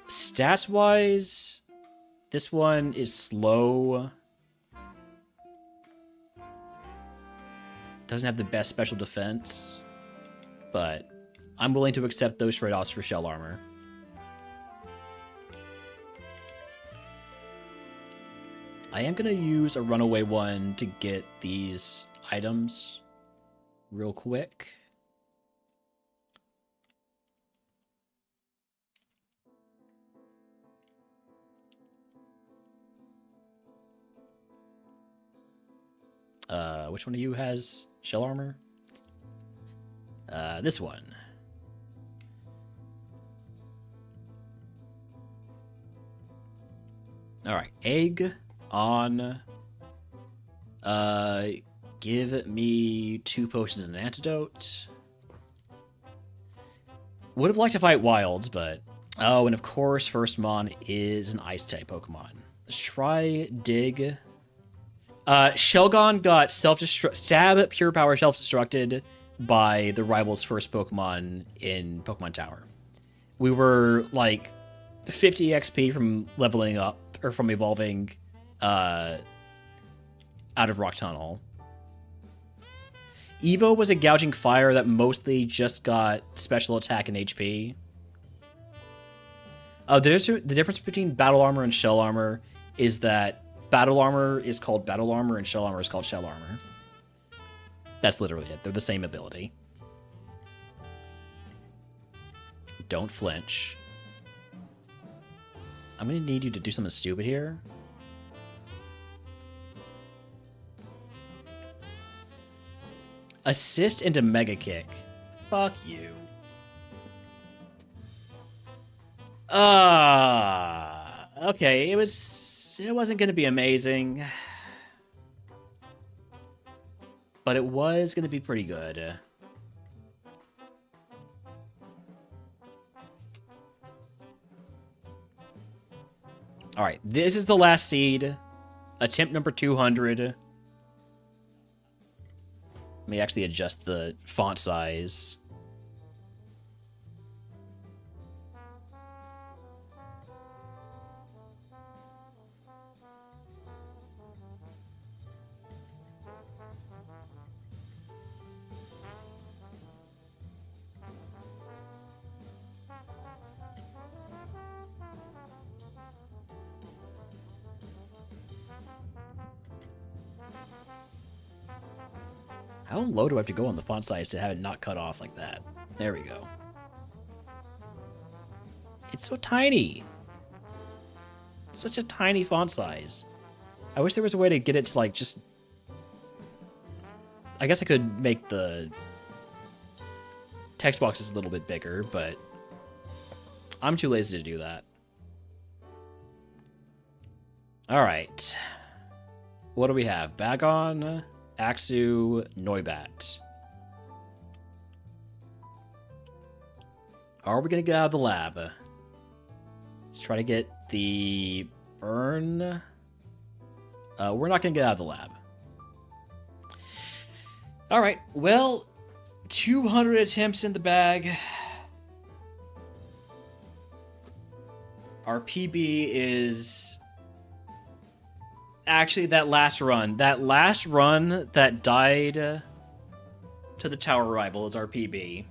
Stats-wise, this one is slow. Doesn't have the best special defense, but I'm willing to accept those trade-offs for shell armor. I am going to use a runaway one to get these items real quick. Which one of you has shell armor? This one. All right, egg on. Give me 2 potions and an antidote. Would have liked to fight wilds, but oh, and of course, first mon is an ice type Pokemon. Let's try dig. Shelgon got stab pure power self-destructed by the rival's first Pokemon in Pokemon Tower. We were like 50 XP from leveling up or from evolving out of Rock Tunnel. Evo was a gouging fire that mostly just got special attack and HP. The difference between battle armor and shell armor is that battle armor is called battle armor and shell armor is called shell armor. That's literally it. They're the same ability. Don't flinch. I'm going to need you to do something stupid here. Assist into Mega Kick. Fuck you. Okay, it wasn't going to be amazing. But it was going to be pretty good. All right, this is the last seed. Attempt number 200. Let me actually adjust the font size. How low do I have to go on the font size to have it not cut off like that? There we go. It's so tiny. It's such a tiny font size. I wish there was a way to get it to like just... I guess I could make the text boxes a little bit bigger, but I'm too lazy to do that. All right. What do we have? Bagon, Axu, Noibat. Are we going to get out of the lab? Let's try to get the burn. We're not going to get out of the lab. All right. Well, 200 attempts in the bag. Our PB is... Actually, that last run that died to the tower rival is our PB.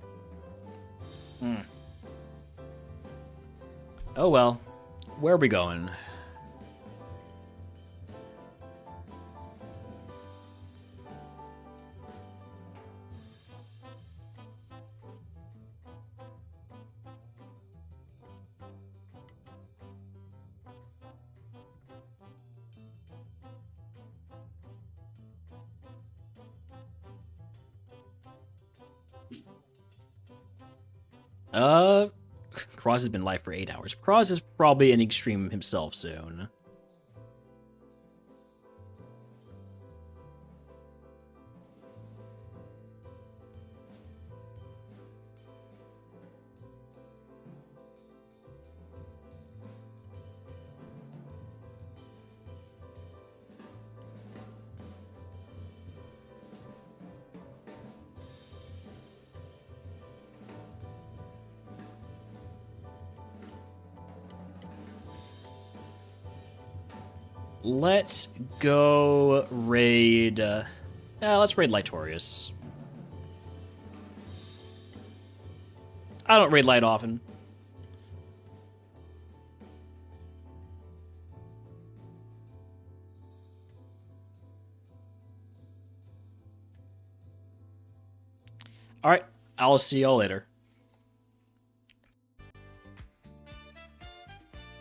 Oh well. Where are we going? Cross has been live for 8 hours. Cross is probably an extreme himself soon. Let's go raid... let's raid Lightorius. I don't raid Light often. Alright, I'll see y'all later.